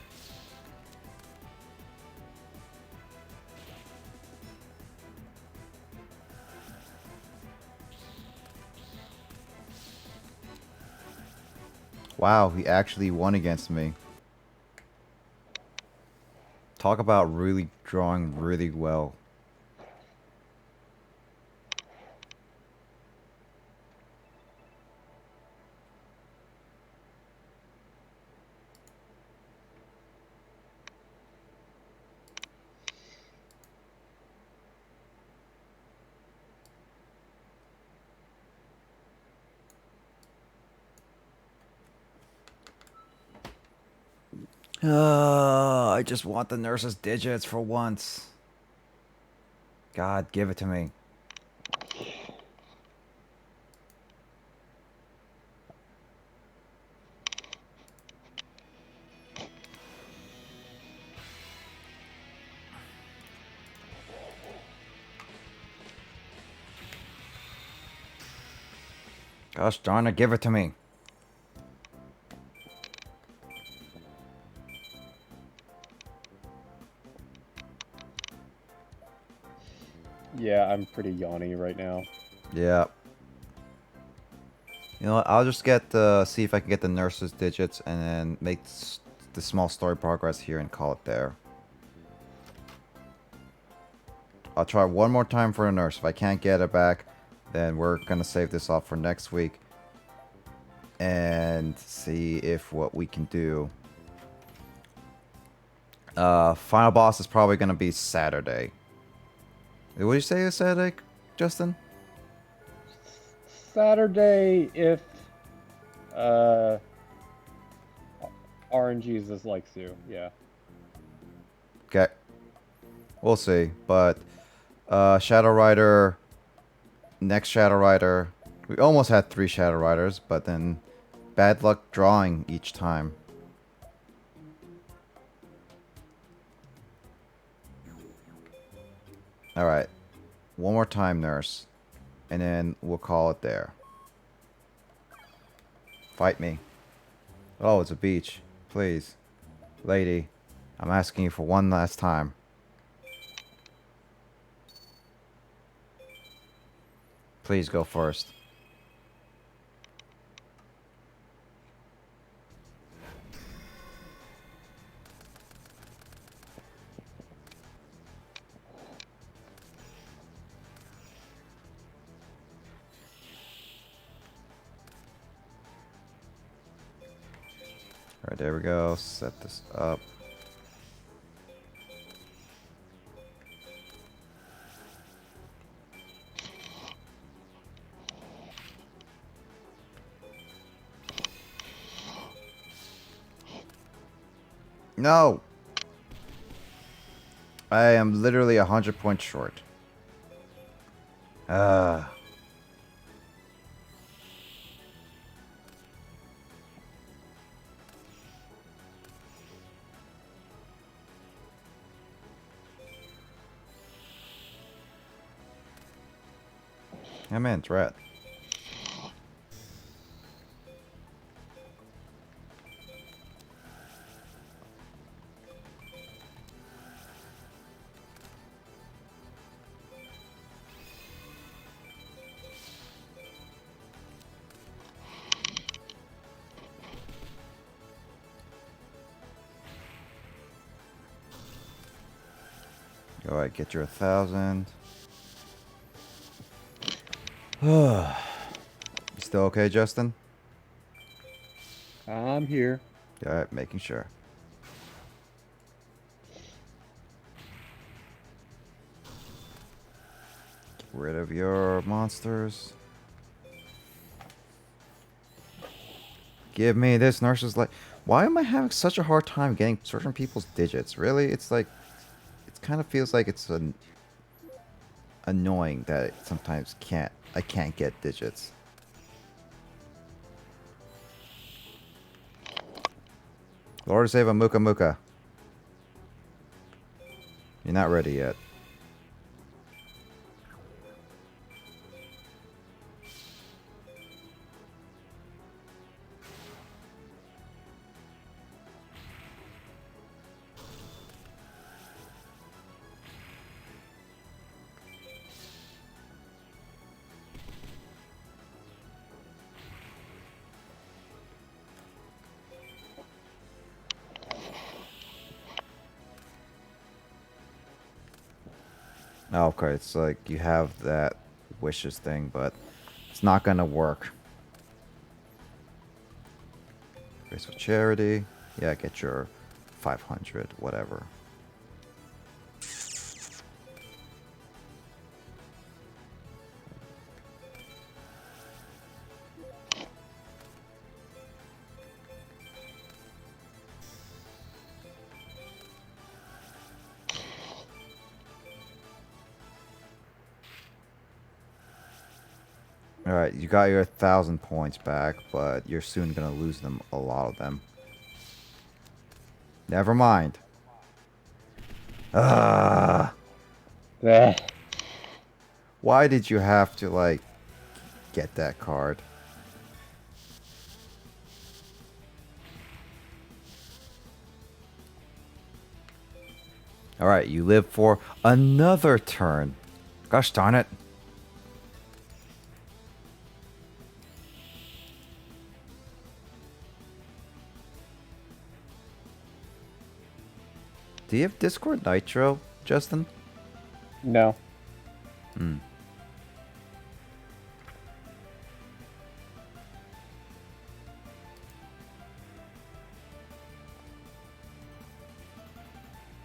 Wow, he actually won against me. Talk about really drawing really well. I just want the nurse's digits for once. God, give it to me. Gosh darn it, give it to me. Yeah, I'm pretty yawny right now. Yeah. You know what? I'll just get see if I can get the nurse's digits and then make the small story progress here and call it there. I'll try one more time for a nurse. If I can't get it back, then we're gonna save this off for next week and see if what we can do. Final boss is probably gonna be Saturday. What did you say is Saturday, Justin? Saturday, if RNGesus likes you, yeah. Okay. We'll see. But Shadow Rider, next Shadow Rider. We almost had 3 Shadow Riders, but then bad luck drawing each time. Alright. One more time, nurse. And then we'll call it there. Fight me. Oh, it's a beach. Please. Lady, I'm asking you for one last time. Please go first. Alright, there we go. Set this up. No! I am literally 100 points short. Yeah, man, it's red. Alright, get your 1,000. You still okay, Justin? I'm here. Alright, making sure. Get rid of your monsters. Give me this nurse's light. Why am I having such a hard time getting certain people's digits? Really? It's like... It kind of feels like it's annoying that I sometimes I can't get digits. Lord save a Muka Muka. You're not ready yet. Oh, okay, it's like you have that wishes thing, but it's not gonna work. Graceful Charity. Yeah, get your 500, whatever. Alright, you got your 1,000 points back, but you're soon gonna lose them, a lot of them. Never mind. Ah. Why did you have to, like, get that card? Alright, you live for another turn. Gosh darn it. Do you have Discord Nitro, Justin? No. Hmm.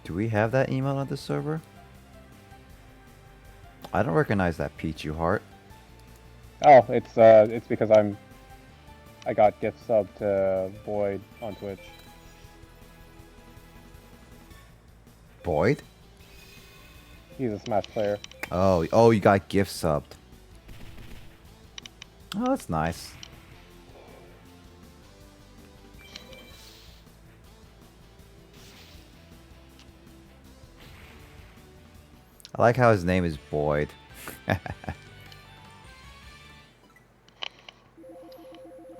Do we have that email on the server? I don't recognize that Pichu Heart. Oh, it's because I got gift sub to Boyd on Twitch. Boyd? He's a Smash player. Oh, you got gift subbed. Oh, that's nice. I like how his name is Boyd.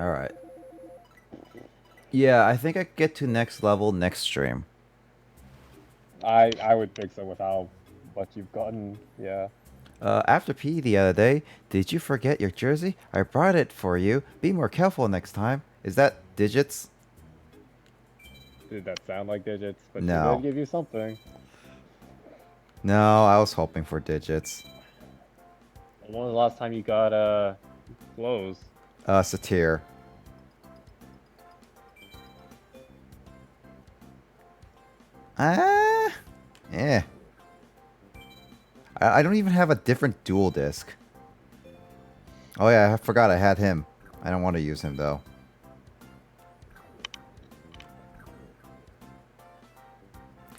Alright. Yeah, I think I get to next level next stream. I would think so with how much you've gotten, yeah. After PE the other day, did you forget your jersey? I brought it for you. Be more careful next time. Is that digits? Did that sound like digits? But No. she did give you something. No, I was hoping for digits. When was the last time you got clothes? Satir. Yeah. I don't even have a different dual disc. Oh yeah, I forgot I had him. I don't want to use him though.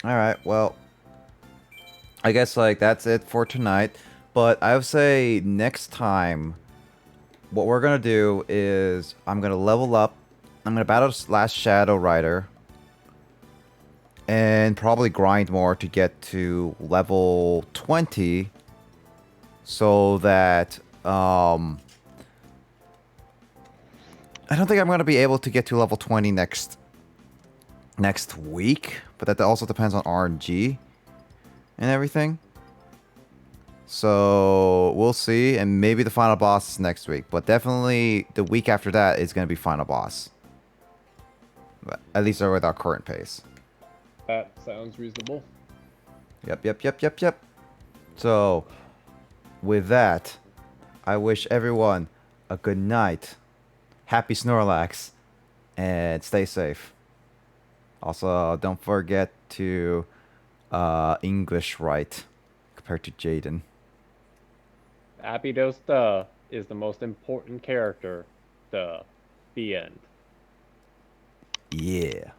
All right. Well, I guess like that's it for tonight. But I would say next time, what we're gonna do is I'm gonna level up. I'm gonna battle last Shadow Rider, and probably grind more to get to level 20, so that I don't think I'm gonna be able to get to level 20 next week, but that also depends on RNG and everything. So we'll see, and maybe the final boss is next week, but definitely the week after that is going to be final boss. But at least with our current pace. That sounds reasonable. Yep. So with that, I wish everyone a good night, happy Snorlax, and stay safe. Also, don't forget to English write compared to Jaden. Abydos the is the most important character. The end. Yeah.